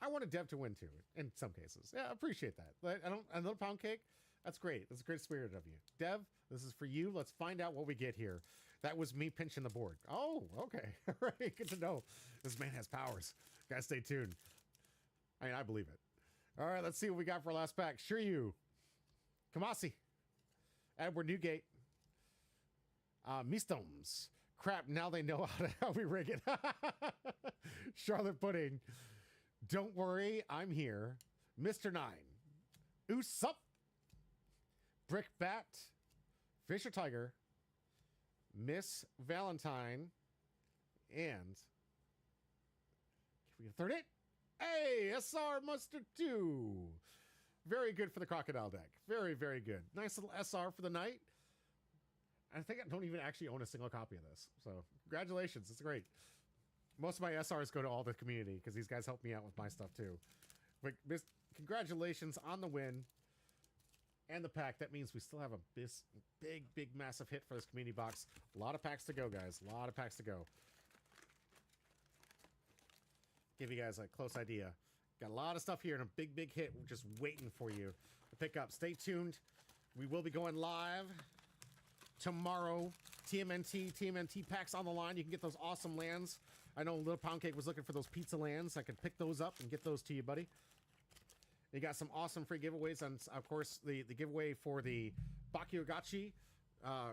I want a Dev to win too, in some cases. Yeah, I appreciate that. But a Little Poundcake, that's great. That's a great spirit of you. Dev, this is for you. Let's find out what we get here. That was me pinching the board. Oh, okay. All right, good to know. This man has powers. Guys, stay tuned. I mean, I believe it. All right, let's see what we got for our last pack. Shiryu. Kamasi. Edward Newgate. Mistones. Crap, now they know how we rig it. Charlotte Pudding. Don't worry, I'm here. Mr. 9. Usopp. Brick Bat. Fisher Tiger. Miss Valentine. And can we get a third hit? Hey, SR Mustard 2. Very good for the Crocodile deck. Very, very good. Nice little SR for the night. I think I don't even actually own a single copy of this. So congratulations. It's great. Most of my SRs go to all the community because these guys help me out with my stuff too. But congratulations on the win and the pack. That means we still have a big, massive hit for this community box. A lot of packs to go, guys. A lot of packs to go. Give you guys a close idea. Got a lot of stuff here and a big hit just waiting for you to pick up. Stay tuned. We will be going live tomorrow. TMNT packs on the line. You can get those awesome lands. I know Little Poundcake was looking for those pizza lands. I can pick those up and get those to you, buddy. You got some awesome free giveaways. And of course, the giveaway for the Bakuagachi. I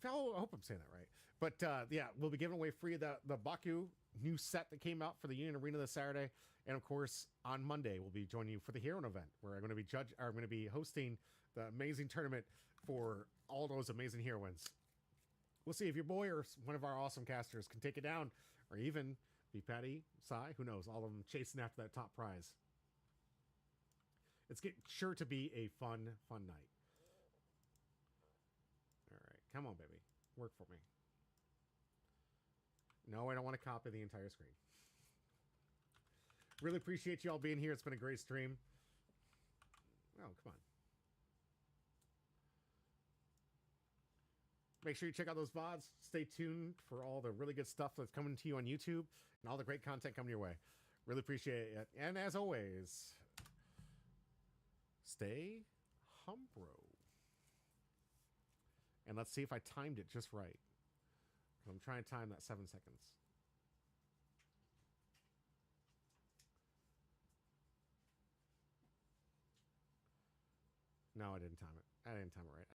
hope I'm saying that right. But yeah, we'll be giving away free the Baku new set that came out for the Union Arena this Saturday. And of course, on Monday, we'll be joining you for the Hero event, where I'm going to be hosting the amazing tournament for all those amazing heroines. We'll see if your boy or one of our awesome casters can take it down, or even be Patty, Sai, who knows, all of them chasing after that top prize. It's sure to be a fun night. All right, come on, baby. Work for me. No, I don't want to copy the entire screen. Really appreciate you all being here. It's been a great stream. Oh, come on. Make sure you check out those VODs. Stay tuned for all the really good stuff that's coming to you on YouTube and all the great content coming your way. Really appreciate it. And as always, stay humbro. And let's see if I timed it just right. I'm trying to time that 7 seconds. No, I didn't time it. I didn't time it right.